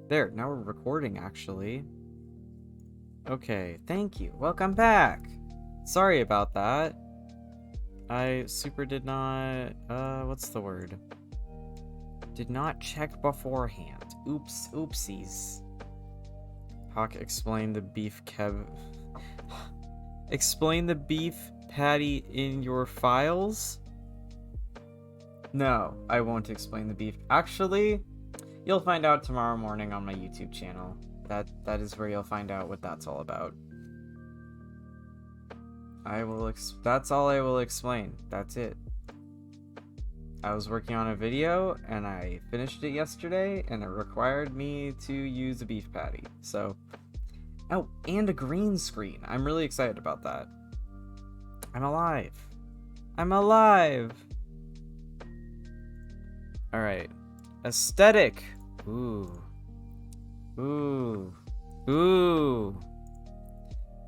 There, now we're recording, actually. Okay, thank you. Welcome back. Sorry about that. I super did not, what's the word? Did not check beforehand. Oops, oopsies. Hawk explained the beef Explain the beef patty in your files? No, I won't explain the beef. Actually, you'll find out tomorrow morning on my YouTube channel. That is where you'll find out what that's all about. That's all I will explain. That's it. I was working on a video and I finished it yesterday and it required me to use a beef patty. So, oh, and a green screen. I'm really excited about that. I'm alive. I'm alive. All right. Aesthetic. Ooh. Ooh. Ooh.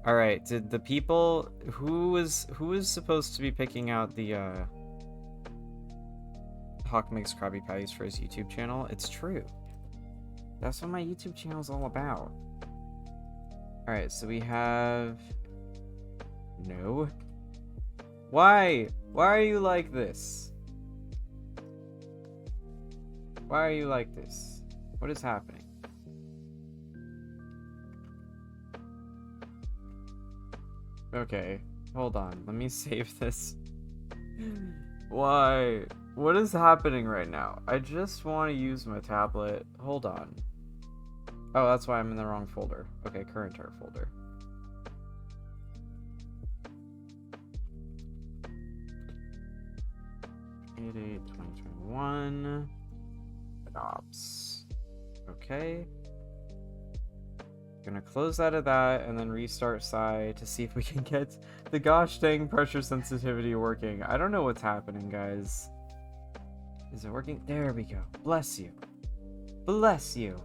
All right. Did the people who was supposed to be picking out the Hawk makes Krabby Patties for his YouTube channel? It's true. That's what my YouTube channel is all about. All right. So we have no. Why? Why are you like this? Why are you like this? What is happening? Okay, hold on. Let me save this. Why? What is happening right now? I just want to use my tablet. Hold on. Oh, that's why I'm in the wrong folder. Okay, current art folder. Eight 2021. Ops. Okay. Gonna close out of that and then restart Psy to see if we can get the gosh dang pressure sensitivity working. I don't know what's happening, guys. Is it working? There we go. Bless you. Bless you.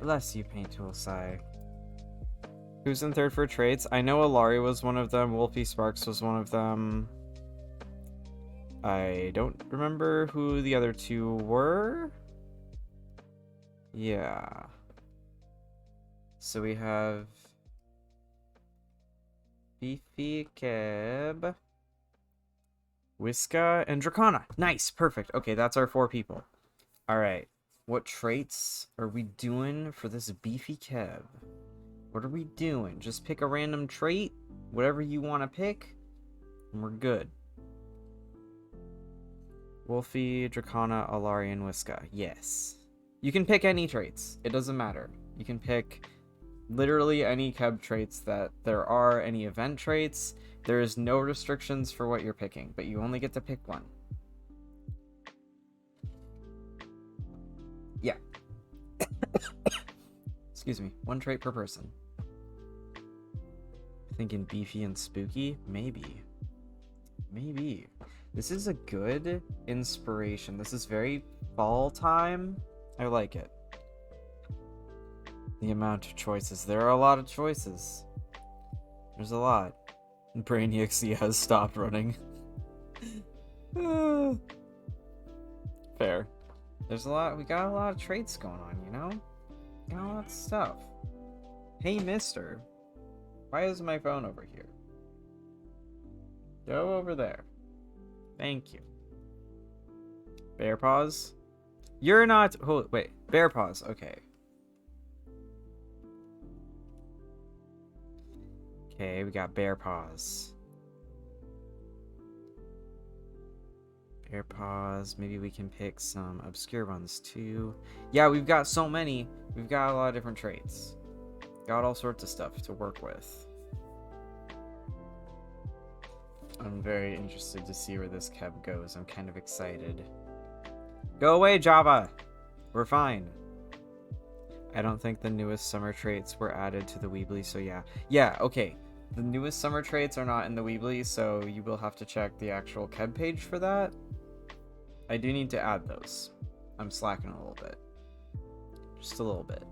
Bless you, Paint Tool Psy. Who's in third for trades? I know Alari was one of them. Wolfie Sparks was one of them. I don't remember who the other two were. Yeah. So we have Beefy, Keb, Whiska, and Dracana. Nice, perfect. Okay, that's our 4 people. All right. What traits are we doing for this Beefy Keb? What are we doing? Just pick a random trait, whatever you want to pick, and we're good. Wolfie, Dracana, Alari, and Whiska. Yes. You can pick any traits. It doesn't matter. You can pick literally any Keb traits that there are, any event traits. There is no restrictions for what you're picking, but you only get to pick one. Yeah. Excuse me. 1 trait per person. Thinking beefy and spooky? Maybe. Maybe. This is a good inspiration. This is very fall time. I like it. The amount of choices. There are a lot of choices. There's a lot. Brainiac has stopped running. Fair. There's a lot. We got a lot of traits going on, you know? Got a lot of stuff. Hey, mister. Why is my phone over here? Go over there. Thank you. Bear paws? You're not... Oh, wait. Bear paws. Okay. Okay, we got bear paws. Bear paws. Maybe we can pick some obscure ones too. Yeah, we've got so many. We've got a lot of different traits. Got all sorts of stuff to work with. I'm very interested to see where this Keb goes. I'm kind of excited. Go away, Java! We're fine. I don't think the newest summer traits were added to the Weebly, so yeah. Yeah, okay. The newest summer traits are not in the Weebly, so you will have to check the actual Keb page for that. I do need to add those. I'm slacking a little bit. Just a little bit.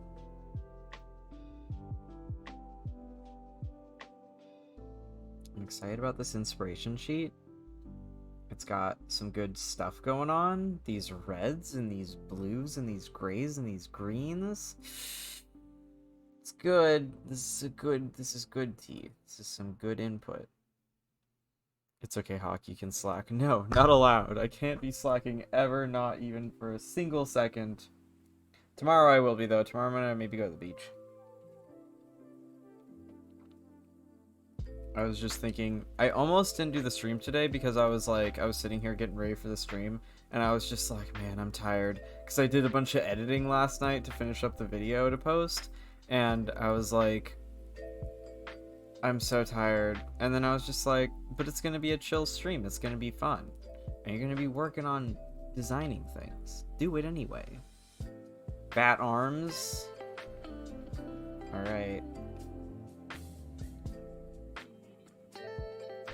I'm excited about this inspiration sheet. I It's got some good stuff going on. These reds and these blues and these grays and these greens. It's good. This is good tea. This is some good input. It's okay, Hawk, you can slack. No, not allowed. I can't be slacking ever, not even for a single second. Tomorrow I will be, though. Tomorrow I'm gonna maybe go to the beach. I was just thinking, I almost didn't do the stream today because I was sitting here getting ready for the stream, and I was just like, man, I'm tired. Because I did a bunch of editing last night to finish up the video to post, and I was like, I'm so tired. And then I was just like, but it's gonna be a chill stream, it's gonna be fun. And you're gonna be working on designing things. Do it anyway. Bat arms. Alright.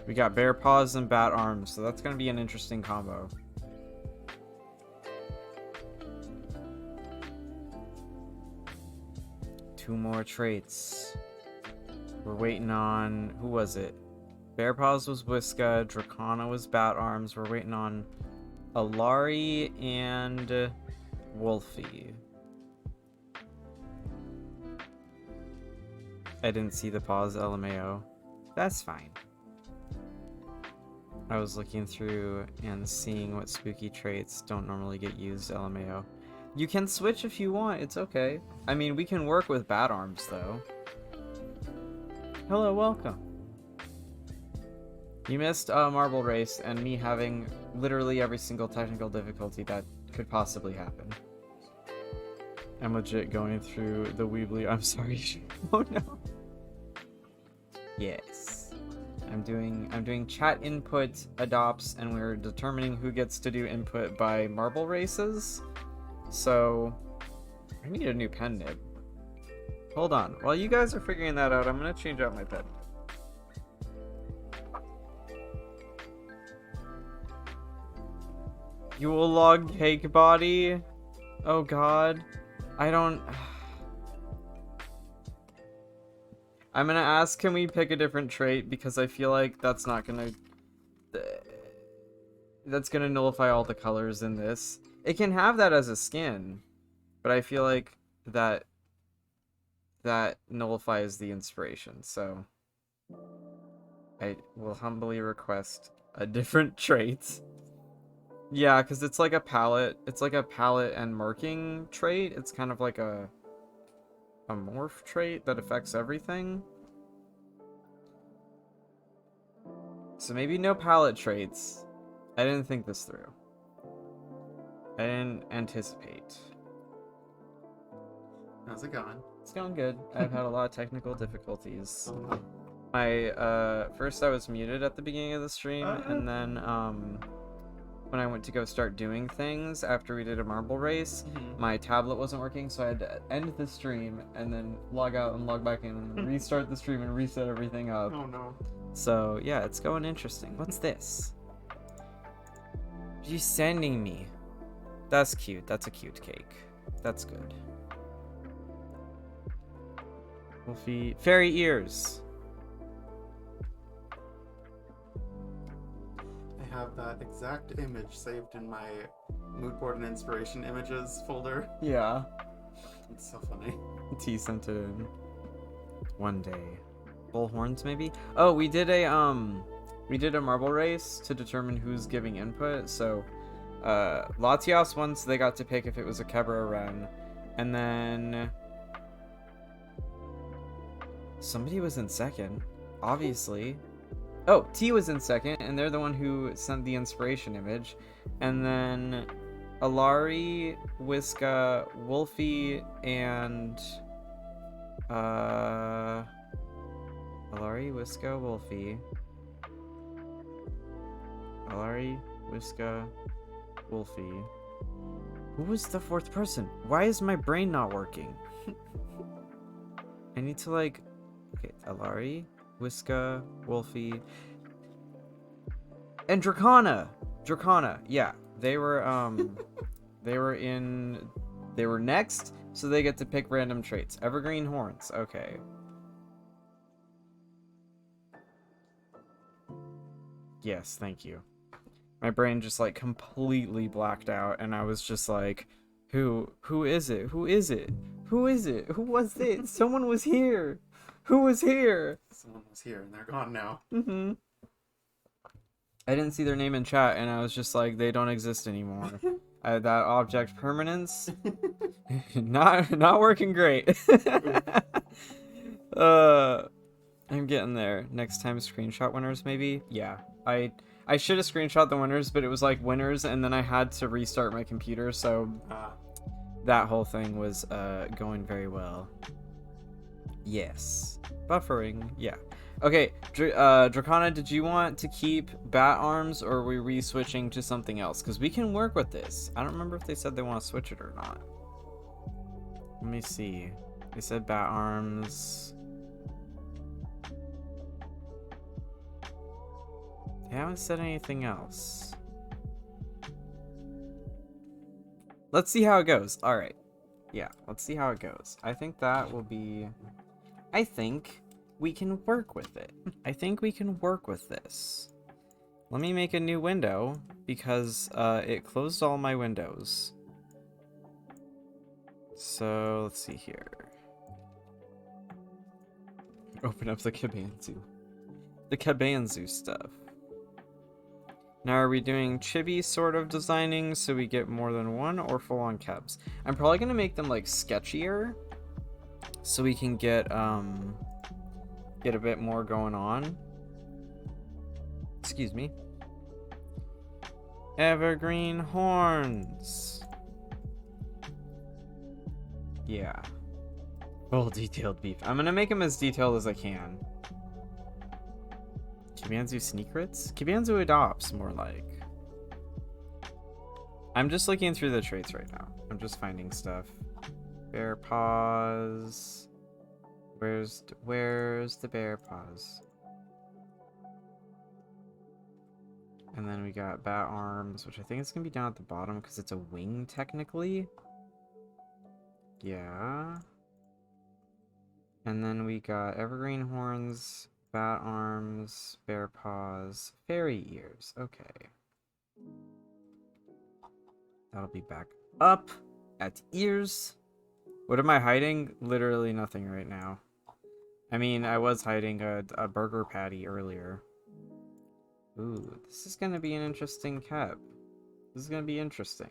We got bear paws and bat arms, so that's gonna be an interesting combo. Two more traits. We're waiting on... Who was it? Bear paws was Whiska, Dracona was bat arms. We're waiting on Alari and Wolfie. I didn't see the paws LMAO. That's fine. I was looking through and seeing what spooky traits don't normally get used LMAO. You can switch if you want, it's okay. I mean, we can work with bat arms, though. Hello, welcome. You missed a marble race and me having literally every single technical difficulty that could possibly happen. I'm legit going through the Weebly. I'm sorry. Oh no. Yes. I'm doing chat input adopts, and we're determining who gets to do input by marble races. So I need a new pen nib. Hold on. While you guys are figuring that out, I'm gonna change out my pen. You will log cake body. Oh god. I don't. I'm gonna ask, can we pick a different trait, because I feel like that's not gonna... That's gonna nullify all the colors in this. It can have that as a skin, but I feel like that nullifies the inspiration, so... I will humbly request a different trait. Yeah, because it's like a palette. It's like a palette and marking trait. It's kind of like a morph trait that affects everything. So maybe no palette traits. I didn't think this through. I didn't anticipate. How's it going? It's going good. I've had a lot of technical difficulties. First I was muted at the beginning of the stream, and then when I went to go start doing things after we did a marble race, my tablet wasn't working, so I had to end the stream and then log out and log back in and restart the stream and reset everything up. Oh no. So yeah, it's going interesting. What's this? What are you sending me? That's cute. That's a cute cake. That's good. Wolfie. Fairy ears. I have that exact image saved in my mood board and inspiration images folder. Yeah. It's so funny. T sent it in. One day. Bull horns, maybe? Oh, we did a marble race to determine who's giving input. So, Latios once they got to pick if it was a Kebra or Ren, and then somebody was in second, obviously. Oh, T was in second, and they're the one who sent the inspiration image. And then Alari, Whiska, Wolfie, and Alari, Whiska, Wolfie. Alari, Whiska, Wolfie. Who was the fourth person? Why is my brain not working? I need to okay, Alari, Whiska, Wolfie, and Dracona. Dracona, yeah. They were they were next, so they get to pick random traits. Evergreen horns, okay. Yes, thank you. My brain just like completely blacked out, and I was just like, who is it? Who is it? Who is it? Who was it? Someone was here. Who was here? Someone was here and they're gone now. Mm-hmm. I didn't see their name in chat, and I was just like, they don't exist anymore. That object permanence, not working great. I'm getting there. Next time, screenshot winners, maybe. Yeah, I should have screenshot the winners, but it was like winners, and then I had to restart my computer, so that whole thing was going very well. Yes, buffering. Yeah. Okay, Dracona, did you want to keep bat arms, or are we re-switching to something else? Because we can work with this. I don't remember if they said they want to switch it or not. Let me see. They said bat arms. They haven't said anything else. Let's see how it goes. All right. Yeah, let's see how it goes. I think that will be... I think we can work with it. I think we can work with this. Let me make a new window because it closed all my windows. So let's see here. Open up the Kabanzu. The Kabanzu stuff. Now are we doing chibi sort of designing so we get more than one, or full on cabs? I'm probably gonna make them like sketchier so we can get a bit more going on. Excuse me. Evergreen horns. Yeah. Full detailed beef. I'm gonna make them as detailed as I can. Kibanzu Sneakrits? Kibanzu adopts, more like. I'm just looking through the traits right now. I'm just finding stuff. Bear paws. Where's the bear paws? And then we got bat arms, which I think is gonna be down at the bottom because it's a wing technically. Yeah. And then we got evergreen horns, bat arms, bear paws, fairy ears. Okay. That'll be back up at ears. What am I hiding? Literally nothing right now. I mean, I was hiding a burger patty earlier. Ooh, this is gonna be an interesting cap. This is gonna be interesting.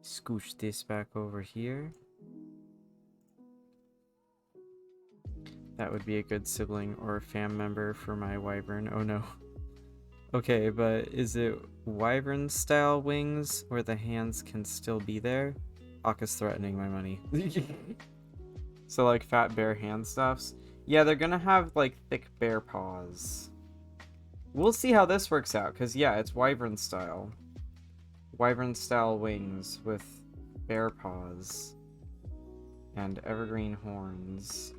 Scooch this back over here. That would be a good sibling or fam member for my wyvern. Oh no. Okay, but is it wyvern style wings where the hands can still be there? Aka's threatening my money. So like fat bear hand stuffs. Yeah, they're gonna have like thick bear paws. We'll see how this works out, because yeah, it's wyvern style. Wyvern style wings with bear paws and evergreen horns.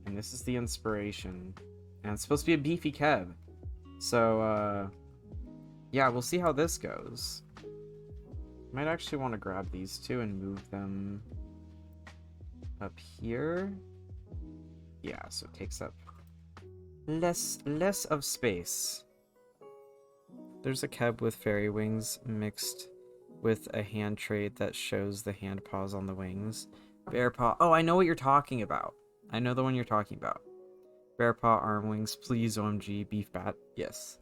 And this is the inspiration. And it's supposed to be a beefy keb. So, yeah, we'll see how this goes. Might actually want to grab these two and move them up here. Yeah, so it takes up less of space. There's a keb with fairy wings mixed with a hand trait that shows the hand paws on the wings. Bear paw. Oh, I know what you're talking about. I know the one you're talking about. Bear paw arm wings, please, OMG, beef bat. Yes.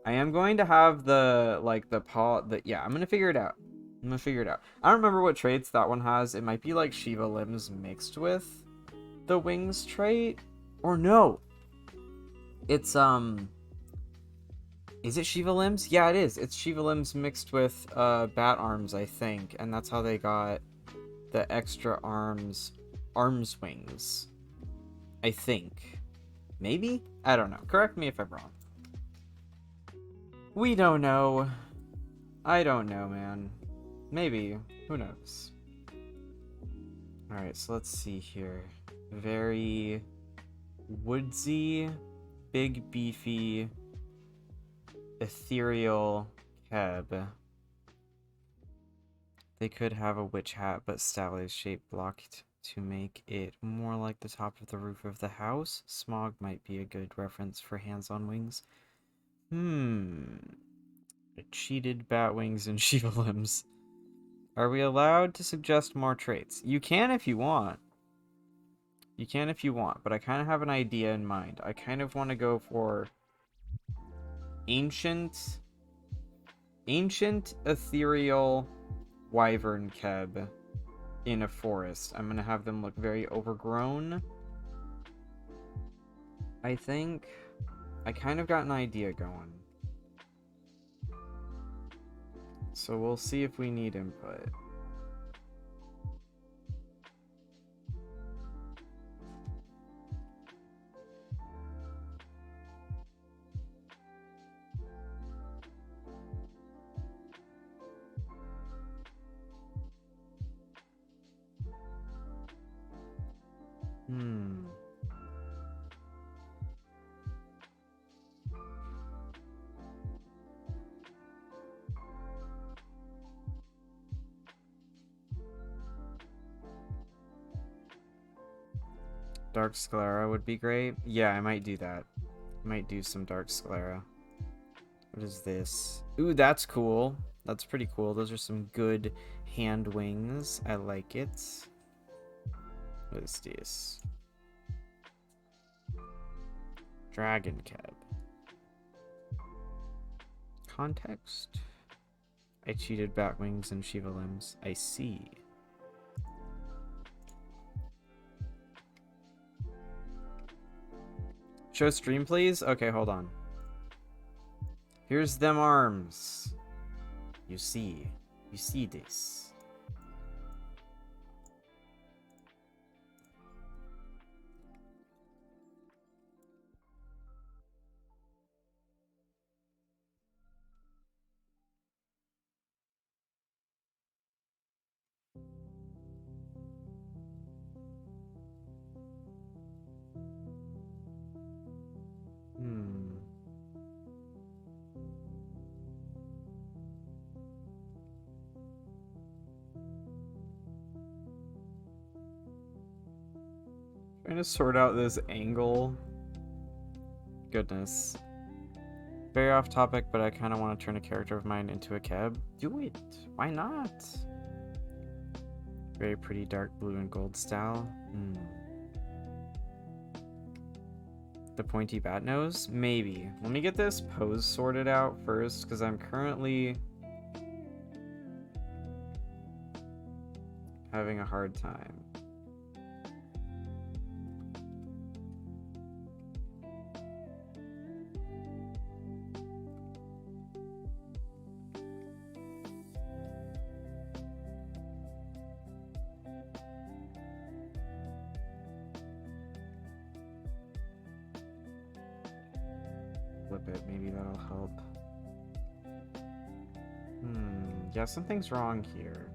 I am going to have the, like, the paw, yeah, I'm gonna figure it out. I don't remember what traits that one has. It might be, like, Shiva limbs mixed with the wings trait. Or no. It's, is it Shiva limbs? Yeah, it is. It's Shiva limbs mixed with, bat arms, I think. And that's how they got the extra arms wings. I think. Maybe? I don't know. Correct me if I'm wrong. We don't know. I don't know, man. Maybe. Who knows? Alright, so let's see here. Very woodsy, big, beefy, ethereal keb. They could have a witch hat, but Stavley's shape blocked to make it more like the top of the roof of the house. Smog might be a good reference for hands on wings. Cheated bat wings and Shiva limbs. Are we allowed to suggest more traits? You can if you want. You can if you want, but I kind of have an idea in mind. I kind of want to go for ancient ethereal wyvern keb in a forest. I'm going to have them look very overgrown. I think I kind of got an idea going. So we'll see if we need input. Dark Sclera would be great. Yeah, I might do that. I might do some Dark Sclera. What is this? Ooh, that's cool. That's pretty cool. Those are some good hand wings. I like it. What is this? Dragon Cab. Context? I cheated bat wings and Shiva limbs. I see. Show stream, please? Okay, hold on. Here's them arms. You see this. Trying to sort out this angle. Goodness. Very off topic, but I kind of want to turn a character of mine into a cab. Do it. Why not? Very pretty dark blue and gold style. The pointy bat nose? Maybe. Let me get this pose sorted out first, because I'm currently having a hard time. Flip it, maybe that'll help. Yeah, something's wrong here.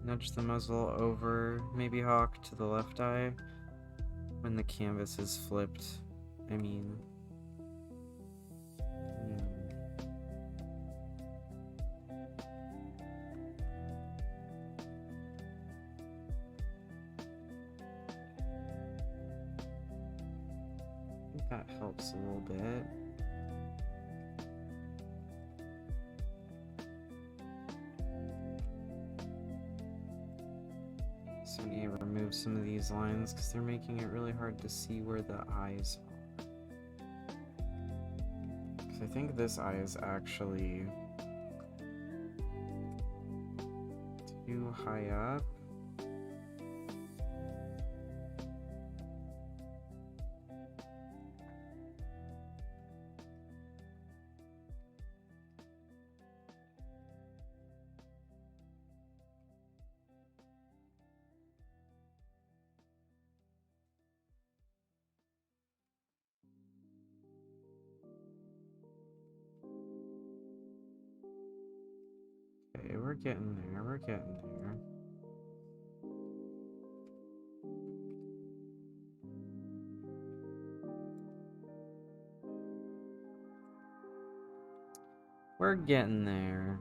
Nudge the muzzle over, maybe hawk to the left eye when the canvas is flipped. I mean, I think that helps a little bit. So I need to remove some of these lines because they're making it really hard to see where the eyes are. Because I think this eye is actually too high up. getting there. We're getting there. We're getting there.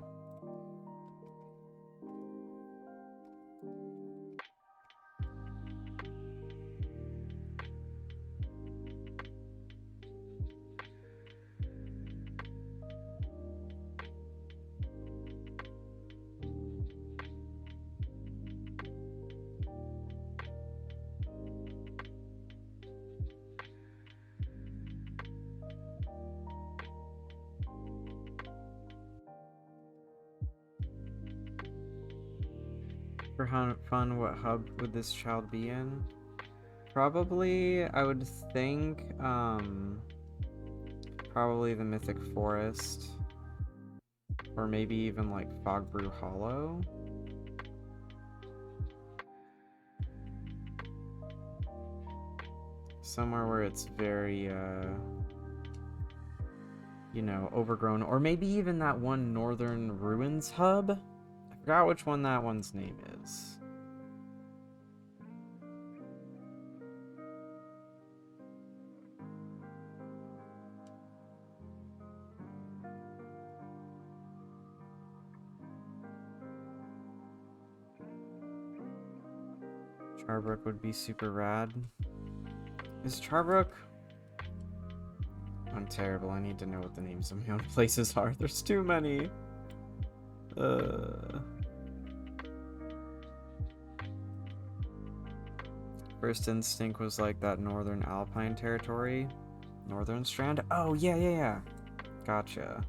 For fun, what hub would this child be in? Probably, I would think, probably the Mythic Forest. Or maybe even, like, Fogbrew Hollow. Somewhere where it's very, you know, overgrown. Or maybe even that one Northern Ruins hub. I forgot which one that one's name is. Charbrook would be super rad. Is Charbrook? I'm terrible. I need to know what the names of my own places are. There's too many. First instinct was like that northern alpine territory. Northern Strand? Oh, yeah. Gotcha.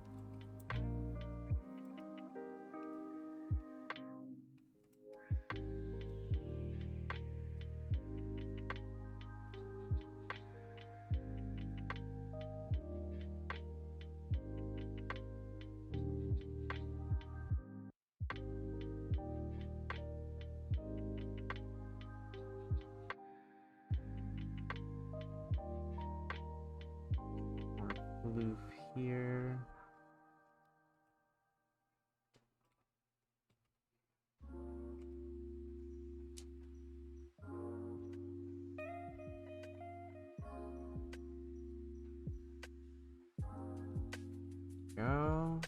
Blue here. Go.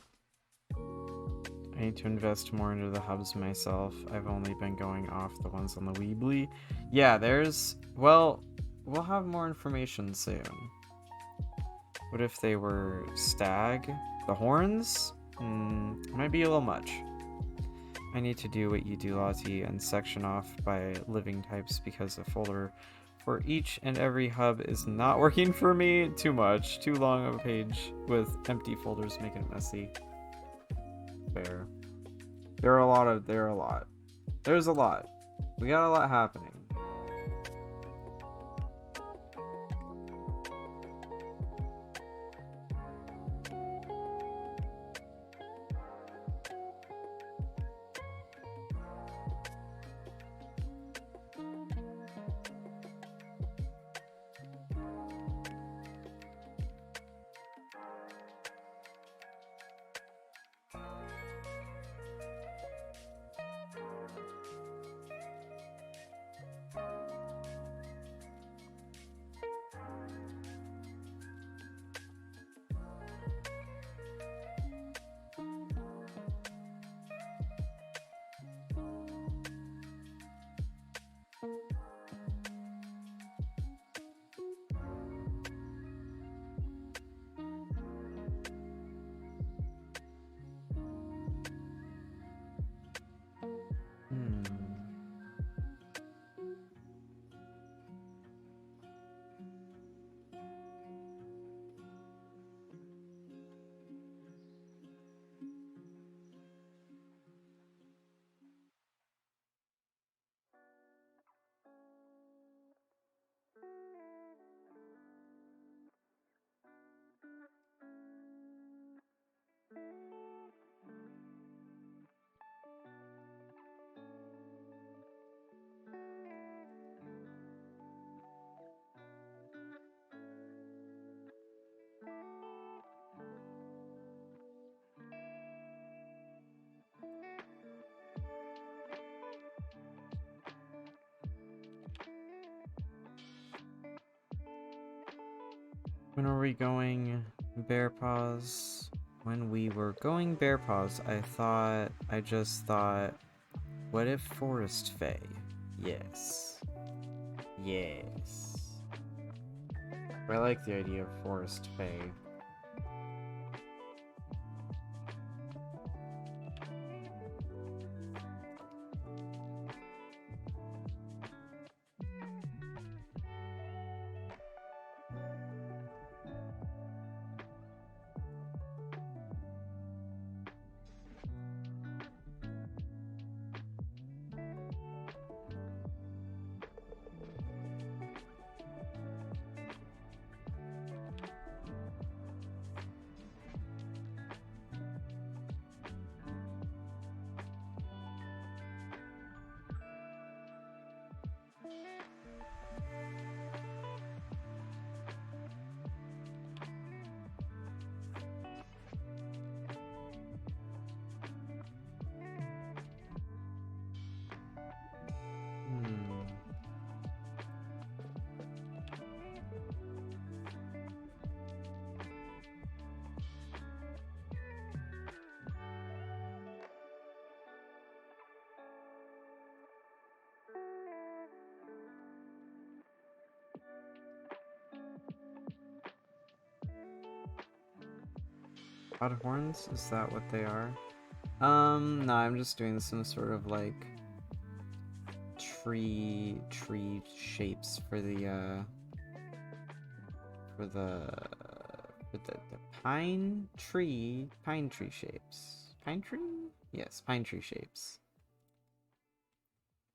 I need to invest more into the hubs myself. I've only been going off the ones on the Weebly. Yeah, there's... Well, we'll have more information soon. What if they were stag? The horns? Might be a little much. I need to do what you do, Lottie, and section off by living types because the folder for each and every hub is not working for me. Too much. Too long of a page with empty folders making it messy. Fair. There's a lot. We got a lot happening. When were we going bear paws? When we were going bear paws, I just thought, what if Forest Fae? Yes. Yes. I like the idea of Forest Fae. Odd horns? Is that what they are? No, I'm just doing some sort of like tree shapes for the pine tree shapes. Pine tree? Yes, pine tree shapes.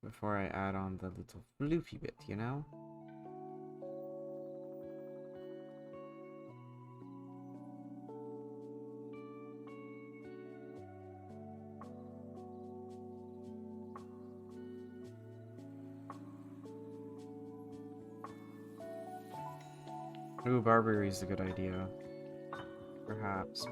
Before I add on the little floofy bit, you know? Ooh, Barberry is a good idea. Perhaps.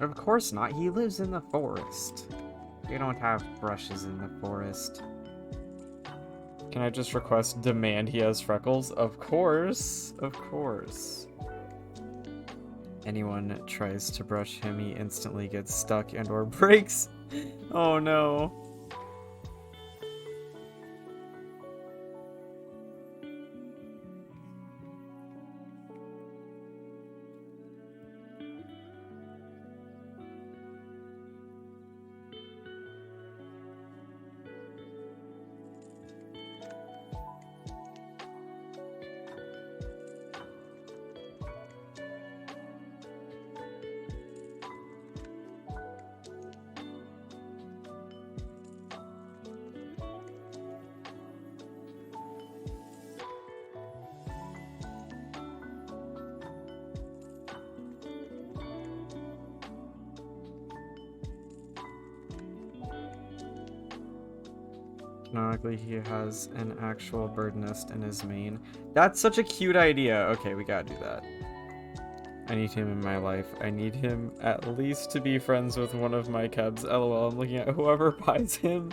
Of course not, he lives in the forest. We don't have brushes in the forest. Can I just demand he has freckles? Of course. Anyone tries to brush him, he instantly gets stuck and or breaks. Oh no. Canonically, he has an actual bird nest in his mane. That's such a cute idea. Okay, we gotta do that. I need him in my life. I need him at least to be friends with one of my cubs. LOL, I'm looking at whoever buys him.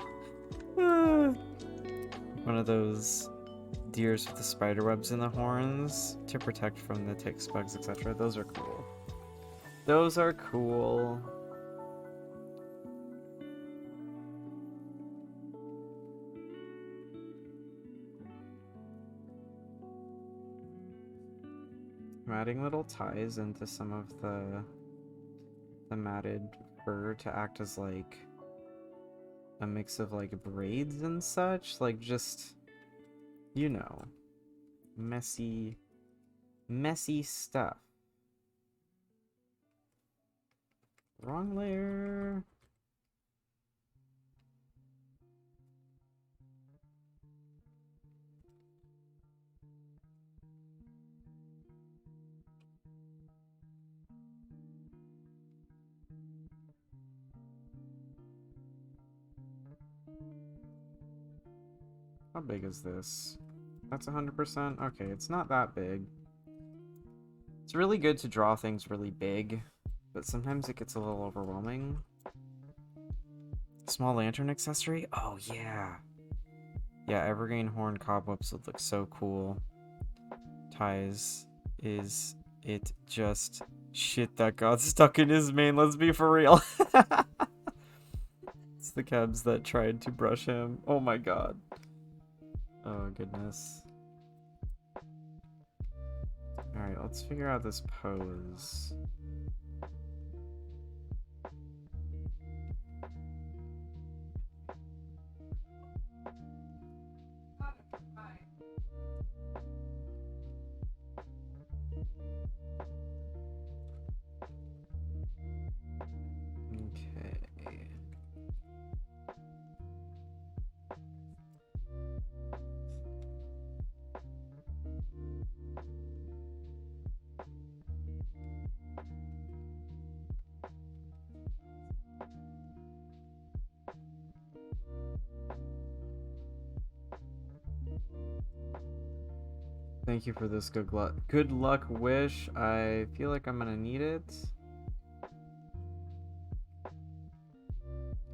One of those deers with the spider webs in the horns to protect from the ticks, bugs, etc. Those are cool. Those are cool. I'm adding little ties into some of the matted fur to act as like a mix of like braids and such, like just, you know, messy stuff. Wrong layer. How big is this? That's 100%? Okay, it's not that big. It's really good to draw things really big, but sometimes it gets a little overwhelming. Small lantern accessory? Oh, yeah. Yeah, evergreen horn cobwebs would look so cool. Ties. Is it just shit that got stuck in his mane? Let's be for real. It's the cabs that tried to brush him. Oh my god. Oh, goodness. Alright, let's figure out this pose. Okay. Thank you for this good luck wish. I feel like I'm gonna need it.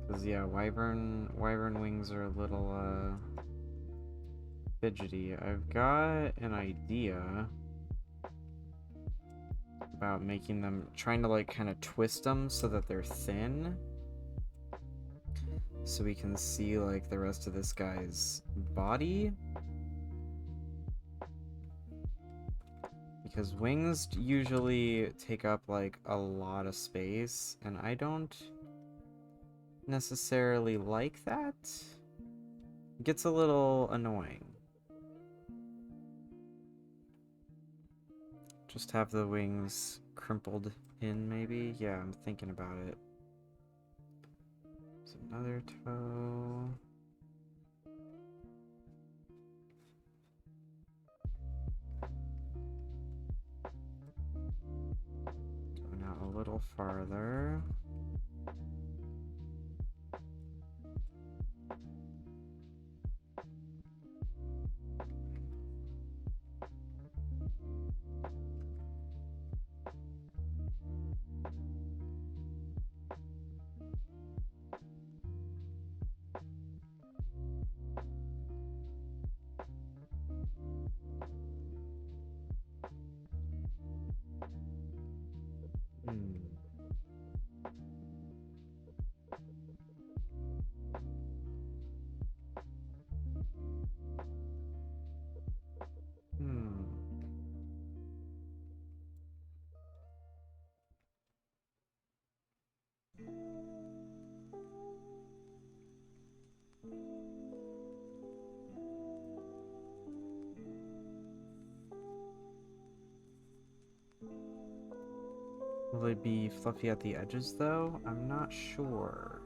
Cause yeah, wyvern wings are a little fidgety. I've got an idea about making them, trying to like kind of twist them so that they're thin, so we can see like the rest of this guy's body. Because wings usually take up like a lot of space, and I don't necessarily like that. It gets a little annoying. Just have the wings crimpled in, maybe? Yeah, I'm thinking about it. There's another toe. Going out a little farther. Hmm. Will they be fluffy at the edges, though? I'm not sure.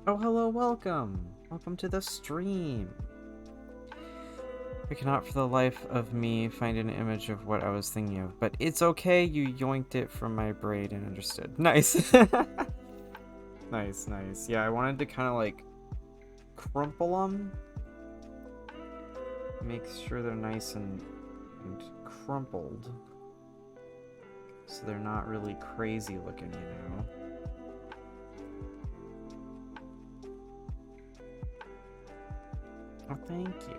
Oh, hello, welcome! Welcome to the stream! I cannot for the life of me find an image of what I was thinking of, but it's okay, you yoinked it from my brain and understood. Nice! Nice, nice. Yeah, I wanted to kind of like crumple them. Make sure they're nice and crumpled. So they're not really crazy looking, you know? Oh, thank you.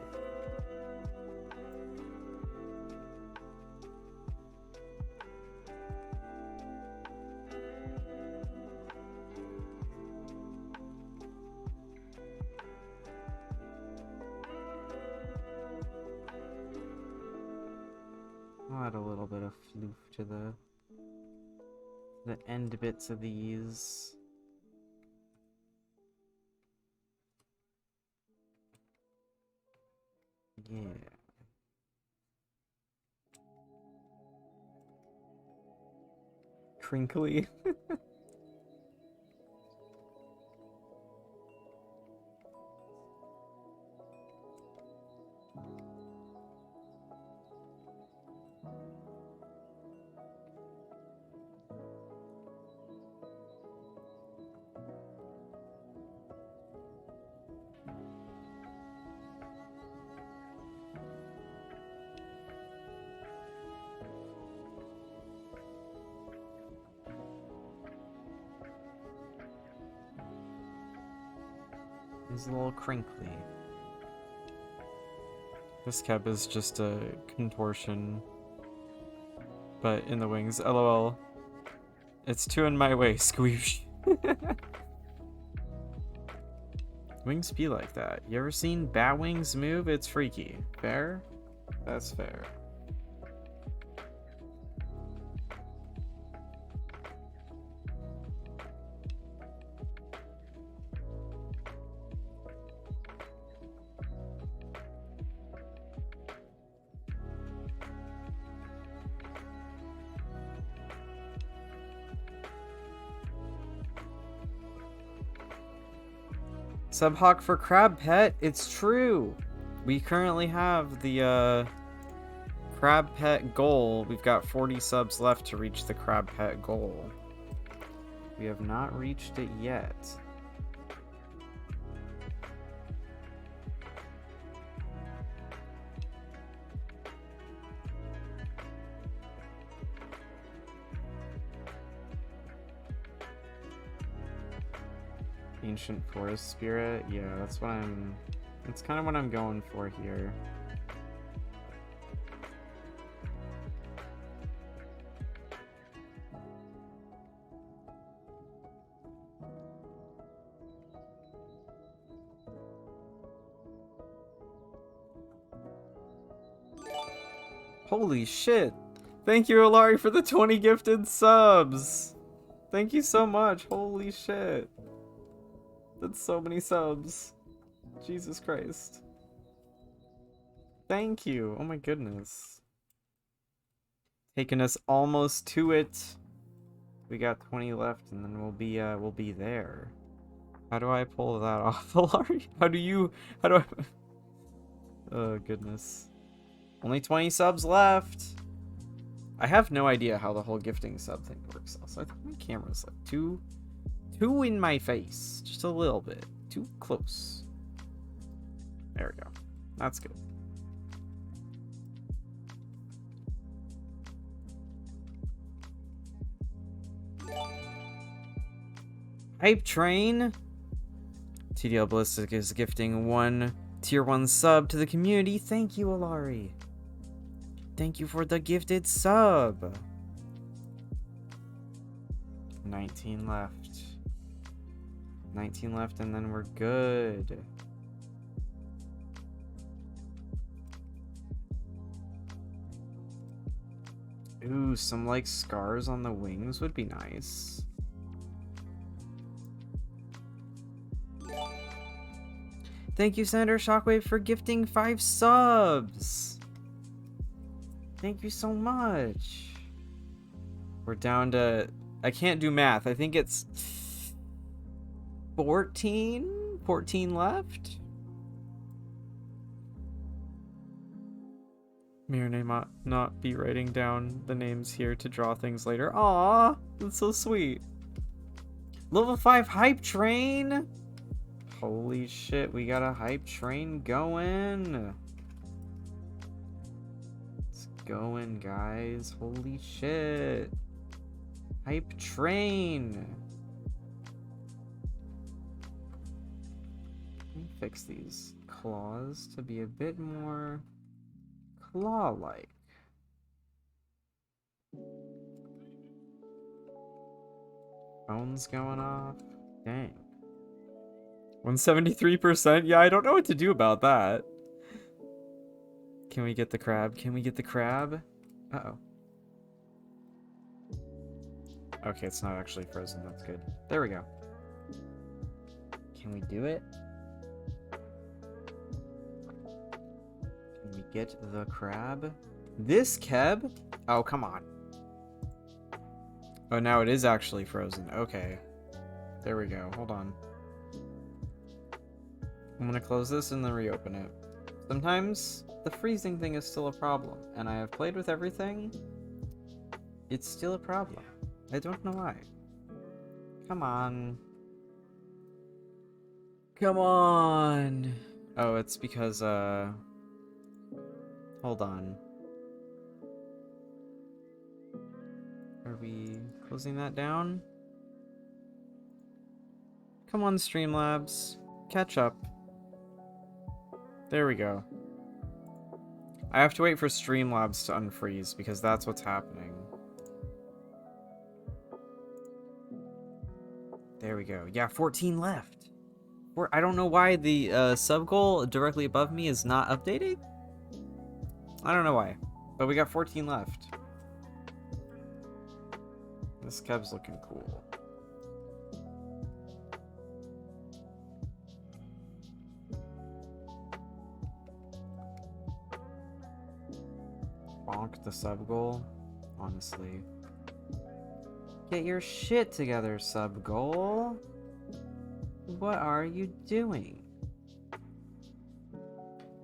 I'll add a little bit of floof to the end bits of these. Yeah. Crinkly. He's a little crinkly. This cab is just a contortion, but in the wings. LOL. It's two in my way, squoosh. Wings be like that. You ever seen bat wings move? It's freaky. Fair? That's fair. Subhawk for Crab Pet, it's true. We currently have the Crab Pet goal. We've got 40 subs left to reach the Crab Pet goal. We have not reached it yet. Ancient Forest Spirit, yeah, that's kind of what I'm going for here. Holy shit! Thank you, Ilari, for the 20 gifted subs! Thank you so much, holy shit. That's so many subs. Jesus Christ. Thank you. Oh my goodness. Taking us almost to it. We got 20 left and then we'll be there. How do I pull that off, Ilari? How do I Oh goodness. Only 20 subs left. I have no idea how the whole gifting sub thing works. Also, I think my camera's like too in my face. Just a little bit. Too close. There we go. That's good. Hype Train. TDL Ballistic is gifting one tier 1 sub to the community. Thank you, Ilari. Thank you for the gifted sub. 19 left. 19 left and then we're good. Ooh, some like scars on the wings would be nice. Thank you, Senator Shockwave, for gifting 5 subs. Thank you so much. We're down to... I can't do math. I think it's 14 left. May not be writing down the names here to draw things later. Aw, that's so sweet. Level 5 Hype Train. Holy shit, we got a Hype Train going. It's going, guys. Holy shit. Hype Train. Let me fix these claws to be a bit more claw-like. Phone's going off. Dang. 173%? Yeah, I don't know what to do about that. Can we get the crab? Can we get the crab? Uh-oh. Okay, it's not actually frozen. That's good. There we go. Can we do it? Can we get the crab? This Keb? Oh, come on. Oh, now it is actually frozen. Okay. There we go. Hold on. I'm gonna close this and then reopen it. Sometimes the freezing thing is still a problem, and I have played with everything. It's still a problem. I don't know why. Come on. Come on. Oh, it's because, hold on. Are we closing that down? Come on, Streamlabs. catch up. There we go. I have to wait for Streamlabs to unfreeze because that's what's happening. There we go. Yeah, 14 left. I don't know why the sub goal directly above me is not updating. I don't know why, but we got 14 left. This keb's looking cool. Bonk the sub goal. Honestly. Get your shit together, sub goal. What are you doing?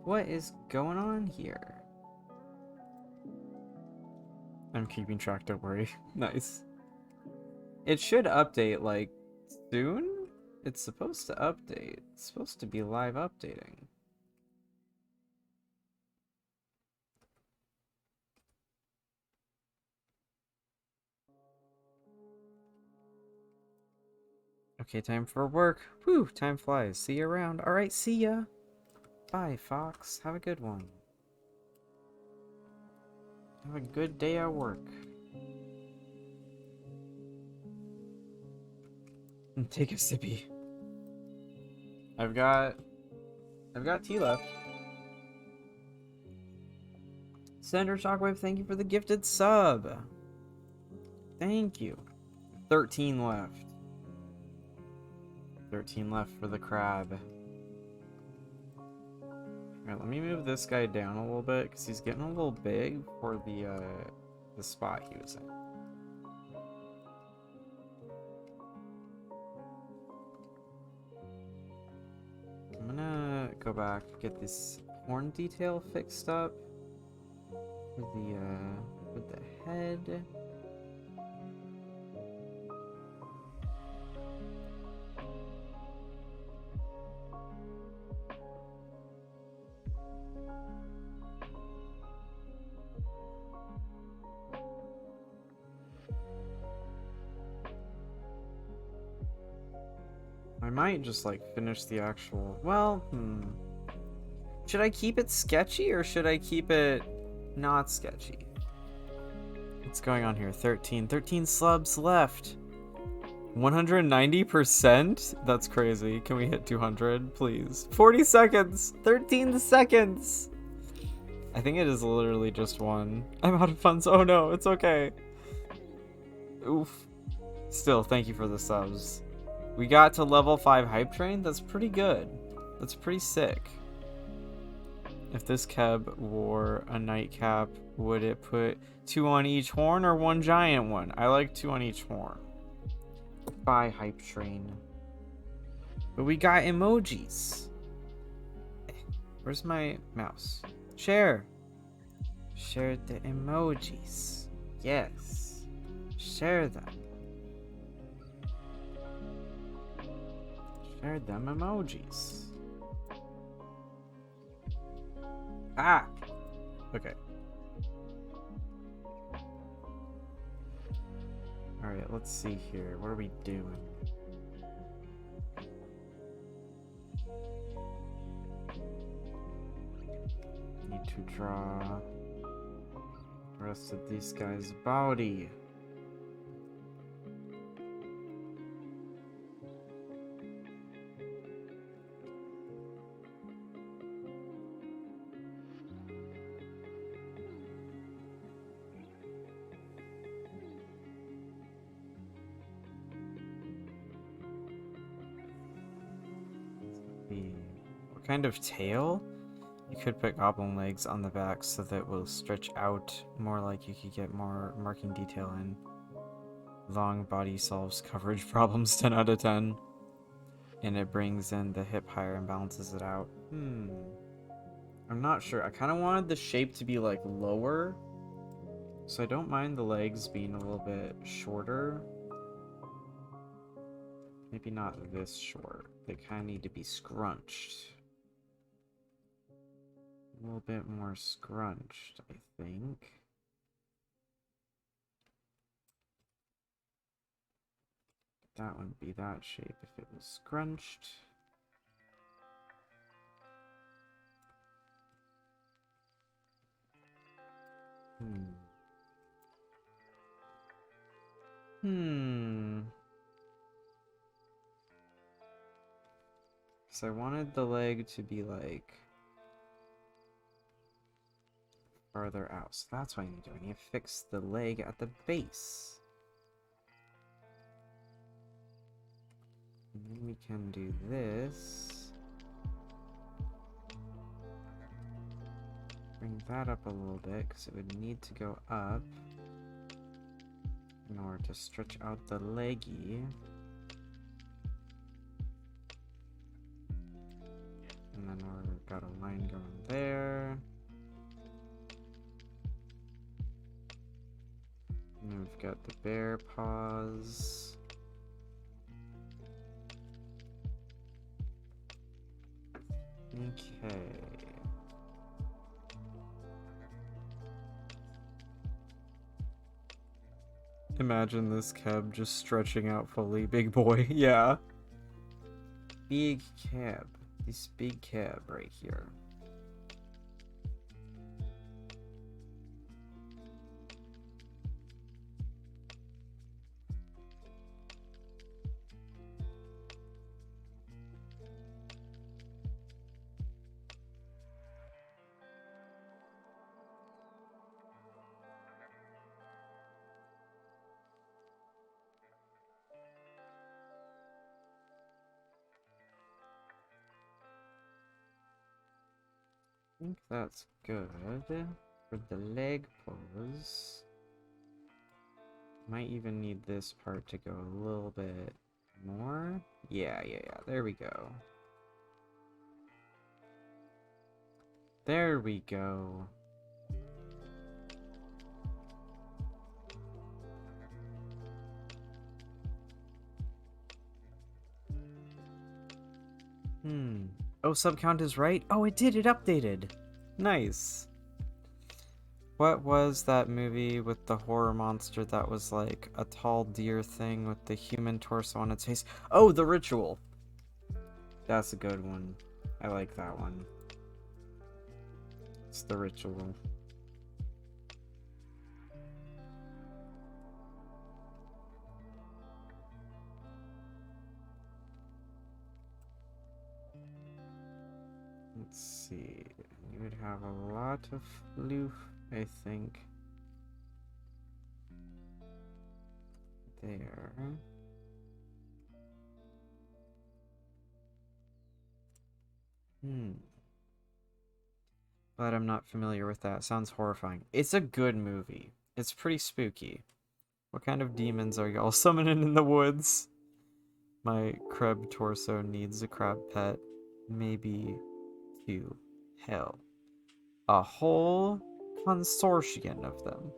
What is going on here? I'm keeping track, don't worry. Nice. It should update, like, soon? It's supposed to update. It's supposed to be live updating. Okay, time for work. Whew, time flies. See you around. Alright, see ya. Bye, Fox. Have a good one. Have a good day at work. And take a sippy. I've got tea left. Senator Shockwave, thank you for the gifted sub. Thank you. 13 left. 13 left for the crab. Alright, let me move this guy down a little bit because he's getting a little big for the spot he was in. I'm gonna go back, get this horn detail fixed up with the head. I might just like finish the actual, well, should I keep it sketchy or should I keep it not sketchy? What's going on here? 13 slabs left. 190%? That's crazy. Can we hit 200, please? 40 seconds! 13 seconds! I think it is literally just one. I'm out of funds. Oh no, it's okay. Oof. Still, thank you for the subs. We got to level 5 hype train. That's pretty good. That's pretty sick. If this keb wore a nightcap, would it put 2 on each horn or 1 giant one? I like 2 on each horn. Bye, hype train. But we got emojis. Where's my mouse? Share. Share the emojis. Yes. Share them. Share them emojis. Ah! Okay. Alright, let's see here. What are we doing? Need to draw the rest of this guy's body. What kind of tail? You could put goblin legs on the back so that it will stretch out more, like you could get more marking detail in. Long body solves coverage problems 10 out of 10. And it brings in the hip higher and balances it out. I'm not sure. I kind of wanted the shape to be like lower. So I don't mind the legs being a little bit shorter. Maybe not this short. They kind of need to be scrunched. A little bit more scrunched, I think. That wouldn't be that shape if it was scrunched. So I wanted the leg to be like farther out. So that's what I need to do. I need to fix the leg at the base. And then we can do this. Bring that up a little bit because it would need to go up in order to stretch out the leggy. And then we've got a line going there. And then we've got the bear paws. Okay. Imagine this cab just stretching out fully, big boy. Yeah. Big cab. This big cab right here. I think that's good for the leg pose. Might even need this part to go a little bit more. Yeah. There we go. There we go. Oh, sub count is right? Oh, it did. It updated. Nice. What was that movie with the horror monster that was like a tall deer thing with the human torso on its face? Oh, The Ritual. That's a good one. I like that one. It's The Ritual. Let's see. You would have a lot of floof, I think. There. Glad I'm not familiar with that. Sounds horrifying. It's a good movie. It's pretty spooky. What kind of demons are y'all summoning in the woods? My crab torso needs a crab pet. Maybe two. Hell. A whole consortium of them.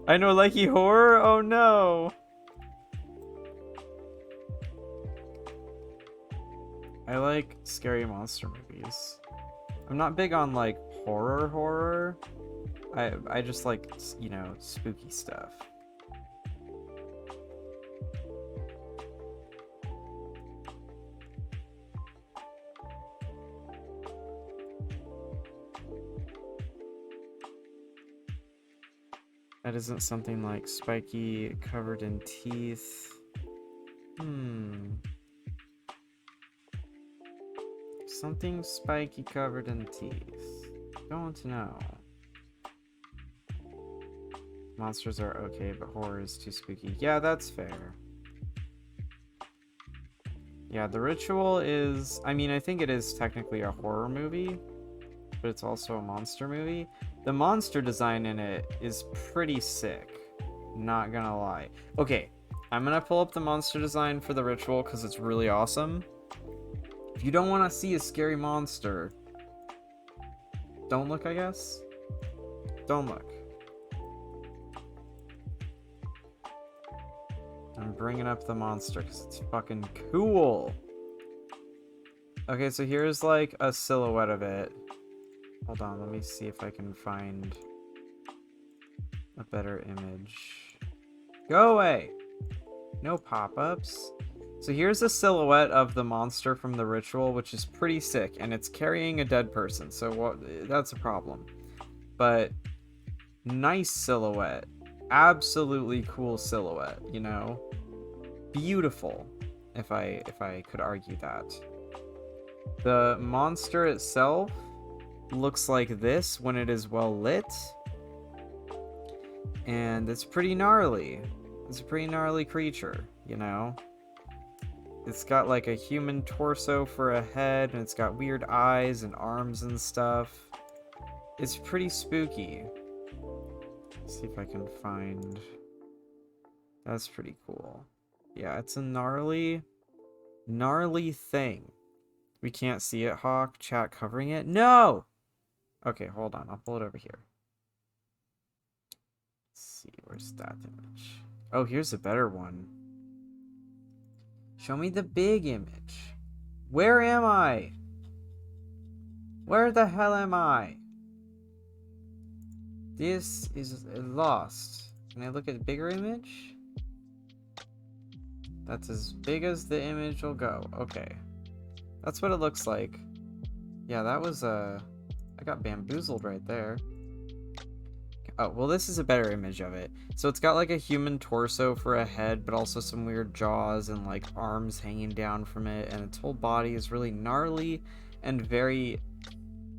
I know, likey horror? Oh no! I like scary monster movies. I'm not big on like horror. I just like, you know, spooky stuff. That isn't something like spiky covered in teeth. Something spiky covered in teeth. Don't know. Monsters are okay, but horror is too spooky. Yeah, that's fair. Yeah, The Ritual is... I mean, I think it is technically a horror movie, but it's also a monster movie. The monster design in it is pretty sick. Not gonna lie. Okay, I'm gonna pull up the monster design for The Ritual because it's really awesome. If you don't want to see a scary monster, don't look, I guess. Don't look. I'm bringing up the monster because it's fucking cool. Okay, so here's like a silhouette of it. Hold on, let me see if I can find a better image. Go away! No pop-ups. So here's a silhouette of the monster from The Ritual, which is pretty sick, and it's carrying a dead person, so that's a problem. But Nice silhouette. Absolutely cool silhouette, you know? Beautiful, if I could argue that. The monster itself looks like this when it is well lit. And it's pretty gnarly. It's a pretty gnarly creature, you know? It's got like a human torso for a head, and it's got weird eyes and arms and stuff. It's pretty spooky. Let's see if I can find... That's pretty cool. Yeah, it's a gnarly thing. We can't see it, Hawk. Chat covering it. No! Okay, hold on. I'll pull it over here. Let's see, where's that image? Oh, here's a better one. Show me the big image. Where am I? Where the hell am I? This is lost. Can I look at the bigger image? That's as big as the image will go. Okay. That's what it looks like. Yeah, that was I got bamboozled right there. Oh, well, this is a better image of it. So it's got like a human torso for a head, but also some weird jaws and like arms hanging down from it, and its whole body is really gnarly and very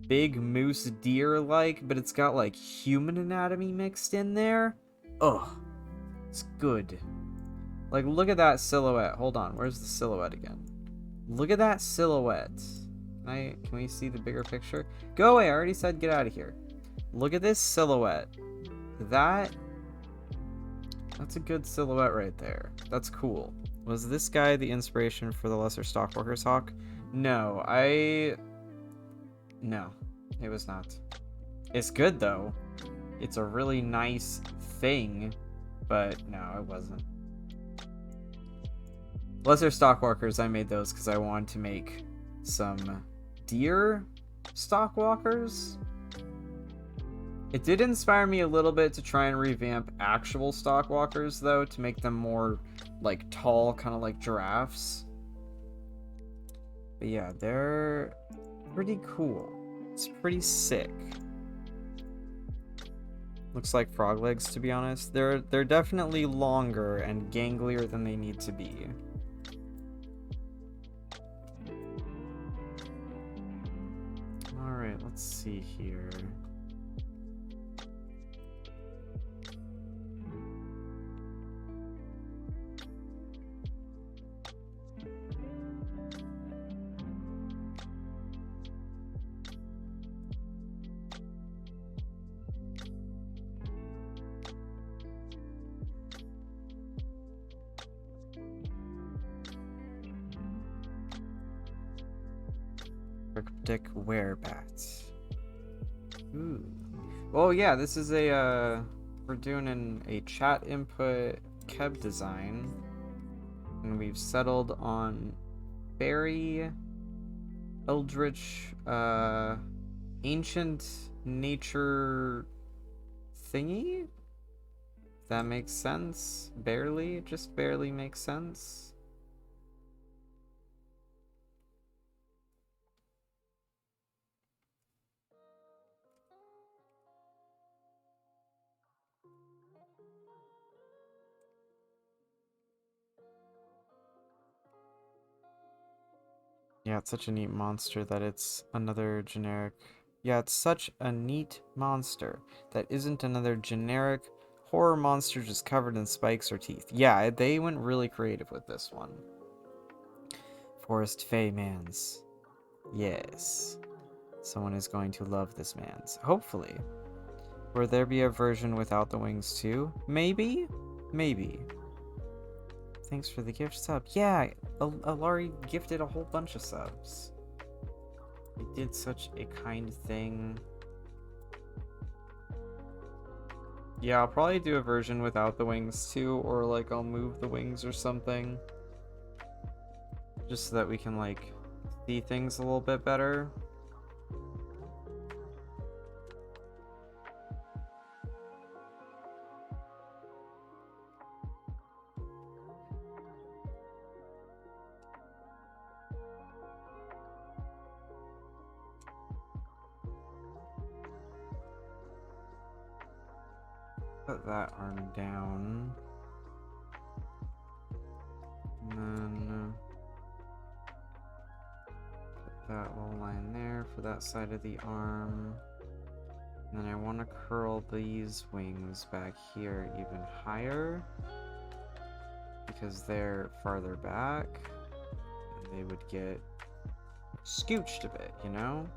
big moose deer like, but it's got like human anatomy mixed in there. Ugh, it's good. Like, look at that silhouette. Hold on, where's the silhouette again? Look at that silhouette. Can we see the bigger picture? Go away, I already said get out of here. Look at this silhouette. That's a good silhouette right there. That's cool. Was this guy the inspiration for the Lesser Stalkwalker's Hawk? No, No, it was not. It's good, though. It's a really nice thing, but no, it wasn't. Lesser Stalkwalkers, I made those because I wanted to make some deer Stalkwalkers. It did inspire me a little bit to try and revamp actual Stalkwalkers, though, to make them more, like, tall, kind of like giraffes. But yeah, they're pretty cool. It's pretty sick. Looks like frog legs, to be honest. They're definitely longer and ganglier than they need to be. Alright, let's see here. Cryptic werebats. Ooh. Oh yeah, this is a we're doing a chat input keb design, and we've settled on very eldritch ancient nature thingy. If that makes sense. Barely, just barely makes sense. Yeah, it's such a neat monster that it's another generic... Yeah, it's such a neat monster that isn't another generic horror monster just covered in spikes or teeth. Yeah, they went really creative with this one. Forest Fey Mans. Yes. Someone is going to love this man's. Hopefully. Will there be a version without the wings too? Maybe? Maybe. Thanks for the gift sub. Yeah, Alari gifted a whole bunch of subs. He did such a kind thing. Yeah, I'll probably do a version without the wings too, or like I'll move the wings or something. Just so that we can like see things a little bit better. Put that arm down. And then put that little line there for that side of the arm. And then I want to curl these wings back here even higher, because they're farther back and they would get scooched a bit, you know?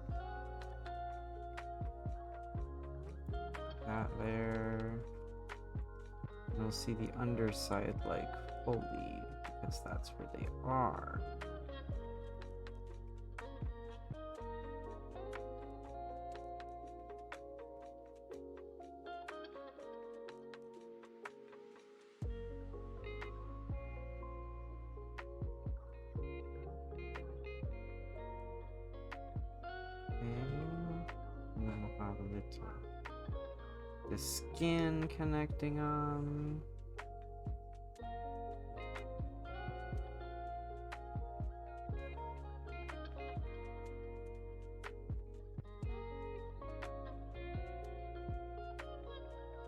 That there. And you'll see the underside like fully, because that's where they are. And then we'll have the skin connecting them.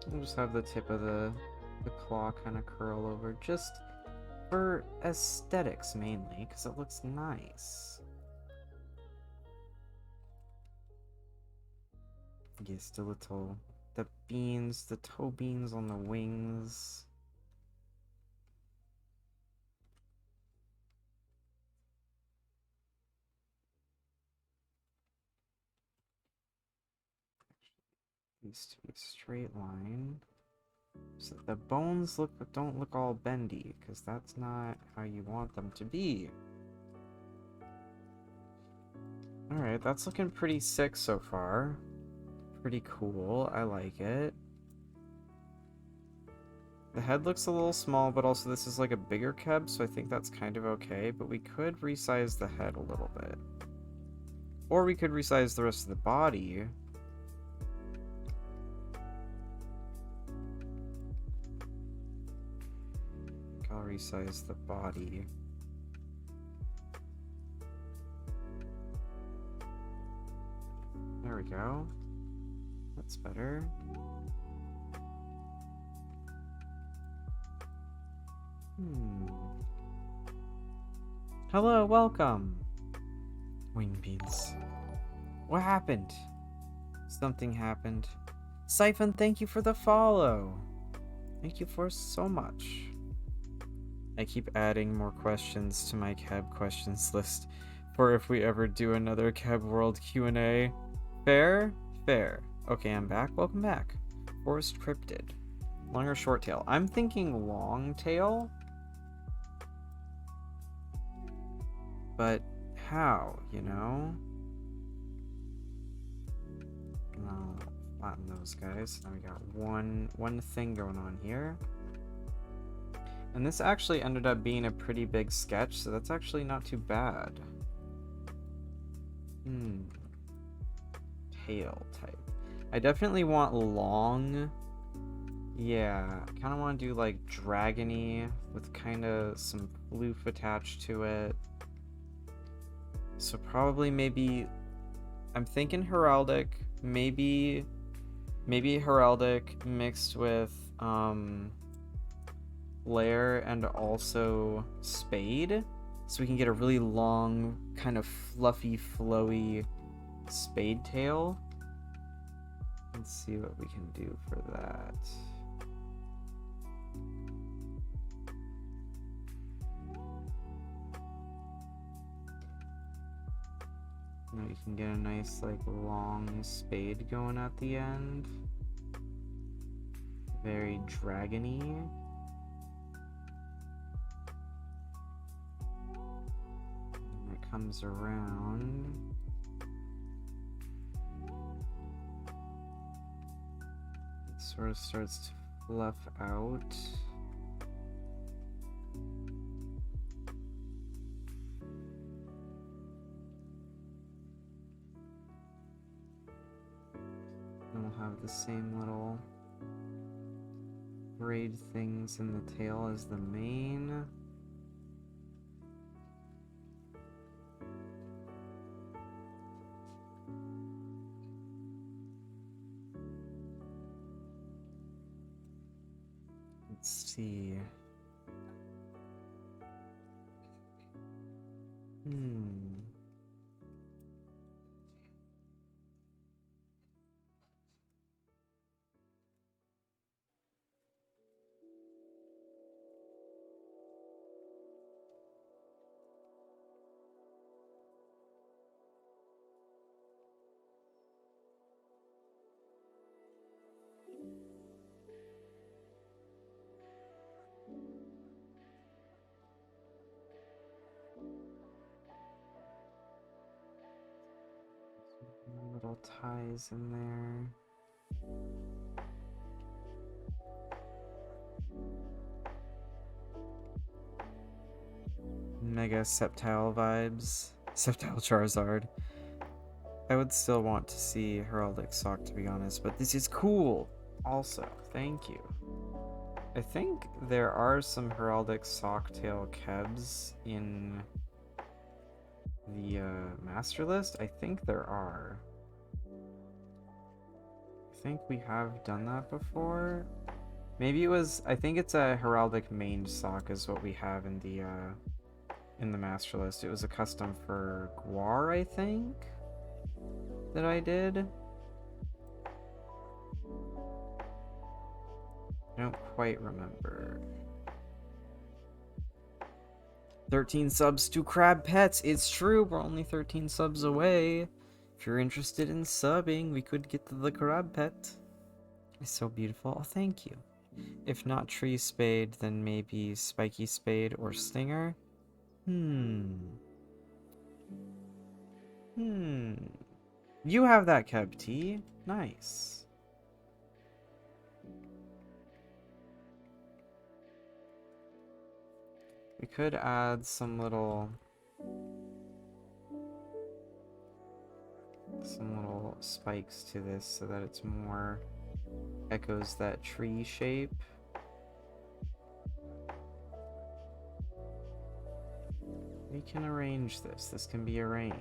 We'll just have the tip of the claw kind of curl over, just for aesthetics mainly, because it looks nice. Yes, the beans, the toe beans on the wings. Needs to be a straight line, so that the bones don't look all bendy, because that's not how you want them to be. Alright, that's looking pretty sick so far. Pretty cool, I like it. The head looks a little small, but also this is like a bigger keb, so I think that's kind of okay, but we could resize the head a little bit. Or we could resize the rest of the body. I'll resize the body. There we go. That's better. Hello, welcome. Wingbeats. What happened? Something happened. Siphon, thank you for the follow. Thank you for so much. I keep adding more questions to my Cab questions list for if we ever do another Cab World Q&A. Fair? Fair. Okay, I'm back. Welcome back. Forest Cryptid. Long or short tail? I'm thinking long tail. But how, you know? I'll flatten those guys. Now we got one thing going on here. And this actually ended up being a pretty big sketch, so that's actually not too bad. Tail type. I definitely want long. Yeah, I kind of want to do like dragony with kind of some floof attached to it. So probably maybe, I'm thinking heraldic, maybe heraldic mixed with layer and also spade, so we can get a really long, kind of fluffy, flowy spade tail. Let's see what we can do for that. Now you can get a nice, like, long spade going at the end. Very dragony. And it comes around. It sort of starts to fluff out. And we'll have the same little braid things in the tail as the mane. see. Little ties in there. Mega Sceptile vibes. Sceptile Charizard. I would still want to see Heraldic Sock, to be honest, but this is cool! Also, thank you. I think there are some Heraldic Socktail Kebs in the master list. I think there are. I think we have done that before. Maybe it was, I think it's a Heraldic Mange Sock is what we have in the master list. It was a custom for Guar, I think, that I did. I don't quite remember. 13 subs to Crab Pets. It's true, we're only 13 subs away. If you're interested in subbing, we could get to the Crab Pet. It's so beautiful. Oh, thank you. If not Tree Spade, then maybe Spiky Spade or Stinger. You have that Keb T. Nice. We could add some little spikes to this so that it's more echoes that tree shape. We can arrange this. This can be arranged.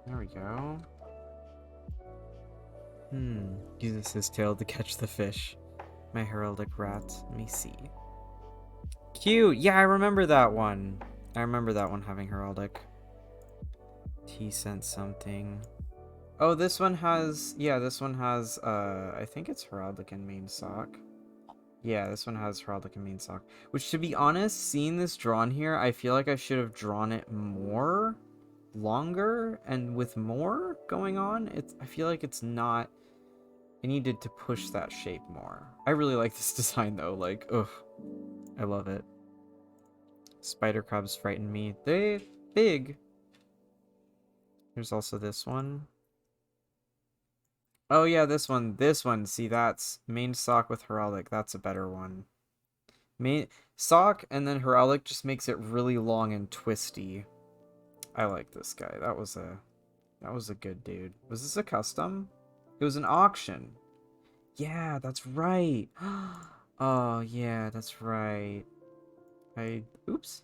There we go. Uses his tail to catch the fish. My heraldic rat. Let me see. Cute! Yeah, I remember that one. I remember that one having heraldic. T sent something. Oh, this one has... Yeah, this one has... I think it's heraldic and main sock. Yeah, this one has heraldic and main sock. Which, to be honest, seeing this drawn here, I feel like I should have drawn it more... longer and with more going on. I feel like it's not... I needed to push that shape more. I really like this design though, like, ugh. I love it. Spider crabs frighten me. They're big. There's also this one. Oh yeah, this one. This one. See, that's main sock with heraldic. That's a better one. Main sock and then heraldic just makes it really long and twisty. I like this guy. That was a good dude. Was this a custom? It was an auction. Yeah, that's right. Oh, yeah, that's right. Oops.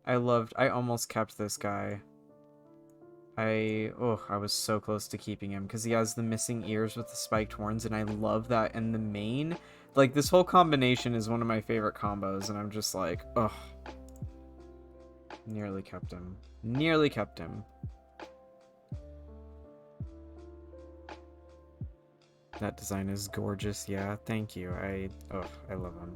I almost kept this guy. I was so close to keeping him because he has the missing ears with the spiked horns, and I love that. And the mane, like, this whole combination is one of my favorite combos, and I'm just like, ugh. Nearly kept him. Nearly kept him. That design is gorgeous. Yeah, thank you. I love him.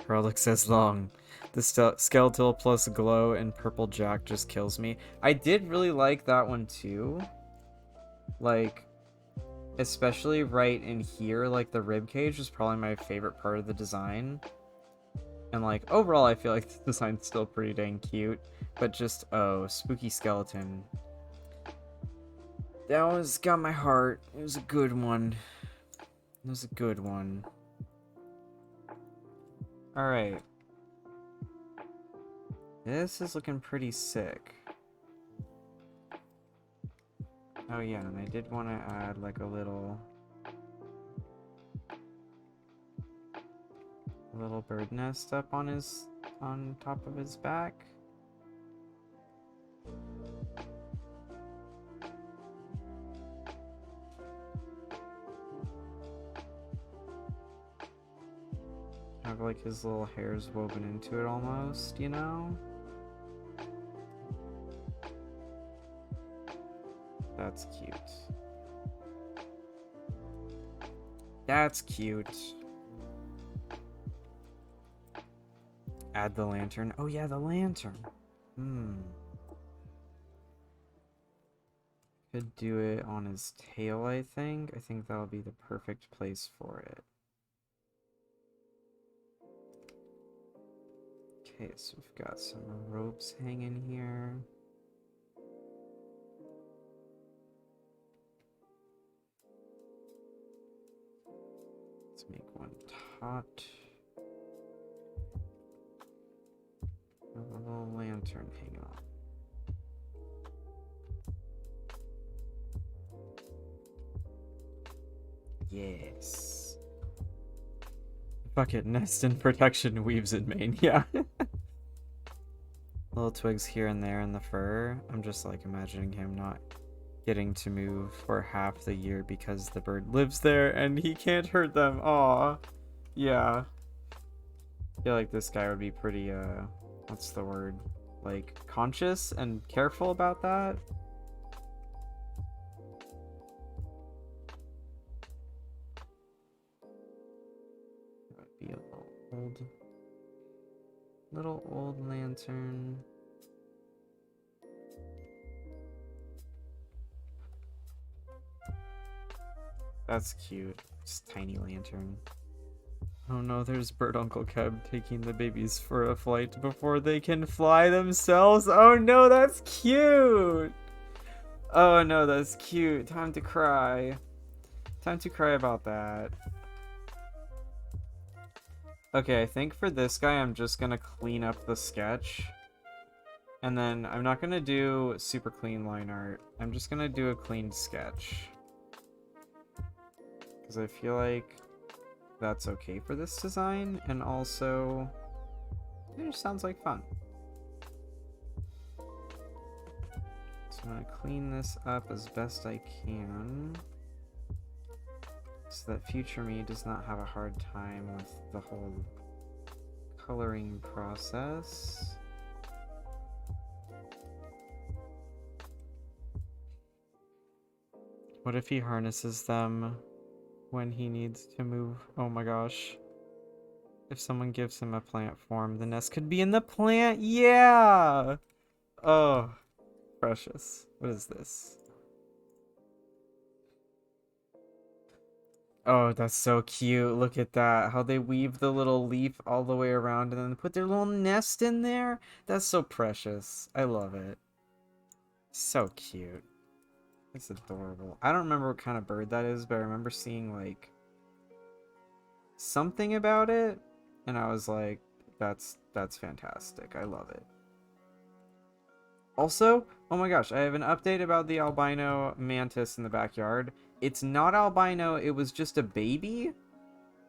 Heraldic says long. The skeletal plus glow and purple jack just kills me. I did really like that one too. Like, especially right in here, like the rib cage was probably my favorite part of the design. And like overall, I feel like the design's still pretty dang cute. But just, oh, spooky skeleton. That was got my heart. It was a good one. It was a good one. Alright. This is looking pretty sick. Oh yeah, and I did want to add like a little bird nest up on top of his back. Have like his little hairs woven into it almost, you know? That's cute. That's cute. Add the lantern. Oh yeah, the lantern. Could do it on his tail, I think. I think that'll be the perfect place for it. Okay, so we've got some ropes hanging here. Let's make one taut. A little lantern hang on. Yes. Bucket nest and protection weaves in Maine, yeah. Little twigs here and there in the fur. I'm just like imagining him not getting to move for half the year because the bird lives there and he can't hurt them. Aw. Yeah. I feel like this guy would be pretty, what's the word? Like, conscious and careful about that. That would be a little old lantern. That's cute. Just tiny lantern. Oh no, there's Bird Uncle Keb taking the babies for a flight before they can fly themselves. Oh no, that's cute! Oh no, that's cute. Time to cry. Time to cry about that. Okay, I think for this guy, I'm just gonna clean up the sketch. And then I'm not gonna do super clean line art. I'm just gonna do a clean sketch. Because I feel like that's okay for this design, and also it just sounds like fun. So I'm gonna clean this up as best I can so that future me does not have a hard time with the whole coloring process. What if he harnesses them when he needs to move? Oh my gosh. If someone gives him a plant form, the nest could be in the plant. Yeah! Oh, precious. What is this? Oh, that's so cute. Look at that. How they weave the little leaf all the way around and then put their little nest in there. That's so precious. I love it. So cute. It's adorable. I don't remember what kind of bird that is, but I remember seeing like something about it and I was like, that's fantastic. I love it. Also, oh my gosh, I have an update about the albino mantis in the backyard. It's not albino, it was just a baby.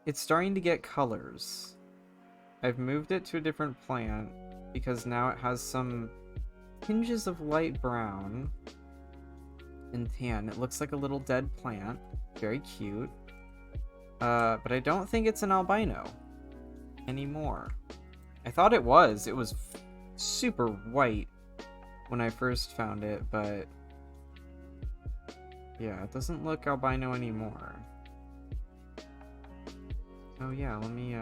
It's starting to get colors. I've moved it to a different plant because now it has some tinges of light brown and tan. It looks like a little dead plant. Very cute. But I don't think it's an albino anymore. I thought it was. It was super white when I first found it, but yeah, it doesn't look albino anymore. Oh yeah, let me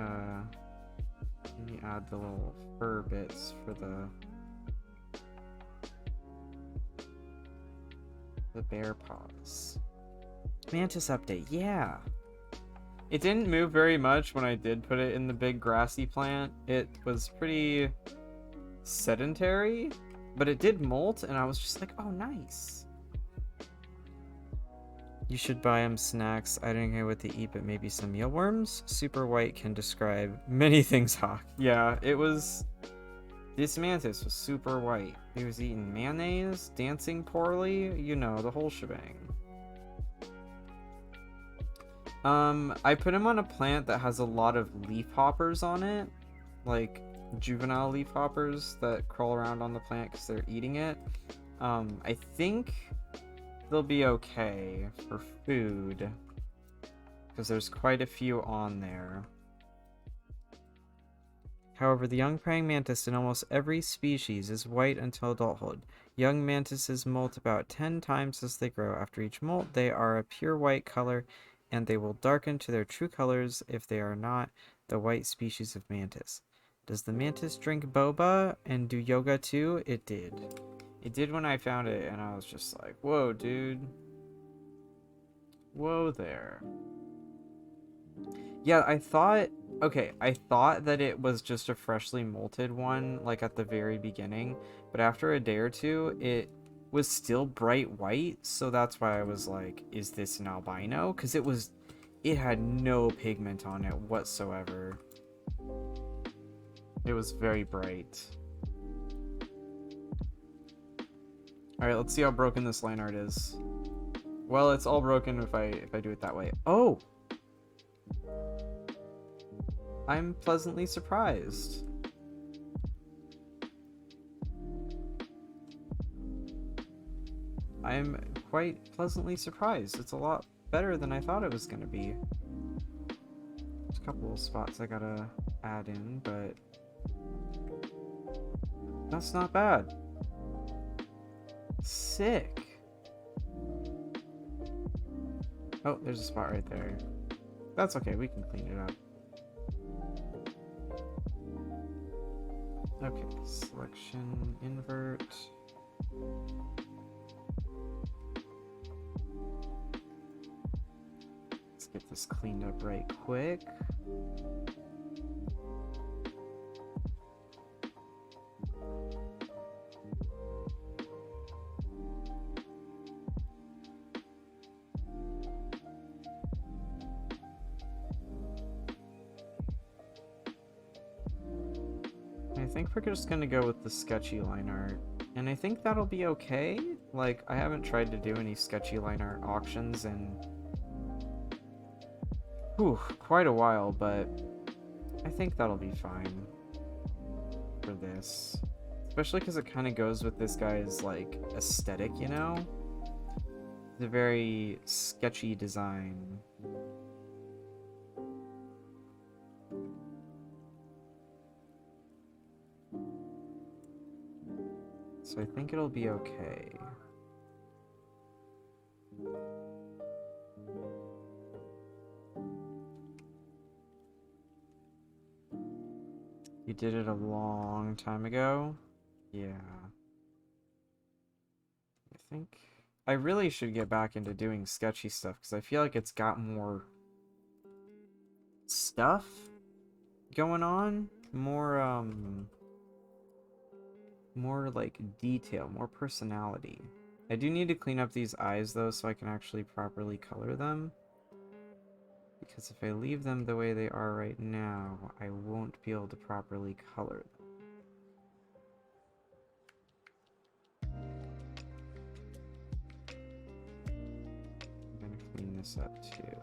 add the little fur bits for the bear paws. Mantis update, yeah. It didn't move very much when I did put it in the big grassy plant. It was pretty sedentary, but it did molt, and I was just like, oh, nice. You should buy him snacks. I don't know what to eat, but maybe some mealworms. Super white can describe many things, Hawk. Yeah, it was This mantis was super white. He was eating mayonnaise, dancing poorly, you know, the whole shebang. I put him on a plant that has a lot of leaf hoppers on it, like juvenile leaf hoppers that crawl around on the plant because they're eating it. I think they'll be okay for food because there's quite a few on there. However, the young praying mantis in almost every species is white until adulthood. Young mantises molt about 10 times as they grow. After each molt, they are a pure white color, and they will darken to their true colors if they are not the white species of mantis. Does the mantis drink boba and do yoga too? It did. It did when I found it, and I was just like, whoa, dude. Whoa there. Yeah, I thought that it was just a freshly molted one, like at the very beginning, but after a day or two, it was still bright white, so that's why I was like, is this an albino? Because it had no pigment on it whatsoever. It was very bright. Alright, let's see how broken this line art is. Well, it's all broken if I do it that way. Oh! I'm pleasantly surprised. I'm quite pleasantly surprised. It's a lot better than I thought it was gonna be. There's a couple of spots I gotta add in, but that's not bad. Sick. Oh, there's a spot right there. That's okay, we can clean it up. Okay, selection, invert. Let's get this cleaned up right quick. I think we're just gonna go with the sketchy line art, and I think that'll be okay. Like, I haven't tried to do any sketchy line art auctions in quite a while, but I think that'll be fine for this, especially because it kind of goes with this guy's like aesthetic, you know. It's a very sketchy design. So I think it'll be okay. You did it a long time ago? Yeah. I think I really should get back into doing sketchy stuff because I feel like it's got more stuff going on. More like detail, more personality. I do need to clean up these eyes though so I can actually properly color them. Because if I leave them the way they are right now, I won't be able to properly color them. I'm gonna clean this up too.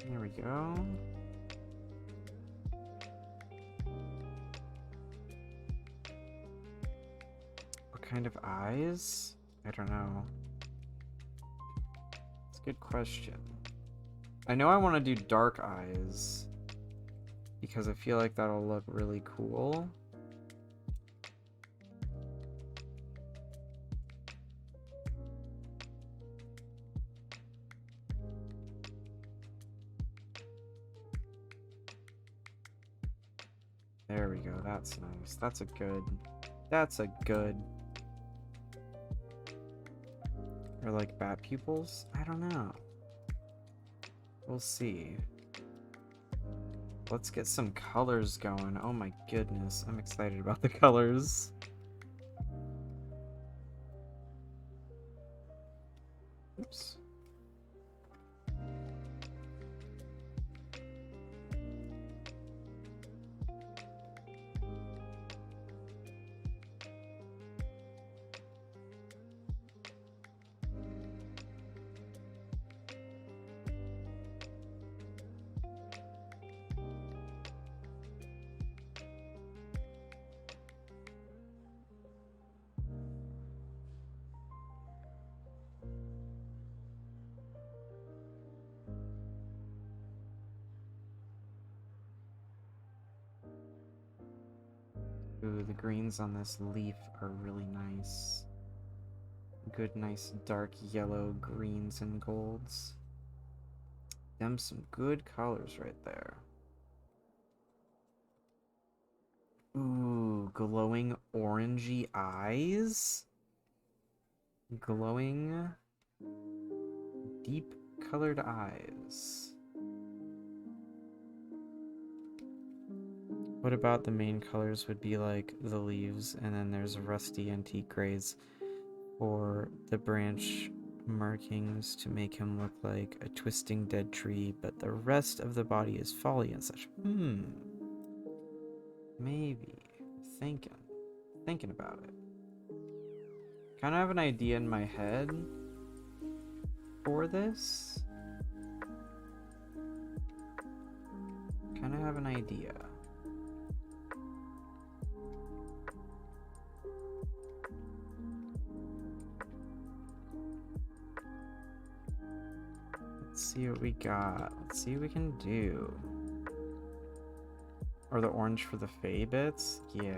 There we go. What kind of eyes? I don't know. It's a good question. I know I want to do dark eyes because I feel like that'll look really cool. There we go, that's nice. That's a good. Or like bat pupils? I don't know. We'll see. Let's get some colors going. Oh my goodness, I'm excited about the colors. Oops. Ooh, the greens on this leaf are really nice. Good, nice dark yellow greens and golds. Them some good colors right there. Ooh, glowing orangey eyes. Glowing deep colored eyes. What about the main colors would be like the leaves, and then there's rusty antique grays for the branch markings to make him look like a twisting dead tree, but the rest of the body is folly and such. Maybe. Thinking about it. Kind of have an idea in my head for this. Kind of have an idea. Let's see what we got. Let's see what we can do. Or the orange for the Fey bits? Yeah.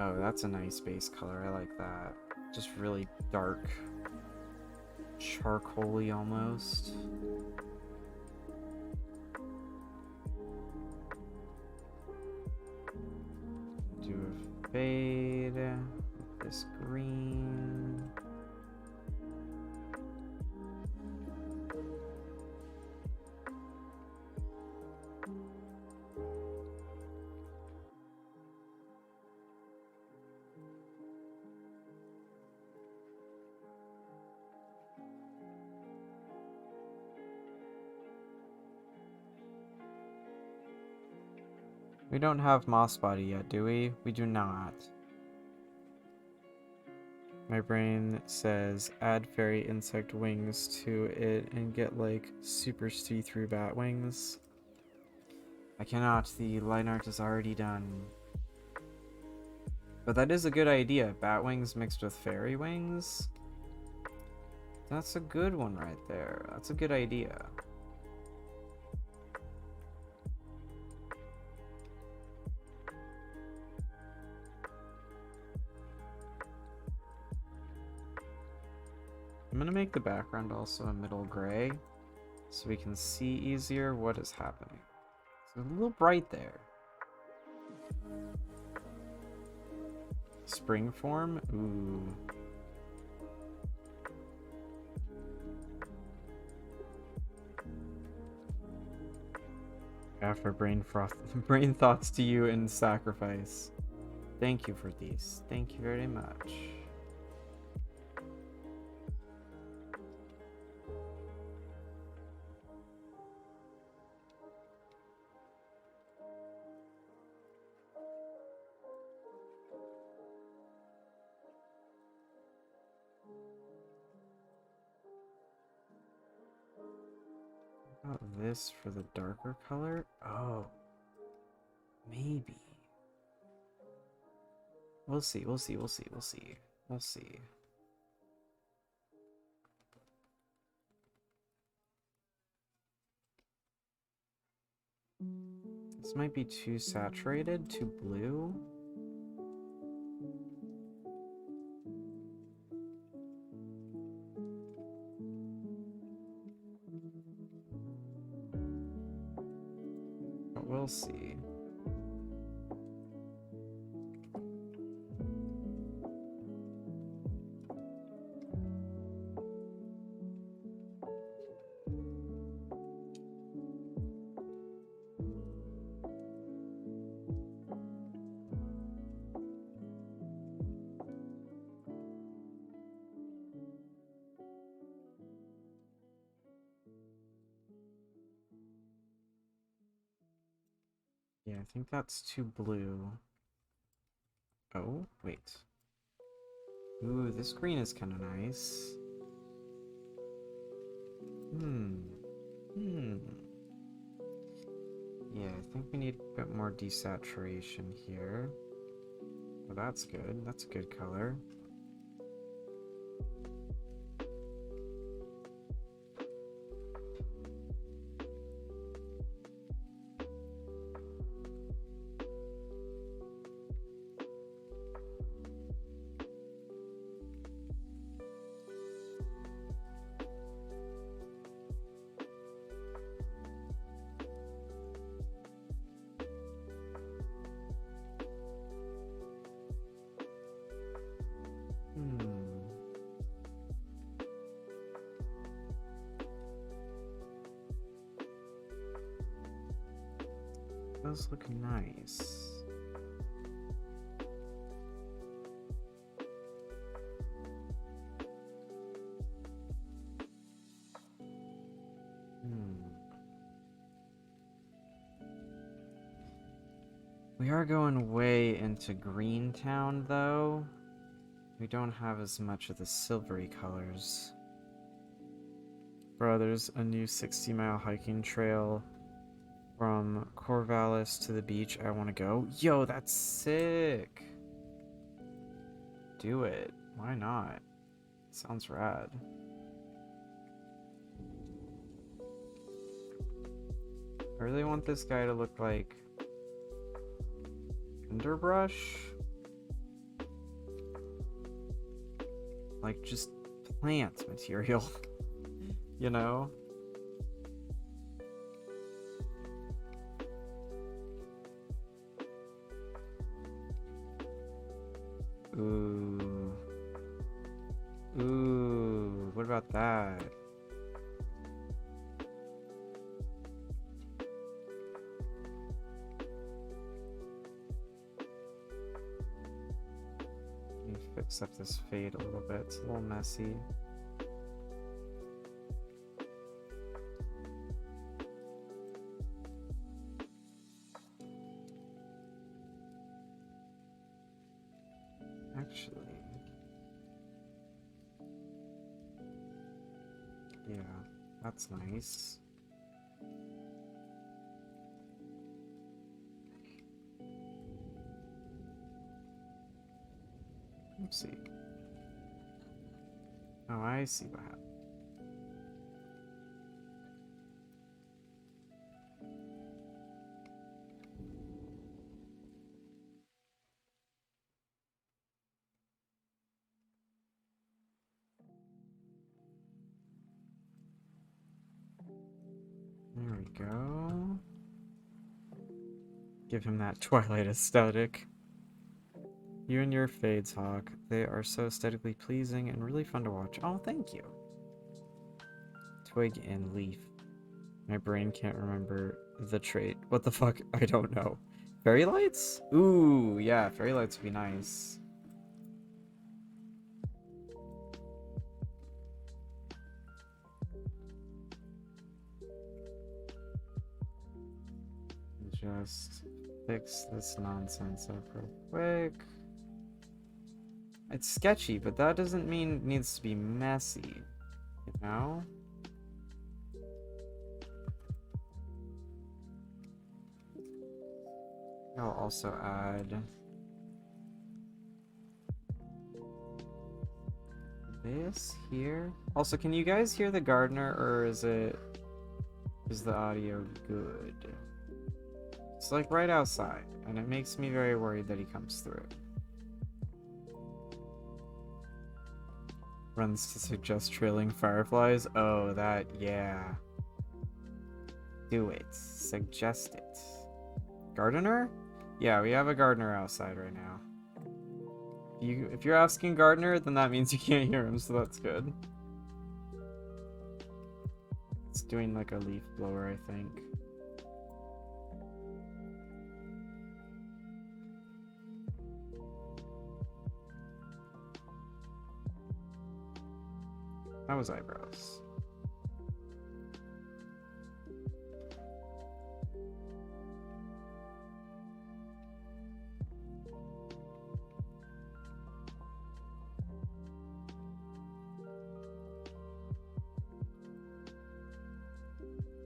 Oh, that's a nice base color. I like that. Just really dark. Charcoaly almost. Do a fade. With this green. We don't have Moss Body yet, do we? We do not. My brain says add fairy insect wings to it and get like super see-through bat wings. I cannot. The line art is already done. But that is a good idea. Bat wings mixed with fairy wings. That's a good one right there. That's a good idea. I'm going to make the background also a middle gray so we can see easier what is happening. It's a little bright there. Spring form? Ooh. After brain thoughts to you in sacrifice. Thank you for these. Thank you very much. This for the darker color? Oh, maybe. We'll see. We'll see. This might be too saturated, too blue. But we'll see. Yeah, I think that's too blue. Oh, wait. Ooh, this green is kind of nice. Yeah, I think we need a bit more desaturation here. Well, that's good. That's a good color. does look nice. We are going way into Greentown, though. We don't have as much of the silvery colors. Bro, there's a new 60-mile hiking trail from Corvallis to the beach. I want to go. Yo, that's sick! Do it. Why not? Sounds rad. I really want this guy to look like underbrush. Like just plant material. You know? Ooh. Ooh, what about that? Let me fix up this fade a little bit. It's a little messy. Actually, yeah, that's nice. Let's see. Oh, I see what happened. There we go. Give him that Twilight aesthetic. You and your fades, Hawk. They are so aesthetically pleasing and really fun to watch. Oh, thank you. Twig and leaf. My brain can't remember the trait. What the fuck? I don't know. Fairy lights? Ooh, yeah, fairy lights would be nice. Just fix this nonsense up real quick. It's sketchy, but that doesn't mean it needs to be messy, you know? I'll also add this here. Also, can you guys hear the gardener, or is the audio good? It's like right outside, and it makes me very worried that he comes through. Runs to suggest trailing fireflies. Oh, that, yeah. Do it. Suggest it. Gardener? Yeah, we have a gardener outside right now. If you're asking gardener, then that means you can't hear him, so that's good. It's doing like a leaf blower, I think. That was eyebrows.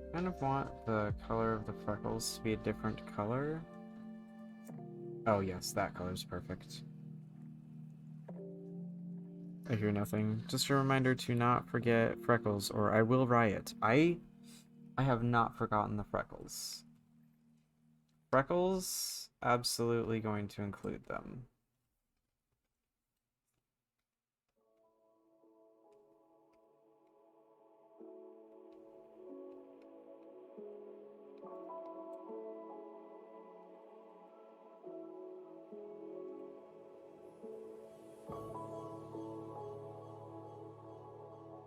I kind of want the color of the freckles to be a different color. Oh yes, that color is perfect. I hear nothing. Just a reminder to not forget freckles, or I will riot. I have not forgotten the freckles. Freckles, absolutely going to include them.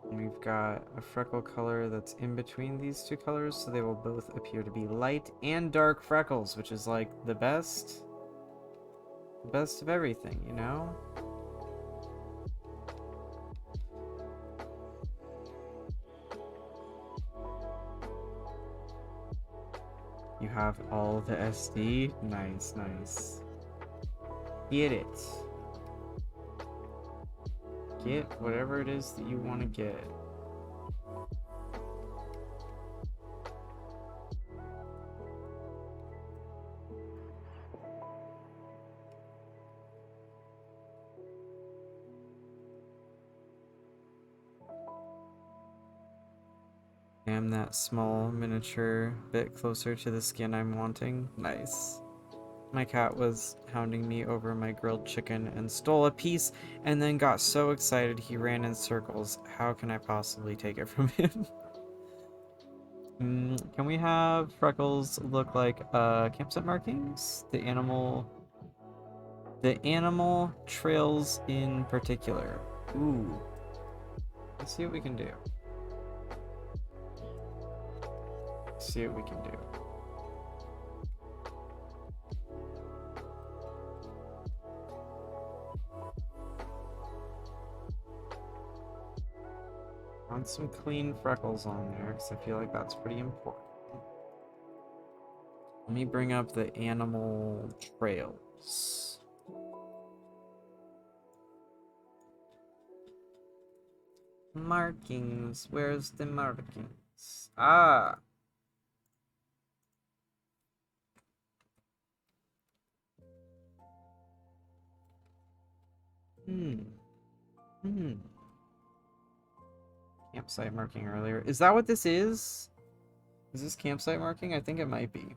Let me we've got a freckle color that's in between these two colors, so they will both appear to be light and dark freckles, which is like the best of everything, you know? You have all the SD? Nice, nice. Get it. Get whatever it is that you want to get. Am that small miniature bit closer to the skin I'm wanting? Nice. My cat was hounding me over my grilled chicken and stole a piece and then got so excited he ran in circles. How can I possibly take it from him? Can we have freckles look like campsite markings? The animal trails in particular. Ooh. Let's see what we can do. See what we can do. Want some clean freckles on there because I feel like that's pretty important. Let me bring up the animal trails. Markings. Where's the markings? Ah! Campsite marking earlier. Is that what this is? Is this campsite marking? I think it might be.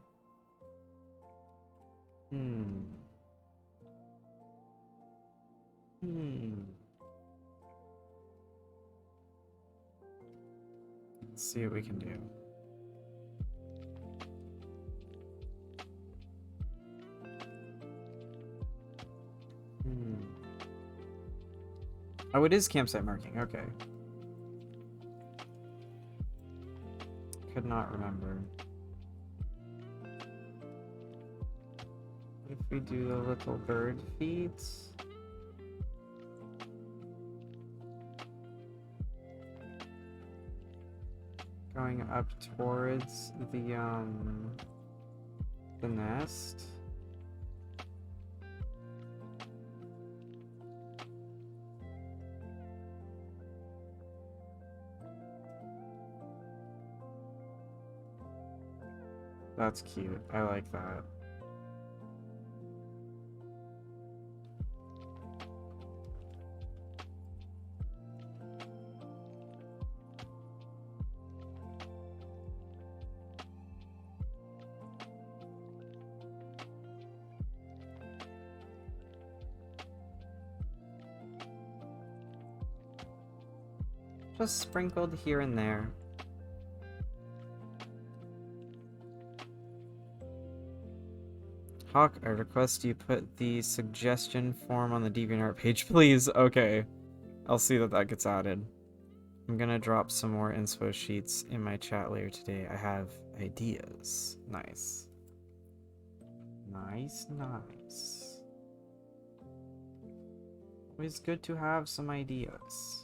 Let's see what we can do. Oh, it is campsite marking. Okay. Could not remember. If we do the little bird feet. Going up towards the nest. That's cute. I like that. Just sprinkled here and there. Hawk, I request you put the suggestion form on the DeviantArt page, please. Okay. I'll see that that gets added. I'm gonna drop some more inspo sheets in my chat later today. I have ideas. Nice. Nice, nice. Always good to have some ideas.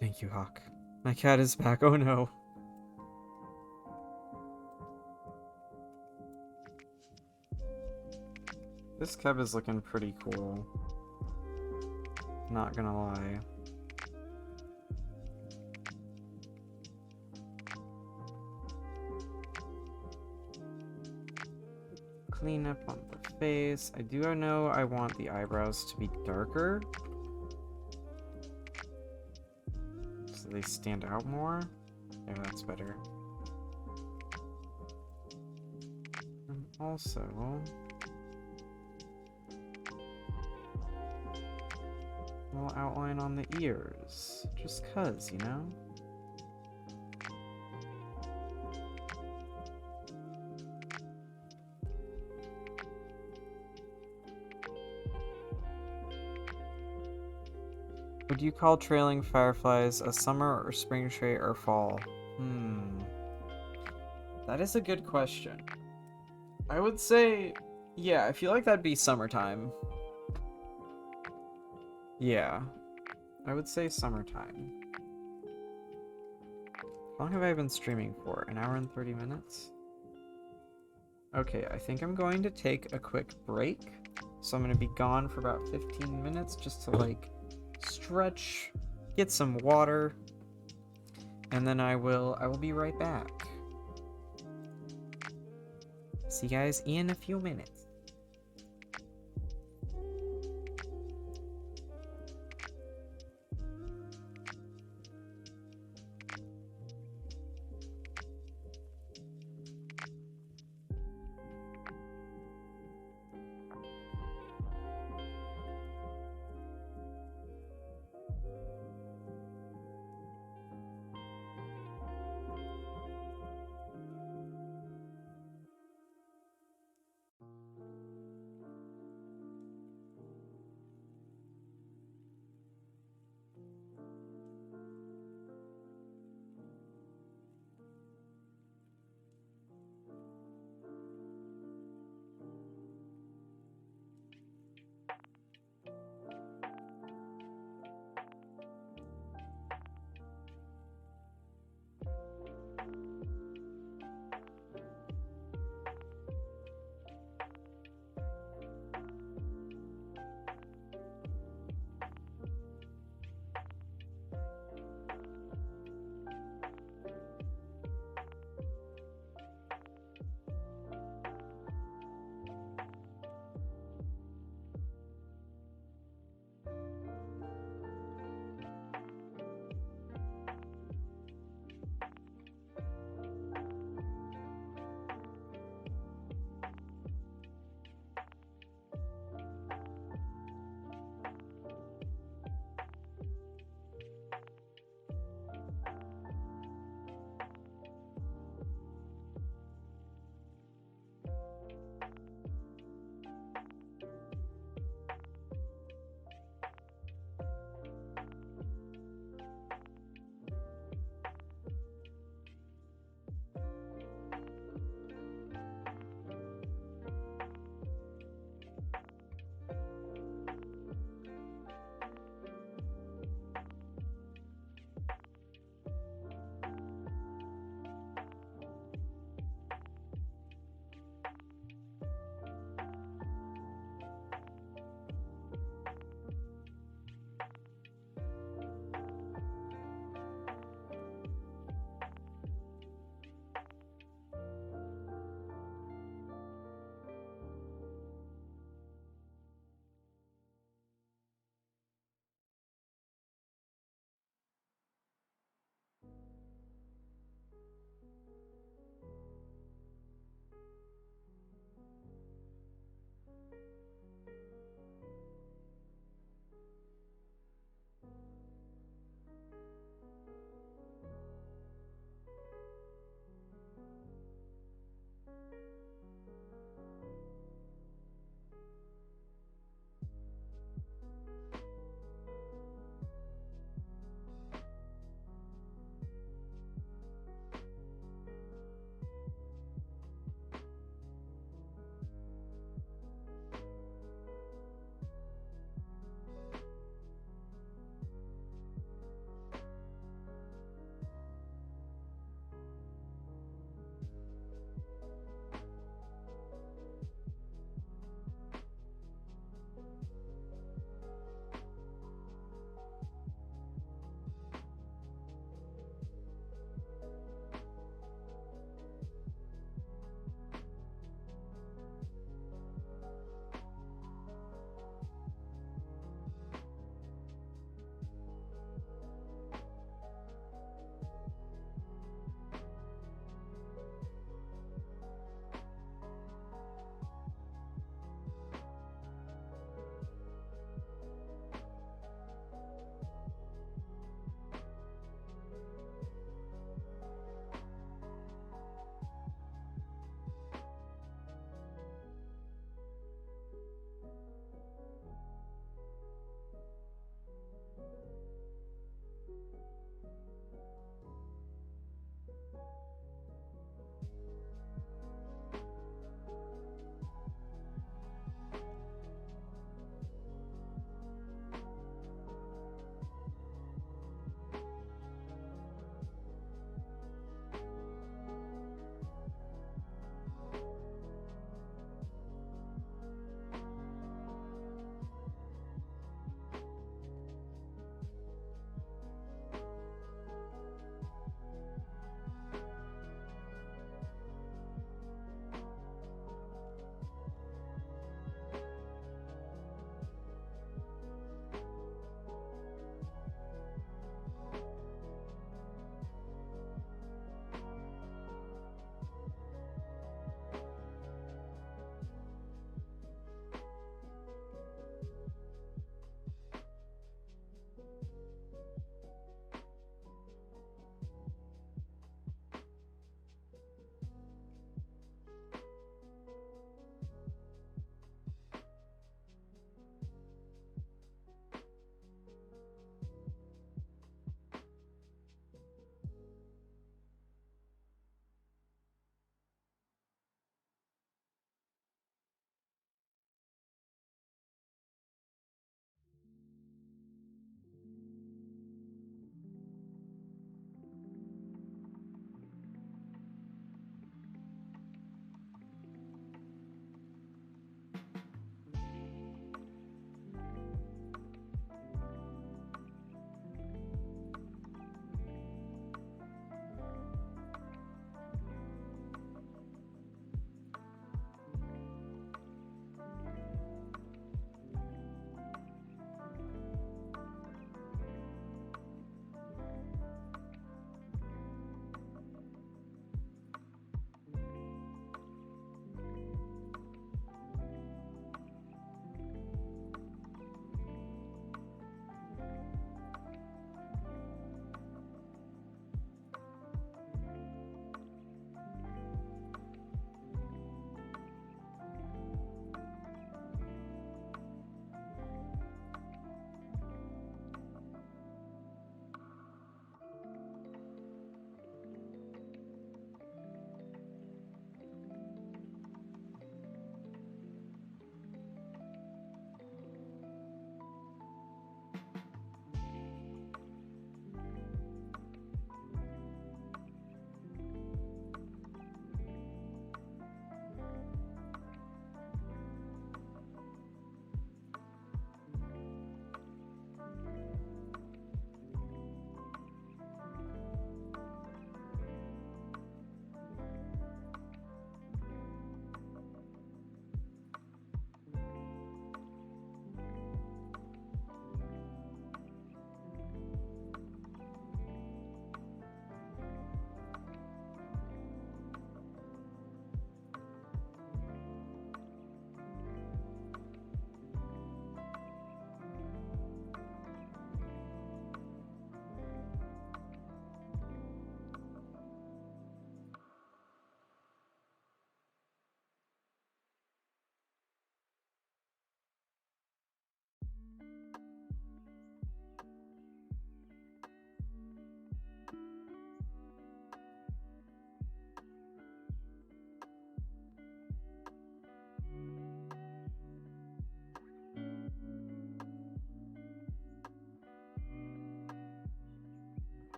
Thank you, Hawk. My cat is back. Oh no. This cub is looking pretty cool. Not gonna lie. Clean up on the face. I do know I want the eyebrows to be darker, so they stand out more. Yeah, that's better. Also, a little outline on the ears. Just 'cause, you know? Would you call trailing fireflies a summer or spring trait or fall? That is a good question. I would say, yeah, I feel like that'd be summertime. Yeah, I would say summertime. How long have I been streaming for? An hour and 30 minutes? Okay, I think I'm going to take a quick break. So I'm going to be gone for about 15 minutes just to, like, stretch, get some water, and then I will be right back. See you guys in a few minutes.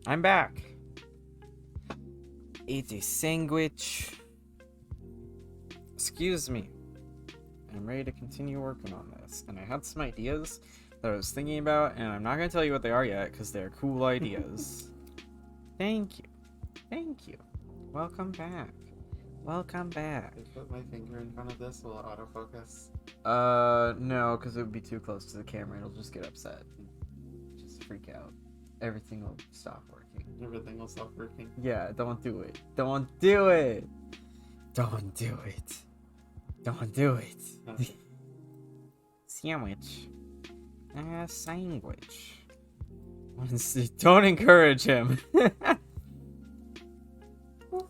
I'm back. Eat a sandwich. Excuse me. I'm ready to continue working on this. And I had some ideas that I was thinking about, and I'm not going to tell you what they are yet, because they're cool ideas. Thank you. Thank you. Welcome back. Welcome back. If I put my finger in front of this, will it autofocus? No, because it would be too close to the camera. It'll just get upset. Just freak out. Everything will stop working. Everything will stop working. Yeah, don't do it. Don't do it. Don't do it. Don't do it. Okay. Sandwich. Sandwich. Don't encourage him.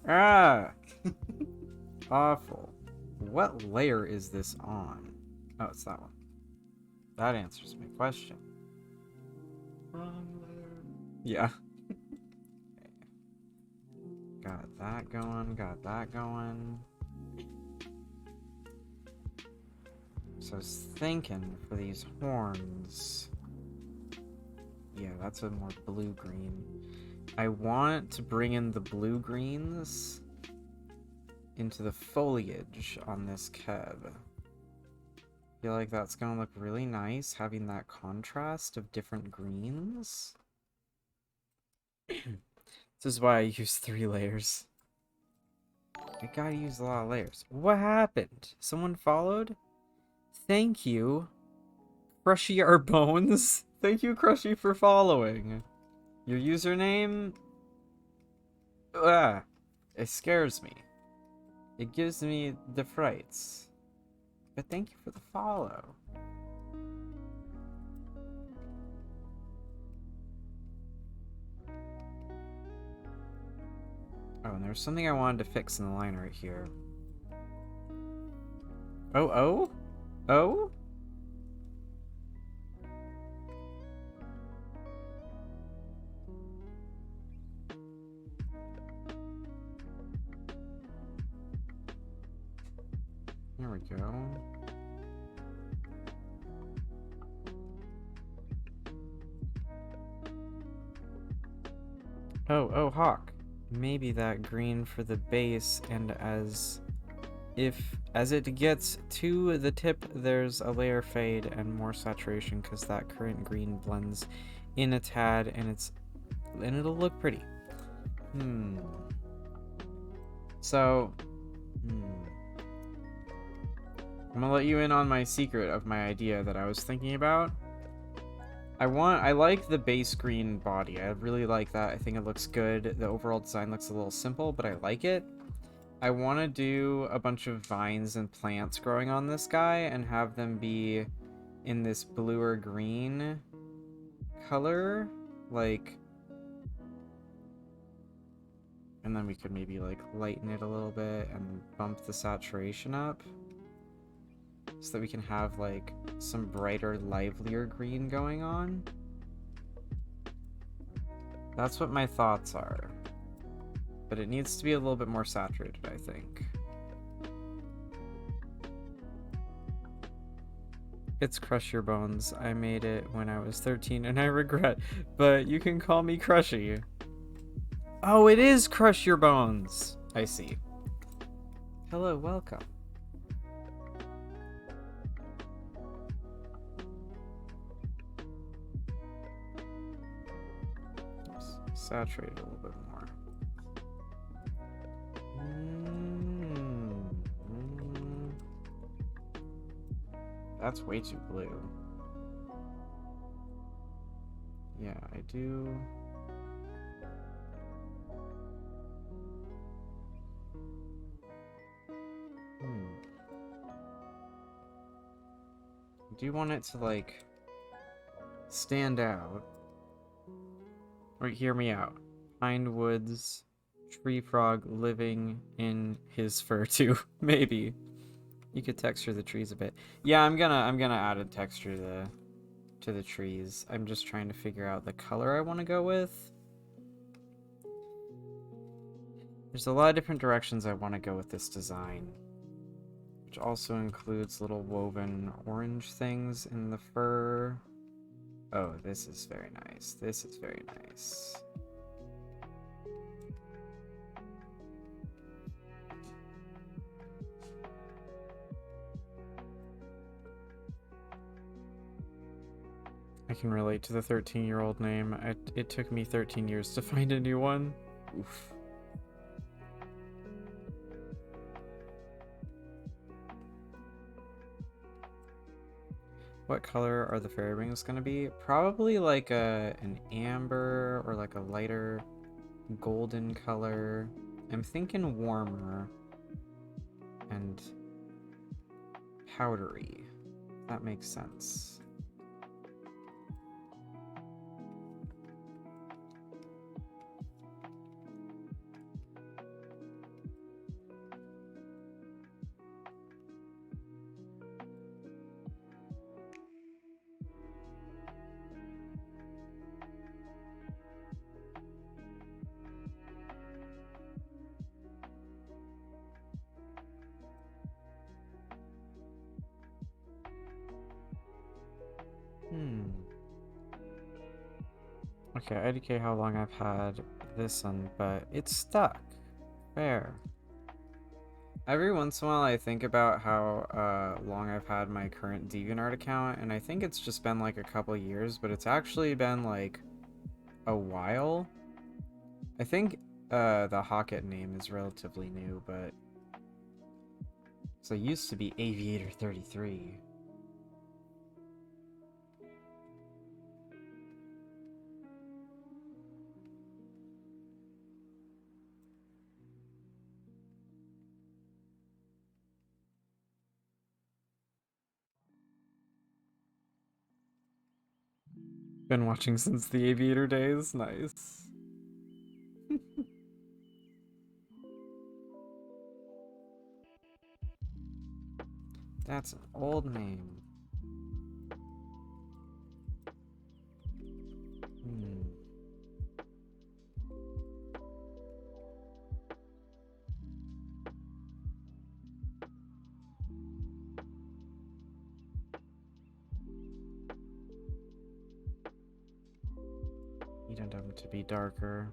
Ah. Awful. What layer is this on? Oh, it's that one. That answers my question. Wrong layer. Yeah. Got that going, got that going. So I was thinking for these horns. Yeah, that's a more blue-green. I want to bring in the blue-greens into the foliage on this keb. I feel like that's gonna look really nice, having that contrast of different greens. This is why I use 3 layers. I gotta use a lot of layers. What happened? Someone followed? Thank you, Crushy Our Bones. Thank you, Crushy, for following. Your username? It scares me. It gives me the frights. But thank you for the follow. Oh, and there's something I wanted to fix in the line right here. Oh? Oh? There we go. Oh, Hawk. Maybe that green for the base, and as it gets to the tip, there's a layer fade and more saturation, because that current green blends in a tad, and it'll look pretty. So, I'm gonna let you in on my secret of my idea that I was thinking about. I like the base green body. I really like that. I think it looks good. The overall design looks a little simple, but I like it. I want to do a bunch of vines and plants growing on this guy and have them be in this blue or green color, like, and then we could maybe like lighten it a little bit and bump the saturation up so that we can have like some brighter, livelier green going on. That's what my thoughts are. But it needs to be a little bit more saturated, I think. It's Crush Your Bones. I made it when I was 13 and I regret, but you can call me Crushy. Oh, it is Crush Your Bones. I see. Hello, welcome. Saturate it a little bit more. That's way too blue. Yeah, I do. I do want it to, like, stand out. Or hear me out. Pine woods, tree frog living in his fur too. Maybe. You could texture the trees a bit. Yeah, I'm gonna add a texture to the trees. I'm just trying to figure out the color I want to go with. There's a lot of different directions I want to go with this design, which also includes little woven orange things in the fur. Oh, this is very nice. This is very nice. I can relate to the 13-year-old name. It took me 13 years to find a new one. Oof. What color are the fairy rings gonna be? Probably like an amber or like a lighter golden color. I'm thinking warmer and powdery. That makes sense. Okay, IDK how long I've had this one, but it's stuck. Fair. Every once in a while I think about how long I've had my current DeviantArt account, and I think it's just been like a couple years, but it's actually been like a while. I think the Hocket name is relatively new, but so it used to be Aviator 33. Been watching since the Aviator days. Nice. That's an old name. Need them to be darker.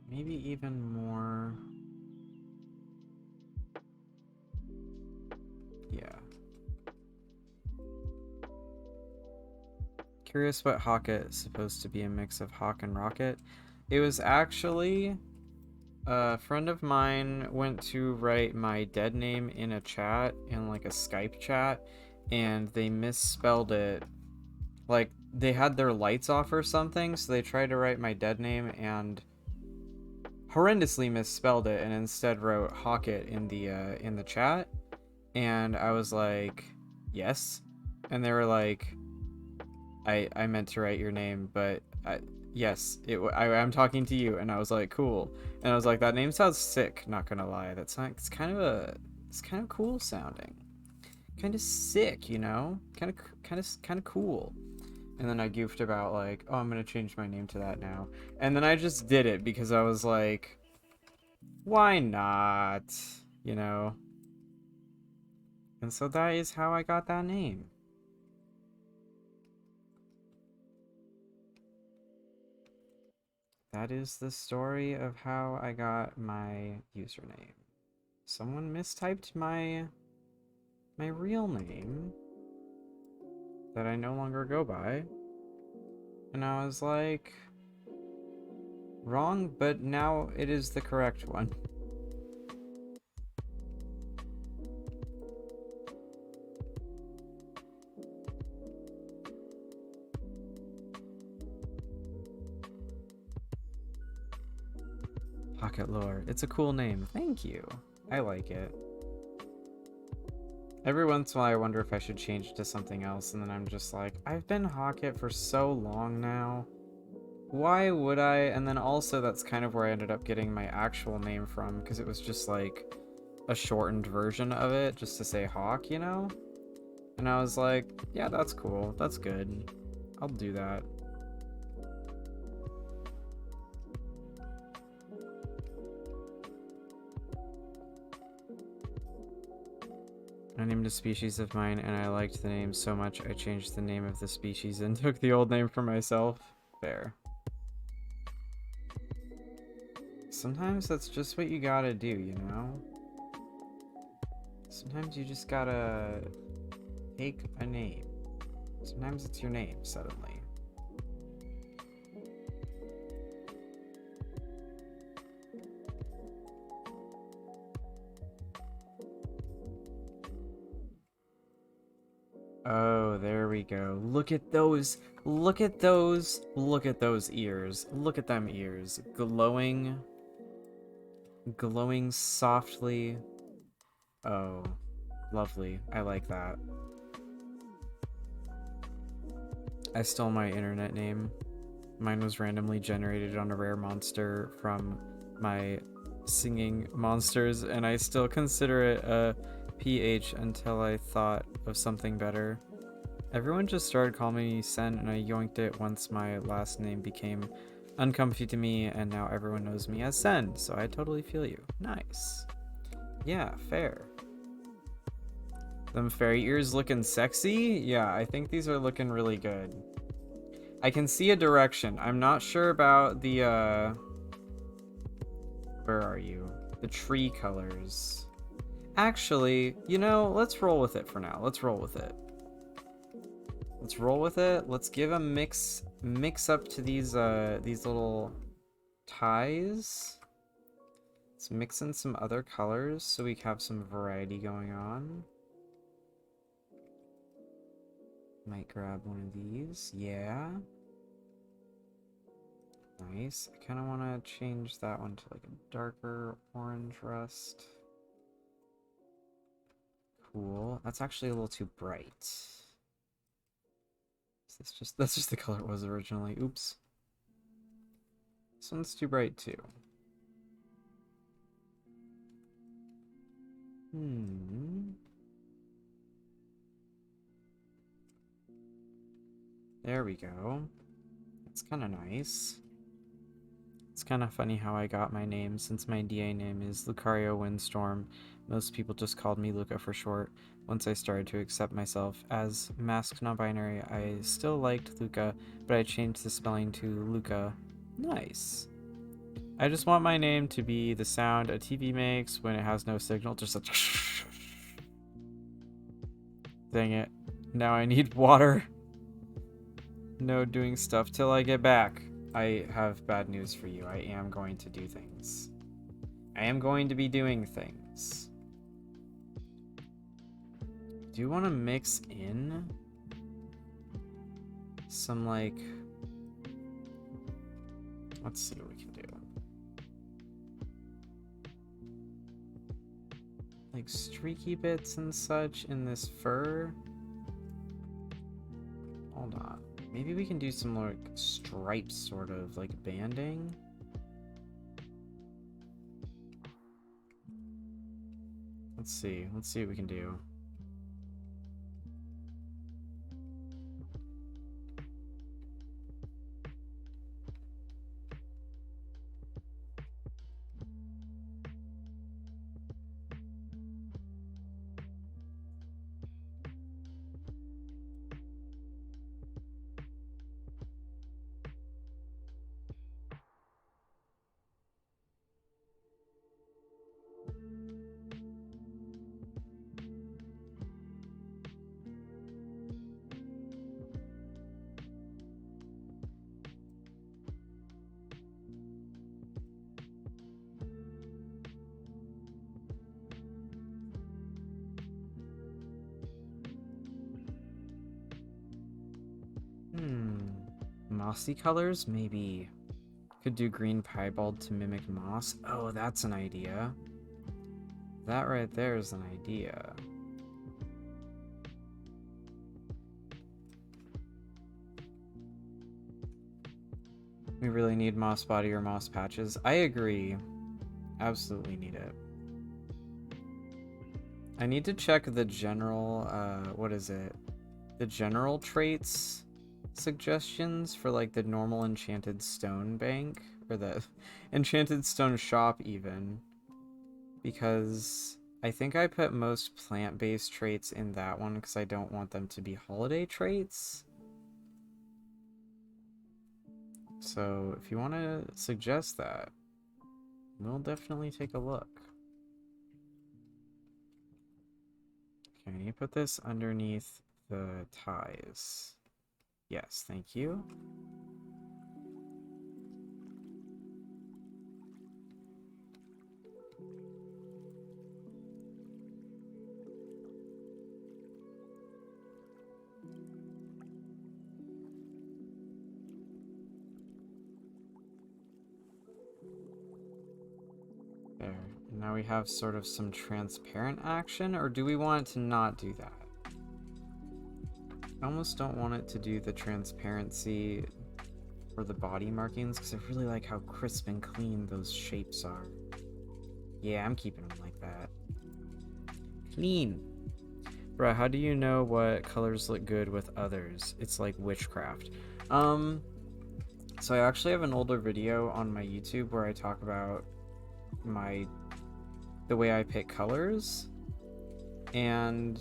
Maybe even more. Yeah. Curious what Hocket is supposed to be, a mix of Hawk and Rocket. It was actually a friend of mine went to write my dead name in a chat, in like a Skype chat, and they misspelled it. Like they had their lights off or something, so they tried to write my dead name and horrendously misspelled it and instead wrote Hocket in the chat. And I was like, yes. And they were like, I meant to write your name, but yes, I'm talking to you. And I was like, cool. And I was like, that name sounds sick, not gonna lie. It's kind of cool sounding. Kind of sick, you know? Kind of cool. And then I goofed about like, oh, I'm gonna change my name to that now. And then I just did it because I was like, why not? You know? And so that is how I got that name. That is the story of how I got my username. Someone mistyped my real name that I no longer go by. And I was like, wrong, but now it is the correct one. Pocket Lore. It's a cool name. Thank you. I like it. Every once in a while I wonder if I should change it to something else, and then I'm just like, I've been Hocket for so long now. Why would I? And then also that's kind of where I ended up getting my actual name from, because it was just like a shortened version of it, just to say Hawk, you know? And I was like, yeah, that's cool. That's good. I'll do that. I named a species of mine, and I liked the name so much I changed the name of the species and took the old name for myself. Fair. Sometimes that's just what you gotta do, you know? Sometimes you just gotta take a name. Sometimes it's your name, suddenly. Oh, there we go. Look at those. Look at those. Look at those ears. Look at them ears. Glowing. Glowing softly. Oh, lovely. I like that. I stole my internet name. Mine was randomly generated on a rare monster from my singing monsters, and I still consider it a PH until I thought of something better. Everyone just started calling me Sen, and I yoinked it once my last name became uncomfy to me, and now everyone knows me as Sen, so I totally feel you. Nice. Yeah, fair. Them fairy ears looking sexy? Yeah, I think these are looking really good. I can see a direction. I'm not sure about the, where are you? The tree colors. Actually, you know, let's roll with it for now. Let's roll with it. Let's roll with it. Let's give a mix up to these little ties. Let's mix in some other colors so we have some variety going on. Might grab one of these. Yeah. Nice. I kind of want to change that one to like a darker orange rust. Cool. That's actually a little too bright. That's just the color it was originally. Oops. This one's too bright too. There we go. It's kind of nice. It's kind of funny how I got my name, since my DA name is Lucario Windstorm. Most people just called me Luca for short. Once I started to accept myself as masked non-binary, I still liked Luca, but I changed the spelling to Luca. Nice. I just want my name to be the sound a TV makes when it has no signal, just such. Dang it. Now I need water. No doing stuff till I get back. I have bad news for you. I am going to do things. I am going to be doing things. Do you want to mix in some, like... Let's see what we can do. Like streaky bits and such in this fur. Hold on. Maybe we can do some like stripes, sort of like banding. Let's see what we can do. Mossy colors? Maybe. Could do green piebald to mimic moss. Oh, that's an idea. That right there is an idea. We really need moss body or moss patches. I agree. Absolutely need it. I need to check the general, what is it? The general traits suggestions for like the normal enchanted stone bank, or the enchanted stone shop even, because I think I put most plant-based traits in that one because I don't want them to be holiday traits. So if you want to suggest that, we'll definitely take a look. Okay, I need to put this underneath the ties. Yes, thank you. There. Now we have sort of some transparent action, or do we want it to not do that? I almost don't want it to do the transparency for the body markings, because I really like how crisp and clean those shapes are. Yeah, I'm keeping them like that. Clean. Bruh, how do you know what colors look good with others? It's like witchcraft. So I actually have an older video on my YouTube where I talk about the way I pick colors, and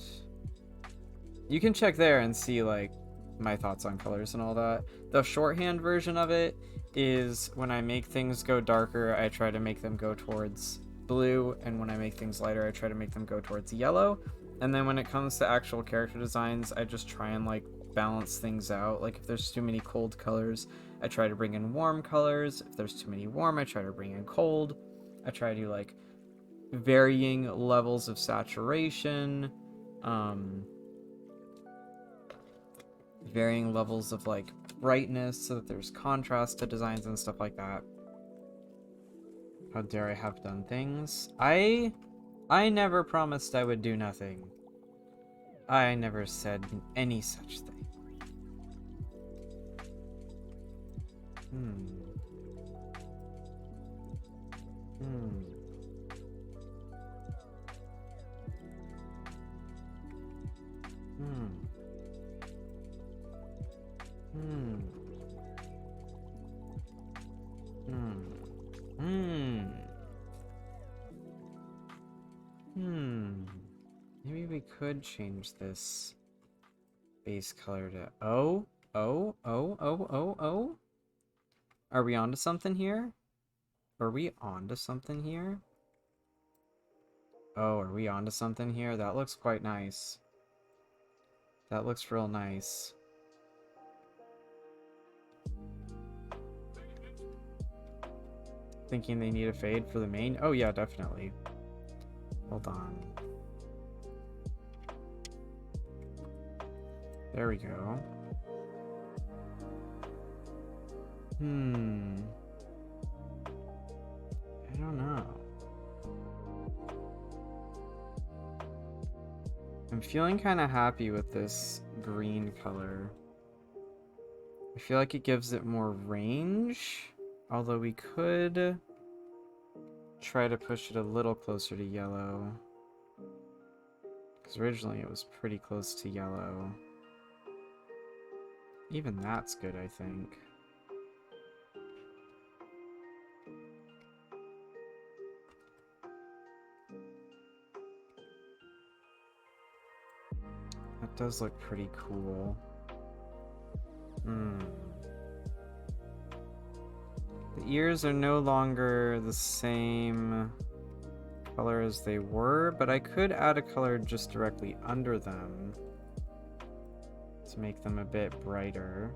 you can check there and see like my thoughts on colors and all that. The shorthand version of it is when I make things go darker, I try to make them go towards blue, and when I make things lighter, I try to make them go towards yellow. And then when it comes to actual character designs, I just try and like balance things out. Like if there's too many cold colors, I try to bring in warm colors. If there's too many warm, I try to bring in cold. I try to do like varying levels of saturation, varying levels of like brightness so that there's contrast to designs and stuff like that. How dare I have done things? I never promised I would do nothing. I never said any such thing. Hmm. Maybe we could change this base color to oh. Are we onto something here? Are we onto something here? Oh, are we onto something here? That looks quite nice. That looks real nice. Thinking they need a fade for the main? Oh yeah, definitely. Hold on. There we go. I don't know. I'm feeling kind of happy with this green color. I feel like it gives it more range, although we could try to push it a little closer to yellow, because originally it was pretty close to yellow. Even that's good, I think. That does look pretty cool. The ears are no longer the same color as they were, but I could add a color just directly under them to make them a bit brighter.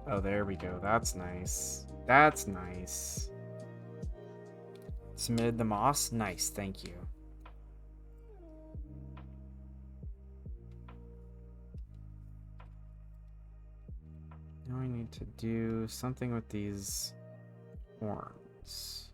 Oh, there we go. That's nice. That's nice. Submitted the moss? Nice, thank you. Now I need to do something with these horns.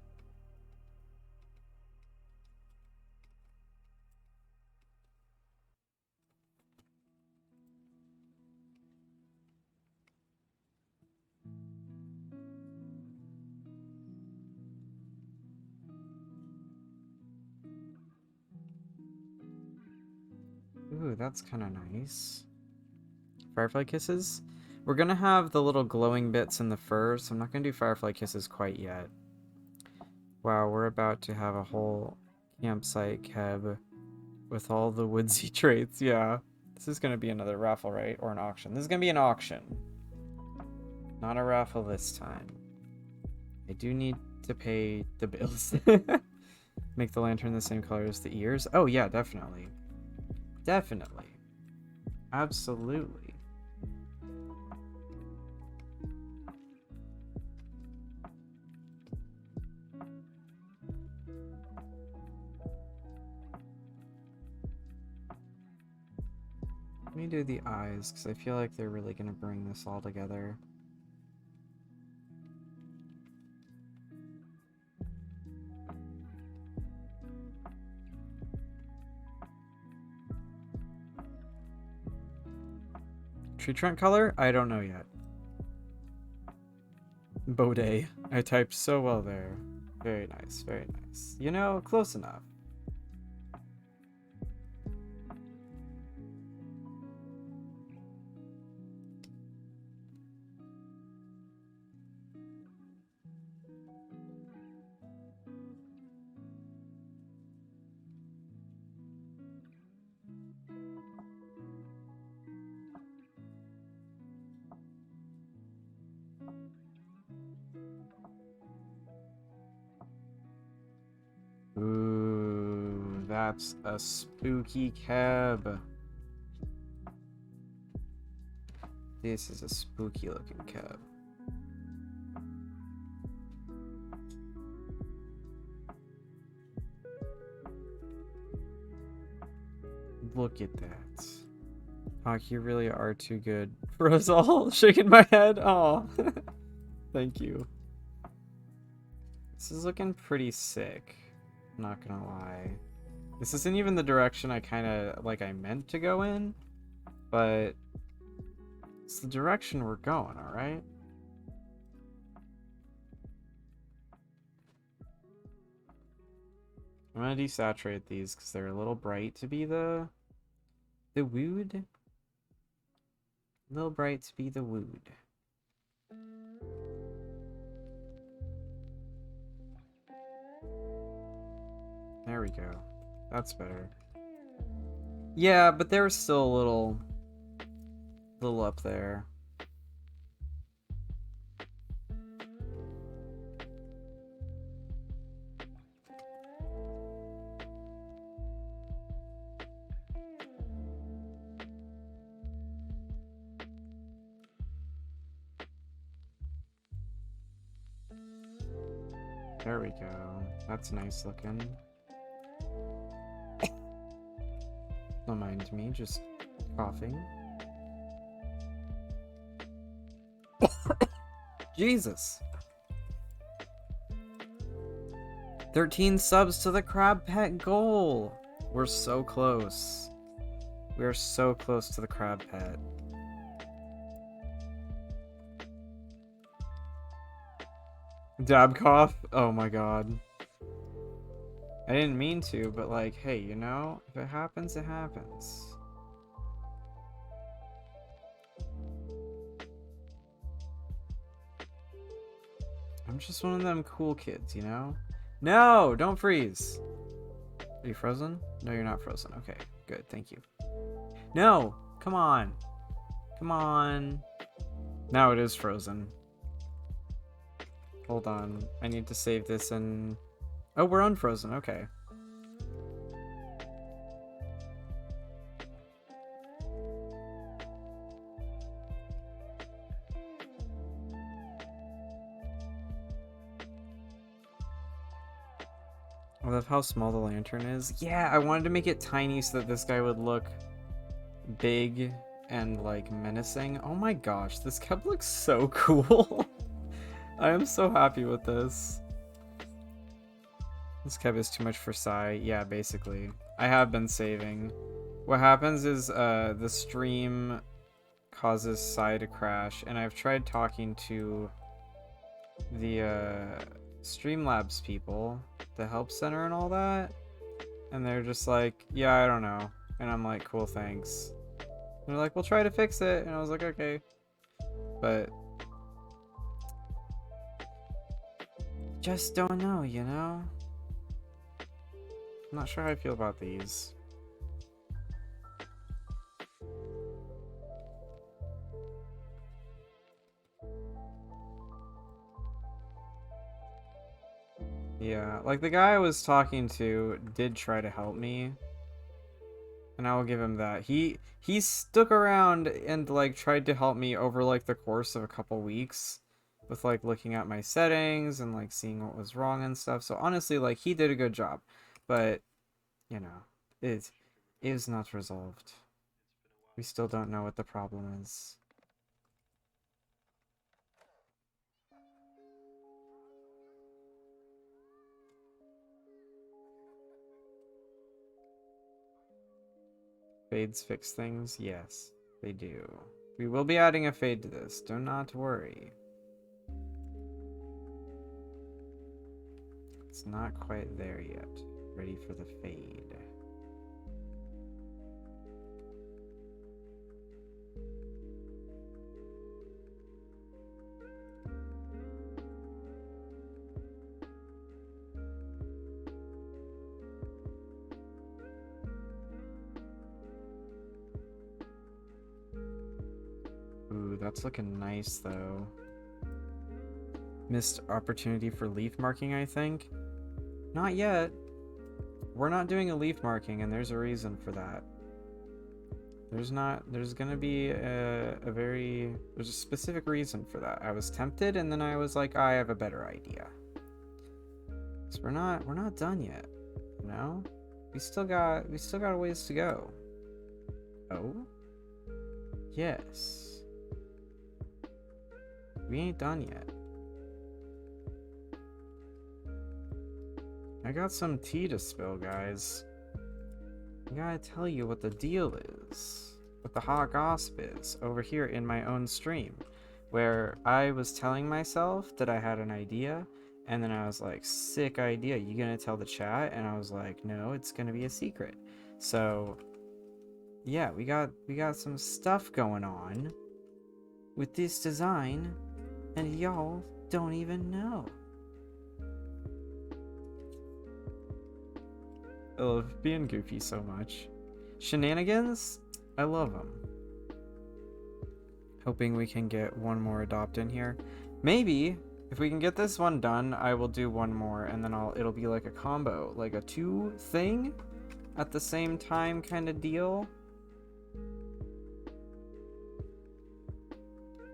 Ooh, that's kind of nice. Firefly kisses? We're gonna have the little glowing bits in the fur, so I'm not gonna do firefly kisses quite yet. Wow, we're about to have a whole campsite keb with all the woodsy traits. Yeah, this is gonna be another raffle, right? Or an auction. This is gonna be an auction. Not a raffle this time. I do need to pay the bills. Make the lantern the same color as the ears. Oh yeah, definitely. Definitely. Absolutely. Let me do the eyes, because I feel like they're really going to bring this all together. Tree trunk color? I don't know yet. Baudet. I typed so well there. Very nice, very nice. You know, close enough. Ooh, that's a spooky cab. This is a spooky looking cab. Look at that. Hawk, you really are too good for us all. Shaking my head. Oh, thank you. This is looking pretty sick. I'm not gonna lie. This isn't even the direction I kind of I meant to go in, but it's the direction we're going, all right? I'm gonna desaturate these because they're a little bright to be the wood. A little bright to be the wood. There we go. That's better. Yeah, but they were still a little up there. There we go. That's nice looking. Don't mind me, just coughing. Jesus. 13 subs to the crab pet goal. We're so close. We are so close to the crab pet. Dab cough? Oh my god. I didn't mean to, but like, hey, you know, if it happens, it happens. I'm just one of them cool kids, you know? No, don't freeze. Are you frozen? No, you're not frozen. Okay, good, thank you. No, come on. Come on. Now it is frozen. Hold on, I need to save this and... Oh, we're unfrozen, okay. I love how small the lantern is. Yeah, I wanted to make it tiny so that this guy would look big and like menacing. Oh my gosh, this cab looks so cool. I am so happy with this. This cab is too much for Psy. Yeah, basically. I have been saving. What happens is the stream causes Psy to crash, and I've tried talking to the Streamlabs people, the help center and all that, and they're just like, yeah, I don't know. And I'm like, cool, thanks. And they're like, we'll try to fix it. And I was like, okay. But just don't know, you know? I'm not sure how I feel about these. Yeah, like the guy I was talking to did try to help me. And I will give him that. He stuck around and like tried to help me over like the course of a couple weeks with like looking at my settings and like seeing what was wrong and stuff. So honestly, like he did a good job. But, you know, it is not resolved. We still don't know what the problem is. Fades fix things? Yes, they do. We will be adding a fade to this. Do not worry. It's not quite there yet. Ready for the fade. Ooh, that's looking nice though. Missed opportunity for leaf marking, I think. Not yet. We're not doing a leaf marking, and there's a reason for that. There's gonna be there's a specific reason for that. I was tempted, and then I was like, I have a better idea. So we're not done yet, you know? We still got a ways to go. Oh? Yes. We ain't done yet. I got some tea to spill, guys. I gotta tell you what the deal is, what the hot gossip is over here in my own stream, where I was telling myself that I had an idea, and then I was like, sick idea, you gonna tell the chat? And I was like, no, it's gonna be a secret. So yeah, we got some stuff going on with this design, and y'all don't even know. I love being goofy so much. Shenanigans? I love them. Hoping we can get one more adopt in here. Maybe, if we can get this one done, I will do one more, and then it'll be like a combo. Like a 2 thing at the same time kind of deal.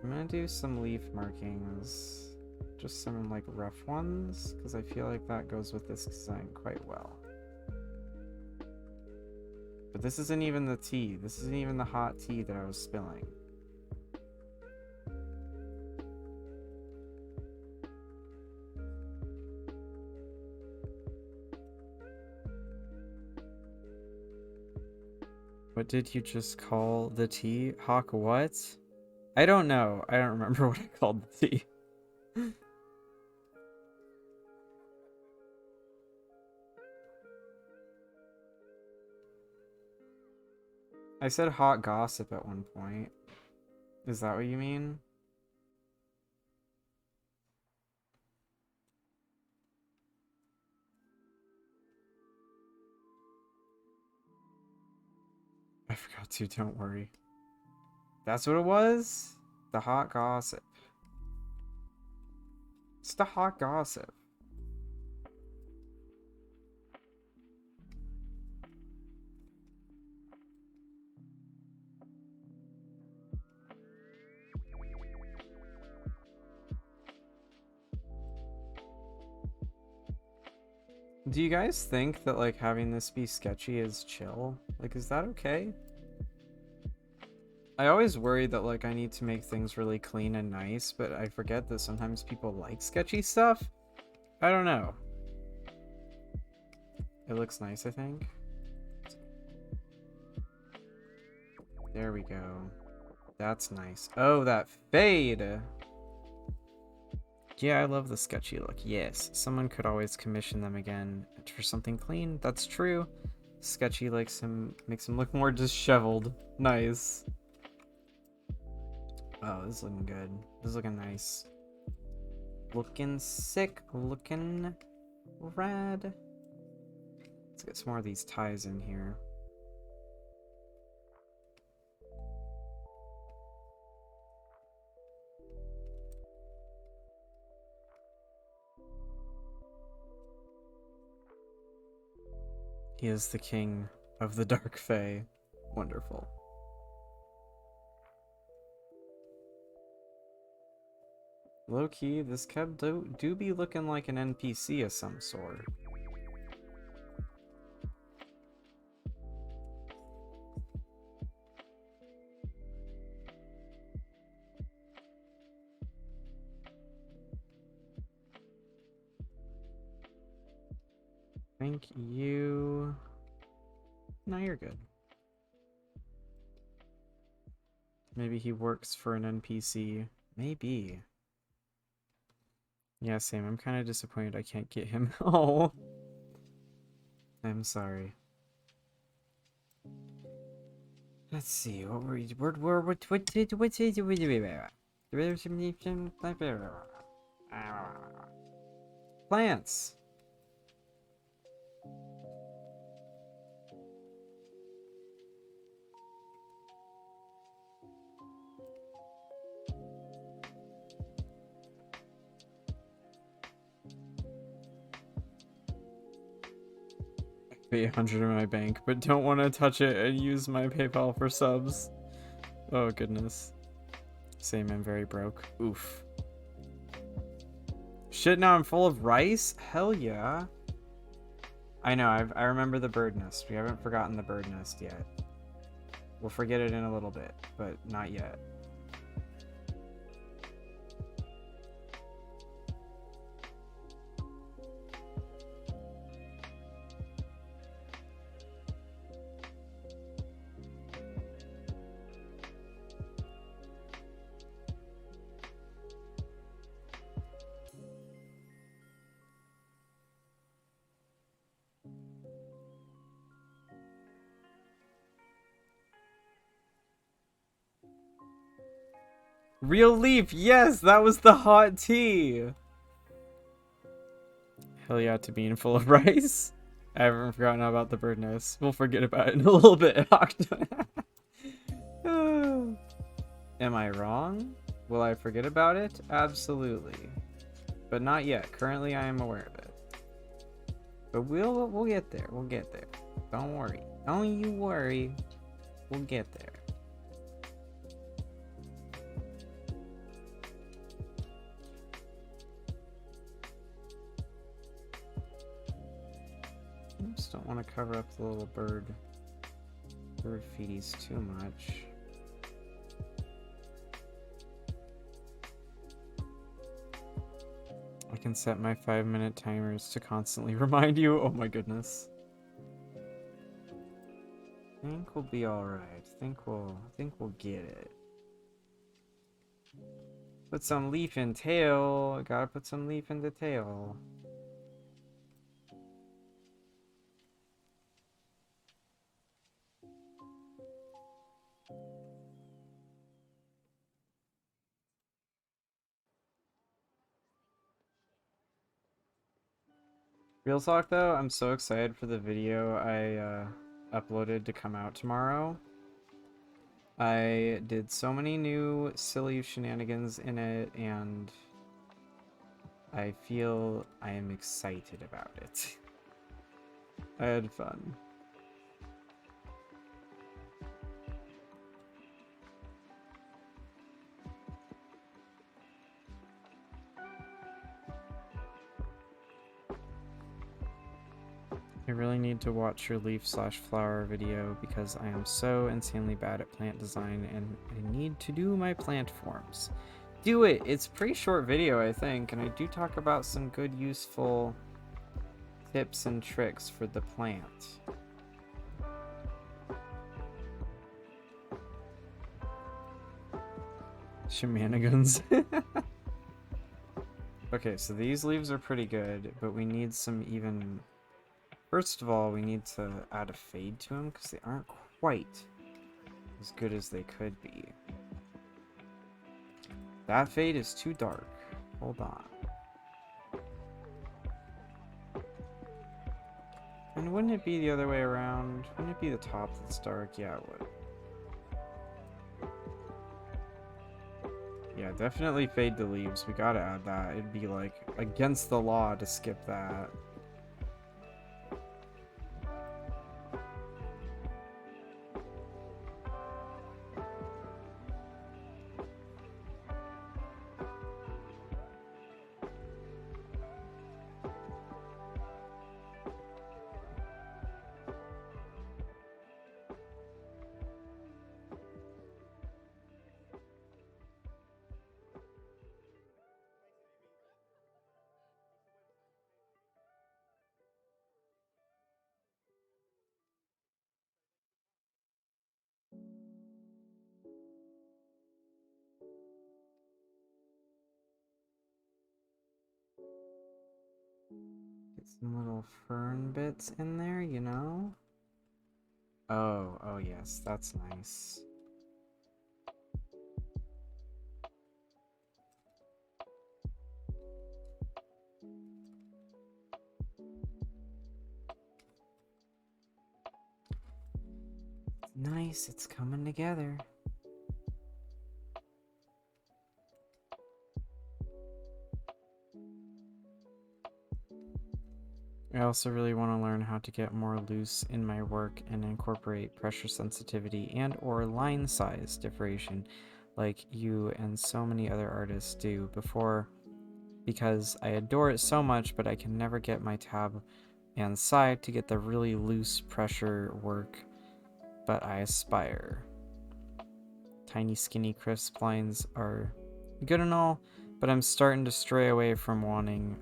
I'm gonna do some leaf markings. Just some like rough ones, because I feel like that goes with this design quite well. But this isn't even the tea. This isn't even the hot tea that I was spilling. What did you just call the tea? Hawk what? I don't know. I don't remember what I called the tea. I said hot gossip at one point. Is that what you mean? I forgot to, don't worry. That's what it was? The hot gossip. It's the hot gossip. Do you guys think that like having this be sketchy is chill? Like, is that okay? I always worry that like I need to make things really clean and nice, but I forget that sometimes people like sketchy stuff. I don't know. It looks nice, I think. There we go. That's nice. Oh, that fade! Yeah, I love the sketchy look. Yes, someone could always commission them again for something clean. That's true. Sketchy makes him look more disheveled. Nice. Oh, this is looking good. This is looking nice. Looking sick. Looking rad. Let's get some more of these ties in here. He is the king of the Dark Fae. Wonderful. Low key, this cab do be looking like an NPC of some sort. Thank you. No, you're good. Maybe he works for an NPC. Maybe. Yeah, same. I'm kind of disappointed I can't get him. Oh. I'm sorry. Let's see. What were you... Plants. Pay 100 in my bank, but don't want to touch it and use my PayPal for subs. Oh goodness. Same, I'm very broke. Oof. Shit, now I'm full of rice? Hell yeah. I know, I remember the bird nest. We haven't forgotten the bird nest yet. We'll forget it in a little bit, but not yet. Real leaf, yes, that was the hot tea. Hell yeah to being full of rice. I haven't forgotten about the bird nest. We'll forget about it in a little bit. Am I wrong? Will I forget about it? Absolutely. But not yet. Currently I am aware of it. But we'll get there. We'll get there. Don't worry. Don't you worry. We'll get there. Just don't want to cover up the little bird feeties too much. I can set my 5-minute timers to constantly remind you. Oh my goodness. Think we'll be alright. Think we'll get it. Put some leaf in tail. Gotta put some leaf in the tail. Real talk though, I'm so excited for the video I uploaded to come out tomorrow. I did so many new silly shenanigans in it, and I feel I am excited about it. I had fun. I really need to watch your leaf/flower video because I am so insanely bad at plant design and I need to do my plant forms. Do it! It's a pretty short video, I think, and I do talk about some good useful tips and tricks for the plant. Shenanigans. Okay, so these leaves are pretty good, but we need some even... First of all, we need to add a fade to them because they aren't quite as good as they could be. That fade is too dark. Hold on. And wouldn't it be the other way around? Wouldn't it be the top that's dark? Yeah, it would. Yeah, definitely fade the leaves. We gotta add that. It'd be like against the law to skip that. Some little fern bits in there, you know? Oh yes, that's nice. Nice, it's coming together. I also really want to learn how to get more loose in my work and incorporate pressure sensitivity and or line size differentiation like you and so many other artists do before, because I adore it so much, but I can never get my tab and side to get the really loose pressure work, but I aspire. Tiny skinny crisp lines are good and all, but I'm starting to stray away from wanting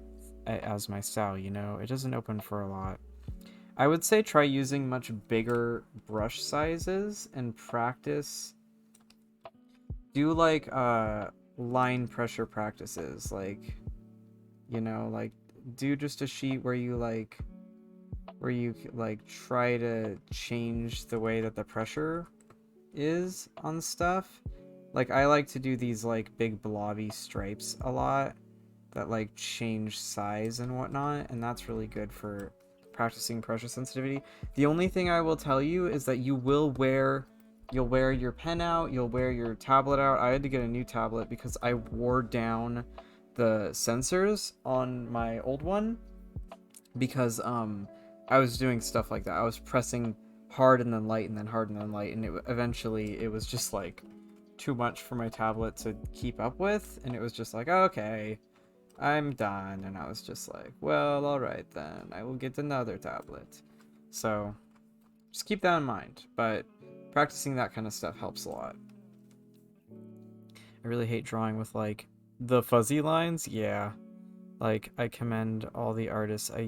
it as my style, you know? It doesn't open for a lot. I would say try using much bigger brush sizes and practice. Do like line pressure practices, like, you know, like do just a sheet where you try to change the way that the pressure is on stuff. Like I like to do these like big blobby stripes a lot that like change size and whatnot, and that's really good for practicing pressure sensitivity. The only thing I will tell you is that you'll wear your pen out, you'll wear your tablet out. I had to get a new tablet because I wore down the sensors on my old one because I was doing stuff like that. I was pressing hard and then light and then hard and then light, and eventually it was just like too much for my tablet to keep up with, and it was just like, okay, I'm done. And I was just like, well, alright then, I will get another tablet. So just keep that in mind, but practicing that kind of stuff helps a lot. I really hate drawing with like the fuzzy lines. Yeah, like I commend all the artists I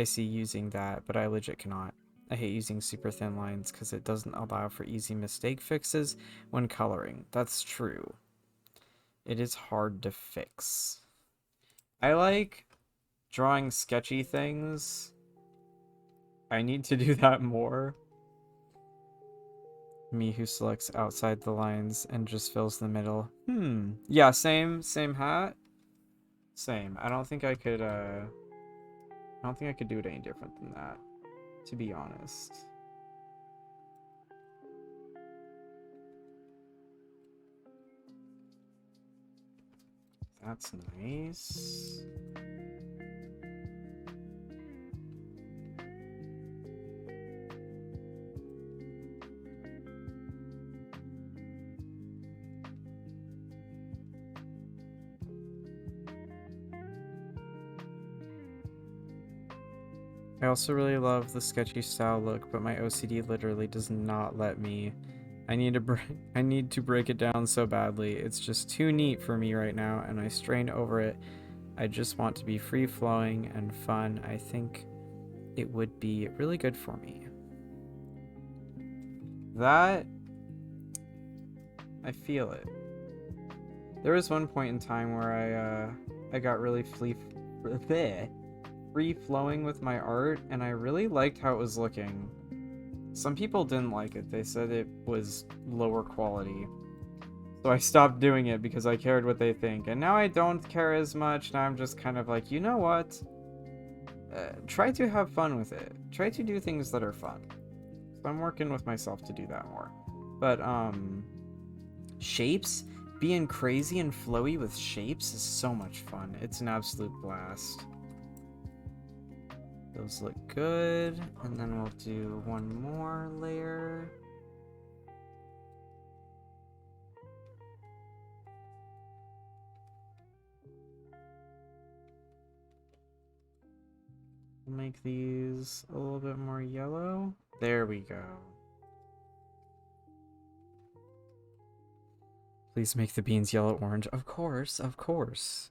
see using that, but I legit cannot. I hate using super thin lines because it doesn't allow for easy mistake fixes when coloring. That's true. It is hard to fix. I like drawing sketchy things. I need to do that more. Me who selects outside the lines and just fills the middle. Yeah, same hat. Same. I don't think I could do it any different than that, to be honest. That's nice. I also really love the sketchy style look, but my OCD literally does not let me. I need to break it down so badly. It's just too neat for me right now, and I strain over it. I just want to be free-flowing and fun. I think it would be really good for me. That, I feel it. There was one point in time where I got really free-flowing with my art, and I really liked how it was looking. Some people didn't like it. They said it was lower quality. So I stopped doing it because I cared what they think. And now I don't care as much. Now I'm just kind of like, you know what? Try to have fun with it. Try to do things that are fun. So I'm working with myself to do that more. But, shapes? Being crazy and flowy with shapes is so much fun. It's an absolute blast. Those look good. And then we'll do one more layer. We'll make these a little bit more yellow. There we go. Please make the beans yellow-orange. Of course, of course.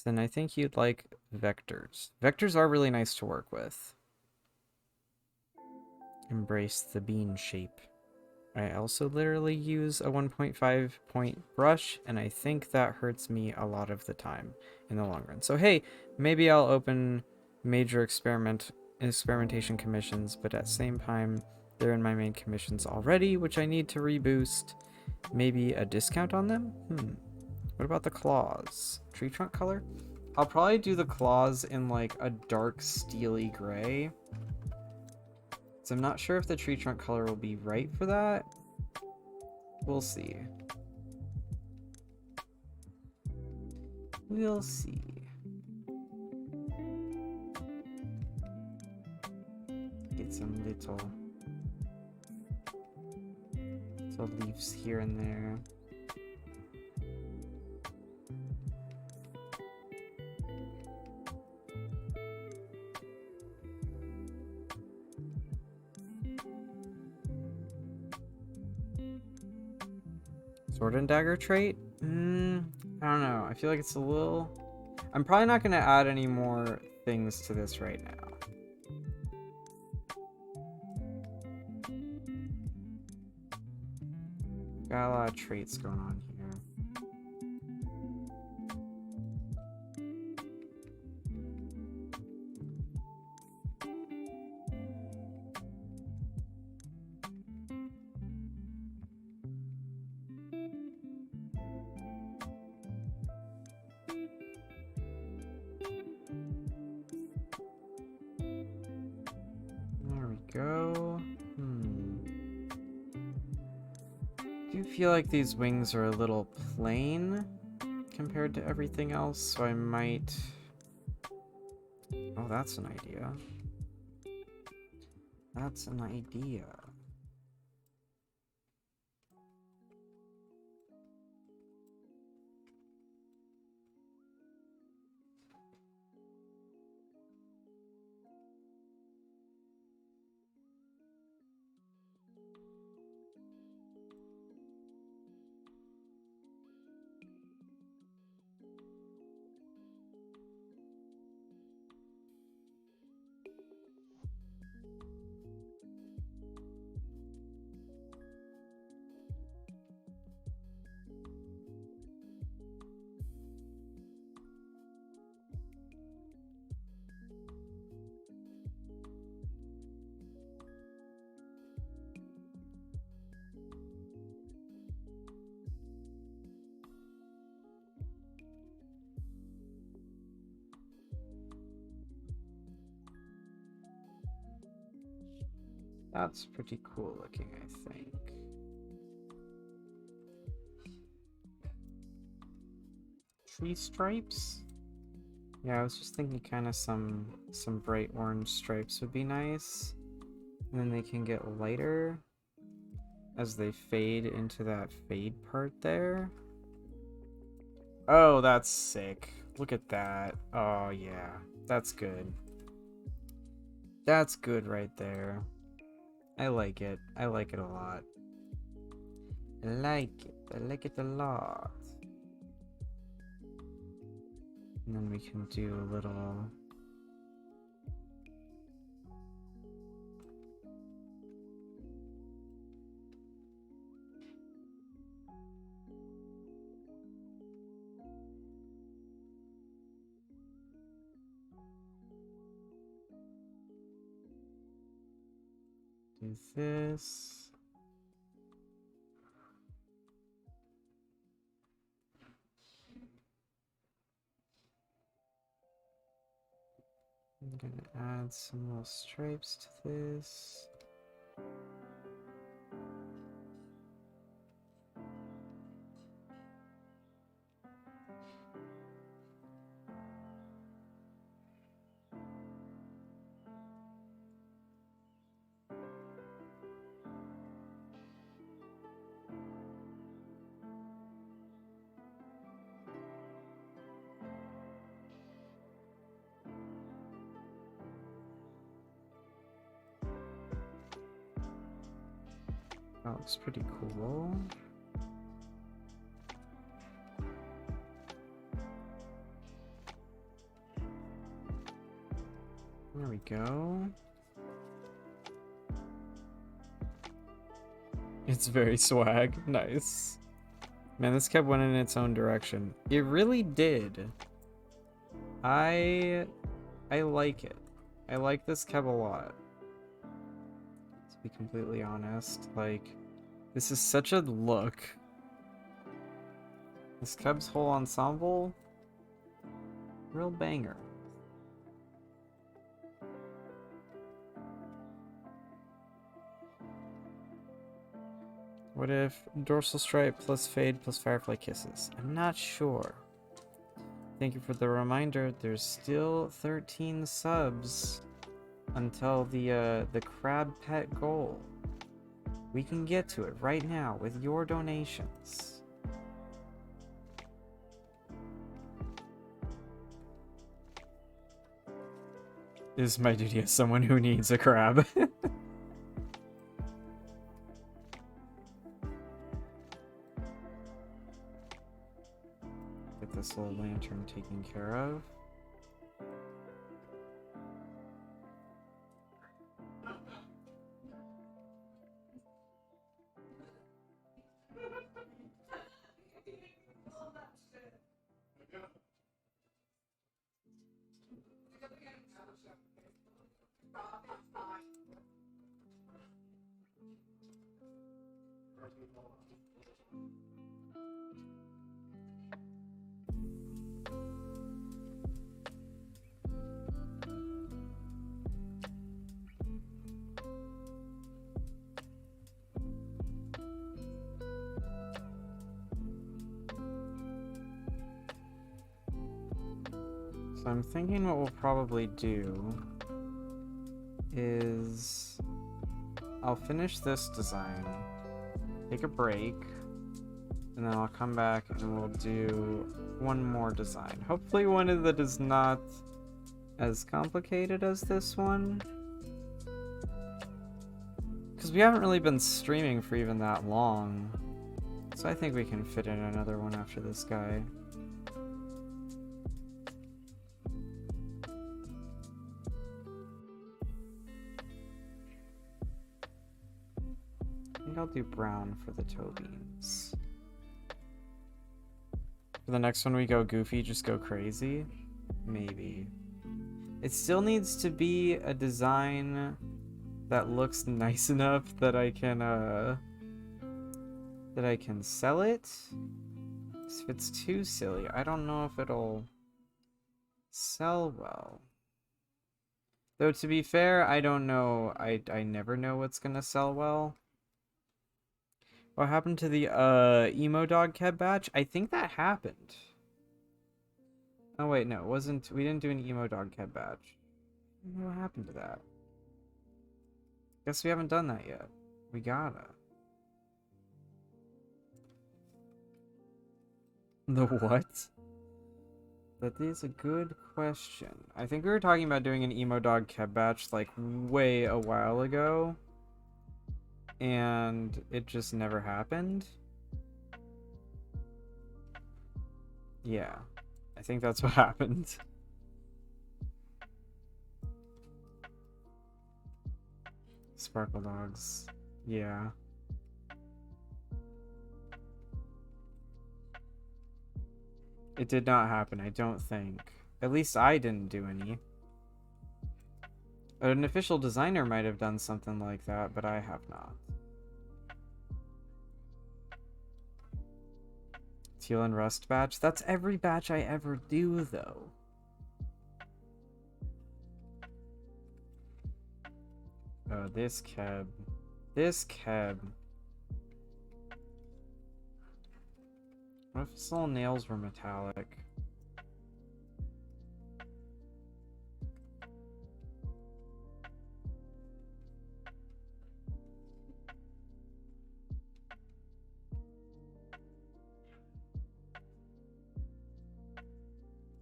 Then I think you'd like vectors. Vectors are really nice to work with. Embrace the bean shape. I also literally use a 1.5 point brush, and I think that hurts me a lot of the time in the long run. So hey, maybe I'll open major experimentation commissions, but at the same time, they're in my main commissions already, which I need to reboost. Maybe a discount on them? What about the claws? Tree trunk color? I'll probably do the claws in like a dark steely gray. So I'm not sure if the tree trunk color will be right for that. We'll see. We'll see. Get some little leaves here and there. Sword and dagger trait? I don't know. I feel like it's a little... I'm probably not going to add any more things to this right now. Got a lot of traits going on here. There we go. I do feel like these wings are a little plain compared to everything else, so I might... Oh, that's an idea. That's an idea. That's pretty cool looking, I think. Tree stripes? Yeah, I was just thinking kind of some bright orange stripes would be nice. And then they can get lighter as they fade into that fade part there. Oh, that's sick. Look at that. Oh, yeah. That's good. That's good right there. I like it. I like it a lot. I like it. I like it a lot. And then we can do a little... do this. I'm gonna add some little stripes to this. That looks pretty cool. There we go. It's very swag. Nice. Man, this kept went in its own direction. It really did. I like it. I like this cab a lot. To be completely honest, like, this is such a look. This cab's whole ensemble, real banger. What if dorsal stripe plus fade plus firefly kisses? I'm not sure. Thank you for the reminder. There's still 13 subs until the crab pet goal. We can get to it right now with your donations. It is my duty as someone who needs a crab. Get this little lantern taken care of. So I'm thinking what we'll probably do is I'll finish this design, take a break, and then I'll come back and we'll do one more design. Hopefully one that is not as complicated as this one. Because we haven't really been streaming for even that long. So I think we can fit in another one after this guy. I think I'll do brown for the toe beams. For the next one we go goofy, just go crazy? Maybe. It still needs to be a design that looks nice enough that I can sell it. If it's too silly, I don't know if it'll sell well. Though to be fair, I don't know. I never know what's gonna sell well. What happened to the emo dog keb batch? I think that happened. Oh wait, no, it wasn't. We didn't do an emo dog keb batch. I don't know what happened to that. Guess we haven't done that yet. We gotta. The what? That is a good question. I think we were talking about doing an emo dog keb batch like way a while ago. And it just never happened. Yeah, I think that's what happened. Sparkle dogs. Yeah. It did not happen, I don't think. At least I didn't do any. An official designer might have done something like that, but I have not. Teal and Rust batch? That's every batch I ever do, though. Oh, this keb. This keb. What if his little nails were metallic?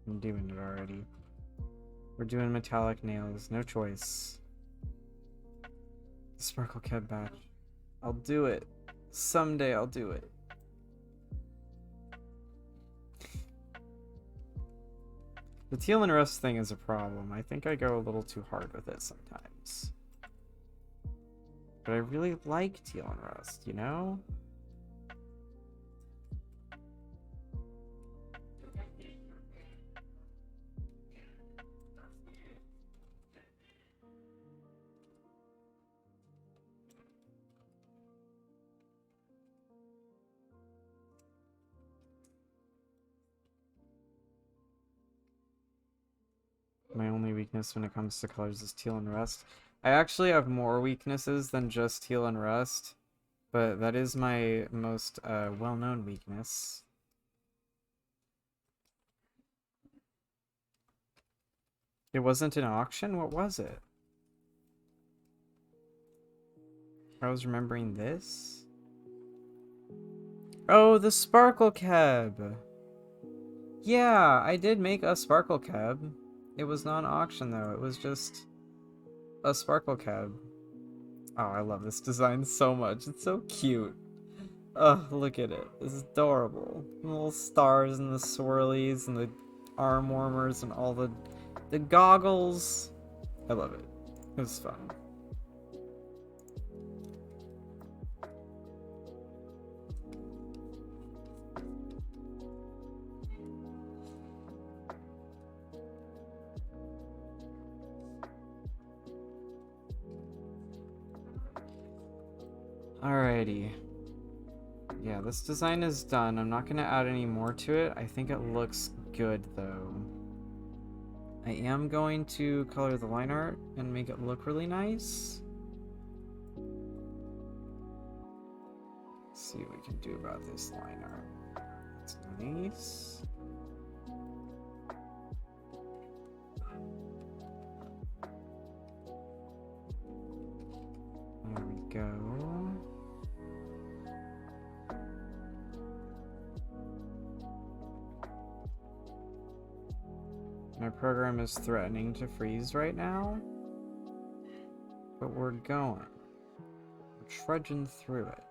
I'm doing it already. We're doing metallic nails. No choice. Sparkle keb batch. I'll do it. Someday I'll do it. The teal and rust thing is a problem. I think I go a little too hard with it sometimes. But I really like teal and rust, you know? My only weakness when it comes to colors is teal and rust. I actually have more weaknesses than just teal and rust, but that is my most well-known weakness. It wasn't an auction? What was it? I was remembering this. Oh, the sparkle cab! Yeah, I did make a sparkle cab. It was not an auction though, it was just a sparkle cab. Oh, I love this design so much. It's so cute. Oh, look at it. It's adorable. The little stars and the swirlies and the arm warmers and all the goggles. I love it. It was fun. Alrighty. Yeah, this design is done. I'm not going to add any more to it. I think it looks good, though. I am going to color the line art and make it look really nice. Let's see what we can do about this line art. That's nice. There we go. My program is threatening to freeze right now, but we're going. We're trudging through it.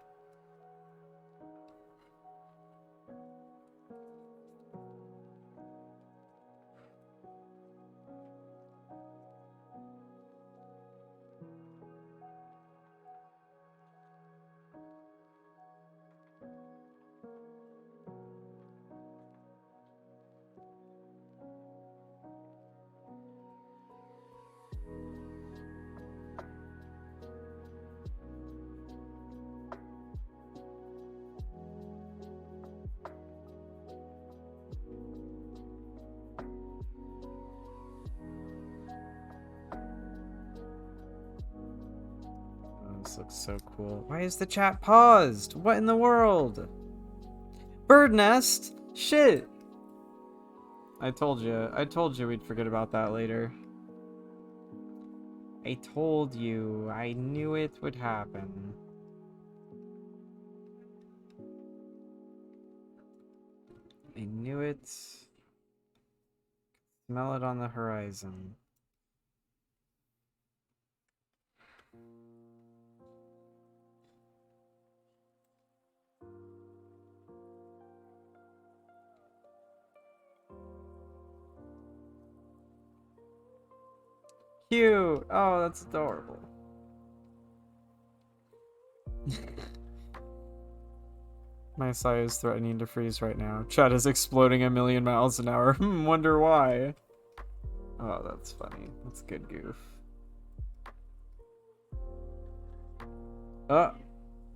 This looks so cool. Why is the chat paused? What in the world? Bird nest? Shit! I told you we'd forget about that later. I told you. I knew it would happen. I knew it. Smell it on the horizon. Cute! Oh, that's adorable. My side is threatening to freeze right now. Chat is exploding a million miles an hour. Wonder why. Oh, that's funny. That's good goof. Oh!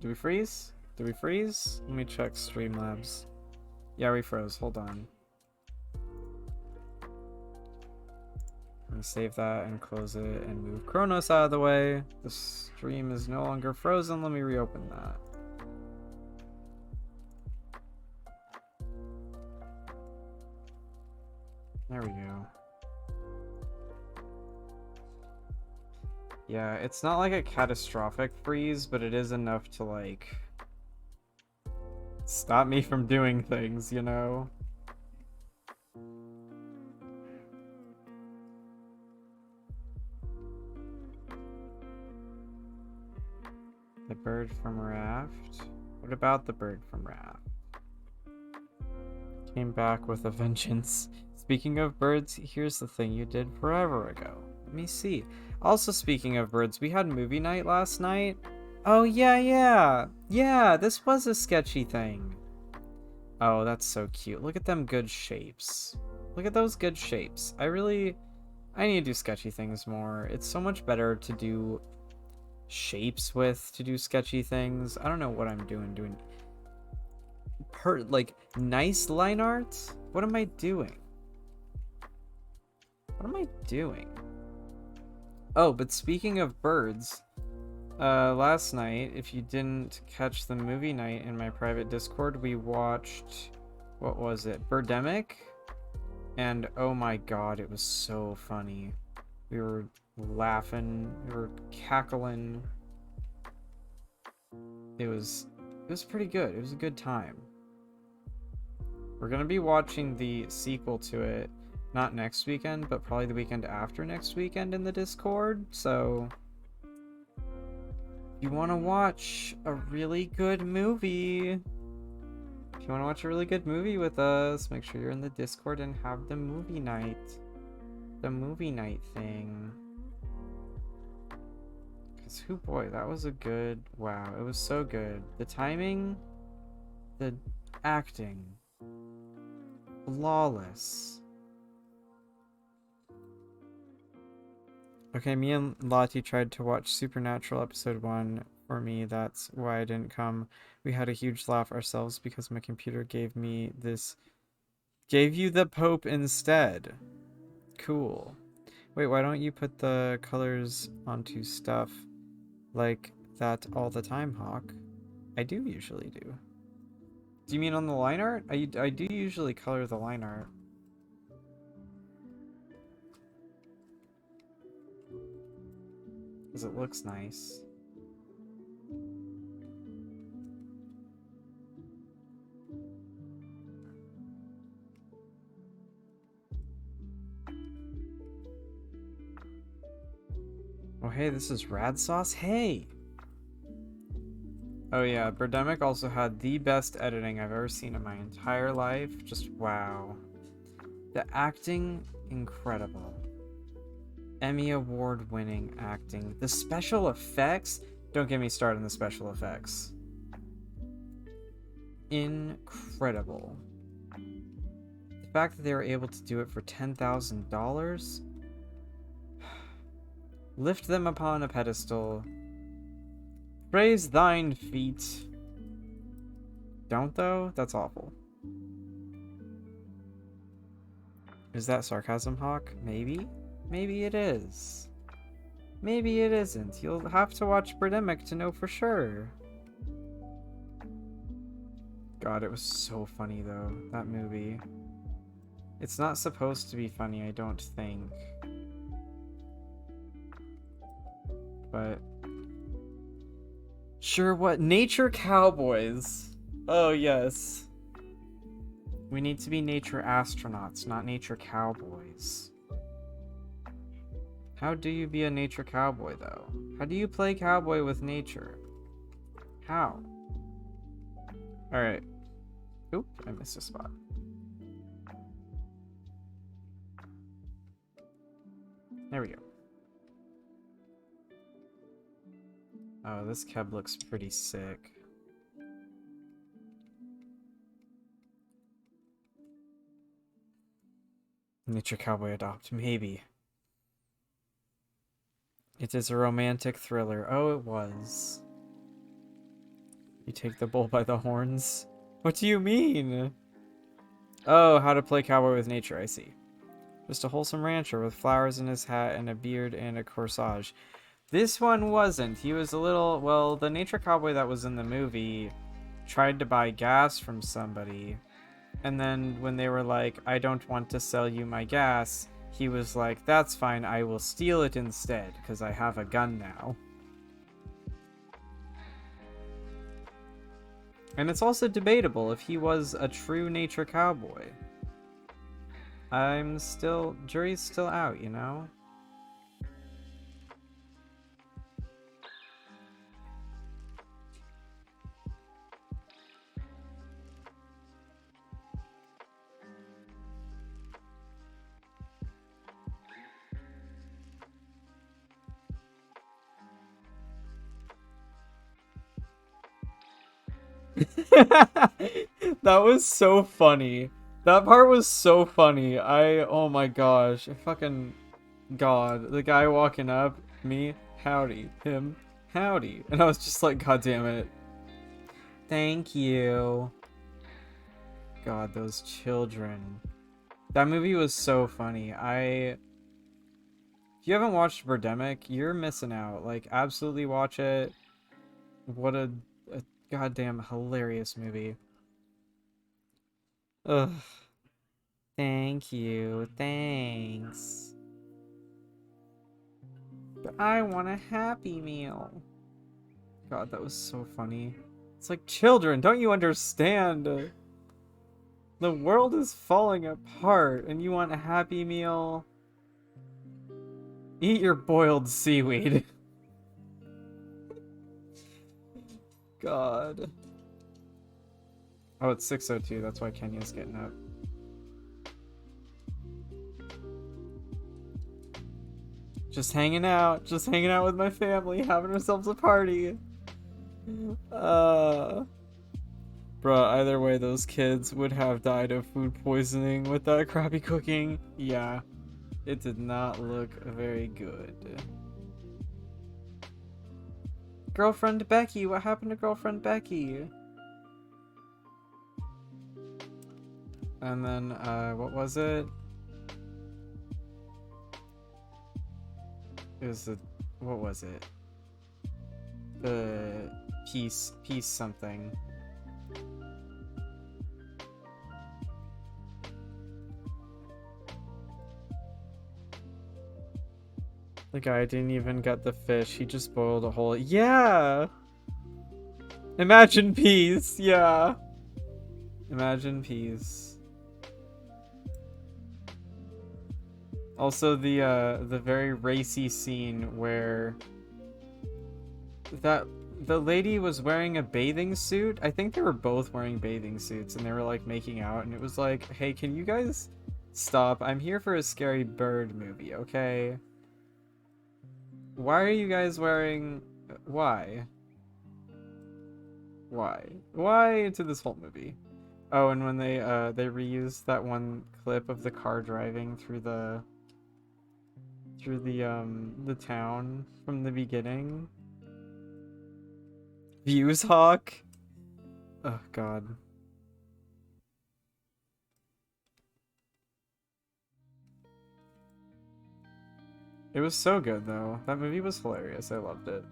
Do we freeze? Did we freeze? Let me check Streamlabs. Yeah, we froze. Hold on. I'm gonna save that and close it and move Kronos out of the way. The stream is no longer frozen. Let me reopen that. There we go. Yeah, it's not like a catastrophic freeze, but it is enough to, like, stop me from doing things, you know? The bird from Raft? What about the bird from Raft? Came back with a vengeance. Speaking of birds, here's the thing you did forever ago. Let me see. Also, speaking of birds, we had movie night last night, Oh, yeah, yeah. Yeah, this was a sketchy thing. Oh, that's so cute. Look at them good shapes. Look at those good shapes. I need to do sketchy things more. It's so much better to do shapes with, to do sketchy things. I don't know what I'm doing. Like, nice line art? What am I doing? What am I doing? Oh, but speaking of birds, last night, if you didn't catch the movie night in my private Discord, we watched, what was it, Birdemic? And oh my god, it was so funny. We were laughing, we were cackling. It was pretty good. It was a good time. We're gonna be watching the sequel to it, not next weekend, but probably the weekend after next weekend in the Discord. So if you want to watch a really good movie, with us, make sure you're in the Discord and have the movie night. The movie night thing. Because, boy, that was a good... Wow, it was so good. The timing, the acting, flawless. Okay, me and Lottie tried to watch Supernatural episode 1 for me. That's why I didn't come. We had a huge laugh ourselves because my computer gave me this... Gave you the Pope instead. Cool. Wait, why don't you put the colors onto stuff like that all the time, Hawk? I do usually do. Do you mean on the line art? I do usually color the line art. Because it looks nice. Oh, hey, this is Rad Sauce? Hey! Oh yeah, Birdemic also had the best editing I've ever seen in my entire life. Just wow. The acting, incredible. Emmy Award winning acting. The special effects? Don't get me started on the special effects. Incredible. The fact that they were able to do it for $10,000? Lift them upon a pedestal. Praise thine feet. Don't though? That's awful. Is that sarcasm, Hawk? Maybe? Maybe it is. Maybe it isn't. You'll have to watch Birdemic to know for sure. God, it was so funny though, that movie. It's not supposed to be funny, I don't think. But... Sure, what? Nature cowboys! Oh, yes. We need to be nature astronauts, not nature cowboys. How do you be a nature cowboy, though? How do you play cowboy with nature? How? Alright. Oop, I missed a spot. There we go. Oh, this cab looks pretty sick. Nature cowboy adopt, maybe. It is a romantic thriller. Oh, it was. You take the bull by the horns? What do you mean? Oh, how to play cowboy with nature, I see. Just a wholesome rancher with flowers in his hat and a beard and a corsage. This one wasn't. He was a little... Well, the nature cowboy that was in the movie tried to buy gas from somebody. And then when they were like, I don't want to sell you my gas, he was like, that's fine, I will steal it instead, because I have a gun now. And it's also debatable if he was a true nature cowboy. Jury's still out, you know? That was so funny. That part was so funny. Oh my gosh. Fucking God. The guy walking up, me, howdy. Him, howdy. And I was just like, God damn it. Thank you. God, those children. That movie was so funny. If you haven't watched Birdemic, you're missing out. Like, absolutely watch it. What a goddamn hilarious movie. Ugh. Thank you. Thanks. But I want a Happy Meal. God, that was so funny. It's like, children, don't you understand? The world is falling apart and you want a Happy Meal? Eat your boiled seaweed. God. Oh, it's 6:02. That's why Kenya's getting up. Just hanging out with my family, having ourselves a party. Bruh, either way, those kids would have died of food poisoning with that crappy cooking. Yeah, it did not look very good. Girlfriend Becky, what happened to girlfriend Becky? And then, what was it? It was what was it? The peace something. The guy didn't even get the fish, he just boiled a whole— Yeah! Imagine peace, yeah. Imagine peace. Also the very racy scene where the lady was wearing a bathing suit. I think they were both wearing bathing suits and they were like making out and it was like, hey, can you guys stop? I'm here for a scary bird movie, okay? Why are you guys wearing— why? Why into this whole movie? Oh, and when they reused that one clip of the car driving through the town from the beginning. Views Hawk. Oh god. It was so good though. That movie was hilarious. I loved it.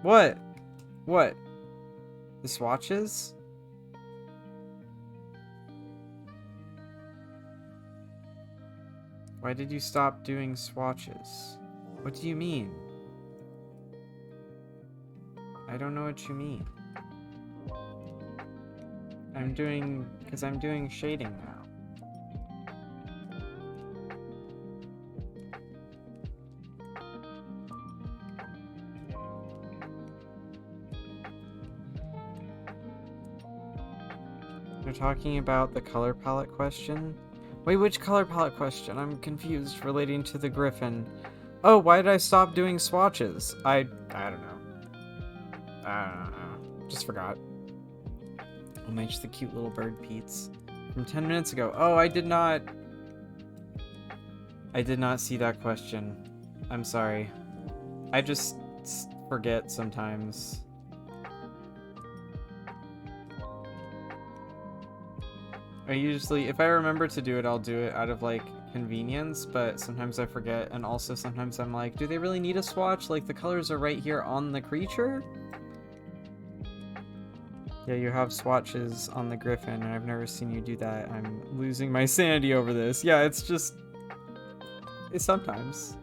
What? What? The swatches? Why did you stop doing swatches? What do you mean? I don't know what you mean. I'm doing shading now. You're talking about the color palette question? Wait, which color palette question? I'm confused relating to the Griffin. Oh, why did I stop doing swatches? I don't know. I don't know. Just forgot. I'll match the cute little bird Pete's from 10 minutes ago. Oh, I did not see that question. I'm sorry. I just forget sometimes. I usually, if I remember to do it, I'll do it out of like convenience, but sometimes I forget, and also sometimes I'm like, do they really need a swatch? Like the colors are right here on the creature? Yeah, you have swatches on the Griffin, and I've never seen you do that. I'm losing my sanity over this. Yeah, it's just... sometimes.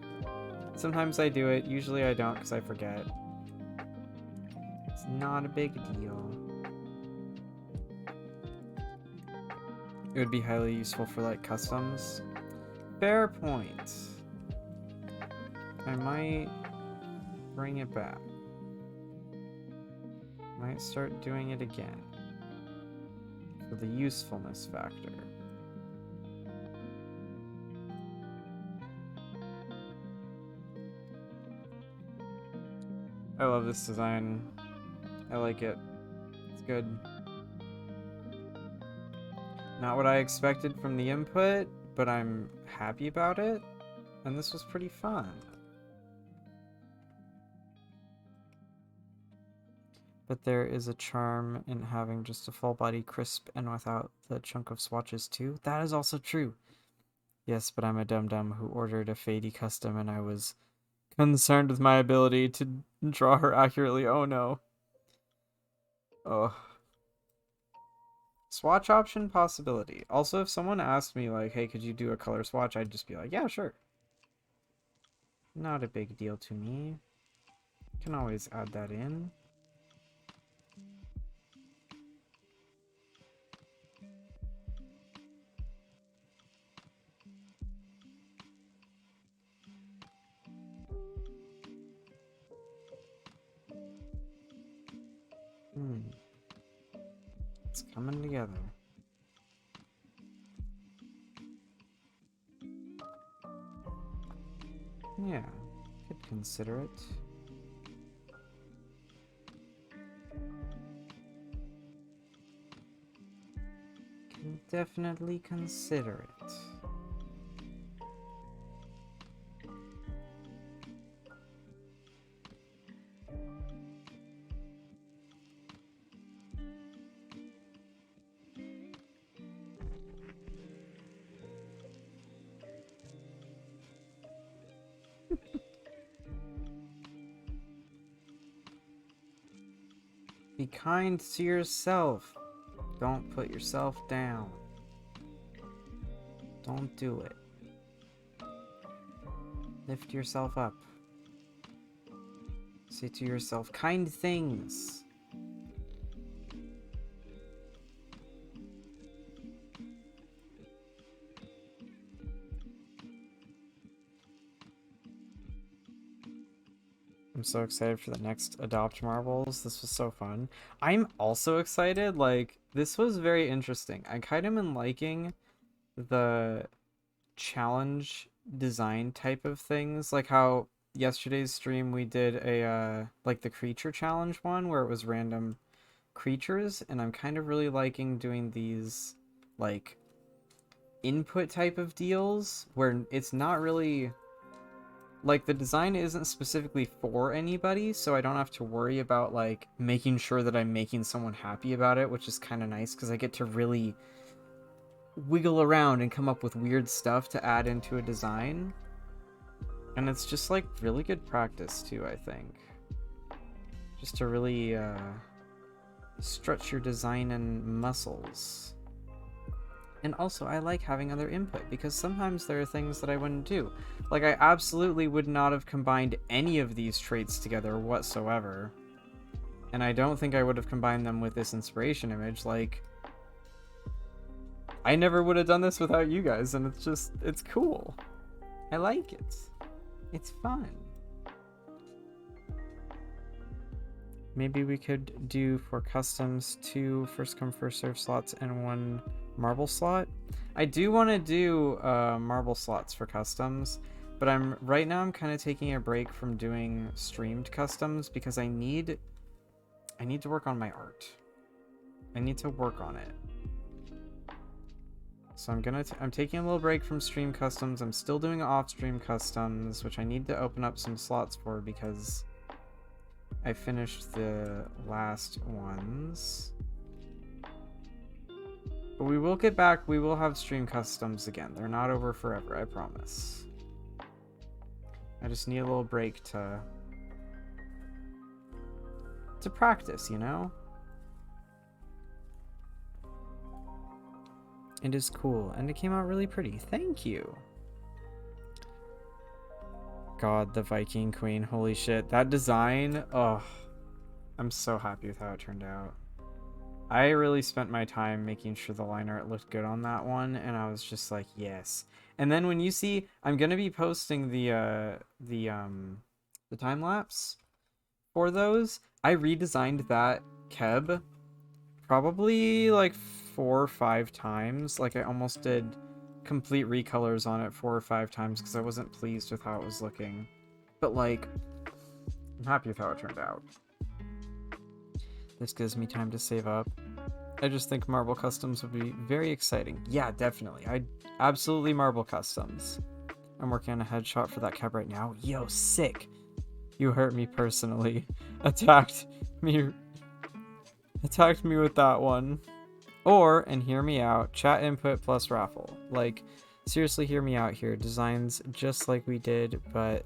Sometimes I do it. Usually I don't because I forget. It's not a big deal. It would be highly useful for, like, customs. Fair point. I might bring it back. Might start doing it again. For the usefulness factor. I love this design. I like it. It's good. Not what I expected from the input, but I'm happy about it. And this was pretty fun. But there is a charm in having just a full body crisp and without the chunk of swatches too. That is also true. Yes, but I'm a dum-dum who ordered a Fady custom and I was concerned with my ability to draw her accurately. Oh no. Oh. Swatch option possibility. Also, if someone asked me like, hey, could you do a color swatch? I'd just be like, yeah, sure. Not a big deal to me. Can always add that in. It's coming together. Yeah, could consider it. Can definitely consider it. Be kind to yourself. Don't put yourself down. Don't do it. Lift yourself up. Say to yourself kind things. I'm so excited for the next Adopt Marbles. This was so fun. I'm also excited. Like, this was very interesting. I kind of been liking the challenge design type of things. Like how yesterday's stream we did a, like the creature challenge one where it was random creatures. And I'm kind of really liking doing these, like, input type of deals where it's not really... like, the design isn't specifically for anybody, so I don't have to worry about, like, making sure that I'm making someone happy about it, which is kind of nice, because I get to really wiggle around and come up with weird stuff to add into a design. And it's just, like, really good practice, too, I think. Just to really, stretch your design and muscles. And also, I like having other input, because sometimes there are things that I wouldn't do. Like, I absolutely would not have combined any of these traits together whatsoever. And I don't think I would have combined them with this inspiration image. Like, I never would have done this without you guys, and it's just, it's cool. I like it. It's fun. Maybe we could do for customs 2 first come first serve slots and 1 marble slot. I do want to do marble slots for customs, but right now I'm kind of taking a break from doing streamed customs because I need to work on my art. I need to work on it. So I'm taking a little break from stream customs. I'm still doing off-stream customs, which I need to open up some slots for because I finished the last ones. But we will get back. We will have stream customs again. They're not over forever, I promise. I just need a little break to practice, you know? It is cool, and it came out really pretty. Thank you. God, the Viking Queen. Holy shit. That design, oh, I'm so happy with how it turned out. I really spent my time making sure the line art looked good on that one, and I was just like, yes. And then when you see, I'm gonna be posting the time lapse for those. I redesigned that Keb probably like 4 or 5 times. Like I almost did complete recolors on it 4 or 5 times because I wasn't pleased with how it was looking. But like, I'm happy with how it turned out. This gives me time to save up. I just think Marble Customs would be very exciting. Yeah, definitely. Absolutely Marble Customs. I'm working on a headshot for that cab right now. Yo, sick. You hurt me personally. Attacked me with that one. Or, and hear me out, chat input plus raffle. Like, seriously, hear me out here. Designs just like we did, but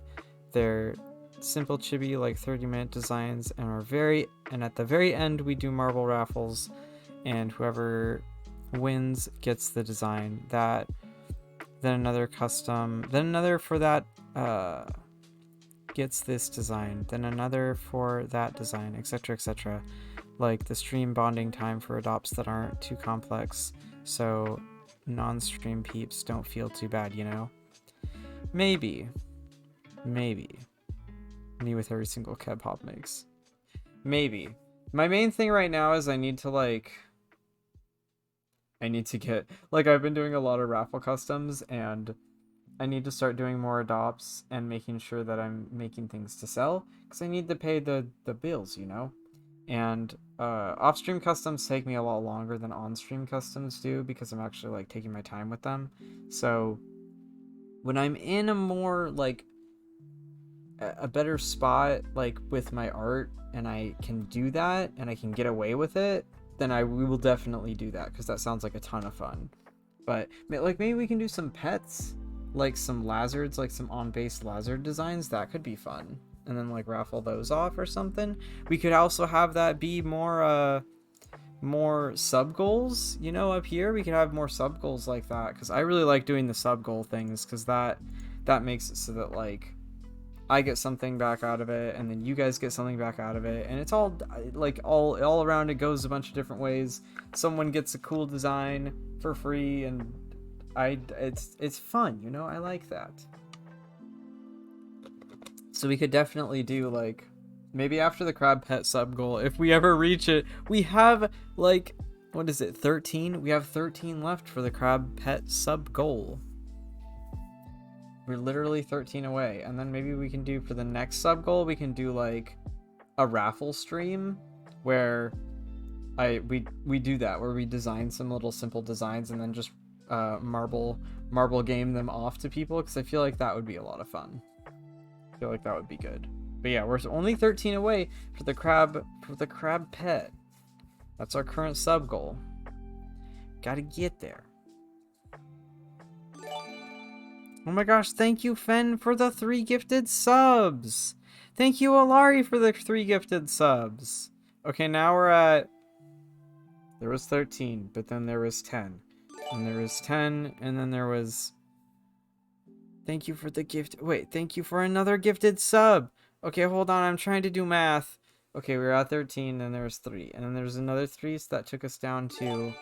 they're simple chibi, like 30-minute designs, and at the very end we do marble raffles, and whoever wins gets the design. Then another custom, then another for that gets this design, then another for that design, etc, etc. Like the stream bonding time for adopts that aren't too complex, so non-stream peeps don't feel too bad, you know? Maybe. Me with every single Keb Hop makes. Maybe. My main thing right now is I need to get, like, I've been doing a lot of raffle customs, and I need to start doing more adopts and making sure that I'm making things to sell, because I need to pay the bills, you know? And off-stream customs take me a lot longer than on-stream customs do, because I'm actually, like, taking my time with them. So when I'm in a more, like, a better spot, like with my art, and I can do that and I can get away with it, then we will definitely do that, because that sounds like a ton of fun. But like maybe we can do some pets, like some lizards, like some on-base lizard designs. That could be fun, and then like raffle those off or something. We could also have that be more sub goals, you know, up here. We could have more sub goals like that, because I really like doing the sub goal things, because that makes it so that like I get something back out of it, and then you guys get something back out of it, and it's all like all around. It goes a bunch of different ways. Someone gets a cool design for free, and it's fun, you know. I like that. So we could definitely do like maybe after the crab pet sub goal, if we ever reach it. We have like, what is it, 13? We have 13 left for the crab pet sub goal. We're literally 13 away, and then maybe we can do for the next sub goal, we can do like a raffle stream where we do that, where we design some little simple designs and then just marble game them off to people, because I feel like that would be a lot of fun. I feel like that would be good. But yeah, we're only 13 away for the crab pet. That's our current sub goal. Gotta get there. Oh my gosh, thank you, Fen, for the 3 gifted subs. Thank you, Alari, for the 3 gifted subs. Okay, now we're at... There was 13, but then there was 10. And there was 10, and then there was... Thank you for the gift... Wait, thank you for another gifted sub. Okay, hold on, I'm trying to do math. Okay, we were at 13, and there was 3. And then there was another 3, so that took us down to...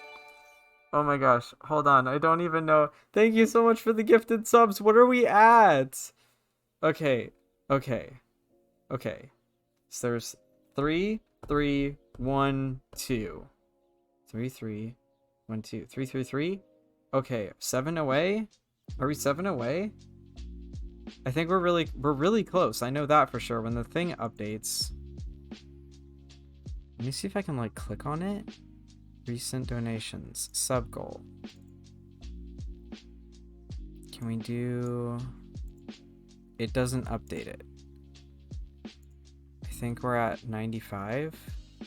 Oh my gosh, hold on, I don't even know. Thank you so much for the gifted subs. What are we at? Okay. So there's 3, 3, 1, 2. 3, 3, 1, 2. 3, 3, 3? Okay, 7 away? Are we 7 away? I think we're really close. I know that for sure. When the thing updates... Let me see if I can like click on it. Recent donations, sub goal. Can we do... It doesn't update it. I think we're at 95.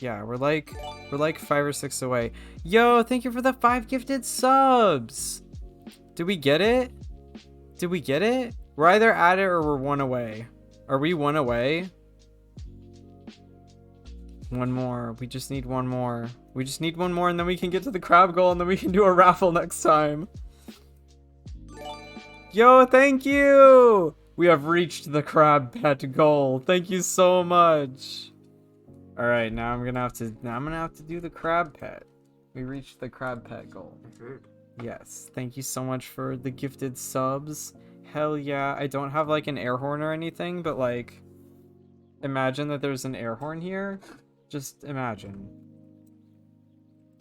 Yeah, we're like 5 or 6 away. Yo, thank you for the 5 gifted subs. Did we get it? Did we get it? We're either at it or we're 1 away. Are we 1 away? 1 more. We just need 1 more. We just need 1 more, and then we can get to the crab goal, and then we can do a raffle next time. Yo, thank you! We have reached the crab pet goal. Thank you so much. Alright, now I'm gonna have to do the crab pet. We reached the crab pet goal. Yes. Thank you so much for the gifted subs. Hell yeah. I don't have like an air horn or anything, but like, imagine that there's an air horn here. Just imagine.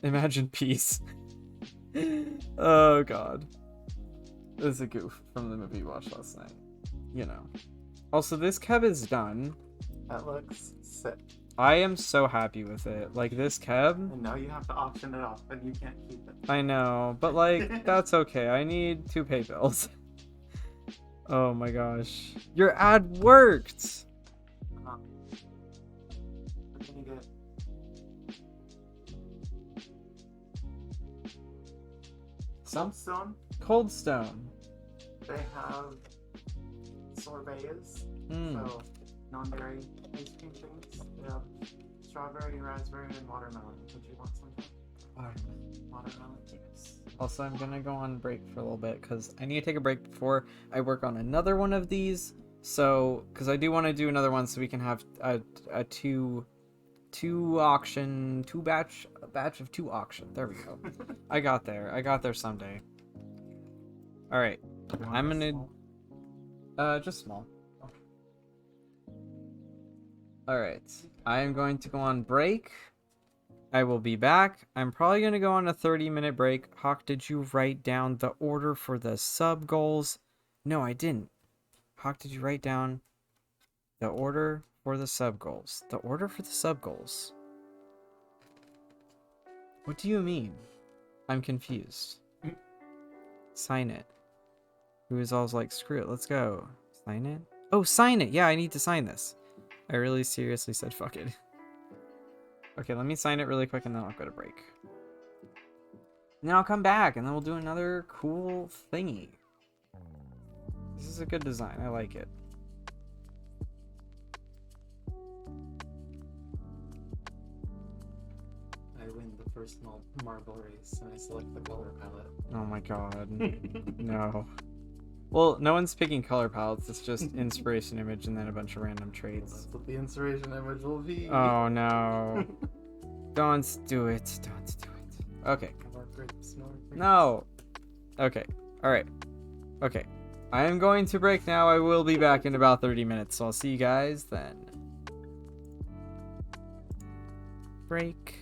Imagine peace. Oh god. This is a goof from the movie we watched last night. You know. Also, this cab is done. That looks sick. I am so happy with it. Like, this cab, And now you have to auction it off, and you can't keep it. I know, but like, that's okay. I need to pay bills. Oh my gosh. Your ad worked! We're gonna get Soapstone. Cold Stone. They have sorbets, Mm. so non-dairy ice cream things. They have strawberry, raspberry, and watermelon. Would you want some? Watermelon? Yes. Also, I'm gonna go on break for a little bit because I need to take a break before I work on another one of these. So, because I do want to do another one so we can have a two batch of two auction. There we go. I got there someday. All right, I'm gonna just small. All right, I am going to go on break. I will be back. I'm probably going to go on a 30-minute break. Hawk, did you write down the order for the sub goals? No, I didn't. Hawk, did you write down the order for the sub goals? The order for the sub goals? What do you mean? I'm confused. Sign it. Who is always like, screw it, let's go. Sign it? Oh, sign it! Yeah, I need to sign this. I really seriously said fuck it. Okay, let me sign it really quick and then I'll go to break. And then I'll come back and then we'll do another cool thingy. This is a good design. I like it. I win the first marble race, and I select the color palette. Oh my god. No. Well, no one's picking color palettes. It's just inspiration image and then a bunch of random traits. That's what the inspiration image will be. Oh no. Don't do it. Don't do it. Okay. More grapes. No. Okay. Alright. Okay. I am going to break now. I will be back in about 30 minutes, so I'll see you guys then. Break.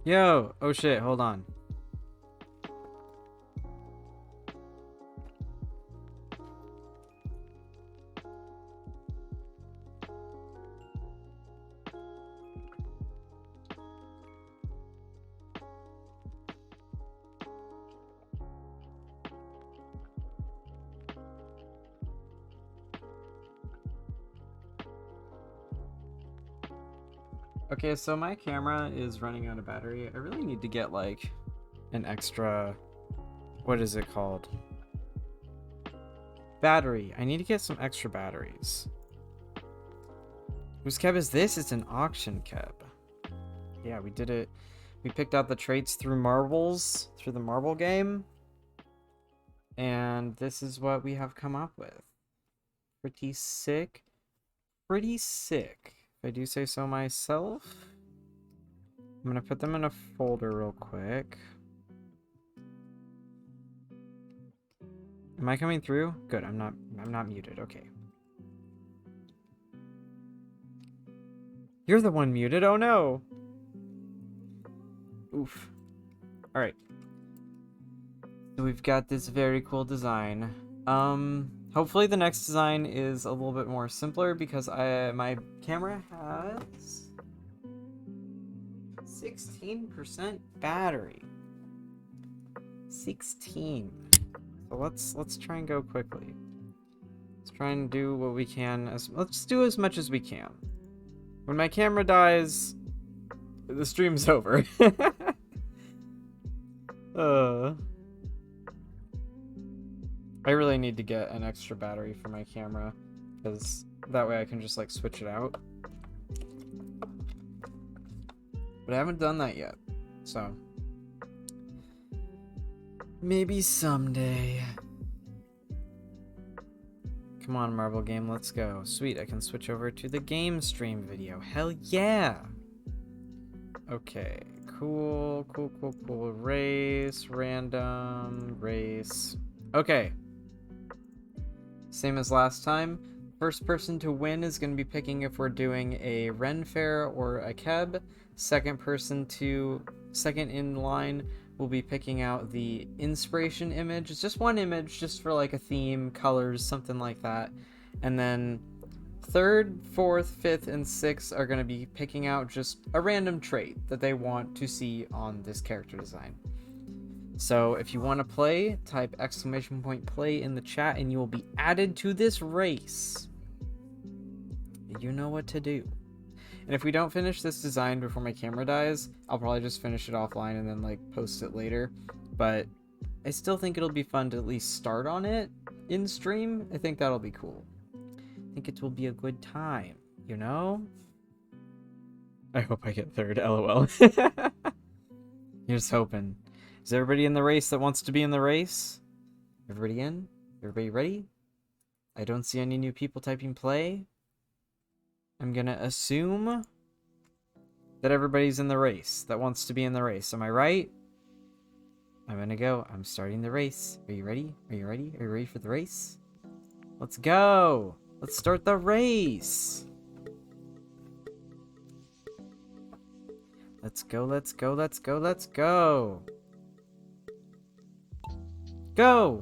Yo! Oh shit, hold on. Okay, so my camera is running out of battery. I really need to get like an extra, what is it called? Battery. I need to get some extra batteries. Whose cab is this? It's an auction cab. Yeah, we did it. We picked out the traits through marbles, through the marble game. And this is what we have come up with. Pretty sick. Pretty sick, if I do say so myself. I'm gonna put them in a folder real quick. Am I coming through? Good, I'm not muted, okay. You're the one muted. Oh no. Oof. Alright. So we've got this very cool design. Hopefully the next design is a little bit more simpler because my camera has 16% battery. 16. So let's try and go quickly. Let's try and do what we can. Let's do as much as we can. When my camera dies, the stream's over. I really need to get an extra battery for my camera, because that way I can just like switch it out. But I haven't done that yet, so maybe someday. Come on, Marble Game, let's go. Sweet, I can switch over to the game stream video. Hell yeah! Okay, cool. Race, random, race. Okay. Same as last time. First person to win is going to be picking if we're doing a Ren Fair or a Keb. Second in line will be picking out the inspiration image. It's just one image, just for like a theme, colors, something like that. And then third, fourth, fifth, and sixth are going to be picking out just a random trait that they want to see on this character design. So if you want to play, type !play in the chat and you will be added to this race. You know what to do. And if we don't finish this design before my camera dies, I'll probably just finish it offline and then like post it later. But I still think it'll be fun to at least start on it in stream. I think that'll be cool. I think it will be a good time, you know? I hope I get third, lol. Here's hoping. Is everybody in the race that wants to be in the race? Everybody in? Everybody ready? I don't see any new people typing play. I'm gonna assume that everybody's in the race that wants to be in the race. Am I right? I'm gonna go. I'm starting the race. Are you ready? Are you ready? Are you ready for the race? Let's go! Let's start the race! Let's go, let's go, let's go, let's go! Go!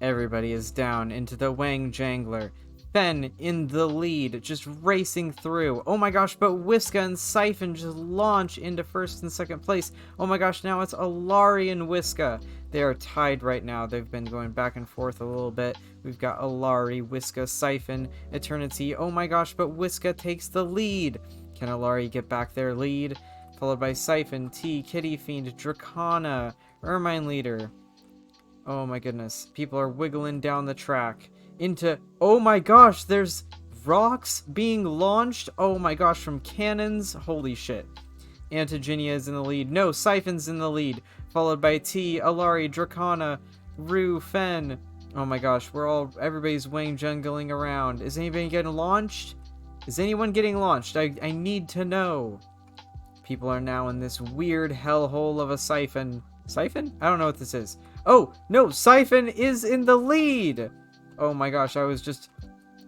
Everybody is down into the Wang Jangler. Fen in the lead, just racing through. Oh my gosh, but Whiska and Siphon just launch into first and second place. Oh my gosh, now it's Alari and Whiska. They are tied right now. They've been going back and forth a little bit. We've got Alari, Whiska, Siphon, Eternity. Oh my gosh, but Whiska takes the lead. Can Alari get back their lead? Followed by Siphon, T, Kitty Fiend, Dracana, Ermine Leader. Oh my goodness. People are wiggling down the track. Into, oh my gosh, there's rocks being launched. Oh my gosh, from cannons. Holy shit. Antiginia is in the lead. No, Siphon's in the lead. Followed by T, Alari, Dracana, Rue, Fen. Oh my gosh, everybody's wing jungling around. Is anybody getting launched? Is anyone getting launched? I need to know. People are now in this weird hellhole of a Siphon. Siphon? I don't know what this is. Oh, no, Siphon is in the lead! Oh my gosh, I was just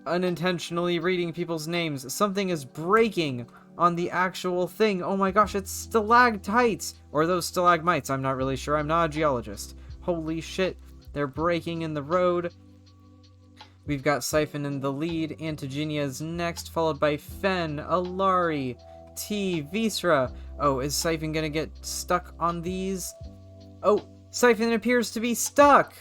unintentionally reading people's names. Something is breaking on the actual thing. Oh my gosh, it's stalactites! Or those stalagmites, I'm not really sure. I'm not a geologist. Holy shit, they're breaking in the road. We've got Siphon in the lead. Antigenia's next, followed by Fen, Alari, T, Visra. Oh, is Siphon gonna get stuck on these? Oh, Siphon appears to be stuck!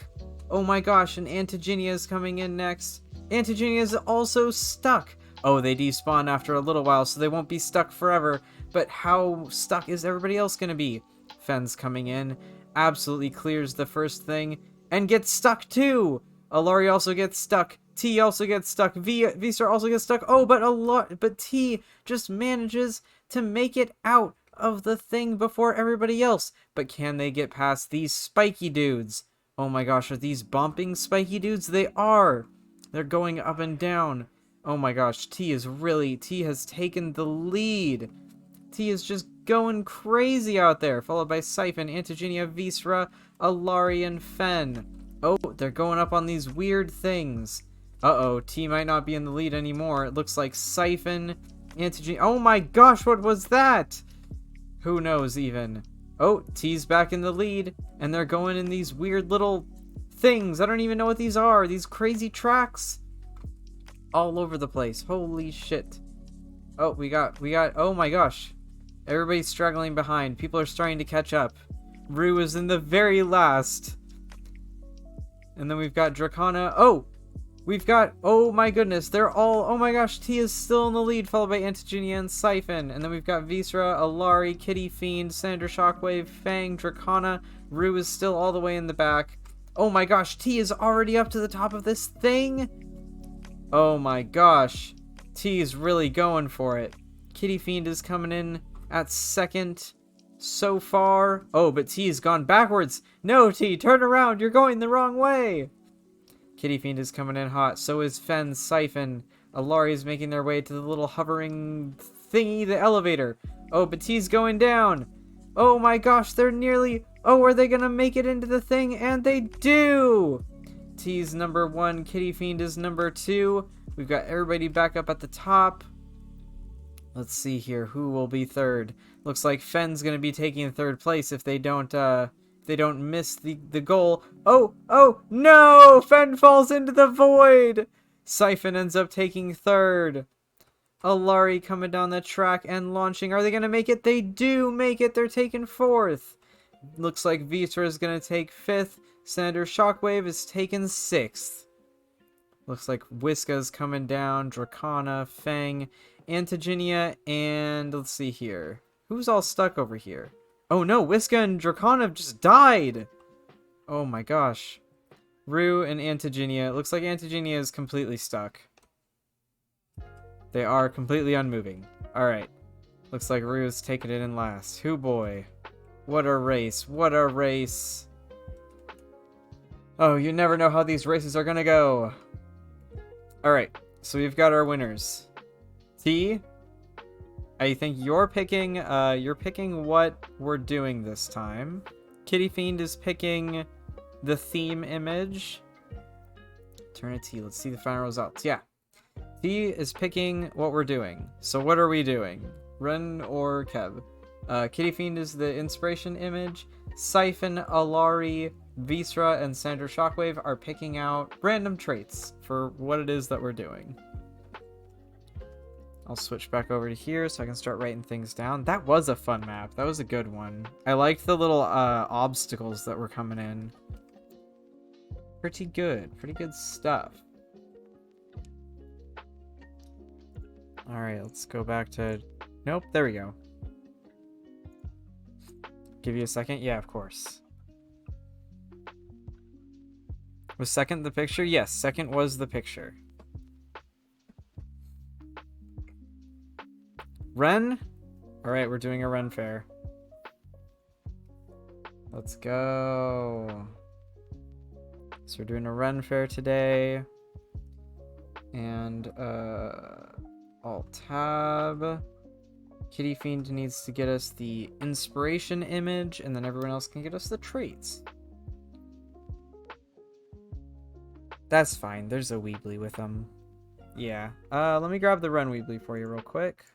Oh my gosh, and Antigenia is coming in next. Antigenia is also stuck. Oh, they despawn after a little while, so they won't be stuck forever. But how stuck is everybody else going to be? Fen's coming in, absolutely clears the first thing, and gets stuck too. Alari also gets stuck. T also gets stuck. Visar also gets stuck. Oh, but T just manages to make it out of the thing before everybody else. But can they get past these spiky dudes? Oh my gosh, are these bumping spiky dudes? They are! They're going up and down. Oh my gosh, T has taken the lead. T is just going crazy out there. Followed by Siphon, Antigenia, Visra, Alari, and Fen. Oh, they're going up on these weird things. Uh-oh, T might not be in the lead anymore. It looks like Siphon Antigen. Oh my gosh, what was that? Who knows even? Oh, T's back in the lead, and they're going in these weird little things. I don't even know what these are. These crazy tracks all over the place. Holy shit. Oh, we got, oh my gosh. Everybody's struggling behind. People are starting to catch up. Rue is in the very last. And then we've got Dracana. Oh! We've got, oh my goodness, they're all, oh my gosh, T is still in the lead, followed by Antigenia and Siphon. And then we've got Viscera, Alari, Kitty Fiend, Sander Shockwave, Fang, Dracana. Rue is still all the way in the back. Oh my gosh, T is already up to the top of this thing. Oh my gosh. T is really going for it. Kitty Fiend is coming in at second so far. Oh, but T has gone backwards. No, T, turn around. You're going the wrong way. Kitty Fiend is coming in hot. So is Fen, Siphon. Alari is making their way to the little hovering thingy, the elevator. Oh, but T's going down. Oh my gosh, they're nearly... Oh, are they going to make it into the thing? And they do! T's number 1. Kitty Fiend is number 2. We've got everybody back up at the top. Let's see here. Who will be third? Looks like Fen's going to be taking third place if they don't miss the goal. Oh, no! Fen falls into the void! Siphon ends up taking third. Alari coming down the track and launching. Are they going to make it? They do make it. They're taking fourth. Looks like Viscera is going to take fifth. Senator Shockwave is taking sixth. Looks like Whiska's coming down. Dracana, Fang, Antigenia, and let's see here. Who's all stuck over here? Oh no, Whiska and Dracana have just died! Oh my gosh. Rue and Antigenia. It looks like Antigenia is completely stuck. They are completely unmoving. Alright. Looks like Rue is taking it in last. Hoo boy. What a race. What a race. Oh, you never know how these races are gonna go. Alright. So we've got our winners. T, I think you're picking what we're doing this time. Kitty Fiend is picking the theme image. Turn a T. Let's see the final results. Yeah. T is picking what we're doing. So what are we doing? Ren or Kev? Kitty Fiend is the inspiration image. Siphon, Alari, Viscera, and Sander Shockwave are picking out random traits for what it is that we're doing. I'll switch back over to here so I can start writing things down. That was a fun map. That was a good one. I liked the little obstacles that were coming in. Pretty good. Pretty good stuff. Alright, let's go back to... Nope, there we go. Give you a second? Yeah, of course. Was second the picture? Yes, second was the picture. Ren? Alright, we're doing a Ren fair. Let's go. So we're doing a Ren fair today. And, Alt-Tab. Kitty Fiend needs to get us the inspiration image, and then everyone else can get us the traits. That's fine. There's a Weebly with them. Yeah. Let me grab the Ren Weebly for you real quick.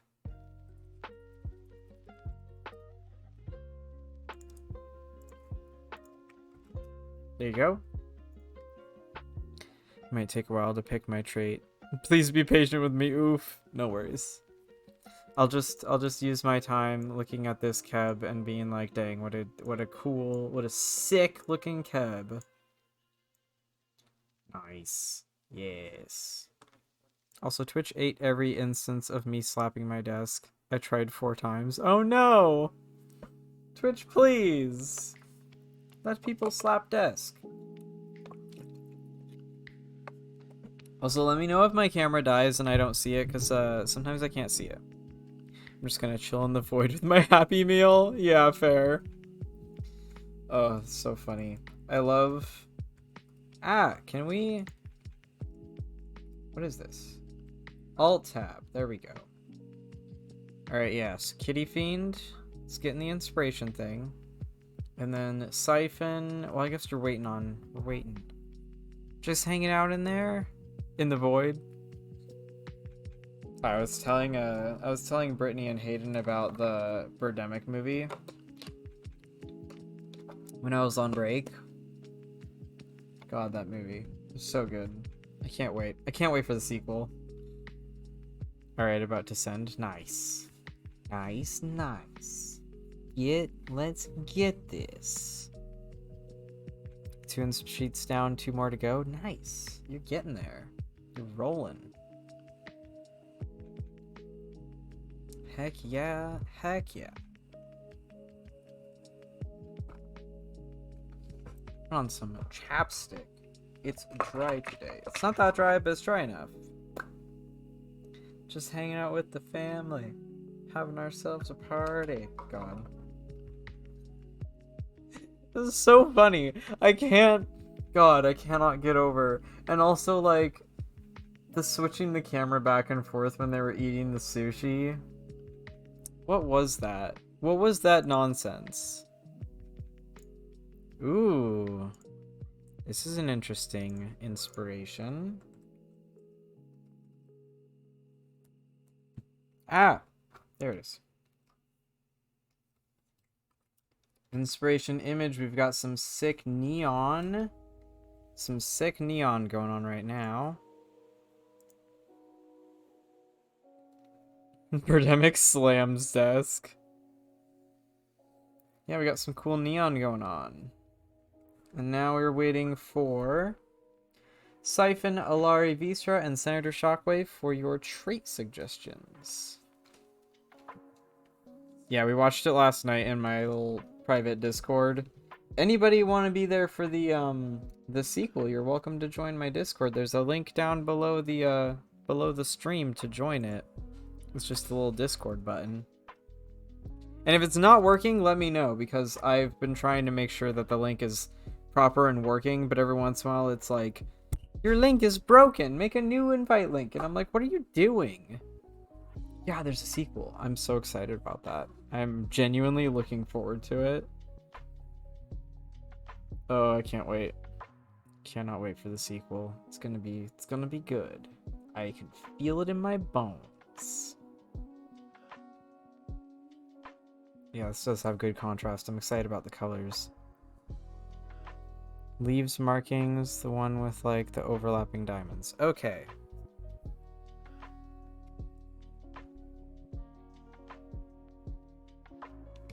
There you go. It might take a while to pick my trait. Please be patient with me. Oof. No worries. I'll just use my time looking at this Keb and being like, dang, what a cool, what a sick looking Keb. Nice. Yes. Also, Twitch ate every instance of me slapping my desk. I tried 4 times. Oh no! Twitch, please! Let people slap desk. Also, let me know if my camera dies and I don't see it, because sometimes I can't see it. I'm just gonna chill in the void with my Happy Meal. Yeah, fair. Oh, it's so funny. I love... can we... What is this? Alt-Tab. There we go. Alright, yes. Kitty Fiend. Let's get in the inspiration thing. And then Siphon. Well, I guess we're waiting. Just hanging out in there? In the void? I was telling Brittany and Hayden about the Birdemic movie when I was on break. God, that movie was so good. I can't wait. I can't wait for the sequel. All right, about to send. Nice. Nice, nice. Let's get this. 2 sheets down, 2 more to go. Nice. You're getting there. You're rolling. Heck yeah. Heck yeah. Put on some chapstick. It's dry today. It's not that dry, but it's dry enough. Just hanging out with the family. Having ourselves a party. God. This is so funny. I cannot get over. And also, like, the switching the camera back and forth when they were eating the sushi. What was that? What was that nonsense? Ooh. This is an interesting inspiration. Ah! There it is. Inspiration image, we've got some sick neon. Some sick neon going on right now. Birdemic slams desk. Yeah, we got some cool neon going on. And now we're waiting for Siphon, Alari Vistra, and Senator Shockwave for your trait suggestions. Yeah, we watched it last night in my little private Discord. Anybody want to be there for the sequel? You're welcome to join my Discord. There's a link down below the stream to join it. It's just a little Discord button. And if it's not working, let me know, because I've been trying to make sure that the link is proper and working, but every once in a while it's like, your link is broken, make a new invite link. And I'm like, what are you doing? Yeah, there's a sequel. I'm so excited about that. I'm genuinely looking forward to it. Oh, I can't wait. Cannot wait for the sequel. It's gonna be good. I can feel it in my bones. Yeah, this does have good contrast. I'm excited about the colors. Leaves markings, the one with like the overlapping diamonds. Okay.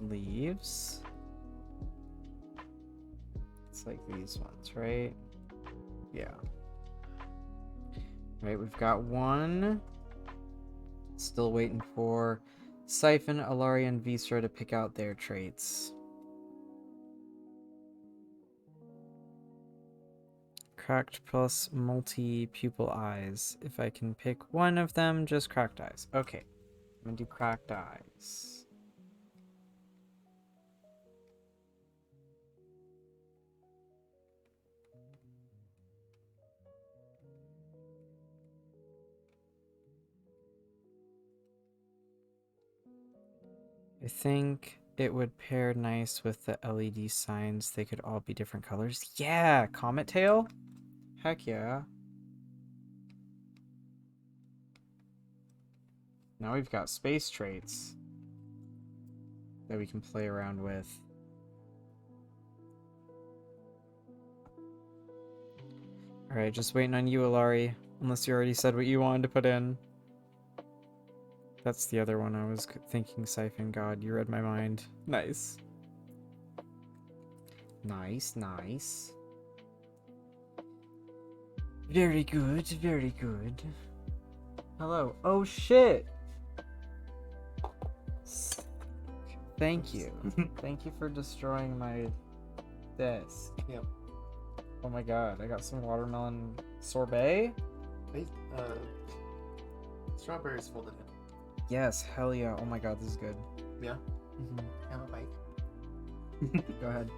Leaves. It's like these ones, right? Yeah. Right, we've got one. Still waiting for Siphon, Alari, and Vistra to pick out their traits. Cracked plus multi-pupil eyes. If I can pick one of them, just cracked eyes. Okay, I'm gonna do cracked eyes. I think it would pair nice with the LED signs. They could all be different colors. Yeah, Comet Tail? Heck yeah. Now we've got space traits that we can play around with. Alright, just waiting on you, Alari. Unless you already said what you wanted to put in. That's the other one I was thinking, Siphon. God, you read my mind. Nice. Nice, nice. Very good, very good. Hello. Oh, shit! Thank you. Thank you for destroying my desk. Yep. Oh my god, I got some watermelon sorbet? Strawberries folded in. Yes, hell yeah. Oh my god, this is good. Yeah? Mm-hmm. Have a bite. Go ahead.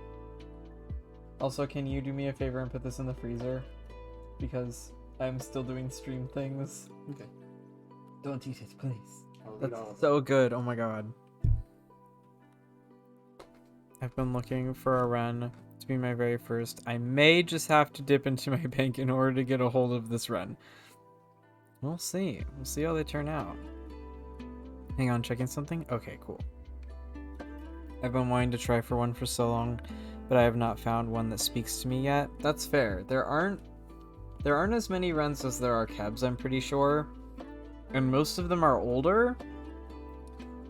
Also, can you do me a favor and put this in the freezer? Because I'm still doing stream things. Okay. Don't eat it, please. I'll eat That's all of so good. Oh my god. I've been looking for a run to be my very first. I may just have to dip into my bank in order to get a hold of this run. We'll see. We'll see how they turn out. Hang on, checking something? Okay, cool. I've been wanting to try for one for so long, but I have not found one that speaks to me yet. That's fair. There aren't as many Wrens as there are Kebs, I'm pretty sure. And most of them are older.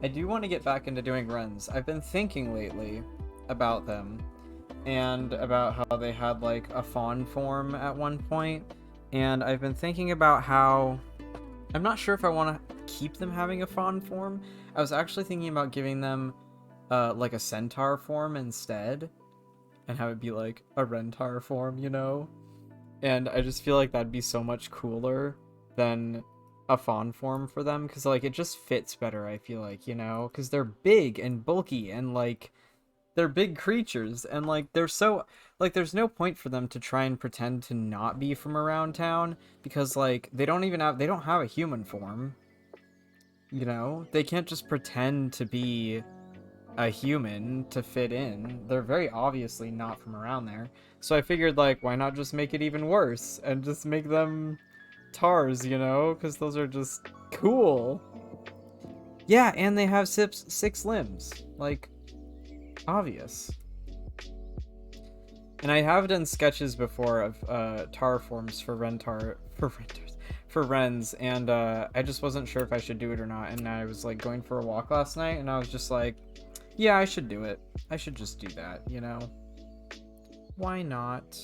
I do want to get back into doing Wrens. I've been thinking lately about them and about how they had like a fawn form at one point. And I've been thinking about how I'm not sure if I want to keep them having a fawn form. I was actually thinking about giving them like a centaur form instead, and have it be like a rentar form, you know? And I just feel like that'd be so much cooler than a fawn form for them, because like it just fits better, I feel like, you know? Because they're big and bulky and like they're big creatures, and like they're so like there's no point for them to try and pretend to not be from around town, because like they don't have a human form, you know? They can't just pretend to be a human to fit in. They're very obviously not from around there. So I figured, like, why not just make it even worse and just make them tars, you know? Because those are just cool. Yeah, and they have six limbs. Like, obvious. And I have done sketches before of tar forms for Wrens, and I just wasn't sure if I should do it or not. And I was like going for a walk last night, and I was just like, yeah, I should do it. I should just do that, you know? Why not?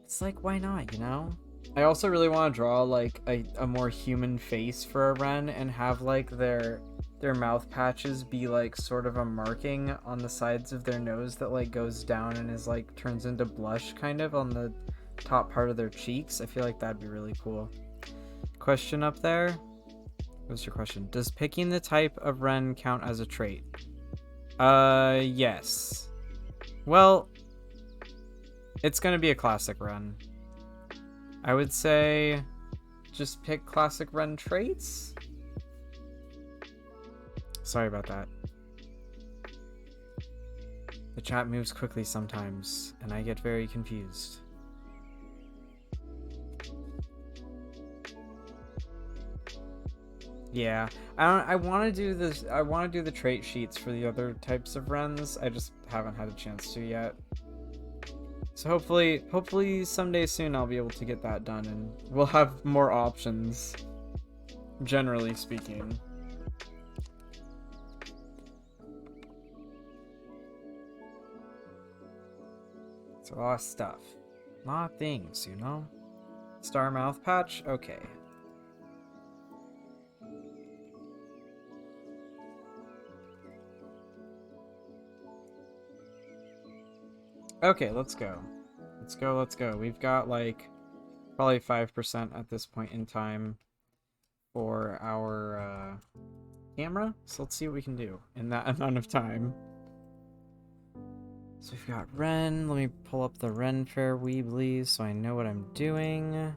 It's like, why not, you know? I also really want to draw like a more human face for a Wren and have like their mouth patches be like sort of a marking on the sides of their nose that like goes down and is like turns into blush kind of on the top part of their cheeks. I feel like that'd be really cool. Question up there? What's your question? Does picking the type of Wren count as a trait? Yes. Well, it's gonna be a classic Wren. I would say just pick classic Wren traits. Sorry about that. The chat moves quickly sometimes, and I get very confused. Yeah, I want to do this. I want to do the trait sheets for the other types of Wrens. I just haven't had a chance to yet. So hopefully someday soon I'll be able to get that done, and we'll have more options. Generally speaking. It's a lot of stuff. A lot of things, you know? Star mouth patch? Okay. Okay, let's go. Let's go. We've got like probably 5% at this point in time for our camera. So let's see what we can do in that amount of time. So we've got Wren. Let me pull up the Ren Fair Weebly so I know what I'm doing.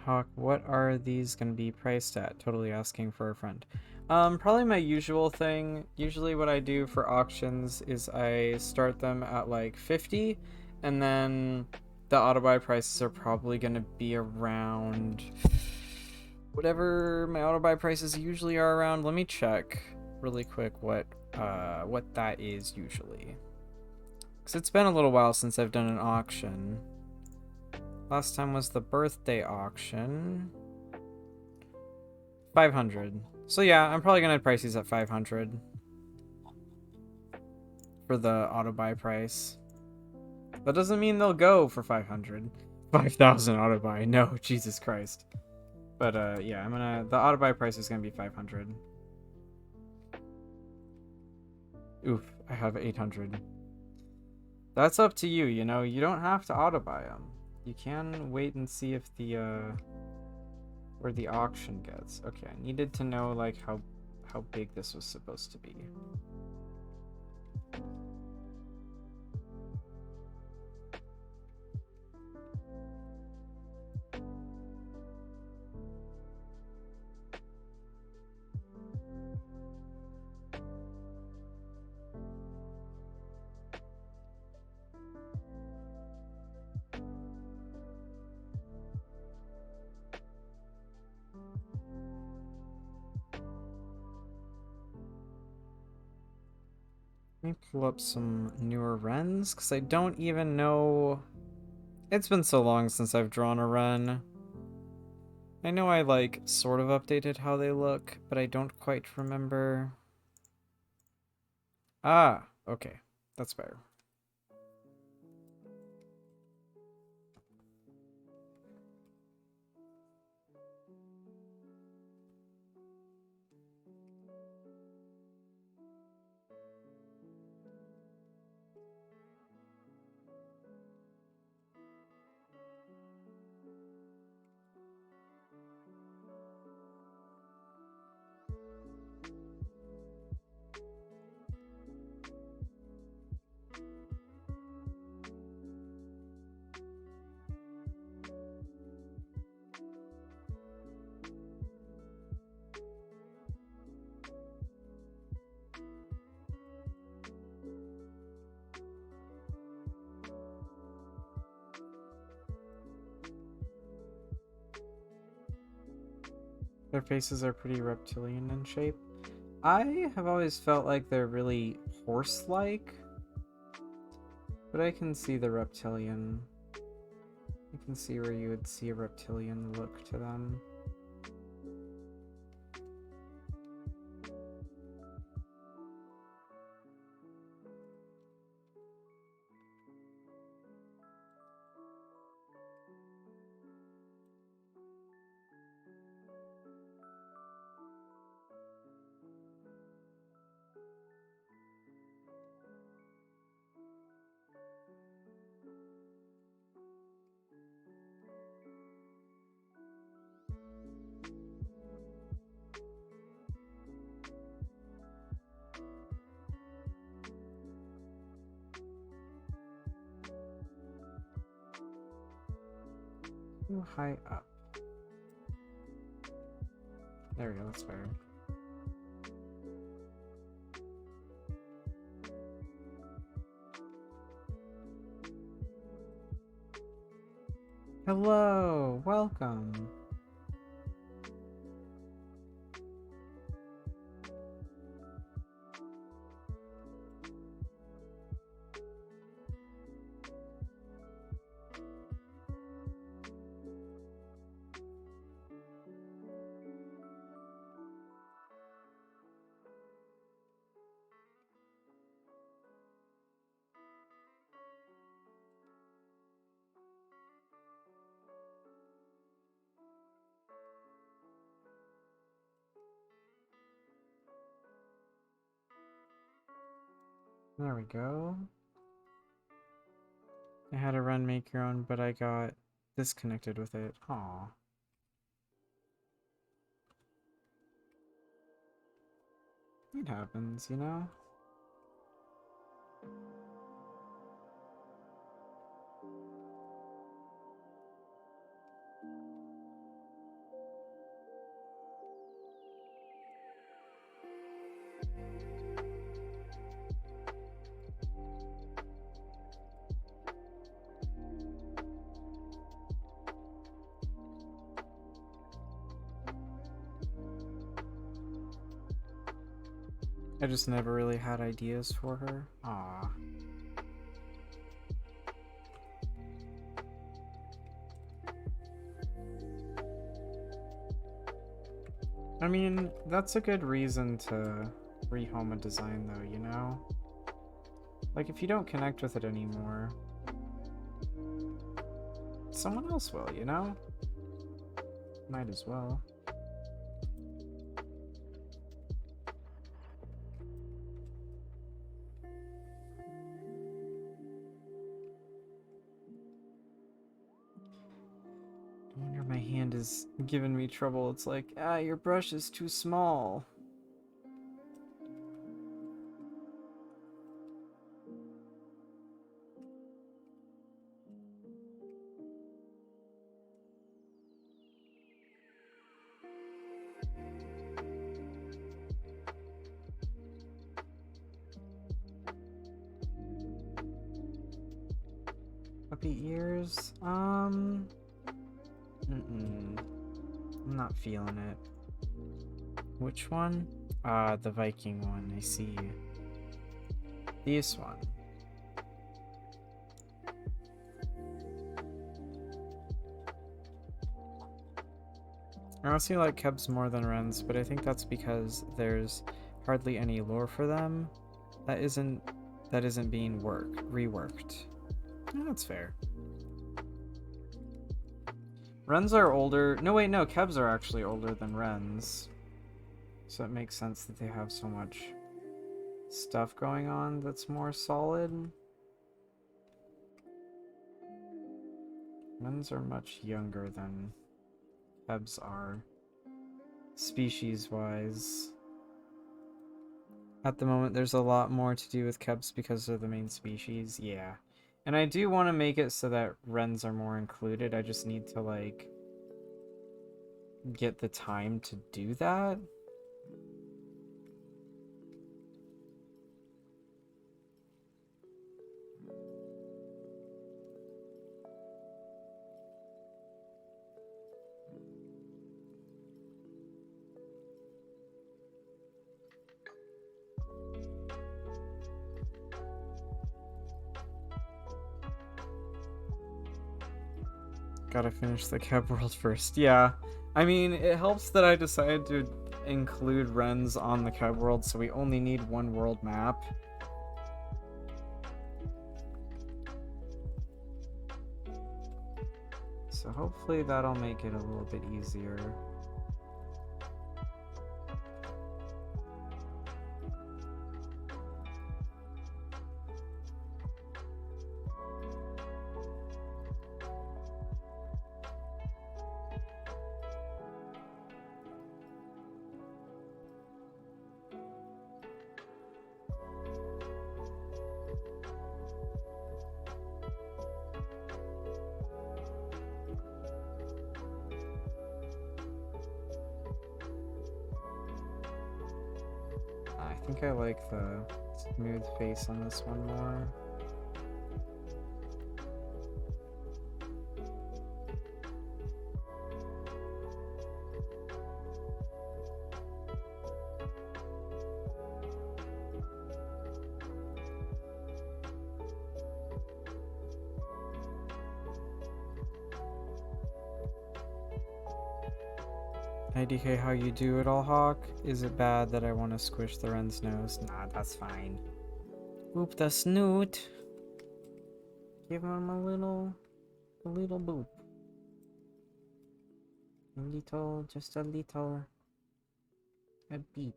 Hawk, what are these going to be priced at? Totally asking for a friend. Probably my usual thing. Usually what I do for auctions is I start them at like 50, and then the auto buy prices are probably going to be around whatever my auto buy prices usually are around. Let me check really quick what that is usually. Because it's been a little while since I've done an auction. Last time was the birthday auction. 500. So yeah, I'm probably gonna price these at 500 for the auto buy price. That doesn't mean they'll go for 500. 5,000 auto buy. No, Jesus Christ. But yeah, the auto buy price is gonna be 500. Oof, I have 800. That's up to you, you know. You don't have to auto buy them. You can wait and see if the where the auction gets. Okay, I needed to know like how big this was supposed to be. Let me pull up some newer Wrens, because I don't even know... It's been so long since I've drawn a Wren. I know I, like, sort of updated how they look, but I don't quite remember. Ah, okay. That's better. Their faces are pretty reptilian in shape. I have always felt like they're really horse-like, but I can see the reptilian. I can see where you would see a reptilian look to them. Too high up. There we go, that's better. Hello, welcome. There we go. I had a run make your own, but I got disconnected with it. Aw. It happens, you know? I just never really had ideas for her. Aw. I mean, that's a good reason to rehome a design though, you know? Like, if you don't connect with it anymore, someone else will, you know? Might as well. I wonder if my hand is giving me trouble. It's like, ah, your brush is too small. Puppy ears? I'm not feeling it. Which one? Ah, the Viking one, I see. This one. I honestly like Kebs more than Wrens, but I think that's because there's hardly any lore for them that isn't being reworked. Oh, that's fair. Wrens are older. No, wait, no. Kebs are actually older than Wrens. So it makes sense that they have so much stuff going on that's more solid. Wrens are much younger than Kebs are, species-wise. At the moment, there's a lot more to do with Kebs because they're the main species. Yeah. And I do want to make it so that Wrens are more included. I just need to, like, get the time to do that. Gotta finish the Keb world first. Yeah. I mean, it helps that I decided to include Wrens on the Keb world, so we only need one world map. So hopefully that'll make it a little bit easier. I think I like the smooth face on this one more. IDK, how you do it all, Hawk? Is it bad that I want to squish the Wren's nose? Nah, that's fine. Boop the snoot. Give him a little boop. A little, just a little. A beep.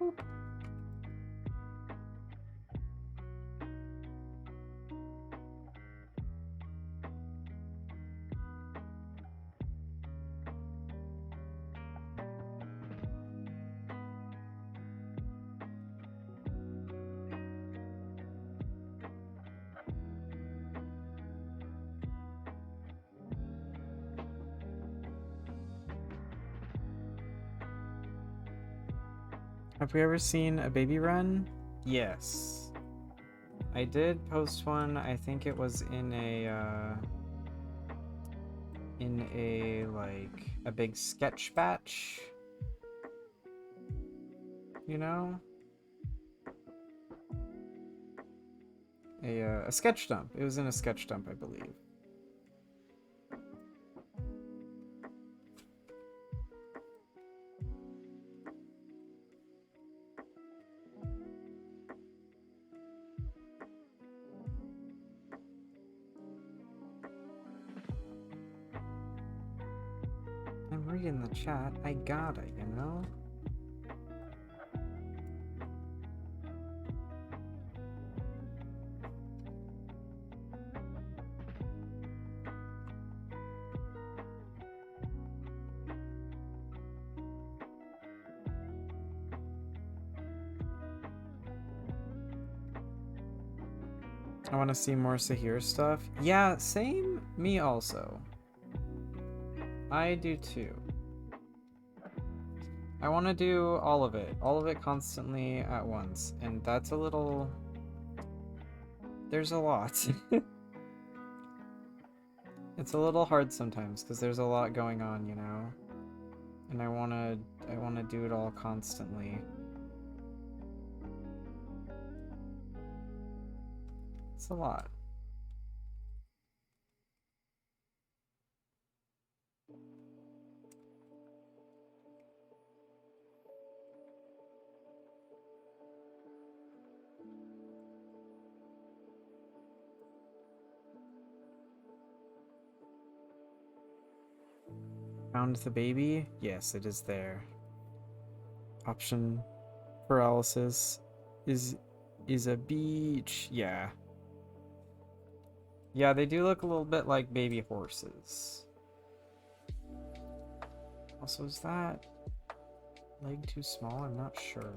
Boop. Have we ever seen a baby Wren? Yes. I did post one. I think it was in a like a big sketch batch. You know? A sketch dump. It was in a sketch dump, I believe. I'm reading the chat. I gotta, you know? I want to see more Sahir stuff. Yeah, same. Me also. I do too. I want to do all of it constantly at once, and that's a little... There's a lot. It's a little hard sometimes, because there's a lot going on, you know? And I wanna do it all constantly. It's a lot. Found the baby? Yes, it is there. Option paralysis is a beach. Yeah. Yeah, they do look a little bit like baby horses. Also, is that leg too small? I'm not sure.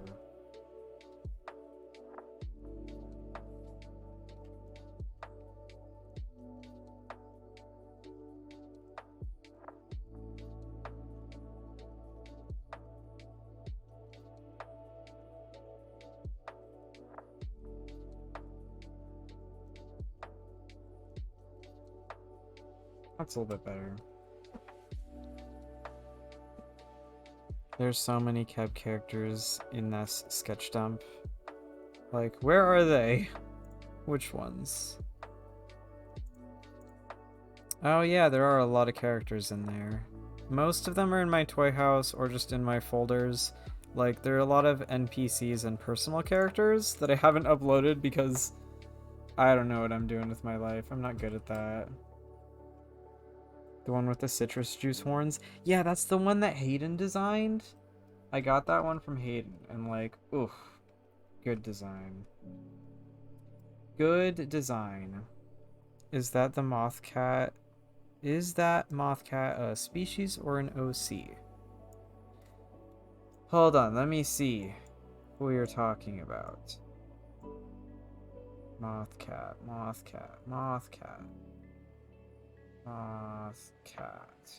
That's a little bit better. There's so many Keb characters in this sketch dump. Like, where are they? Which ones? Oh yeah, there are a lot of characters in there. Most of them are in my toy house or just in my folders. Like, there are a lot of NPCs and personal characters that I haven't uploaded because I don't know what I'm doing with my life. I'm not good at that. The one with the citrus juice horns? Yeah, that's the one that Hayden designed. I got that one from Hayden, and like, oof. Good design. Good design. Is that the moth cat? Is that moth cat a species or an OC? Hold on, let me see who you're talking about. Moth cat, moth cat, moth cat. Moth cat.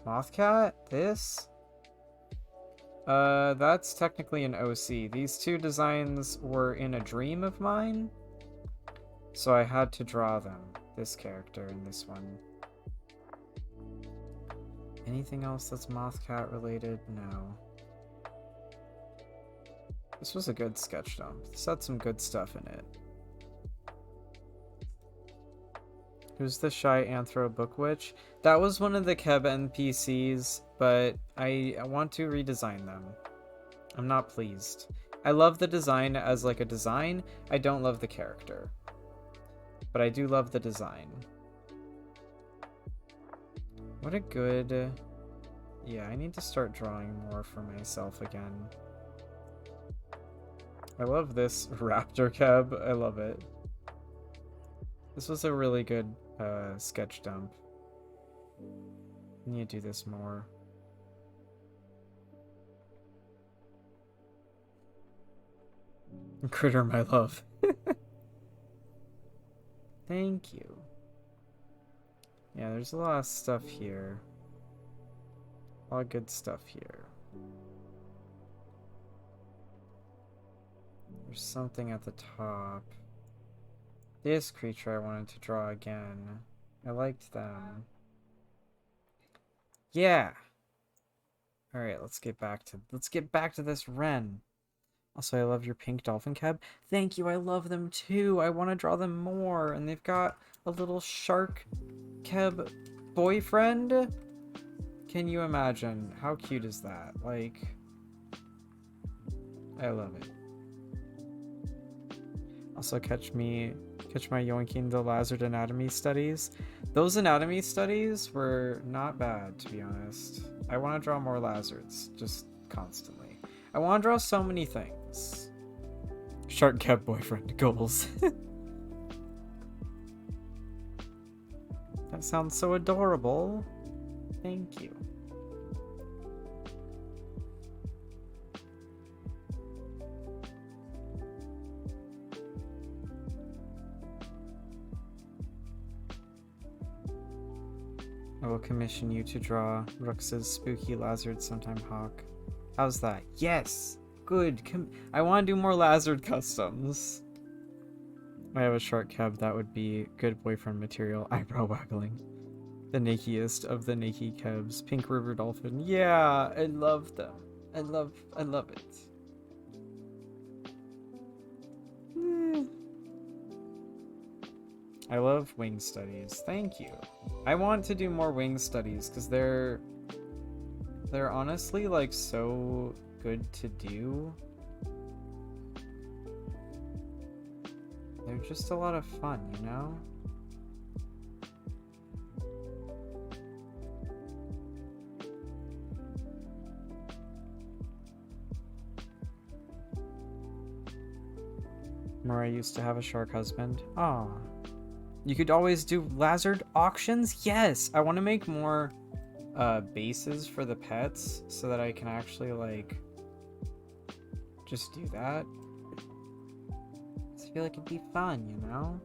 Moth cat? This? That's technically an OC. These two designs were in a dream of mine, so I had to draw them. This character and this one. Anything else that's moth cat related? No. This was a good sketch dump. This had some good stuff in it. Who's the shy anthro book witch? That was one of the Keb NPCs, but I want to redesign them. I'm not pleased. I love the design as like a design. I don't love the character. But I do love the design. What a good... Yeah, I need to start drawing more for myself again. I love this raptor Keb. I love it. This was a really good sketch dump. I need to do this more. Critter, my love. Thank you. Yeah, there's a lot of stuff here. A lot of good stuff here. There's something at the top. This creature I wanted to draw again. I liked them. Yeah. All right, let's get back to this wren. Also, I love your pink dolphin Keb. Thank you. I love them too. I want to draw them more, and they've got a little shark Keb boyfriend. Can you imagine? How cute is that? Like, I love it. Also, catch my yoinking the lizard anatomy studies. Those anatomy studies were not bad, to be honest. I want to draw more lizards, just constantly. I want to draw so many things. Shark Keb boyfriend goals. That sounds so adorable. Thank you. I will commission you to draw Rooks's spooky Lazard sometime, Hawk. How's that? Yes! Good. I want to do more Lazard customs. I have a short cab that would be good boyfriend material. Eyebrow waggling. The nakiest of the naked cabs. Pink River Dolphin. Yeah, I love them. I love it. I love wing studies. Thank you. I want to do more wing studies because they're honestly like so good to do. They're just a lot of fun, you know? Murray used to have a shark husband. Aw. You could always do Lazard auctions? Yes! I want to make more bases for the pets so that I can actually, like, just do that. I feel like it'd be fun, you know?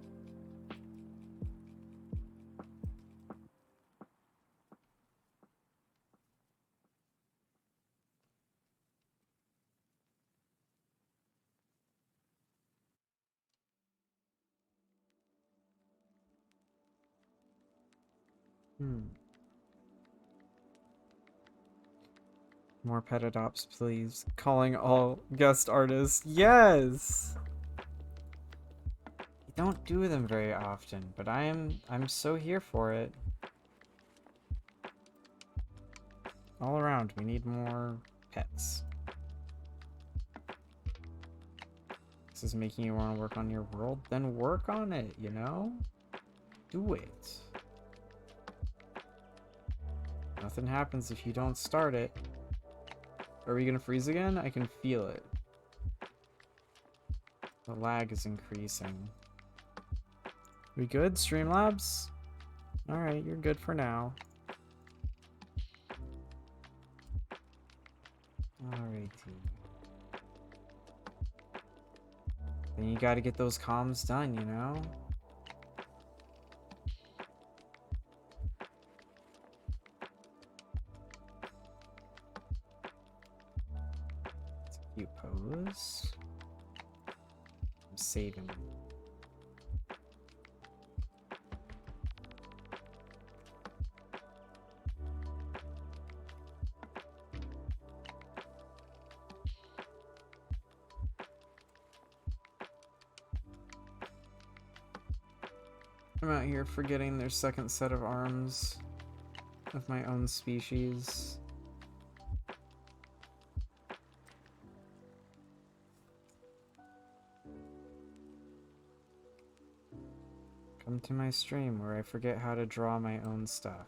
More pet adopts, please. Calling all guest artists. Yes! You don't do them very often, but I'm so here for it. All around, we need more pets. This is making you want to work on your world? Then work on it, you know? Do it. Nothing happens if you don't start it. Are we gonna freeze again? I can feel it. The lag is increasing. We good, Streamlabs? Alright, you're good for now. Alrighty. Then you gotta get those comms done, you know? It's a cute pose. I'm saving. I'm out here forgetting their second set of arms of my own species. Come to my stream where I forget how to draw my own stuff.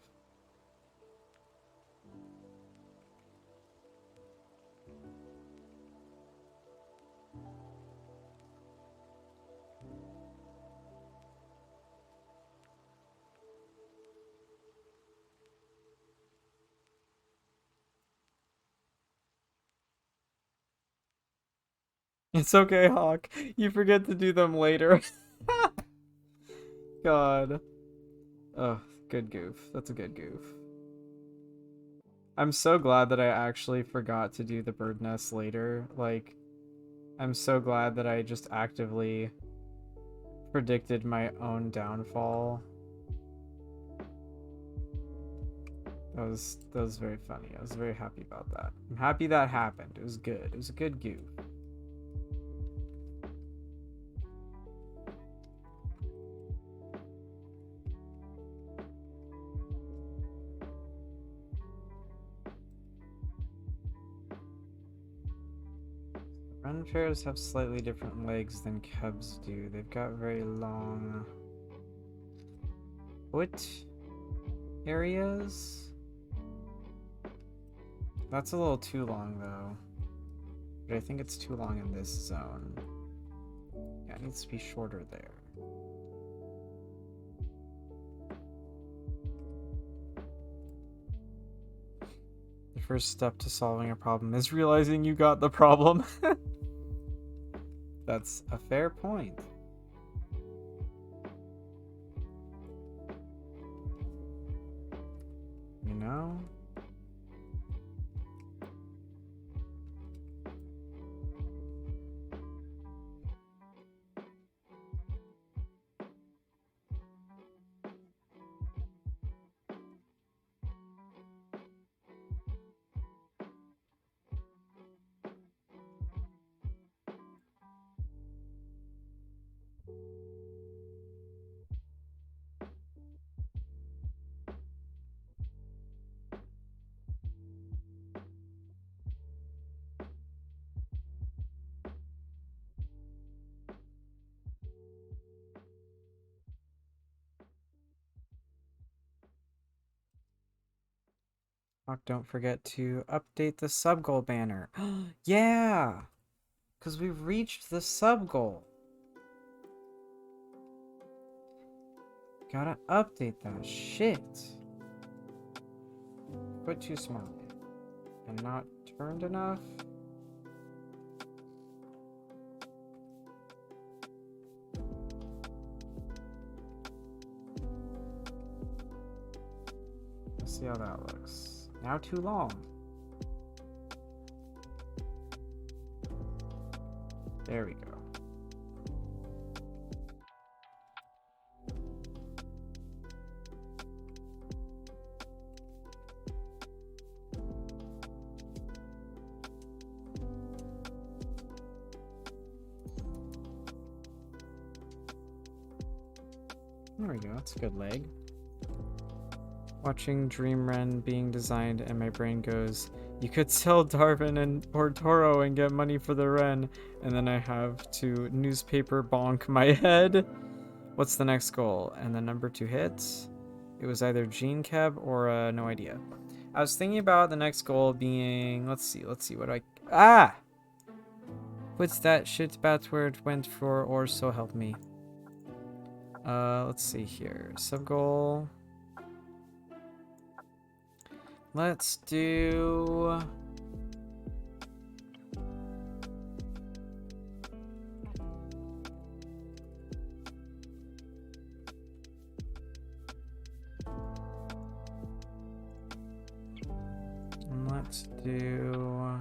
It's okay, Hawk. You forget to do them later. God. Oh, good goof. That's a good goof. I'm so glad that I actually forgot to do the bird nest later. Like, I'm so glad that I just actively predicted my own downfall. That was very funny. I was very happy about that. I'm happy that happened. It was good. It was a good goof. Ren pairs have slightly different legs than cubs do. They've got very long foot areas. That's a little too long though. But I think it's too long in this zone. Yeah, it needs to be shorter there. The first step to solving a problem is realizing you got the problem. That's a fair point. know? Fuck, don't forget to update the sub goal banner. Yeah! Because we've reached the sub goal. Gotta update that shit. Put too small. And not turned enough. Let's see how that looks. Now too long. There we go. There we go, that's a good leg. Watching Dream Ren being designed and my brain goes, you could sell Darwin and or Toro and get money for the Ren, and then I have to newspaper bonk my head. What's the next goal? And the number to hit? It was either Gene Keb or no idea. I was thinking about the next goal being, let's see, what do I... Ah! What's that shit about where it went for, or so help me. Let's see here. Sub goal. Let's do... Let's do...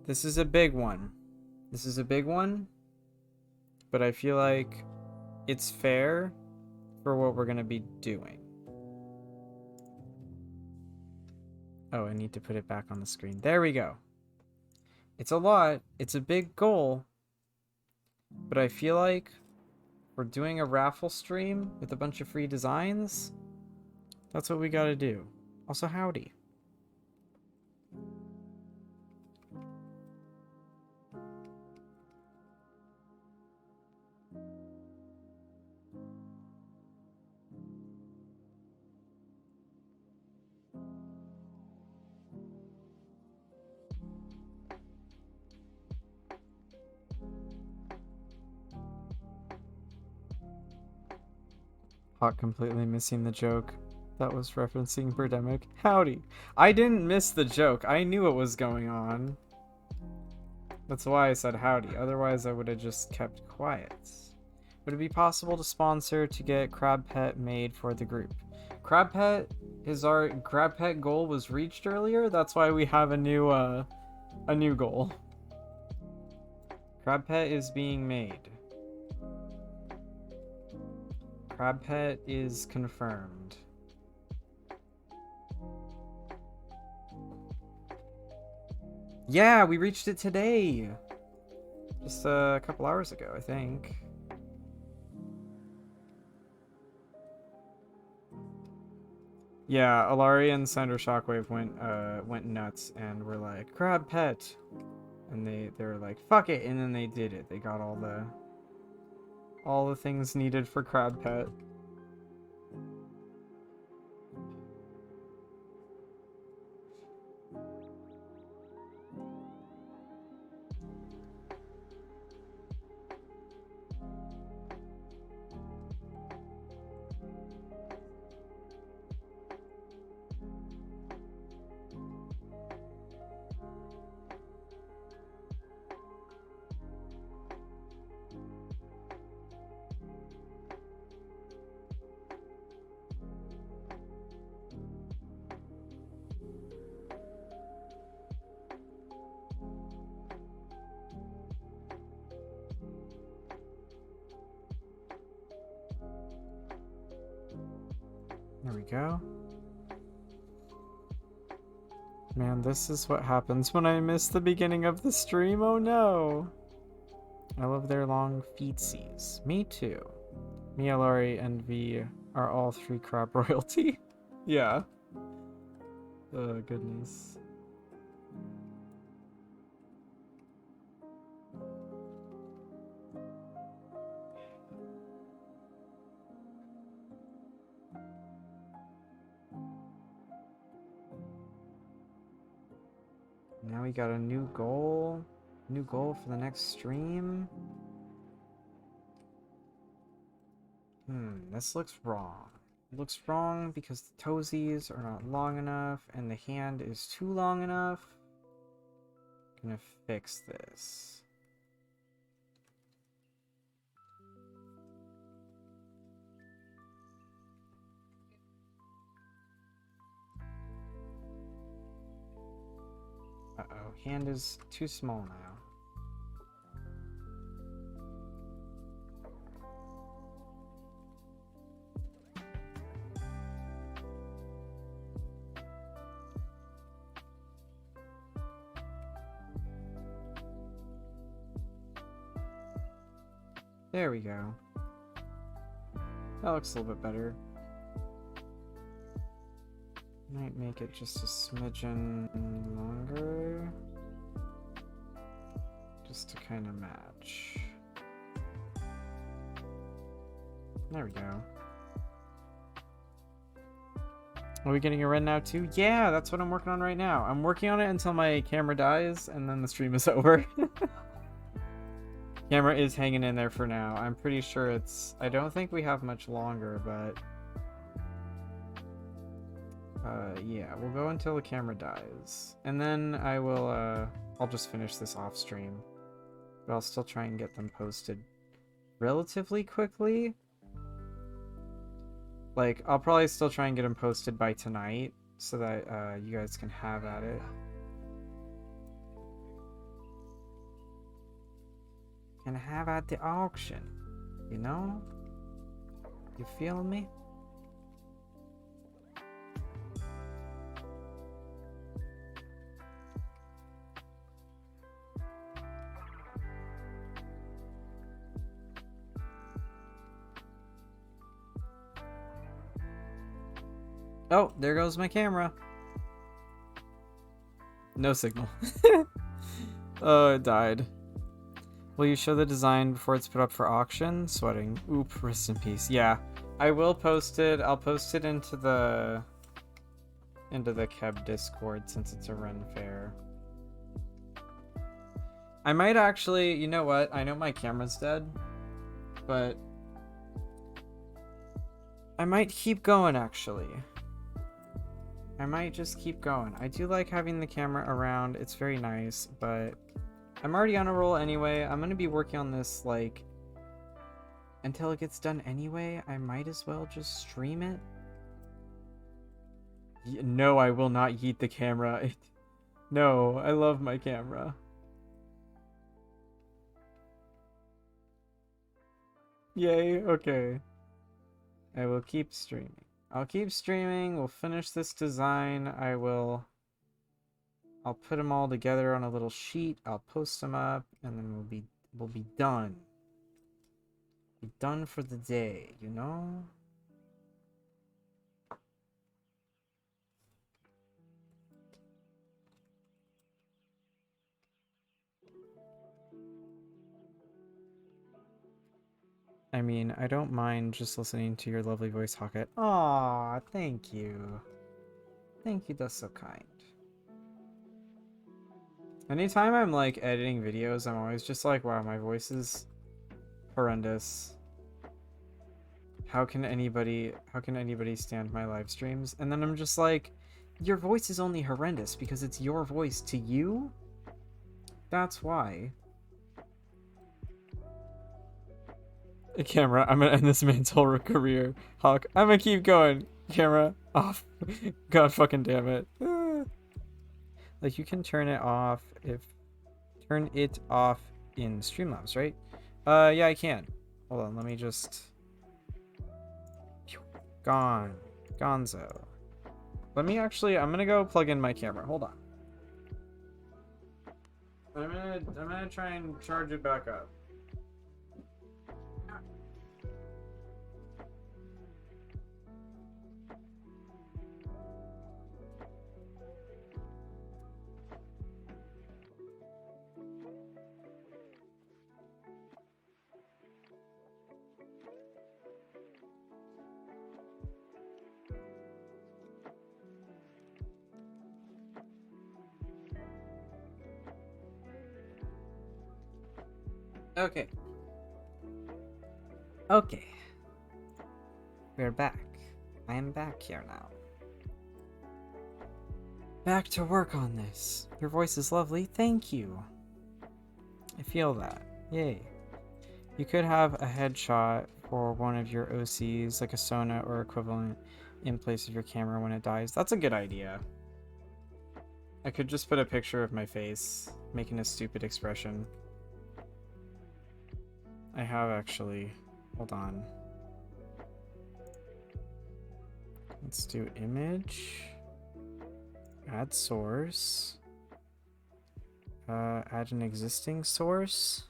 This is a big one. This is a big one, but I feel like it's fair for what we're gonna be doing. Oh, I need to put it back on the screen. There we go. It's a lot. It's a big goal, but I feel like we're doing a raffle stream with a bunch of free designs. That's what we gotta do. Also, howdy. Hot completely missing the joke. That was referencing Birdemic. Howdy. I didn't miss the joke. I knew what was going on. That's why I said howdy. Otherwise, I would have just kept quiet. Would it be possible to sponsor to get Crab Pet made for the group? Crab Pet goal was reached earlier. That's why we have a new goal. Crab Pet is being made. Crab Pet is confirmed. Yeah, we reached it today. Just a couple hours ago, I think. Yeah, Alari and Cinder Shockwave went nuts and were like, Crab Pet. And they were like, fuck it, and then they did it. They got all the things needed for Crab Pet. we go. Man, this is what happens when I miss the beginning of the stream. Oh no. I love their long feetsies. Me too. Mia, Lori, and V are all 3 crab royalty. Yeah. Oh, goodness. Now we got a new goal. New goal for the next stream. This looks wrong. It looks wrong because the toesies are not long enough and the hand is too long enough. I'm gonna fix this. Uh-oh, hand is too small now. There we go. That looks a little bit better. Might make it just a smidgen longer. Just to kind of match. There we go. Are we getting a run now too? Yeah, that's what I'm working on right now. I'm working on it until my camera dies and then the stream is over. Camera is hanging in there for now. I'm pretty sure it's... I don't think we have much longer, but... yeah, we'll go until the camera dies. And then I will, I'll just finish this off stream. But I'll still try and get them posted relatively quickly. Like, I'll probably still try and get them posted by tonight, so that, you guys can have at it. Can have at the auction, you know? You feel me? Oh, there goes my camera. No signal. Oh, it died. Will you show the design before it's put up for auction? Sweating. Oop, rest in peace. Yeah, I will post it. I'll post it into the Keb Discord since it's a run fair. I might actually, you know what? I know my camera's dead, but I might keep going actually. I might just keep going. I do like having the camera around. It's very nice, but I'm already on a roll anyway. I'm going to be working on this, like, until it gets done anyway. I might as well just stream it. No, I will not yeet the camera. No, I love my camera. Yay, okay. I will keep streaming. I'll keep streaming. We'll finish this design. I'll put them all together on a little sheet. I'll post them up, and then we'll be done. Be done for the day, you know? I mean, I don't mind just listening to your lovely voice, Hocket. Aw, thank you. Thank you, that's so kind. Anytime I'm like editing videos, I'm always just like, wow, my voice is horrendous. How can anybody stand my live streams? And then I'm just like, your voice is only horrendous because it's your voice to you? That's why. A camera, I'm gonna end this man's whole career. Hawk, I'm gonna keep going. Camera, off. God fucking damn it. Like, you can turn it off in Streamlabs, right? Yeah, I can. Hold on, let me just... Gone. Gonzo. Let me actually, I'm gonna go plug in my camera. Hold on. I'm gonna try and charge it back up. Okay. Okay. We're back. I am back here now. Back to work on this. Your voice is lovely. Thank you. I feel that. Yay. You could have a headshot for one of your OCs, like a Sona or equivalent, in place of your camera when it dies. That's a good idea. I could just put a picture of my face, making a stupid expression. I have actually. Hold on. Let's do image. Add source. Add an existing source.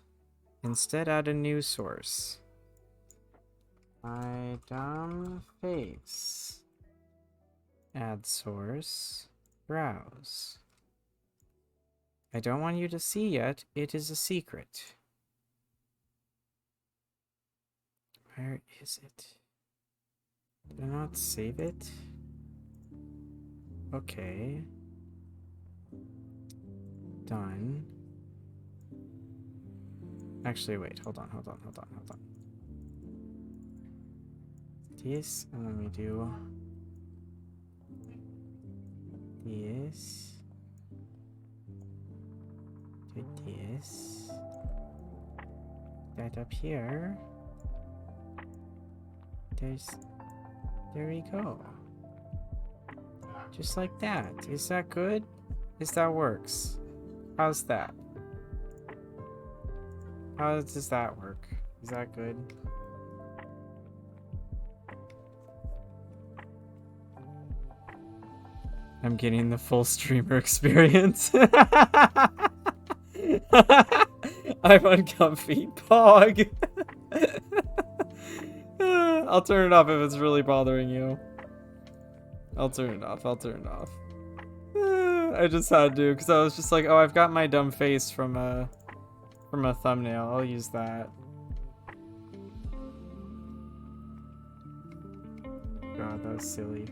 Instead, add a new source. My dumb face. Add source. Browse. I don't want you to see yet. It is a secret. Where is it? Did I not save it? Okay. Done. Actually, wait. Hold on. This, and then we do this. Do this. That up here. There we go. Just like that. Is that good? Is that works? How's that? How does that work? Is that good? I'm getting the full streamer experience. I'm uncomfy. Pog. I'll turn it off if it's really bothering you. I'll turn it off. I just had to, because I was just like, oh, I've got my dumb face from a thumbnail. I'll use that. God, that was silly.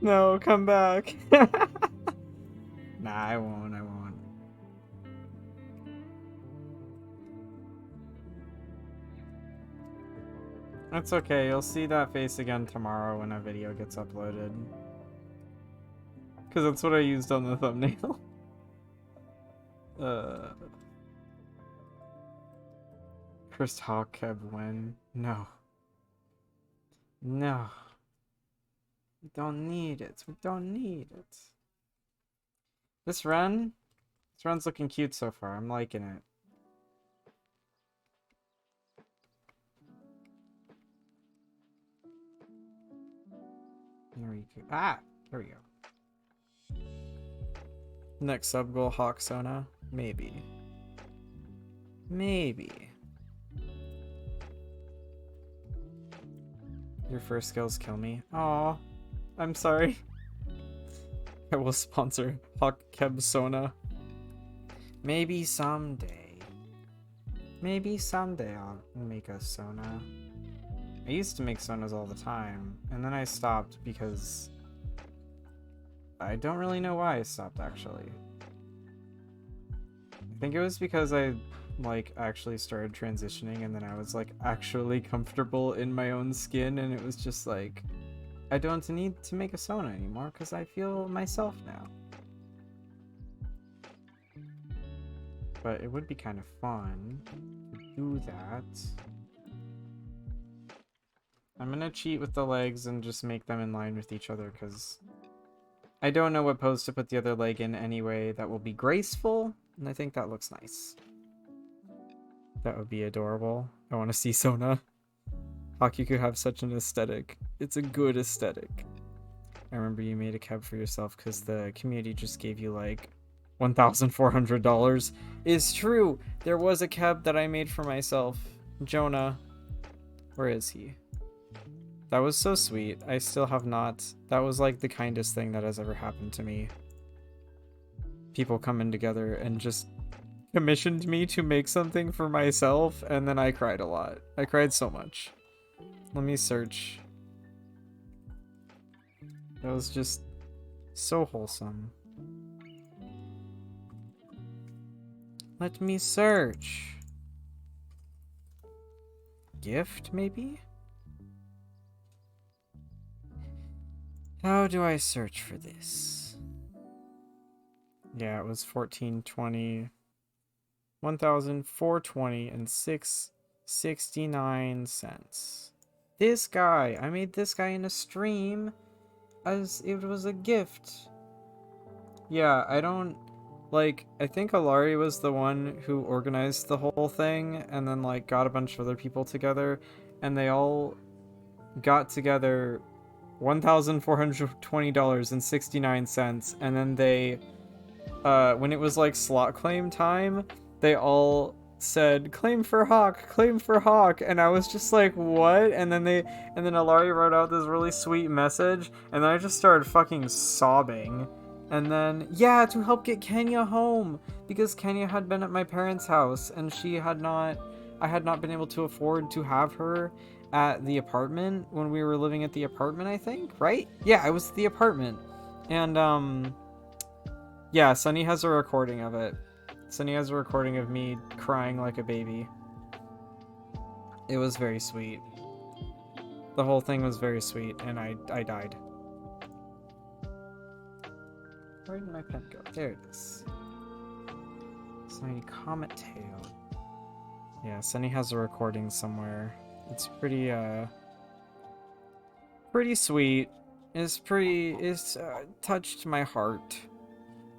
No, come back. Nah, I won't. That's okay, you'll see that face again tomorrow when a video gets uploaded. Because that's what I used on the thumbnail. First Hawk Keb win. No. No. We don't need it. This run's looking cute so far. I'm liking it. There we go. Ah! There we go. Next sub goal, Hawk Sona? Maybe. Your first skills kill me. Aw. I'm sorry. I will sponsor Hawk Keb Sona. Maybe someday. I'll make a Sona. I used to make Sonas all the time, and then I stopped because I don't really know why I stopped, actually. I think it was because I like actually started transitioning, and then I was like actually comfortable in my own skin, and it was just like, I don't need to make a Sona anymore because I feel myself now. But it would be kind of fun to do that. I'm gonna cheat with the legs and just make them in line with each other because I don't know what pose to put the other leg in anyway that will be graceful, and I think that looks nice. That would be adorable. I want to see Sona. Hockey could have such an aesthetic. It's a good aesthetic. I remember you made a cab for yourself because the community just gave you like $1,400. It's true. There was a cab that I made for myself. Jonah. Where is he? That was so sweet. I still have not. That was like the kindest thing that has ever happened to me. People coming together and just commissioned me to make something for myself, and then I cried a lot. I cried so much. Let me search. That was just so wholesome. Let me search. Gift, maybe? How do I search for this? Yeah, it was 1420. 1,420 and 6.69 cents. This guy, I made this guy in a stream as it was a gift. Yeah, I don't like, I think Alari was the one who organized the whole thing and then like got a bunch of other people together, and they all got together $1,420.69, and then they when it was like slot claim time, they all said claim for Hawk, and I was just like, what? And then Alari wrote out this really sweet message, and then I just started fucking sobbing. And then, yeah, to help get Kenya home, because Kenya had been at my parents' house, and I had not been able to afford to have her at the apartment when we were living at the apartment, I think, right? Yeah, I was at the apartment. And, yeah, Sunny has a recording of it. Sunny has a recording of me crying like a baby. It was very sweet. The whole thing was very sweet, and I died. Where did my pen go? There it is. Sunny Comet Tail. Yeah, Sunny has a recording somewhere. It's pretty sweet. It's touched my heart.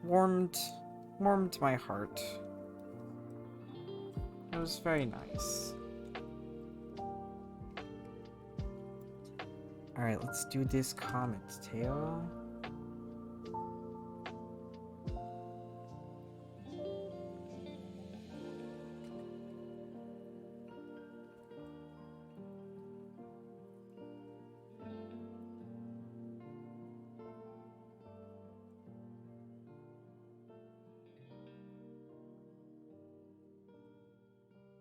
Warmed my heart. It was very nice. Alright, let's do this Comet Tail.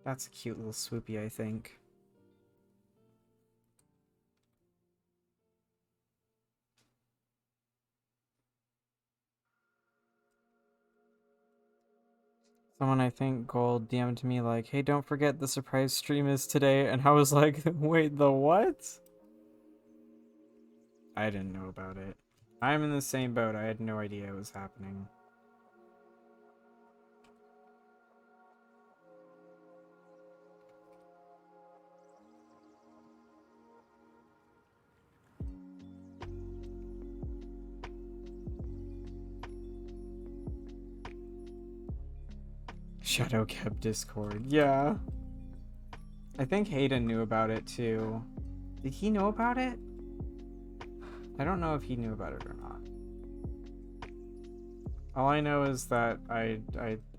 That's a cute little swoopy, I think. Someone, I think Gold, DM'd me like, hey, don't forget the surprise stream is today, and I was like, wait, the what? I didn't know about it. I'm in the same boat. I had no idea it was happening. Shadow kept Discord. Yeah. I think Hayden knew about it too. Did he know about it? I don't know if he knew about it or not. All I know is that I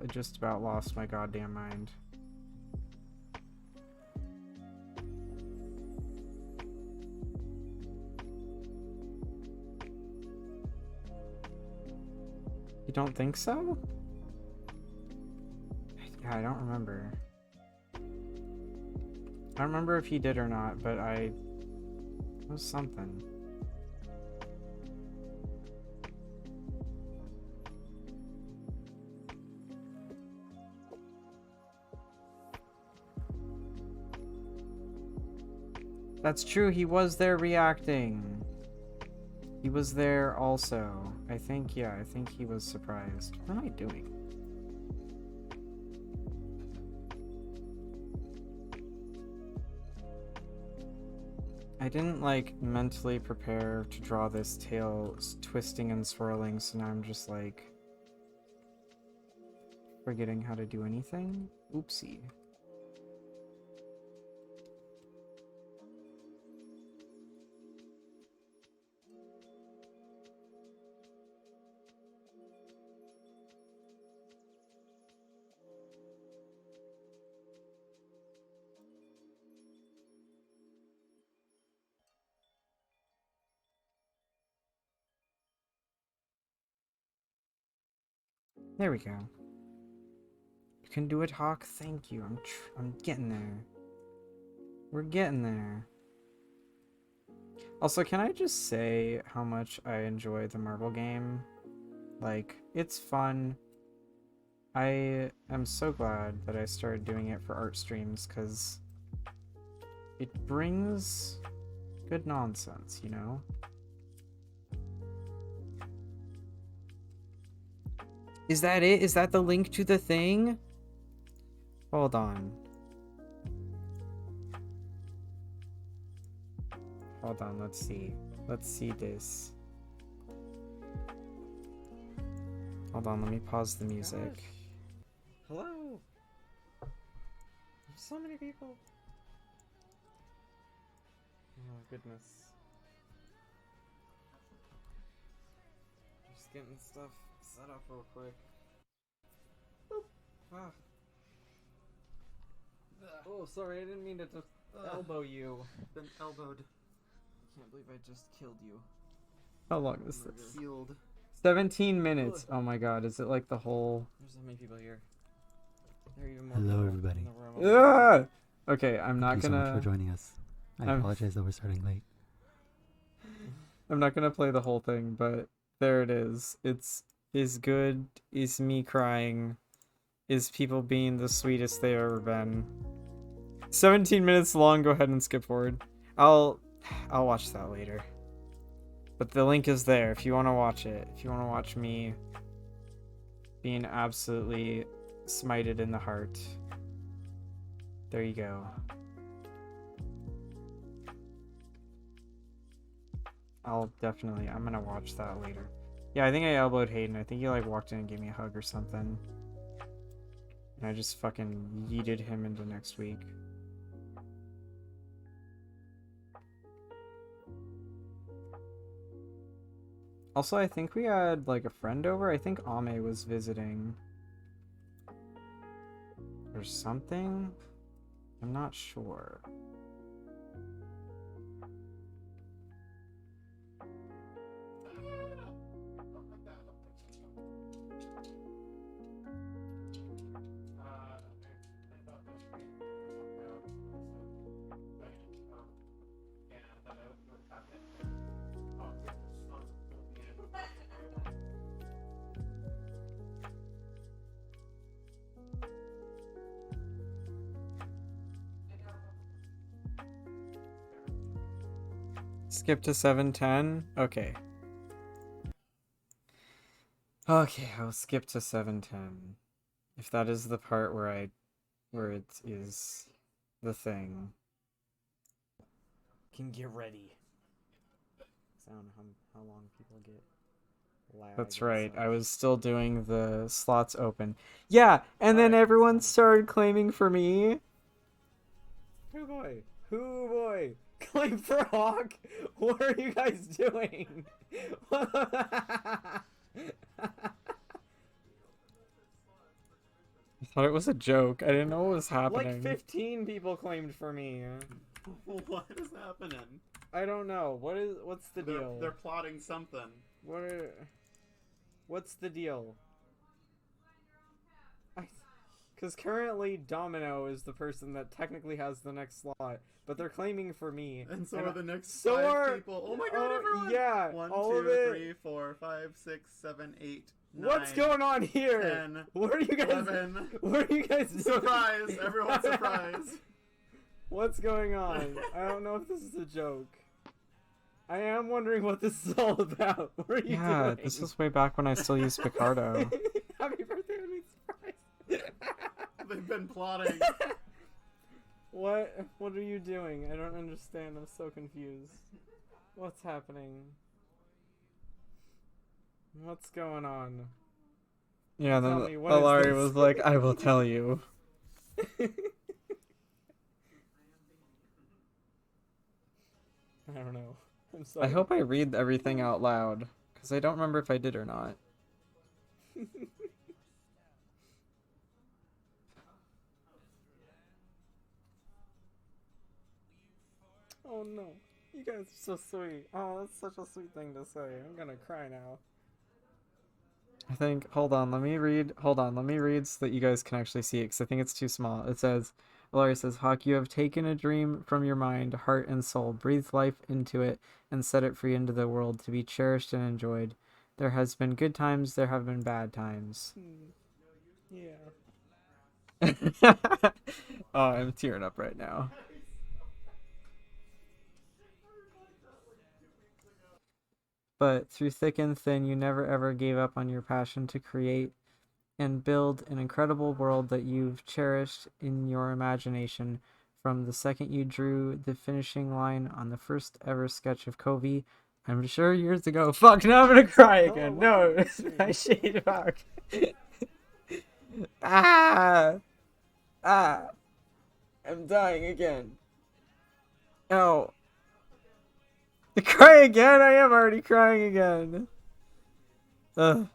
just about lost my goddamn mind. You don't think so? Yeah, I don't remember. I don't remember if he did or not, but it was something. That's true, he was there reacting. He was there also. I think he was surprised. What am I doing? I didn't, like, mentally prepare to draw this tail twisting and swirling, so now I'm just, like, forgetting how to do anything? Oopsie. There we go. You can do it, Hawk. Thank you. I'm getting there. We're getting there. Also, can I just say how much I enjoy the marble game? Like, it's fun. I am so glad that I started doing it for art streams, because it brings good nonsense, you know? Is that it? Is that the link to the thing? Hold on. Hold on, let's see. Let's see this. Hold on, let me pause the music. Gosh. Hello! There's so many people. Oh goodness. Just getting stuff set up real quick. Boop. Ah. Oh, sorry, I didn't mean to just elbow you. Been elbowed. I can't believe I just killed you. How long is this? Healed. 17 minutes. Oh my god, is it like the whole... There's so many people here. There are even more Hello, people everybody. in the room. Ah! Okay, I'm not Thank you so much gonna... for joining us. I apologize that we're starting late. I'm not gonna play the whole thing, but there it is. It's is good, is me crying, is people being the sweetest they've ever been. 17 minutes long, go ahead and skip forward. I'll watch that later. But the link is there if you want to watch it. If you want to watch me being absolutely smited in the heart. There you go. I'm gonna watch that later. Yeah, I think I elbowed Hayden. I think he like walked in and gave me a hug or something. And I just fucking yeeted him into next week. Also, I think we had like a friend over. I think Ame was visiting. Or something? I'm not sure. Skip to 7:10? Okay. Okay, I'll skip to 7:10. If that is the part where it is the thing. Can get ready. I don't know how long people get lag. That's and right. such. I was still doing the slots open. Yeah, and then Alright, everyone so- started claiming for me. Hoo boy! Hoo boy! Claim for Hawk! What are you guys doing? I thought it was a joke. I didn't know what was happening. Like 15 people claimed for me. What is happening? I don't know. What's the deal? They're plotting something. What's the deal? Because currently Domino is the person that technically has the next slot, but they're claiming for me. And so are the next so 5 are- people. Oh my god, everyone! Yeah, 1, all 2, of it. 3, 4, 5, 6, 7, 8, 9. What's going on here? 10, What are you guys? 11. What are you guys doing? Surprise! Everyone surprise! What's going on? I don't know if this is a joke. I am wondering what this is all about. What are you doing? This was way back when I still used Picardo. Happy birthday to me, surprise. They've been plotting. What are you doing? I don't understand. I'm so confused. What's happening? What's going on? Yeah, then Tell me, what is Alari this? was like, I will tell you. I don't know. I'm sorry. I hope I read everything out loud, because I don't remember if I did or not. Oh no. You guys are so sweet. Oh, that's such a sweet thing to say. I'm gonna cry now. I think, hold on, let me read so that you guys can actually see it, because I think it's too small. It says, Alari says, Hawk, you have taken a dream from your mind, heart, and soul, breathed life into it, and set it free into the world to be cherished and enjoyed. There has been good times, there have been bad times. Yeah. Oh, I'm tearing up right now. But through thick and thin, you never ever gave up on your passion to create and build an incredible world that you've cherished in your imagination from the second you drew the finishing line on the first ever sketch of Covey. I'm sure years ago. Fuck, now I'm gonna cry again. No, I shade fuck. Ah! I'm dying again. Ow. Cry again? I am already crying again. Ugh.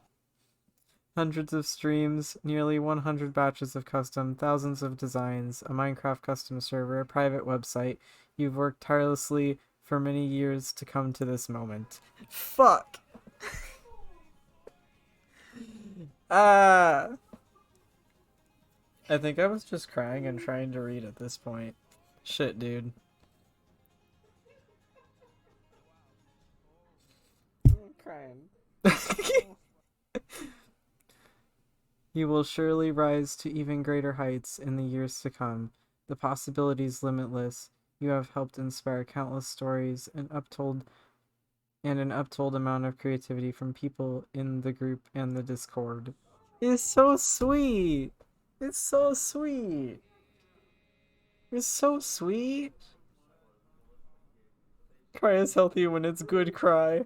Hundreds of streams, nearly 100 batches of custom, thousands of designs, a Minecraft custom server, a private website. You've worked tirelessly for many years to come to this moment. Fuck! I think I was just crying and trying to read at this point. Shit, dude. I'm crying. You will surely rise to even greater heights in the years to come. The possibilities limitless. You have helped inspire countless stories and an uptold amount of creativity from people in the group and the Discord. It's so sweet. It's so sweet. It's so sweet. Cry is healthy when it's good cry.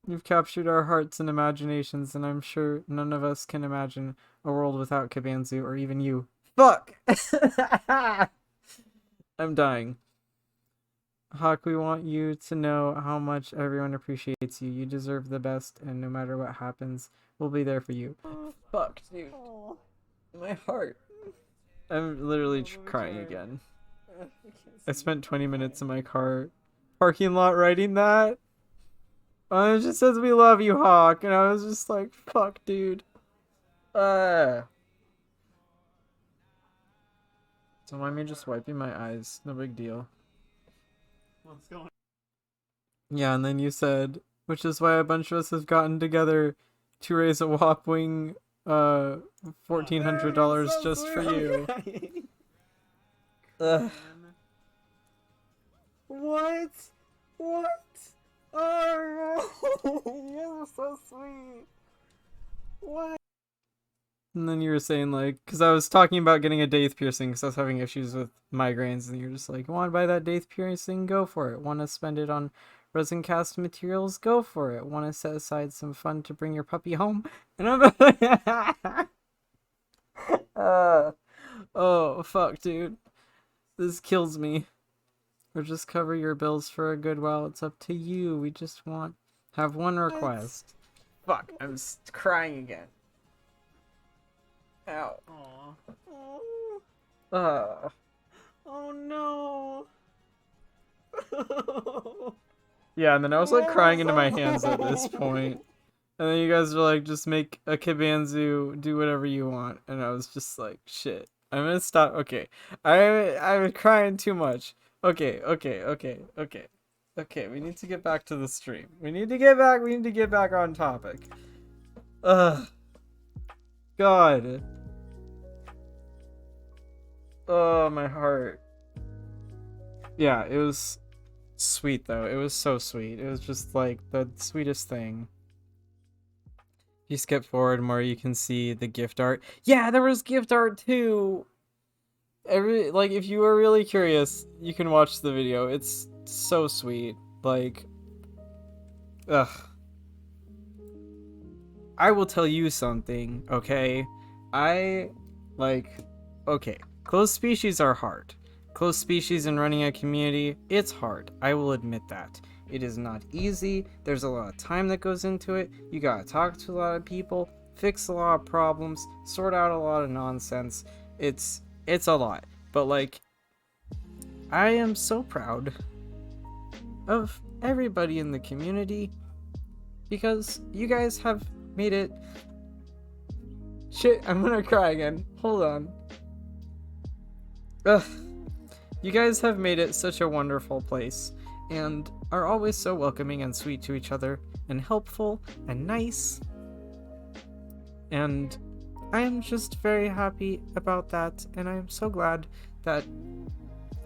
You've captured our hearts and imaginations, and I'm sure none of us can imagine a world without Kabanzu or even you. Fuck! I'm dying. Hawk, we want you to know how much everyone appreciates you. You deserve the best, and no matter what happens, we'll be there for you. Fuck, dude. My heart. I'm literally crying again. I spent 20 minutes in my car parking lot writing that. It just says we love you, Hawk, and I was just like, fuck, dude. So mind me just wiping my eyes, no big deal. What's going on? Yeah, and then you said, which is why a bunch of us have gotten together to raise a whopping $1,400 so just for sweet. you. Ugh. What? Oh, you're so sweet. What? And then you were saying, like, because I was talking about getting a daith piercing because I was having issues with migraines, and you're just like, want to buy that daith piercing? Go for it. Want to spend it on resin cast materials? Go for it. Want to set aside some fun to bring your puppy home? And I'm oh, fuck, dude. This kills me. Or just cover your bills for a good while. It's up to you. We just have one request. Fuck, I'm crying again. Ow. Oh no. Yeah, and then I was like crying into my hands at this point. And then you guys were like, just make a Kabanzu, do whatever you want. And I was just like, shit. I'm gonna stop. Okay. I was crying too much. Okay, we need to get back to the stream. We need to get back on topic. Ugh. God. Oh, my heart. Yeah, it was sweet though. It was so sweet. It was just like the sweetest thing. If you skip forward more, you can see the gift art. Yeah, there was gift art too. If you were really curious, you can watch the video. It's so sweet. Like, ugh. I will tell you something, okay? Okay, closed species are hard. Closed species and running a community, it's hard. I will admit that. It is not easy. There's a lot of time that goes into it. You gotta talk to a lot of people, fix a lot of problems, sort out a lot of nonsense. It's a lot. But like, I am so proud of everybody in the community because you guys have made it. Shit, I'm gonna cry again. Hold on. Ugh. You guys have made it such a wonderful place and are always so welcoming and sweet to each other and helpful and nice. And I am just very happy about that, and I am so glad that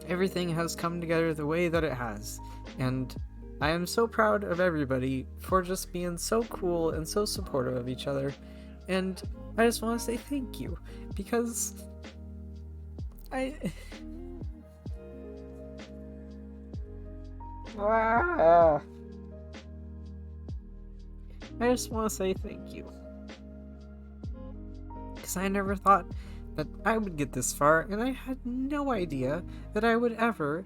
everything has come together the way that it has. And I am so proud of everybody for just being so cool and so supportive of each other. And I just want to say thank you, because I just want to say thank you. Because I never thought that I would get this far, and I had no idea that I would ever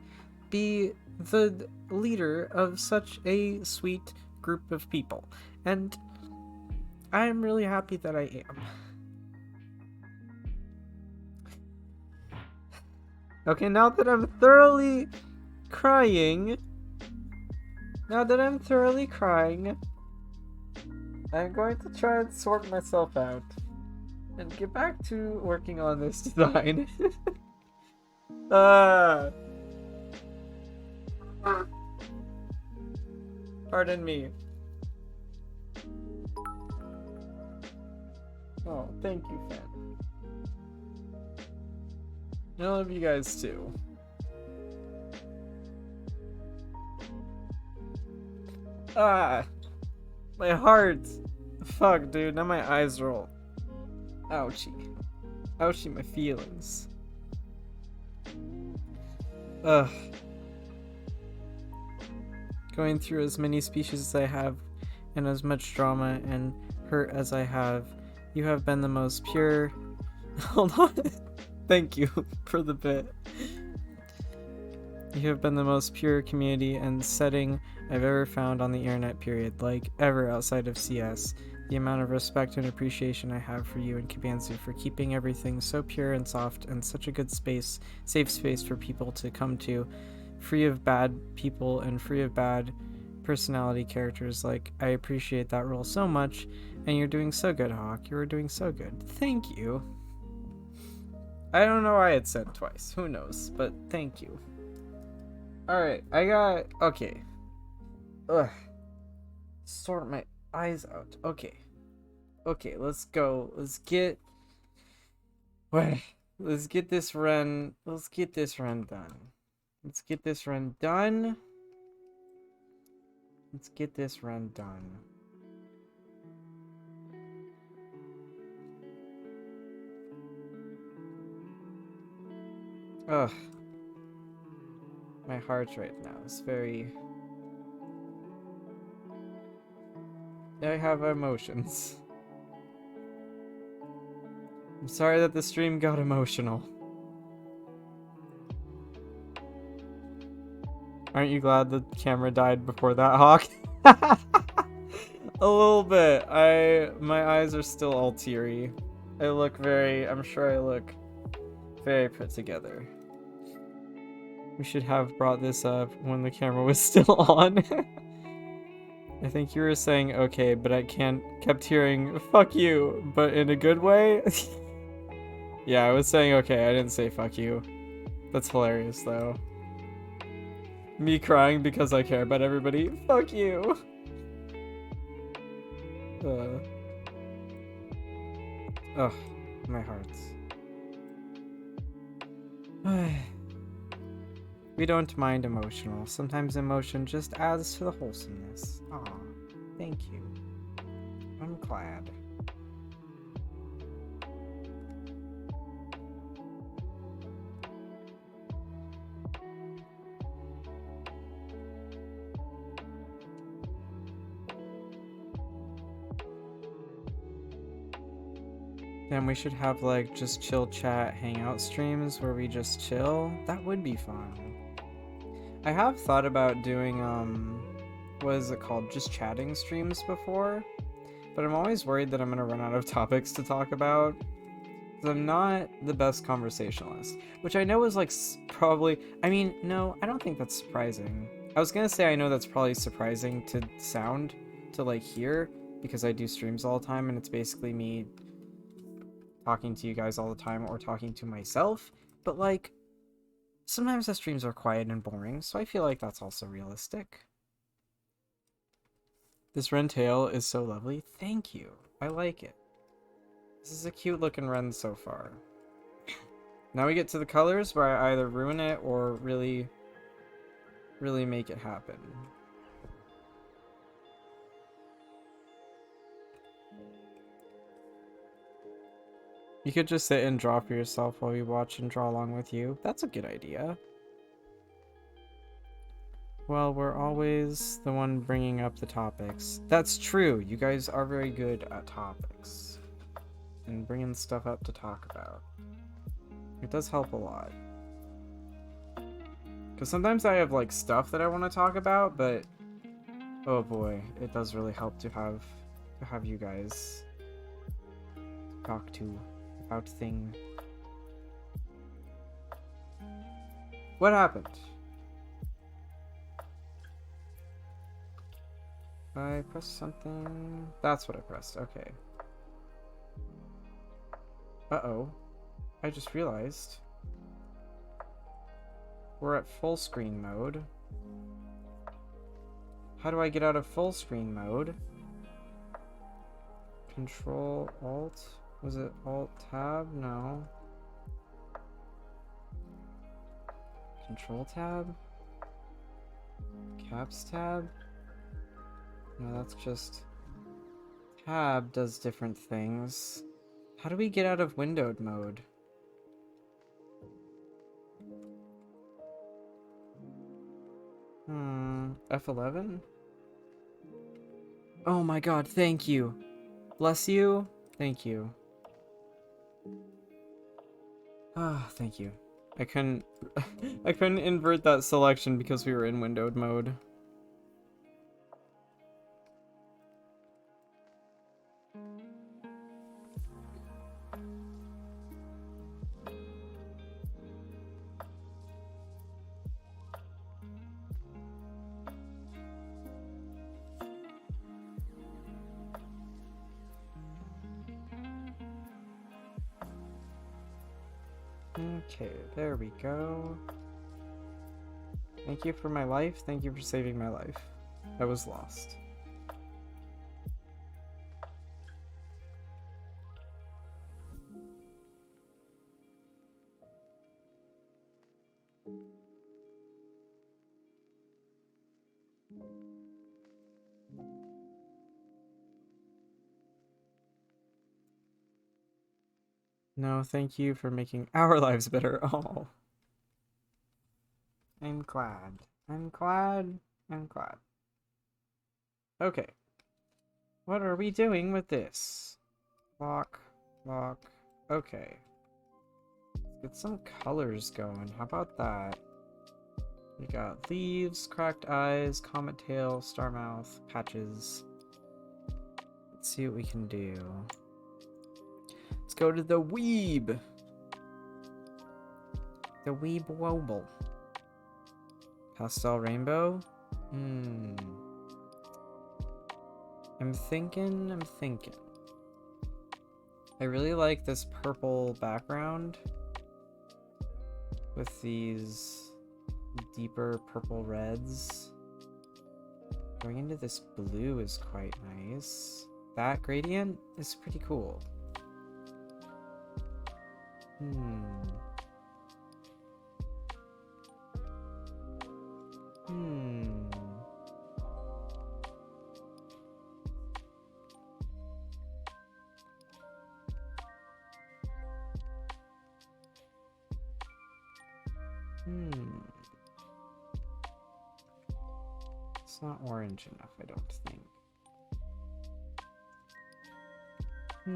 be the leader of such a sweet group of people. And I'm really happy that I am. Okay, now that I'm thoroughly crying, I'm going to try and sort myself out and get back to working on this design. Pardon me. Oh, thank you, fan. I love you guys too. My heart. Fuck, dude. Now my eyes roll. Ouchie. Ouchie, my feelings. Ugh. Going through as many species as I have, and as much drama and hurt as I have, you have been the most pure. Hold on. Thank you for the bit. You have been the most pure community and setting I've ever found on the internet, period. Like, ever outside of CS. The amount of respect and appreciation I have for you and Kibanzu for keeping everything so pure and soft and such a good space, safe space for people to come to, free of bad people and free of bad personality characters. Like, I appreciate that role so much, and you're doing so good, Hawk. You were doing so good. Thank you. I don't know why it said twice. Who knows? But thank you. Alright, okay. Ugh. Sort my eyes out. Okay, let's go. Let's get this run done. Let's get this run done. Ugh. My heart right now is very... I have emotions. I'm sorry that the stream got emotional. Aren't you glad the camera died before that, Hawk? A little bit. My eyes are still all teary. I'm sure I look very put together. We should have brought this up when the camera was still on. I think you were saying okay, but I kept hearing fuck you, but in a good way. Yeah, I was saying okay, I didn't say fuck you. That's hilarious though. Me crying because I care about everybody. Fuck you. Oh, my heart. We don't mind emotional. Sometimes emotion just adds to the wholesomeness. Aw, thank you. I'm glad. Then we should have like just chill chat hangout streams where we just chill. That would be fun. I have thought about doing what is it called? Just chatting streams before, but I'm always worried that I'm gonna run out of topics to talk about. 'Cause I'm not the best conversationalist, which I know is like probably. I mean, no, I don't think that's surprising. I was gonna say I know that's probably surprising to sound to like hear because I do streams all the time and it's basically me talking to you guys all the time or talking to myself, but like sometimes the streams are quiet and boring, so I feel like that's also realistic. This wren tail is so lovely. Thank you. I like it. This is a cute looking wren so far. Now we get to the colors where I either ruin it or really make it happen. You could just sit and draw for yourself while we watch and draw along with you. That's a good idea. Well, we're always the one bringing up the topics. That's true. You guys are very good at topics. And bringing stuff up to talk about. It does help a lot. Because sometimes I have like stuff that I want to talk about, but oh boy, it does really help to have you guys talk to about thing. What happened? I pressed something. That's what I pressed. Okay. Uh-oh. I just realized we're at full screen mode. How do I get out of full screen mode? Control Alt? Was it Alt Tab? No. Control Tab? Caps Tab? No, that's just... Tab does different things. How do we get out of windowed mode? F11? Oh my god, thank you. Bless you. Thank you. Ah, thank you. I couldn't invert that selection because we were in windowed mode. Okay, there we go. Thank you for my life. Thank you for saving my life. I was lost. No, thank you for making our lives better. Oh. I'm glad. I'm glad. I'm glad. Okay. What are we doing with this? Lock. Lock. Okay. Let's get some colors going. How about that? We got leaves, cracked eyes, comet tail, star mouth, patches. Let's see what we can do. Let's go to the weeb. The weeb wobble. Pastel rainbow? I'm thinking. I really like this purple background with these deeper purple reds. Going into this blue is quite nice. That gradient is pretty cool. It's not orange enough, I don't think. I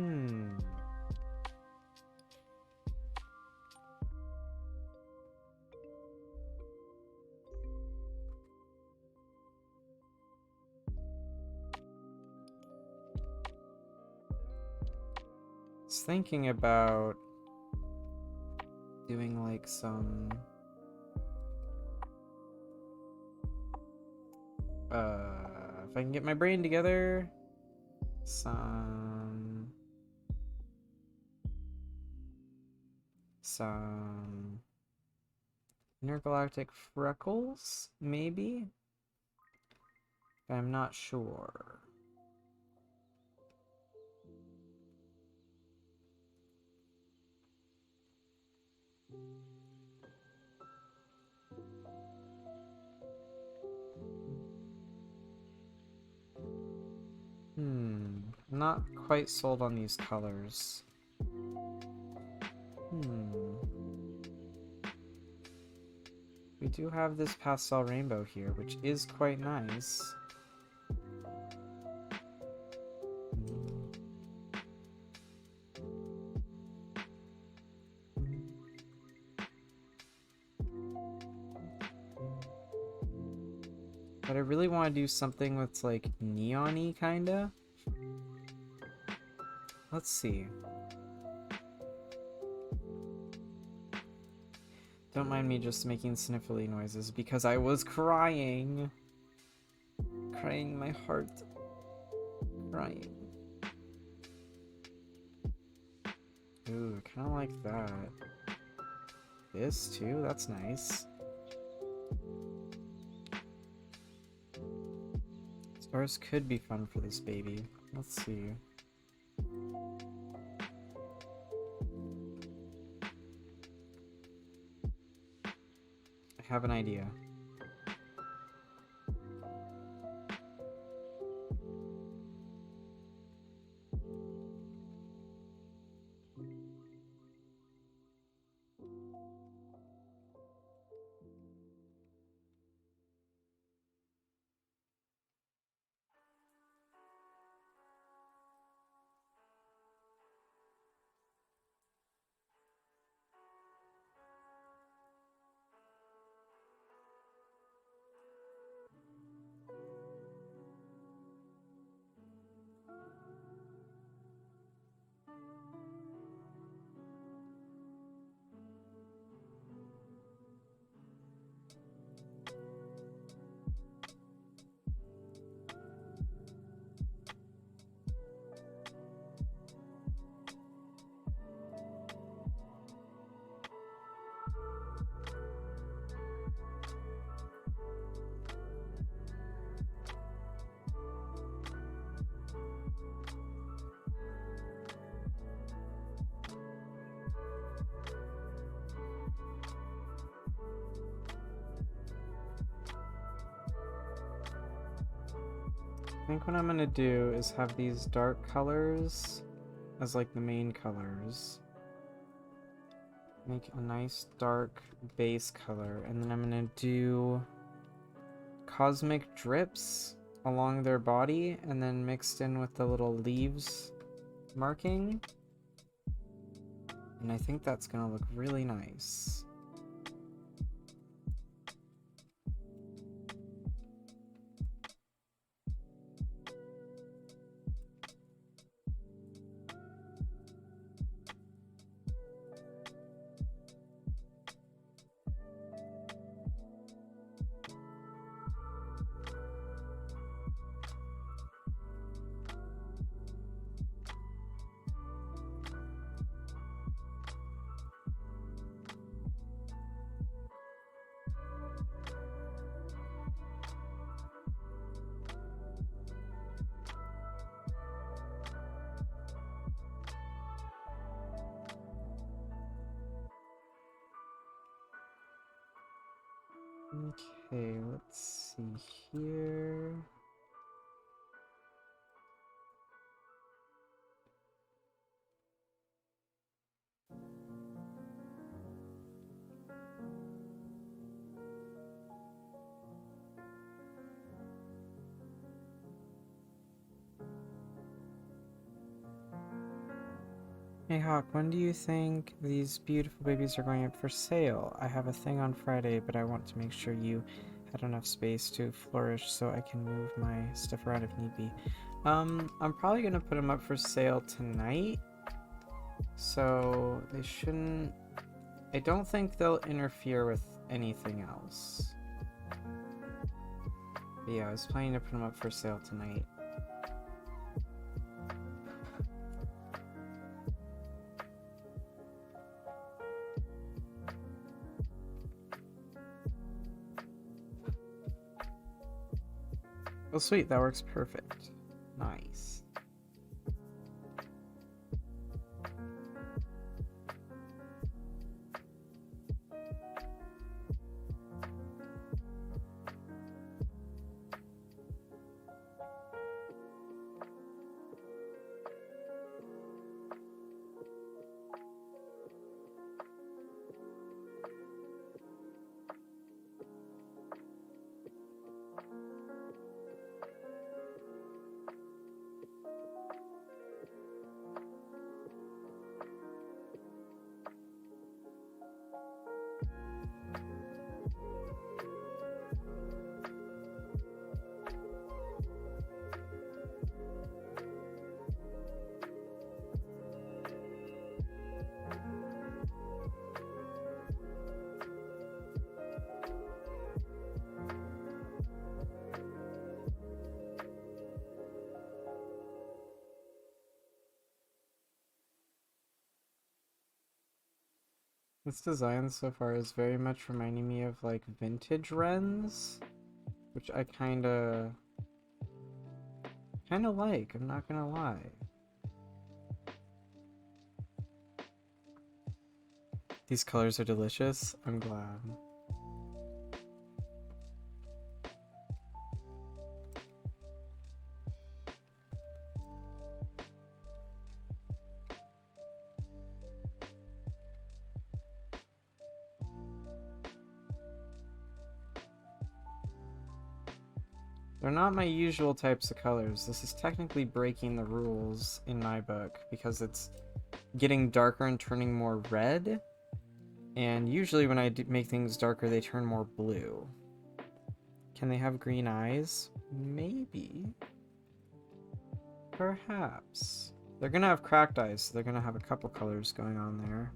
was thinking about doing like some if I can get my brain together, some intergalactic freckles, maybe? I'm not sure. I'm not quite sold on these colors. We do have this pastel rainbow here, which is quite nice. But I really want to do something that's like neon-y, kinda. Let's see. Don't mind me just making sniffly noises because I was crying. Crying my heart. Crying. Ooh, I kind of like that. This too? That's nice. Stars could be fun for this baby. Let's see. I have an idea. I think what I'm gonna do is have these dark colors as like the main colors. Make a nice dark base color, and then I'm gonna do cosmic drips along their body, and then mixed in with the little leaves marking. And I think that's gonna look really nice. Okay, let's see here. Hey Hawk, when do you think these beautiful babies are going up for sale? I have a thing on Friday, but I want to make sure you had enough space to flourish so I can move my stuff around if need be. I'm probably gonna put them up for sale tonight, so they shouldn't... I don't think they'll interfere with anything else. But yeah, I was planning to put them up for sale tonight. Oh sweet, that works perfect. Nice. This design so far is very much reminding me of like vintage wrens, which I kinda like, I'm not gonna lie. These colors are delicious, I'm glad. They're not my usual types of colors. This is technically breaking the rules in my book because it's getting darker and turning more red. And usually when I make things darker, they turn more blue. Can they have green eyes? Maybe. Perhaps. They're gonna have cracked eyes, so they're gonna have a couple colors going on there.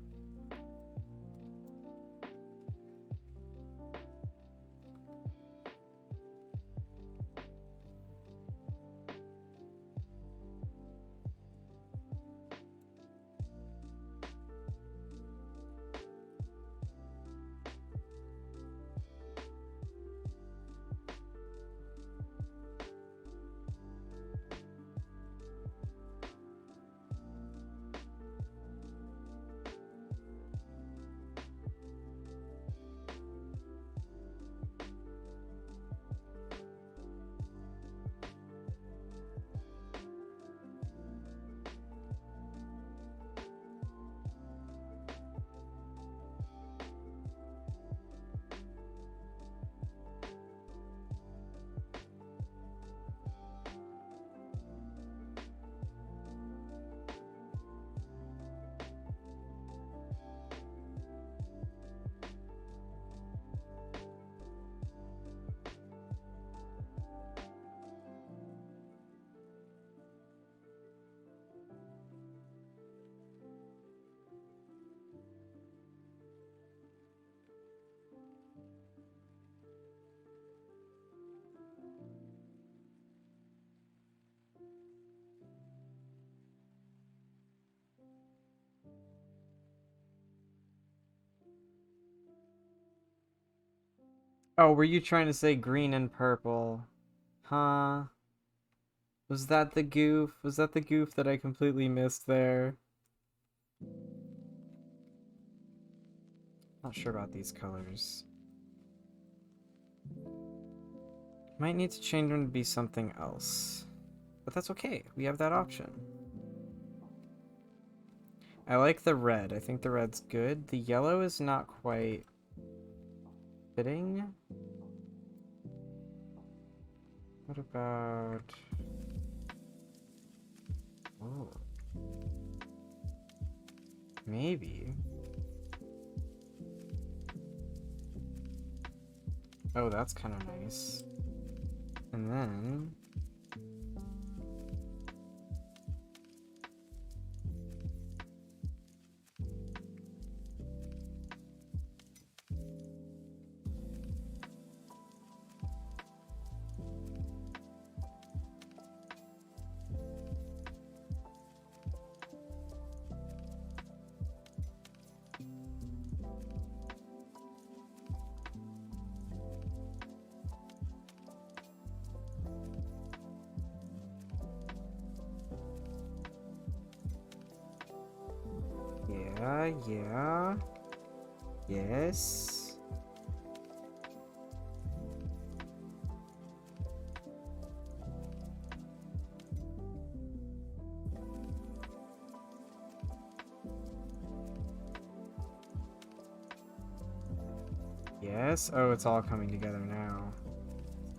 Oh, were you trying to say green and purple? Huh? Was that the goof? Was that the goof that I completely missed there? Not sure about these colors. Might need to change them to be something else. But that's okay. We have that option. I like the red. I think the red's good. The yellow is not quite fitting. What about... Oh. Maybe. Oh, that's kind of nice. And then... Yeah. Yes. Yes. Oh, it's all coming together now.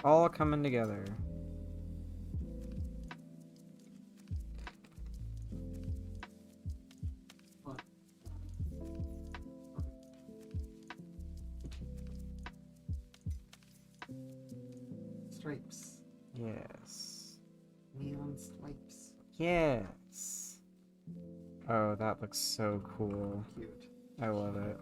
All coming together. What? Stripes. Yes. Neon stripes. Yes. Oh, that looks so cool. Cute. I love it.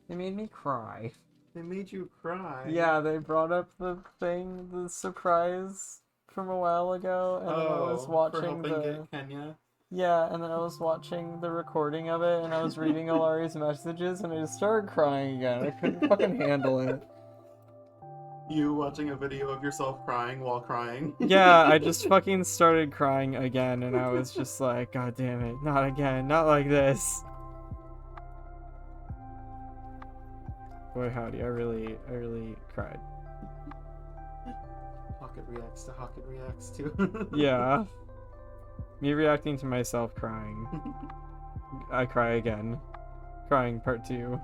They made me cry. They made you cry. Yeah, they brought up the thing, the surprise from a while ago, and then I was for watching helping get Kenya. Yeah, and then I was watching the recording of it, and I was reading Alari's messages, and I just started crying again. I couldn't fucking handle it. You watching a video of yourself crying while crying. Yeah, I just fucking started crying again, and I was just like, God damn it, not again, not like this. Boy howdy, I really cried. Hocket reacts to. Yeah. Me reacting to myself crying. I cry again. Crying part 2.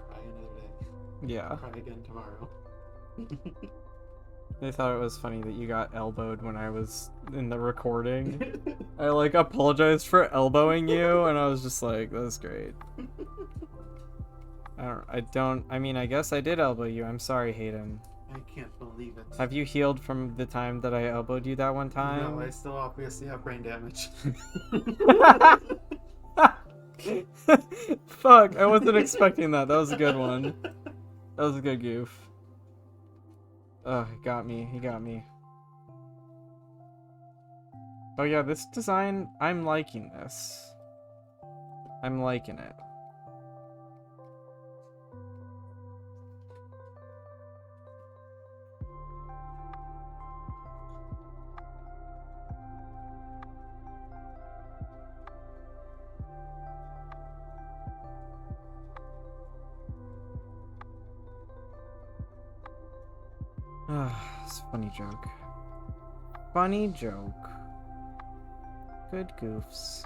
Cry another day. Yeah. Cry again tomorrow. They thought it was funny that you got elbowed when I was in the recording. I like apologized for elbowing you, and I was just like, that's great. I mean, I guess I did elbow you. I'm sorry, Hayden. I can't believe it. Have you healed from the time that I elbowed you that one time? No, I still obviously have brain damage. Fuck, I wasn't expecting that. That was a good one. That was a good goof. Ugh, he got me. He got me. Oh yeah, this design, I'm liking this. I'm liking it. It's a funny joke. Funny joke. Good goofs.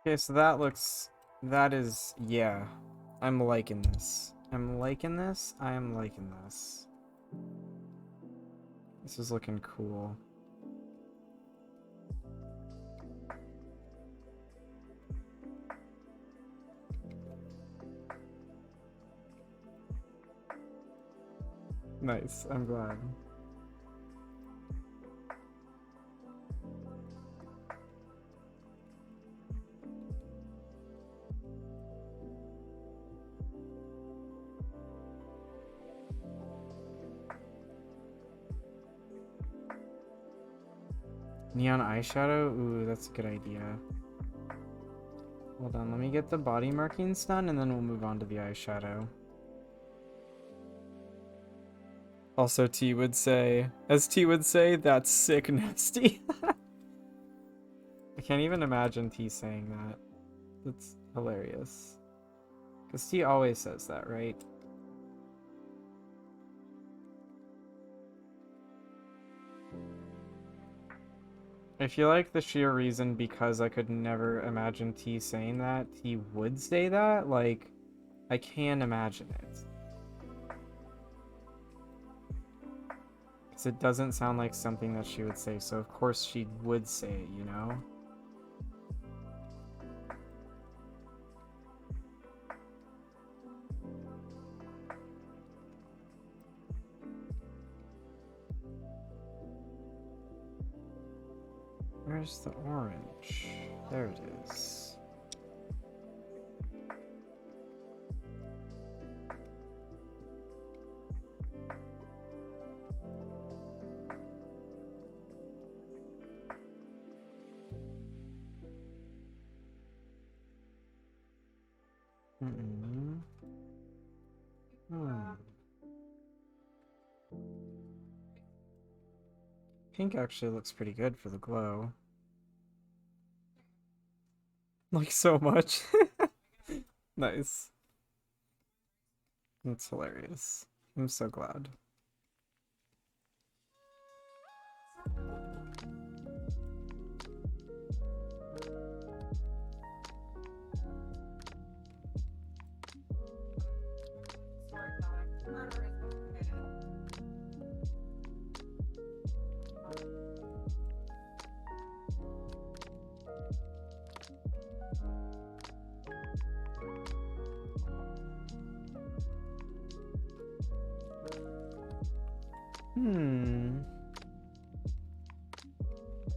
Okay, so that is, yeah. I'm liking this. I'm liking this. I am liking this. This is looking cool. Nice, I'm glad. Neon eyeshadow? Ooh, that's a good idea. Hold on, let me get the body markings done and then we'll move on to the eyeshadow. Also, as T would say, that's sick nasty. I can't even imagine T saying that. That's hilarious. Because T always says that, right? I feel like the sheer reason because I could never imagine T saying that, T would say that, like, I can imagine it. Because it doesn't sound like something that she would say, so of course she would say it, you know? Where's the orange? There it is. Pink actually looks pretty good for the glow. Like so much. Nice. That's hilarious. I'm so glad.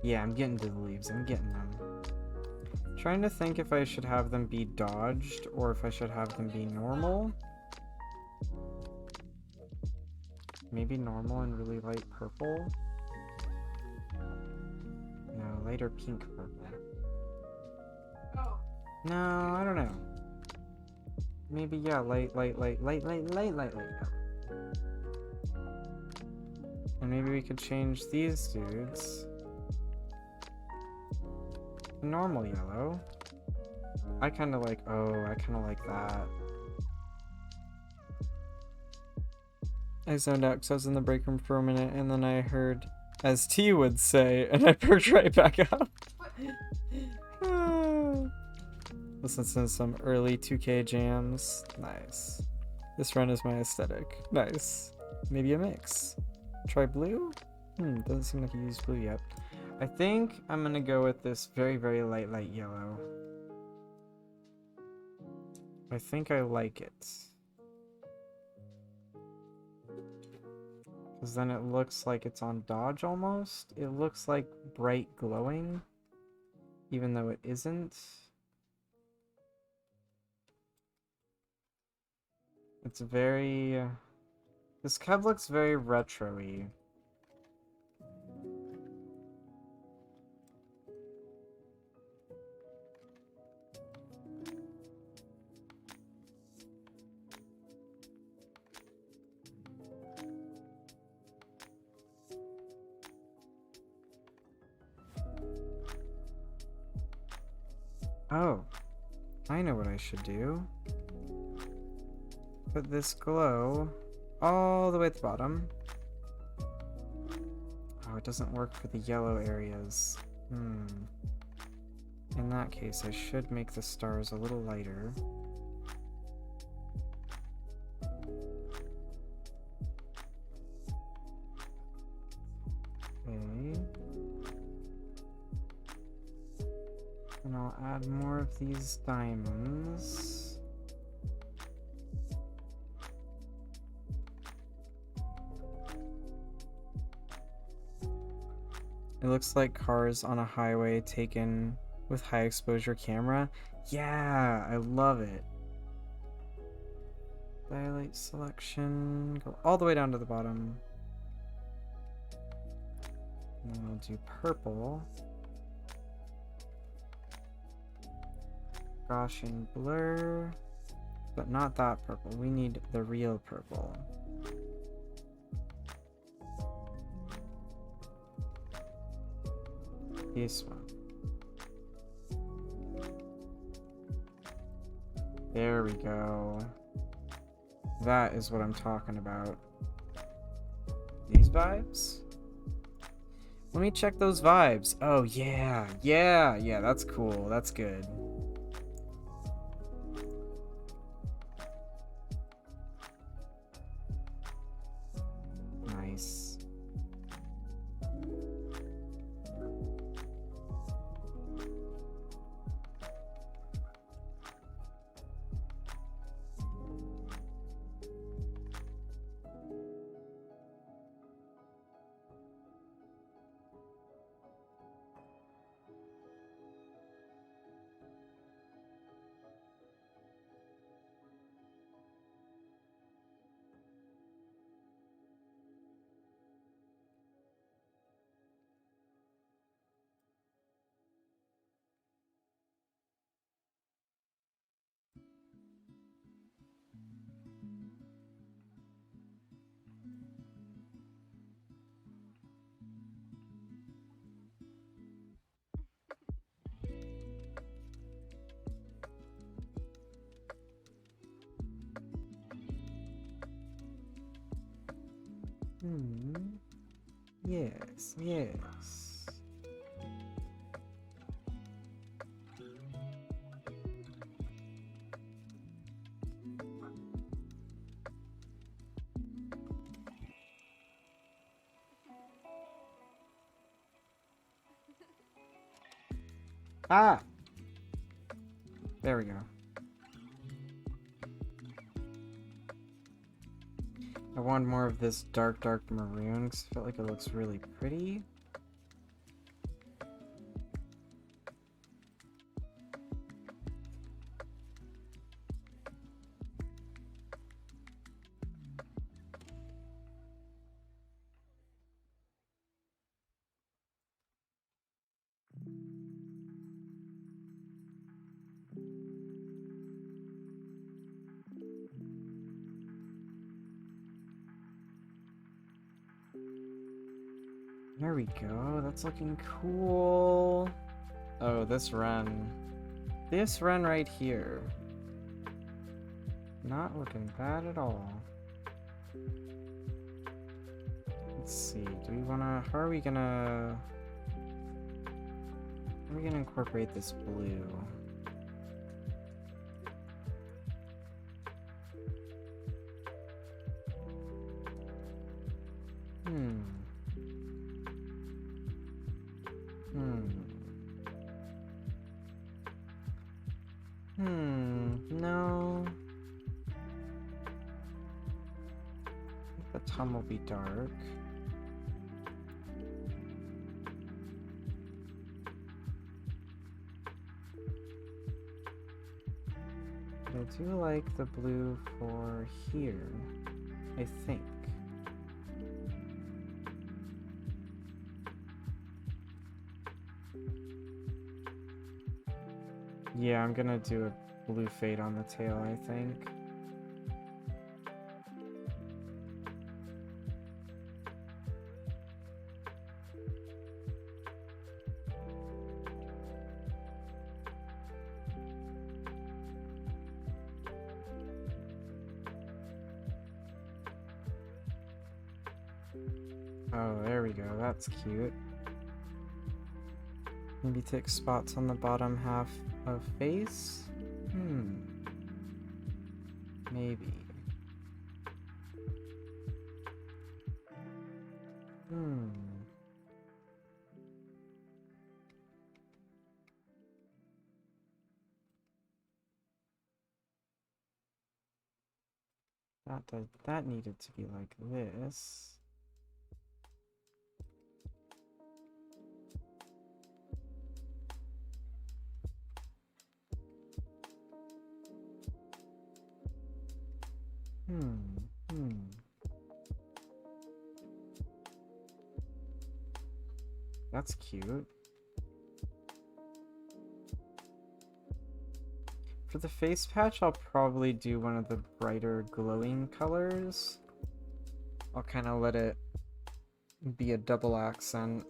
Yeah, I'm getting to the leaves. I'm getting them. Trying to think if I should have them be dodged or if I should have them be normal. Maybe normal and really light purple. No, lighter pink purple. No, I don't know. Maybe, yeah, light. And maybe we could change these dudes. Normal yellow. I kind of like that. I zoned out because I was in the break room for a minute and then I heard, as T would say, and I perked right back up. Listen to some early 2K jams. Nice. This run is my aesthetic. Nice. Maybe a mix. Try blue? Doesn't seem like you used blue yet. I think I'm gonna go with this very, very light yellow. I think I like it. Because then it looks like it's on dodge almost. It looks like bright glowing, even though it isn't. It's very... This cab looks very retro-y. Oh, I know what I should do. Put this glow all the way at the bottom. Oh, it doesn't work for the yellow areas. In that case, I should make the stars a little lighter. Okay. And I'll add more of these diamonds. It looks like cars on a highway taken with high exposure camera. Yeah, I love it. Dilate selection. Go all the way down to the bottom. And we'll do purple. Gaussian blur. But not that purple. We need the real purple. This one. There we go. That is what I'm talking about. These vibes? Let me check those vibes. Oh, yeah. Yeah, that's cool. That's good. Nice. Yes, yes. Ah! There we go. I want more of this dark maroon because I feel like it looks really pretty. There we go. That's looking cool. Oh, this run. This run right here. Not looking bad at all. Let's see. Do we wanna... How are we gonna incorporate this blue? No. The tum will be dark. I do like the blue for here, I think. Yeah, I'm gonna do a blue fade on the tail, I think. Oh, there we go. That's cute. Maybe take spots on the bottom half of face? Maybe. That needed to be like this. That's cute. For the face patch, I'll probably do one of the brighter glowing colors. I'll kind of let it be a double accent.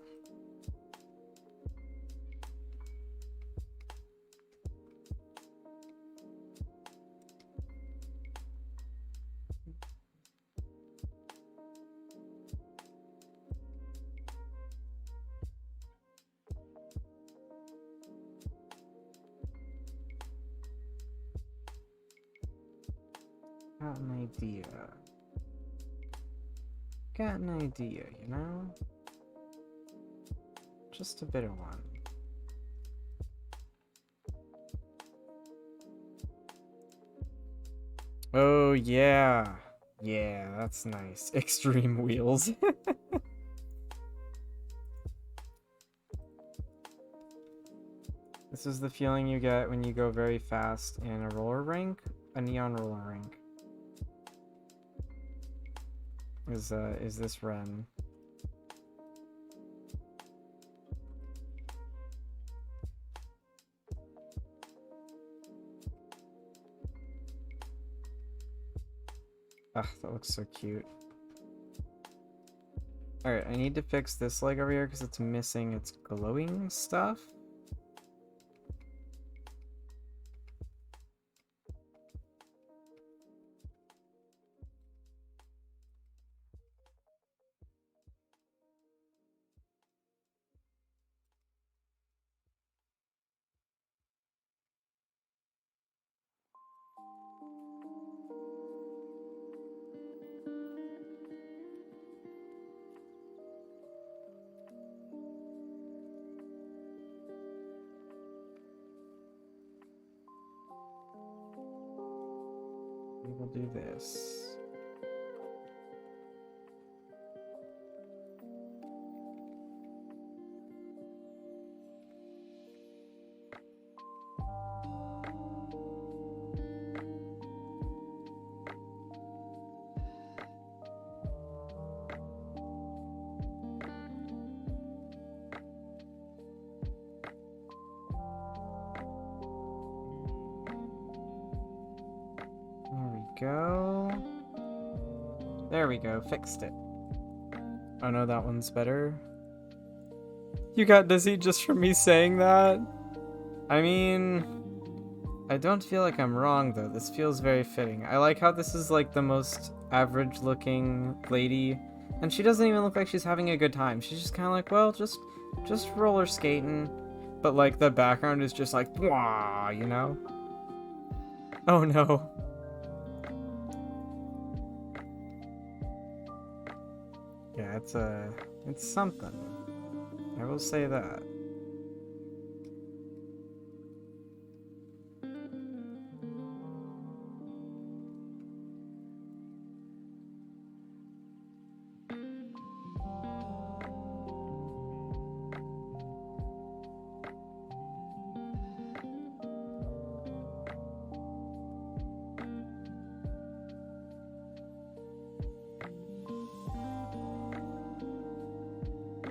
Got an idea. Got an idea, you know? Just a bit of one. Oh, yeah. Yeah, that's nice. Extreme wheels. This is the feeling you get when you go very fast in a roller rink, a neon roller rink. Is this Ren? Ah, that looks so cute. Alright, I need to fix this leg over here because it's missing its glowing stuff. We will do this. Go. There we go, fixed it. Oh no, that one's better. You got dizzy just from me saying that? I mean, I don't feel like I'm wrong though. This feels very fitting. I like how this is like the most average looking lady, and she doesn't even look like she's having a good time. She's just kind of like, well, just roller skating, but like the background is just like, wah, you know? Oh no. Yeah, it's something. I will say that.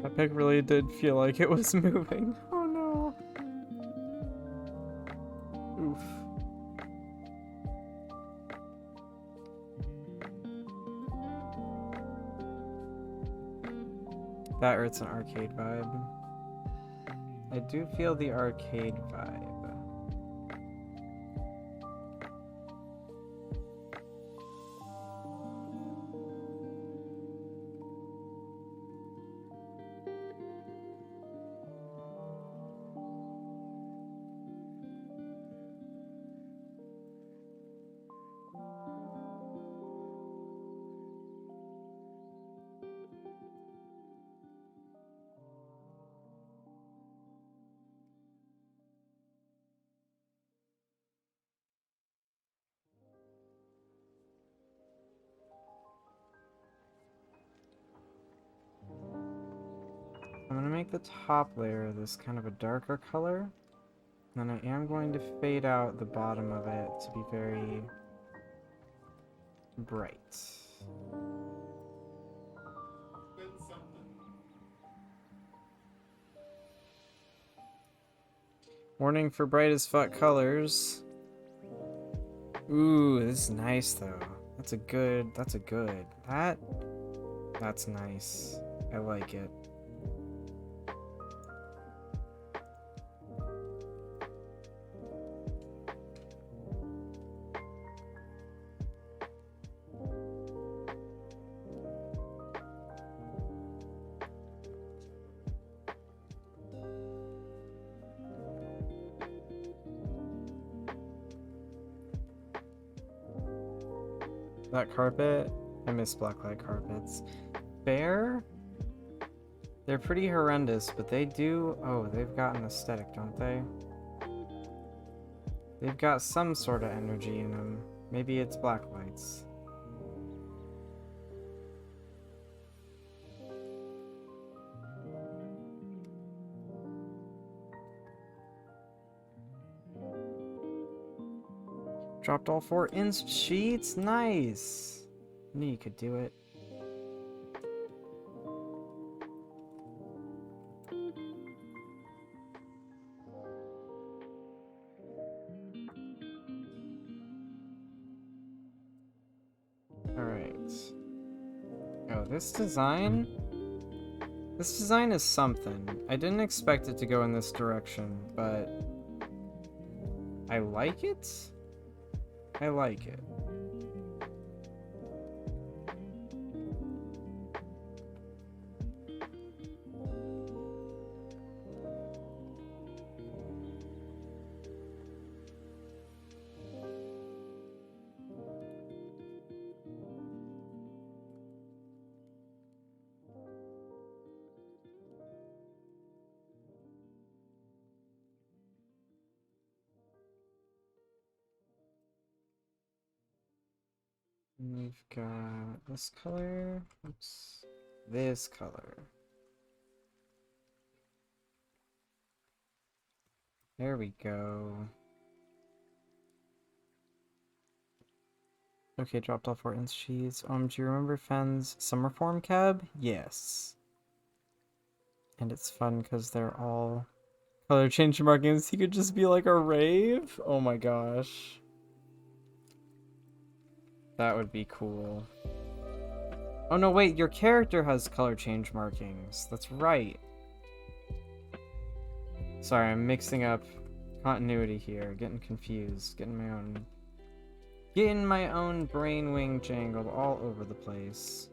That pig really did feel like it was moving. Oh no. Oof. That hurts an arcade vibe. I do feel the arcade vibe. I'm gonna make the top layer this kind of a darker color. And then I am going to fade out the bottom of it to be very bright. Been something. Warning for bright as fuck colors. Ooh, this is nice though. That's a good. That's nice. I like it. That carpet, I miss blacklight carpets. Bear? They're pretty horrendous, but they do... Oh, they've got an aesthetic, don't they? They've got some sort of energy in them. Maybe it's blacklights. Dropped all 4-inch sheets? Nice! I knew you could do it. Alright. Oh, this design? This design is something. I didn't expect it to go in this direction, but... I like it? I like it. We've got this color. Oops. This color. There we go. Okay, dropped all 4-inch sheets. Do you remember Fen's summer form cab? Yes. And it's fun because they're all color change markings. He could just be like a rave. Oh my gosh. That would be cool. Oh no, wait, your character has color change markings. That's right. Sorry, I'm mixing up continuity here. Getting confused. Getting my own brain wing jangled all over the place.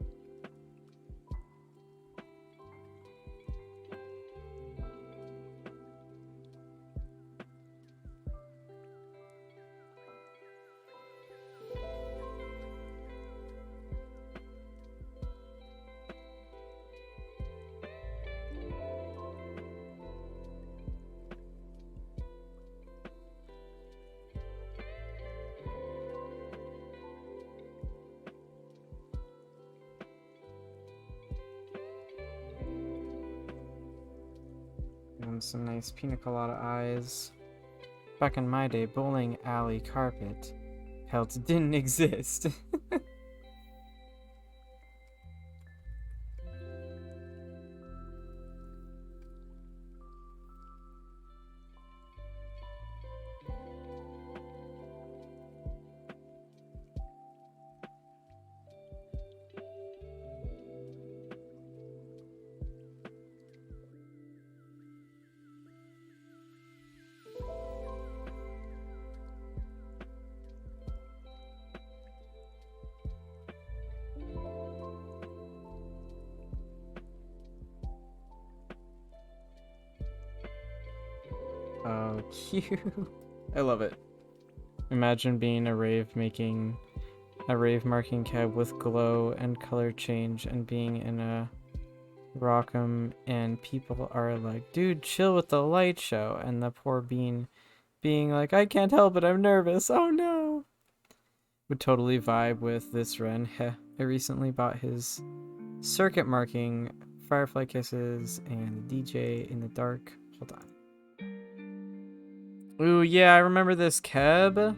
And some nice pina colada eyes. Back in my day, bowling alley carpet pelts didn't exist. Oh, cute. I love it. Imagine being a rave marking cab with glow and color change and being in a Rockham and people are like, dude, chill with the light show, and the poor bean being like, I can't help it, I'm nervous. Oh no. Would totally vibe with this Ren. Heh. I recently bought his circuit marking, Firefly Kisses, and DJ in the Dark. Hold on. Ooh, yeah, I remember this Keb.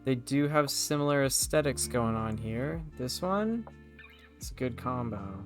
They do have similar aesthetics going on here. This one, it's a good combo.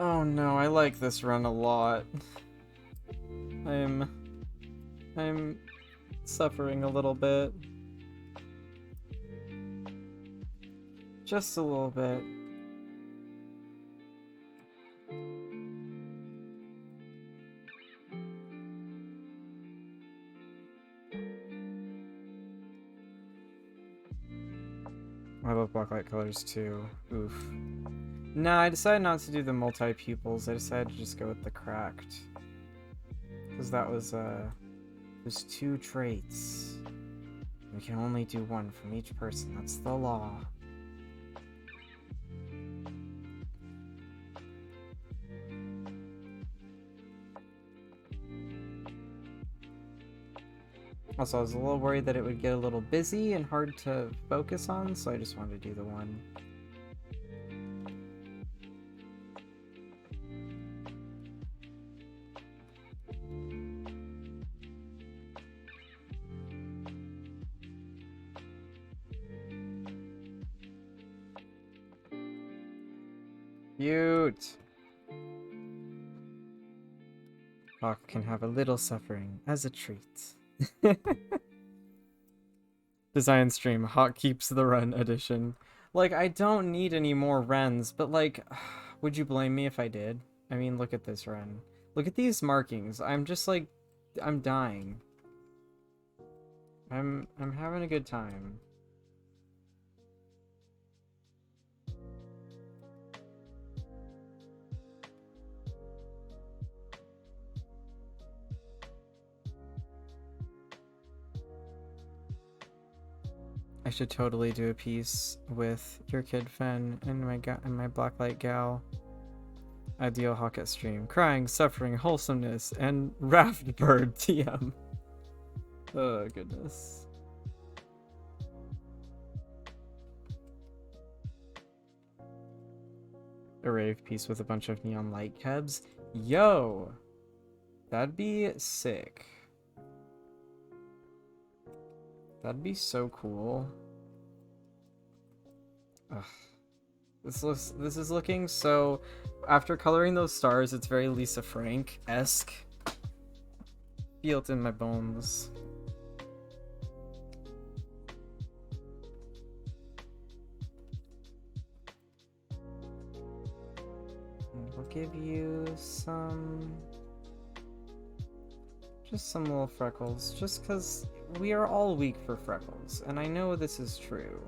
Oh no, I like this run a lot. I'm suffering a little bit. Just a little bit. I love blacklight colors too. Oof. Nah, I decided not to do the multi-pupils. I decided to just go with the cracked. Because that was, there's 2 traits. We can only do 1 from each person. That's the law. Also, I was a little worried that it would get a little busy and hard to focus on, so I just wanted to do the 1. Cute! Hawk can have a little suffering as a treat. Design stream, Hawk keeps the run edition. Like, I don't need any more runs, but like, would you blame me if I did? I mean, look at this run. Look at these markings. I'm just like, I'm dying. I'm having a good time. I should totally do a piece with your kid Fen and my blacklight gal. Ideal Hawk at stream. Crying, suffering, wholesomeness, and raft bird TM. Oh goodness. A rave piece with a bunch of neon light cabs. Yo! That'd be sick. That'd be so cool. Ugh. This is looking so... After coloring those stars, it's very Lisa Frank-esque. Feel it in my bones. And we'll give you some... Just some little freckles, just because we are all weak for freckles, and I know this is true.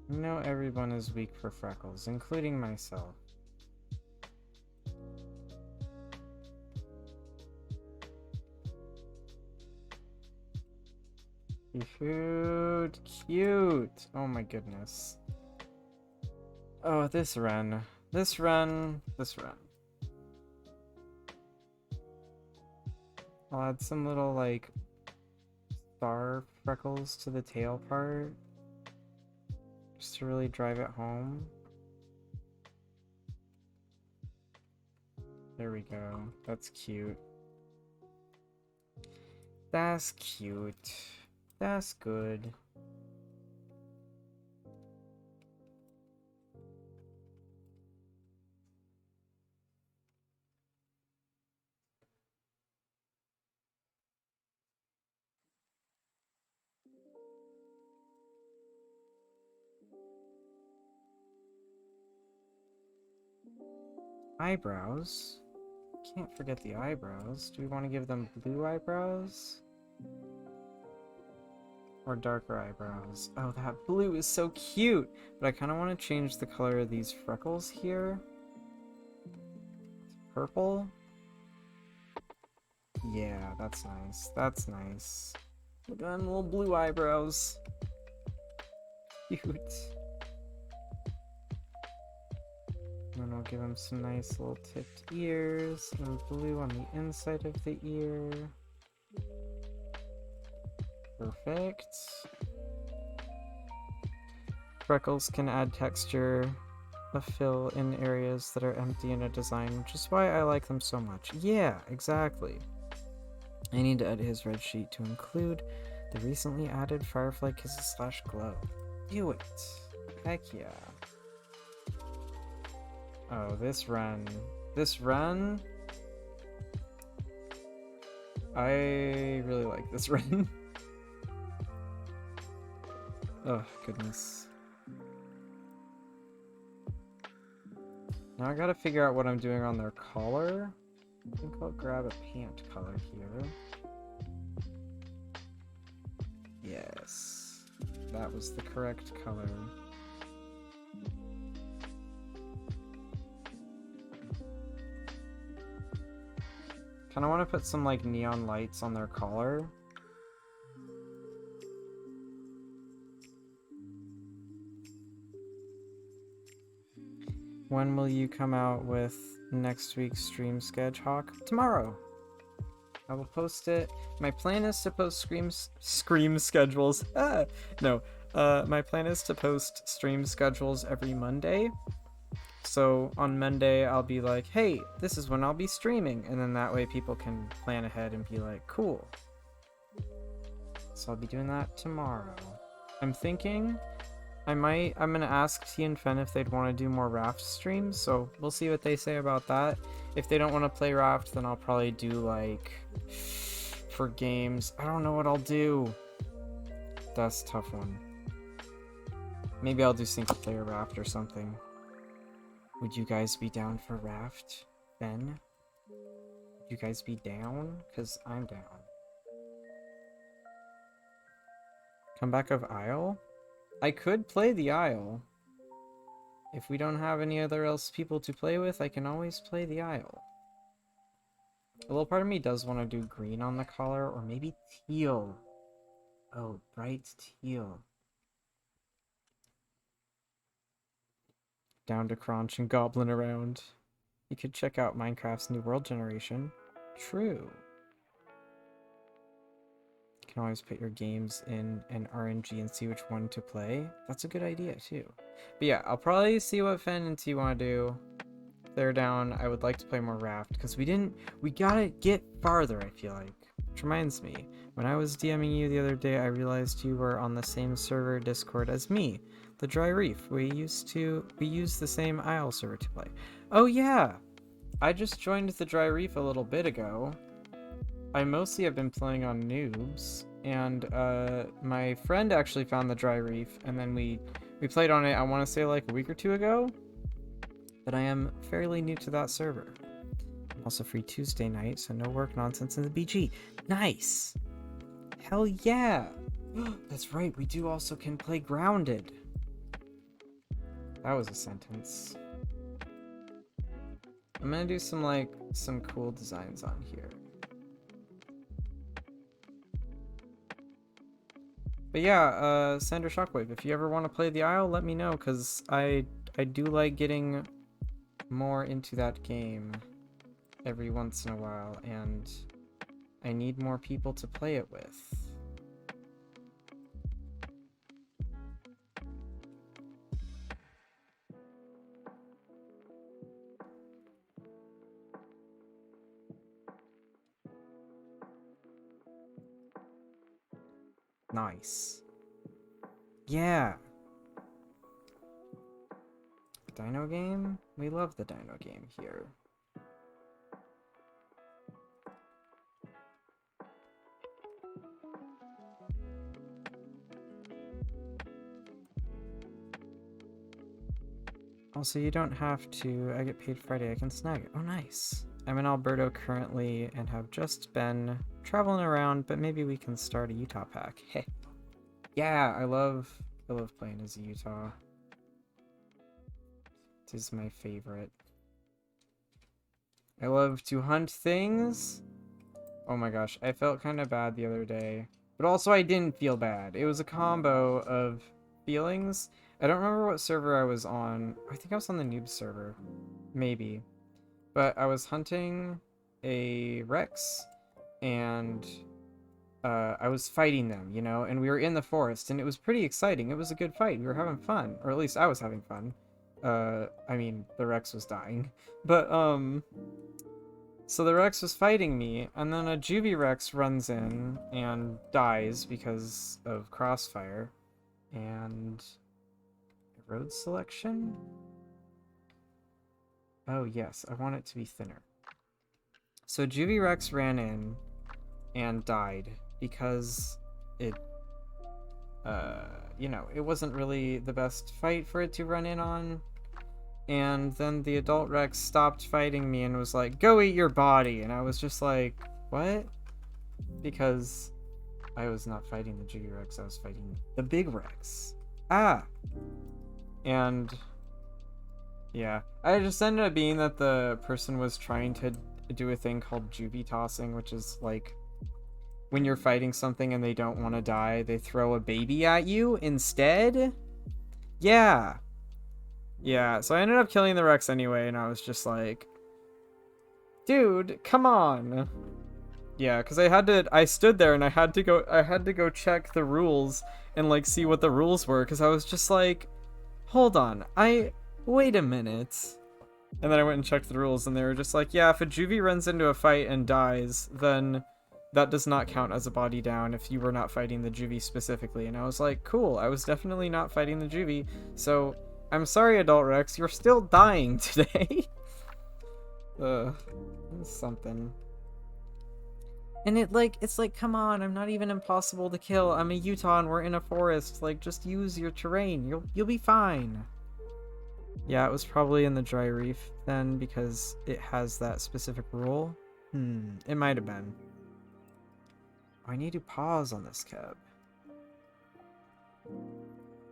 I know everyone is weak for freckles, including myself. Cute, cute. Oh my goodness. Oh, this run. This run. This run. I'll add some little, like, star freckles to the tail part. Just to really drive it home. There we go. That's cute. That's cute. That's good. Eyebrows? Can't forget the eyebrows. Do we want to give them blue eyebrows? Or darker eyebrows? Oh, that blue is so cute! But I kind of want to change the color of these freckles here. Purple? Yeah, that's nice. That's nice. Look at them little blue eyebrows. Cute. And then I'll give him some nice little tipped ears and blue on the inside of the ear. Perfect. Freckles can add texture, a fill in areas that are empty in a design, which is why I like them so much. Yeah, exactly. I need to edit his red sheet to include the recently added Firefly Kisses / Glow. Do it. Heck yeah. Oh, this run. This run? I really like this run. Oh, goodness. Now I gotta figure out what I'm doing on their collar. I think I'll grab a pant color here. Yes. That was the correct color. Kinda wanna put some like neon lights on their collar. When will you come out with next week's stream sketch, Hawk? Tomorrow. I will post it. My plan is to post scream schedules. No. My plan is to post stream schedules every Monday. So on Monday I'll be like, hey, this is when I'll be streaming, and then that way people can plan ahead and be like, cool. So I'll be doing that tomorrow. I'm thinking I'm gonna ask T and Fen if they'd want to do more Raft streams, so we'll see what they say about that. If they don't want to play Raft, then I'll probably do like for games. I don't know what I'll do. That's a tough one. Maybe I'll do single player Raft or something. Would you guys be down for Raft, Ben? Would you guys be down? Cause I'm down. Comeback of Isle? I could play the Isle. If we don't have any other else people to play with, I can always play the Isle. A little part of me does want to do green on the collar, or maybe teal. Oh, bright teal. Down to Crunch and Goblin around. You could check out Minecraft's New World Generation. True. You can always put your games in an RNG and see which one to play. That's a good idea, too. But yeah, I'll probably see what Fen and T want to do. If they're down, I would like to play more Raft, because we gotta get farther, I feel like. Which reminds me, when I was DMing you the other day, I realized you were on the same server Discord as me, the Dry Reef. We used the same Isle server to play. Oh yeah! I just joined the Dry Reef a little bit ago. I mostly have been playing on Noobs, and my friend actually found the Dry Reef, and then we played on it, I want to say like a week or two ago, but I am fairly new to that server. I'm also free Tuesday night, so no work nonsense in the BG. Nice! Hell yeah! That's right, we do also can play Grounded. That was a sentence. I'm gonna do some cool designs on here. But yeah, Sandra Shockwave, if you ever want to play the Isle, let me know, because I do like getting more into that game every once in a while, and I need more people to play it with. Nice. Yeah. Dino game? We love the dino game here. Also, you don't have to. I get paid Friday. I can snag it. Oh, nice. I'm in Alberta currently and have just been traveling around, but maybe we can start a Utah pack. Hey. Yeah, I love playing as a Utah. This is my favorite. I love to hunt things. Oh my gosh, I felt kind of bad the other day. But also I didn't feel bad. It was a combo of feelings. I don't remember what server I was on. I think I was on the noob server. Maybe. But I was hunting a Rex, and I was fighting them, you know, and we were in the forest, and it was pretty exciting. It was a good fight. We were having fun, or at least I was having fun. I mean, the Rex was dying, but so the Rex was fighting me, and then a Juvie Rex runs in and dies because of crossfire, and road selection. Oh yes, I want it to be thinner. So Juvie Rex ran in and died because it, you know, it wasn't really the best fight for it to run in on. And then the adult Rex stopped fighting me and was like, go eat your body. And I was just like, what? Because I was not fighting the Juvie Rex, I was fighting the big Rex. Ah! And yeah, I just ended up being that the person was trying to do a thing called Juvie tossing, which is like when you're fighting something and they don't want to die, they throw a baby at you instead. Yeah. Yeah, so I ended up killing the Rex anyway, and I was just like, dude, come on. Yeah, because I stood there and I had to go check the rules and like see what the rules were, because I was just like, hold on, wait a minute. And then I went and checked the rules, and they were just like, yeah, if a Juvie runs into a fight and dies, then that does not count as a body down if you were not fighting the Juvie specifically. And I was like, cool, I was definitely not fighting the Juvie, so I'm sorry, Adult Rex, you're still dying today. Something. And it's like, come on, I'm not even impossible to kill. I'm a Utah and we're in a forest. Like, just use your terrain. You'll be fine. Yeah, it was probably in the Dry Reef then, because it has that specific rule. It might have been. I need to pause on this cab.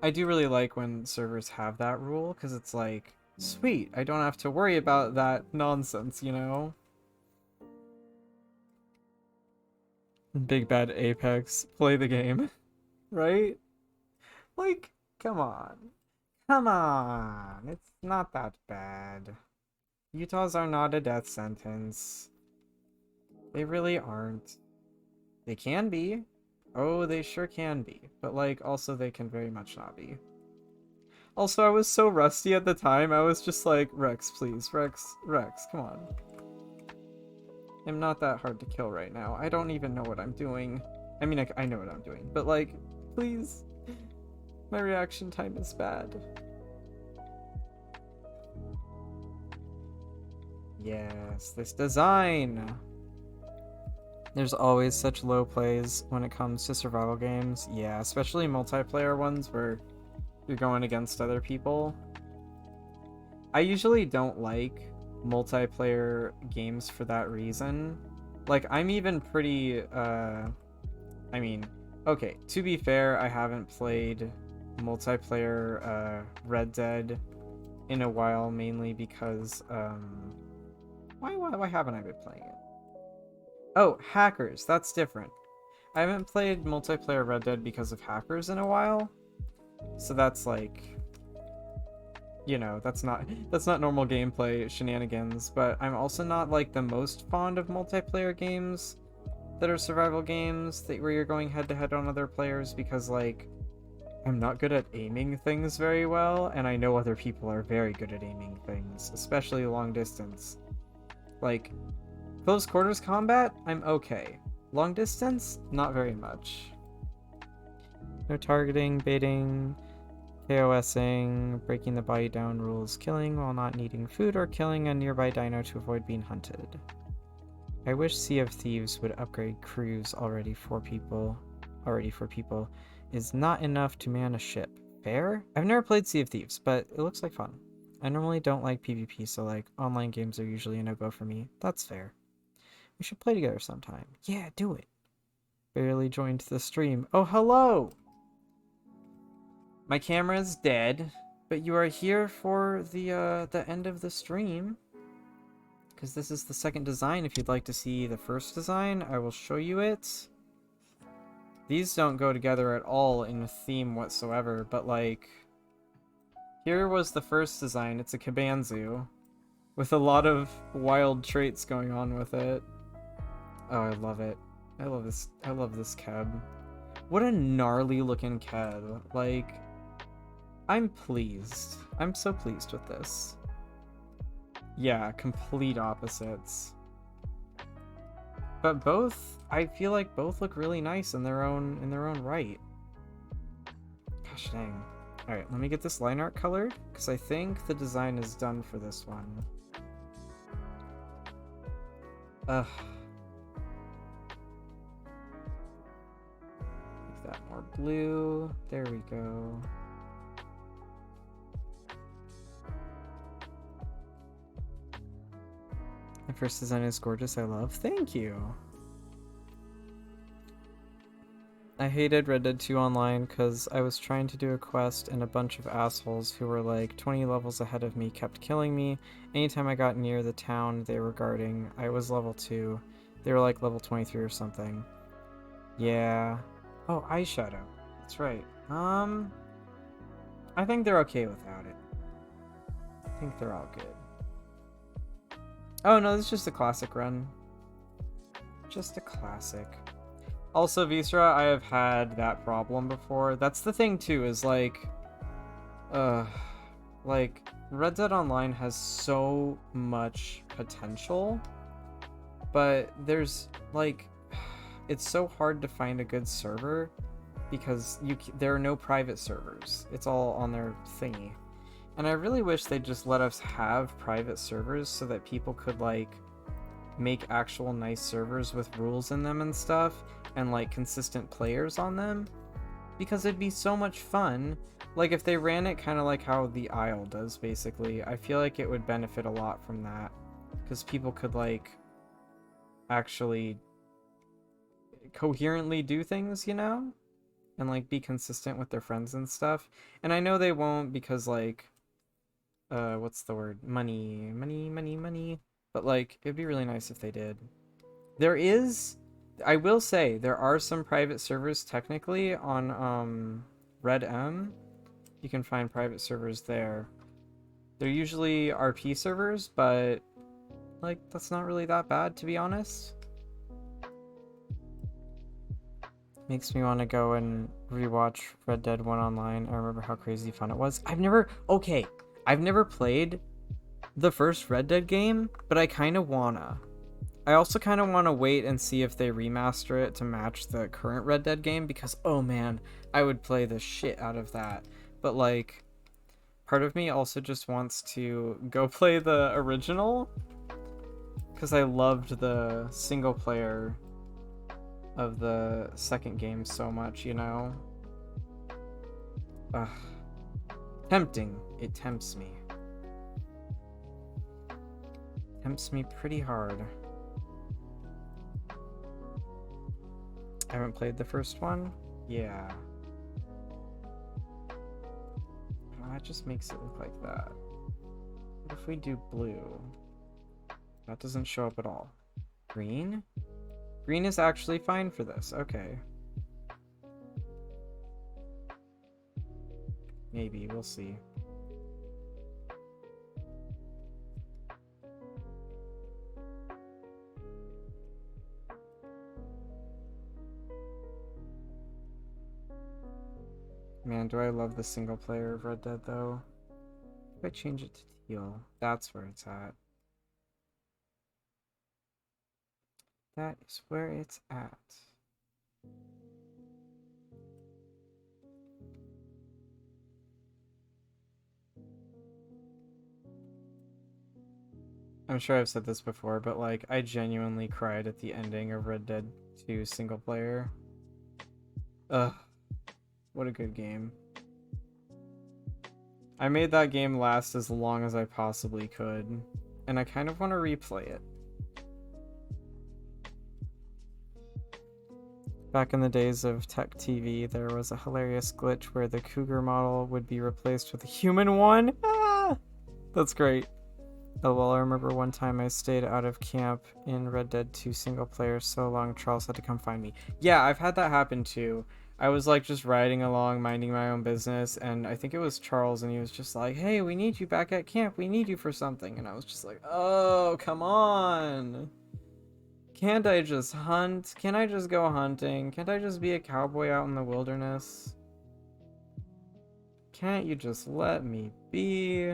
I do really like when servers have that rule, because it's like, sweet, I don't have to worry about that nonsense, you know? Big bad Apex, play the game, right? Like, come on. Come on, it's not that bad. Utahs are not a death sentence. They really aren't. They can be. Oh, they sure can be. But, like, also they can very much not be. Also, I was so rusty at the time, I was just like, Rex, please. Rex, come on. I'm not that hard to kill right now. I don't even know what I'm doing. I mean, I know what I'm doing. But, like, please. My reaction time is bad. Yes, this design! There's always such low plays when it comes to survival games. Yeah, especially multiplayer ones where you're going against other people. I usually don't like multiplayer games for that reason. Like, I'm even pretty, I mean, okay, to be fair, I haven't played multiplayer, Red Dead in a while, mainly because, why haven't I been playing it? Oh, hackers, that's different. I haven't played multiplayer Red Dead because of hackers in a while. So that's like, you know, that's not normal gameplay shenanigans, but I'm also not like the most fond of multiplayer games that are survival games where you're going head to head on other players, because like I'm not good at aiming things very well, and I know other people are very good at aiming things, especially long distance. Like, close quarters combat, I'm okay. Long distance, not very much. No targeting, baiting, KOSing, breaking the body down rules, killing while not needing food, or killing a nearby dino to avoid being hunted. I wish Sea of Thieves would upgrade crews already for people. Is not enough to man a ship. Fair? I've never played Sea of Thieves, but it looks like fun. I normally don't like PvP, so like online games are usually a no-go for me. That's fair. We should play together sometime. Yeah, do it. Barely joined the stream. Oh, hello! My camera is dead, but you are here for the end of the stream. Because this is the second design. If you'd like to see the first design, I will show you it. These don't go together at all in a theme whatsoever, but like, here was the first design. It's a Kabanzu with a lot of wild traits going on with it. Oh, I love it. I love this. I love this cab. What a gnarly looking cab. Like, I'm pleased. I'm so pleased with this. Yeah, complete opposites. But both, I feel like both look really nice in their own right. Gosh dang. Alright, let me get this line art colored, because I think the design is done for this one. Ugh. Make that more blue. There we go. The first design is gorgeous, I love. Thank you! I hated Red Dead 2 Online because I was trying to do a quest and a bunch of assholes who were like 20 levels ahead of me kept killing me. Anytime I got near the town they were guarding, I was level 2. They were like level 23 or something. Yeah. Oh, eyeshadow. That's right. I think they're okay without it. I think they're all good. Oh no, this is just a classic run. Just a classic. Also, Visra, I have had that problem before. That's the thing too, is like Red Dead Online has so much potential, but there's like, it's so hard to find a good server because there are no private servers. It's all on their thingy. And I really wish they'd just let us have private servers so that people could like make actual nice servers with rules in them and stuff and like consistent players on them, because it'd be so much fun. Like if they ran it kind of like how the Isle does basically, I feel like it would benefit a lot from that, because people could like actually coherently do things, you know, and like be consistent with their friends and stuff. And I know they won't because like what's the word? Money. But like, it'd be really nice if they did. I will say, there are some private servers technically on Red M. You can find private servers there. They're usually RP servers, but like, that's not really that bad, to be honest. Makes me want to go and rewatch Red Dead 1 Online. I remember how crazy fun it was. I've never played the first Red Dead game, but I kind of wanna. I also kind of want to wait and see if they remaster it to match the current Red Dead game, because oh man, I would play the shit out of that. But like, part of me also just wants to go play the original, because I loved the single player of the second game so much, you know? Ugh. Tempting. It tempts me. Tempts me pretty hard. I haven't played the first one? Yeah. Oh, that just makes it look like that. What if we do blue? That doesn't show up at all. Green? Green is actually fine for this. Okay. Maybe. We'll see. Man, do I love the single player of Red Dead, though. If I change it to teal, that's where it's at. That is where it's at. I'm sure I've said this before, but like, I genuinely cried at the ending of Red Dead 2 single player. Ugh. What a good game. I made that game last as long as I possibly could, and I kind of want to replay it. Back in the days of Tech TV, there was a hilarious glitch where the cougar model would be replaced with a human one. Ah! That's great. Oh well, I remember one time I stayed out of camp in Red Dead 2 single player so long Charles had to come find me. Yeah, I've had that happen too. I was like just riding along, minding my own business, and I think it was Charles, and he was just like, hey, we need you back at camp, we need you for something. And I was just like, oh, come on. Can't I just hunt? Can I just go hunting? Can't I just be a cowboy out in the wilderness? Can't you just let me be?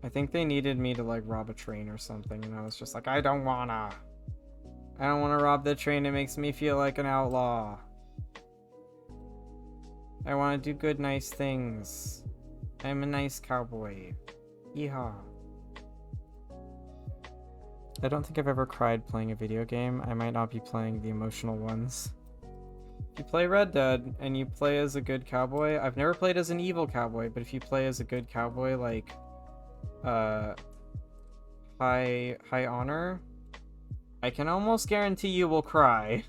I think they needed me to like rob a train or something, and I was just like, I don't wanna rob the train. It makes me feel like an outlaw. I wanna do good, nice things. I'm a nice cowboy. Yeehaw. I don't think I've ever cried playing a video game. I might not be playing the emotional ones. If you play Red Dead and you play as a good cowboy, I've never played as an evil cowboy, but if you play as a good cowboy, like high honor, I can almost guarantee you will cry.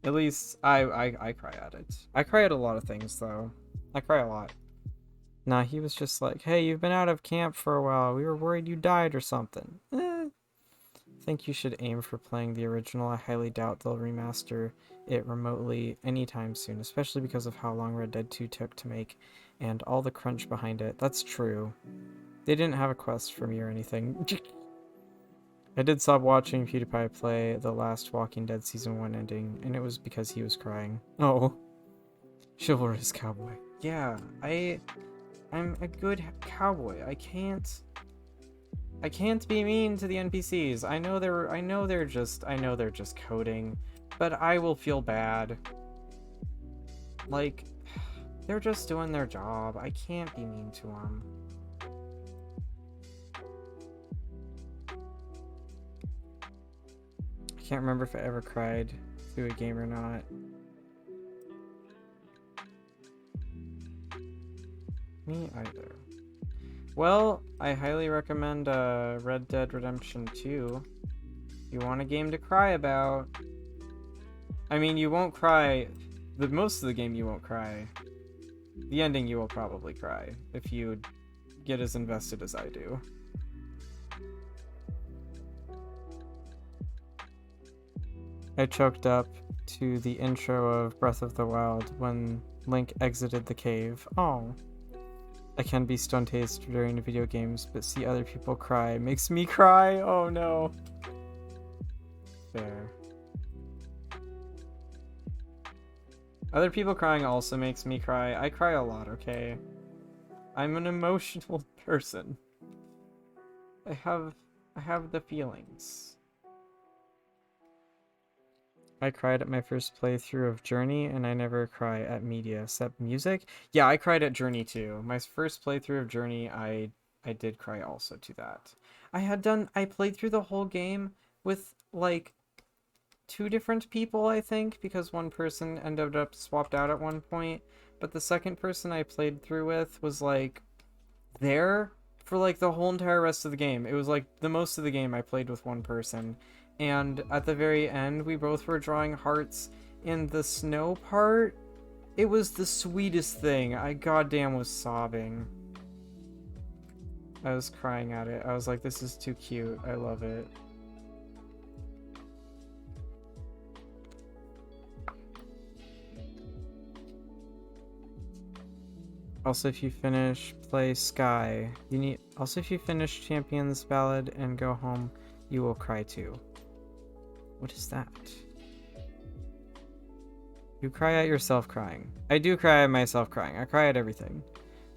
At least I cry at it. I cry at a lot of things though. I cry a lot. Nah, he was just like, hey, you've been out of camp for a while. We were worried you died or something. I think you should aim for playing the original. I highly doubt they'll remaster it remotely anytime soon, especially because of how long Red Dead 2 took to make and all the crunch behind it. That's true. They didn't have a quest for me or anything. I did stop watching PewDiePie play the last Walking Dead Season 1 ending, and it was because he was crying. Oh. Chivalrous cowboy. Yeah, I'm a good cowboy. I can't be mean to the NPCs. I know they're just coding, but I will feel bad. Like, they're just doing their job. I can't be mean to them. I can't remember if I ever cried through a game or not. Me either. Well, I highly recommend Red Dead Redemption 2. You want a game to cry about. I mean, you won't cry. Most of the game you won't cry. The ending you will probably cry if you get as invested as I do. I choked up to the intro of Breath of the Wild when Link exited the cave. Oh. I can be stone-faced during video games, but see other people cry makes me cry. Oh no. Fair. Other people crying also makes me cry. I cry a lot, okay? I'm an emotional person. I have the feelings. I cried at my first playthrough of Journey, and I never cry at media except music. Yeah, I cried at Journey too. My first playthrough of Journey, I did cry also to that. I played through the whole game with like 2 different people, I think, because one person ended up swapped out at one point, but the second person I played through with was like there for like the whole entire rest of the game. It was like the most of the game I played with one person. And at the very end, we both were drawing hearts in the snow part. It was the sweetest thing. I goddamn was sobbing. I was crying at it. I was like, this is too cute. I love it. Also, if you finish, play Sky. Also, if you finish Champions Ballad and go home, you will cry too. What is that? You cry at yourself crying. I do cry at myself crying. I cry at everything.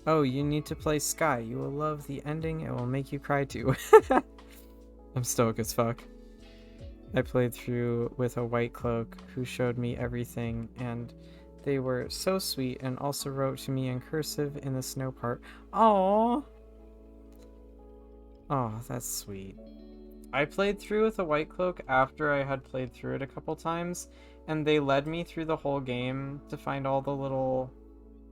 Oh, you need to play Sky. You will love the ending. It will make you cry too. I'm stoic as fuck. I played through with a white cloak who showed me everything, and they were so sweet and also wrote to me in cursive in the snow part. Aww. Oh, that's sweet. I played through with a white cloak after I had played through it a couple times, and they led me through the whole game to find all the little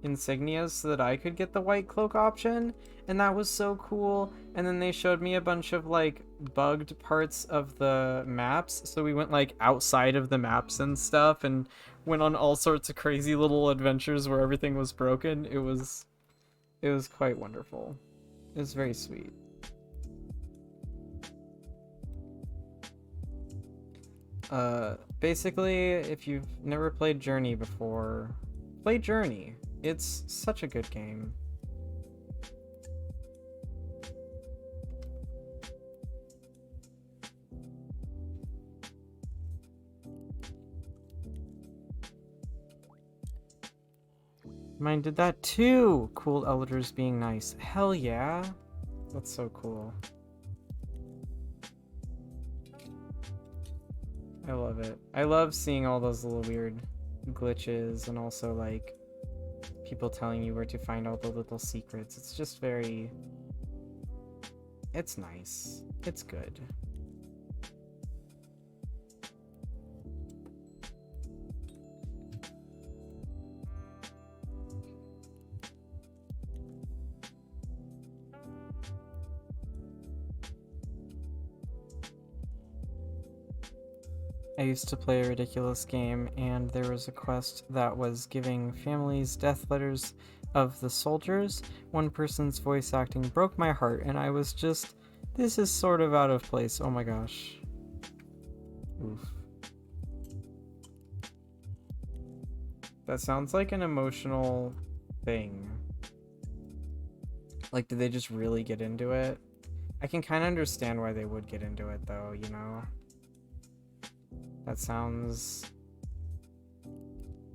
insignias so that I could get the white cloak option, and that was so cool. And then they showed me a bunch of like bugged parts of the maps, so we went like outside of the maps and stuff and went on all sorts of crazy little adventures where everything was broken. It was quite wonderful. It was very sweet. Basically, if you've never played Journey before, play Journey. It's such a good game. Mine did that too! Cool elders being nice. Hell yeah! That's so cool. I love it. I love seeing all those little weird glitches and also like people telling you where to find all the little secrets. It's just very... It's nice. It's good. I used to play a ridiculous game, and there was a quest that was giving families death letters of the soldiers. One person's voice acting broke my heart, and I was just, this is sort of out of place. Oh my gosh. Oof. That sounds like an emotional thing. Like, did they just really get into it? I can kind of understand why they would get into it, though, you know? That sounds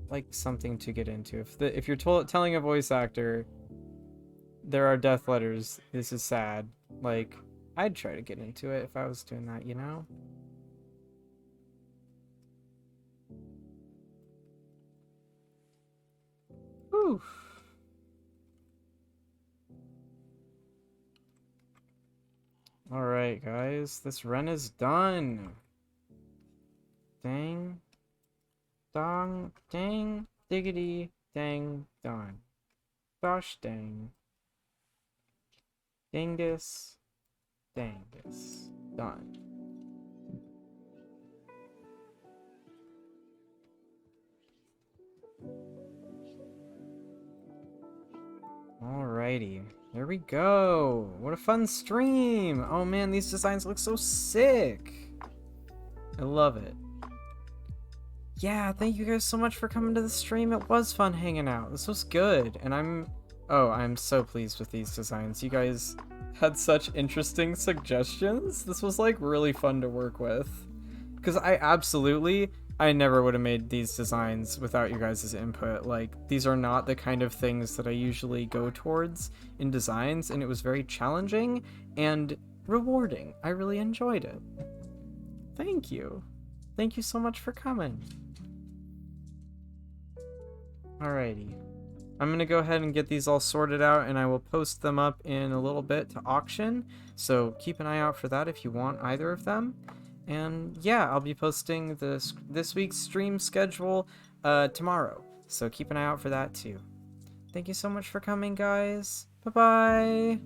like something to get into. If you're telling a voice actor there are death letters, this is sad, like, I'd try to get into it if I was doing that, you know? Whew. Alright, guys, this run is done. Dang. Dong. Dang. Diggity. Dang. Dong. Gosh dang. Dingus. Dangus. Done. Alrighty. There we go. What a fun stream. Oh man, these designs look so sick. I love it. Yeah, thank you guys so much for coming to the stream. It was fun hanging out. This was good. And I'm so pleased with these designs. You guys had such interesting suggestions. This was like really fun to work with. Because I never would have made these designs without you guys' input. Like, these are not the kind of things that I usually go towards in designs, and it was very challenging and rewarding. I really enjoyed it. Thank you. Thank you so much for coming. Alrighty. I'm gonna go ahead and get these all sorted out, and I will post them up in a little bit to auction. So keep an eye out for that if you want either of them. And yeah, I'll be posting this week's stream schedule tomorrow. So keep an eye out for that too. Thank you so much for coming, guys. Bye-bye.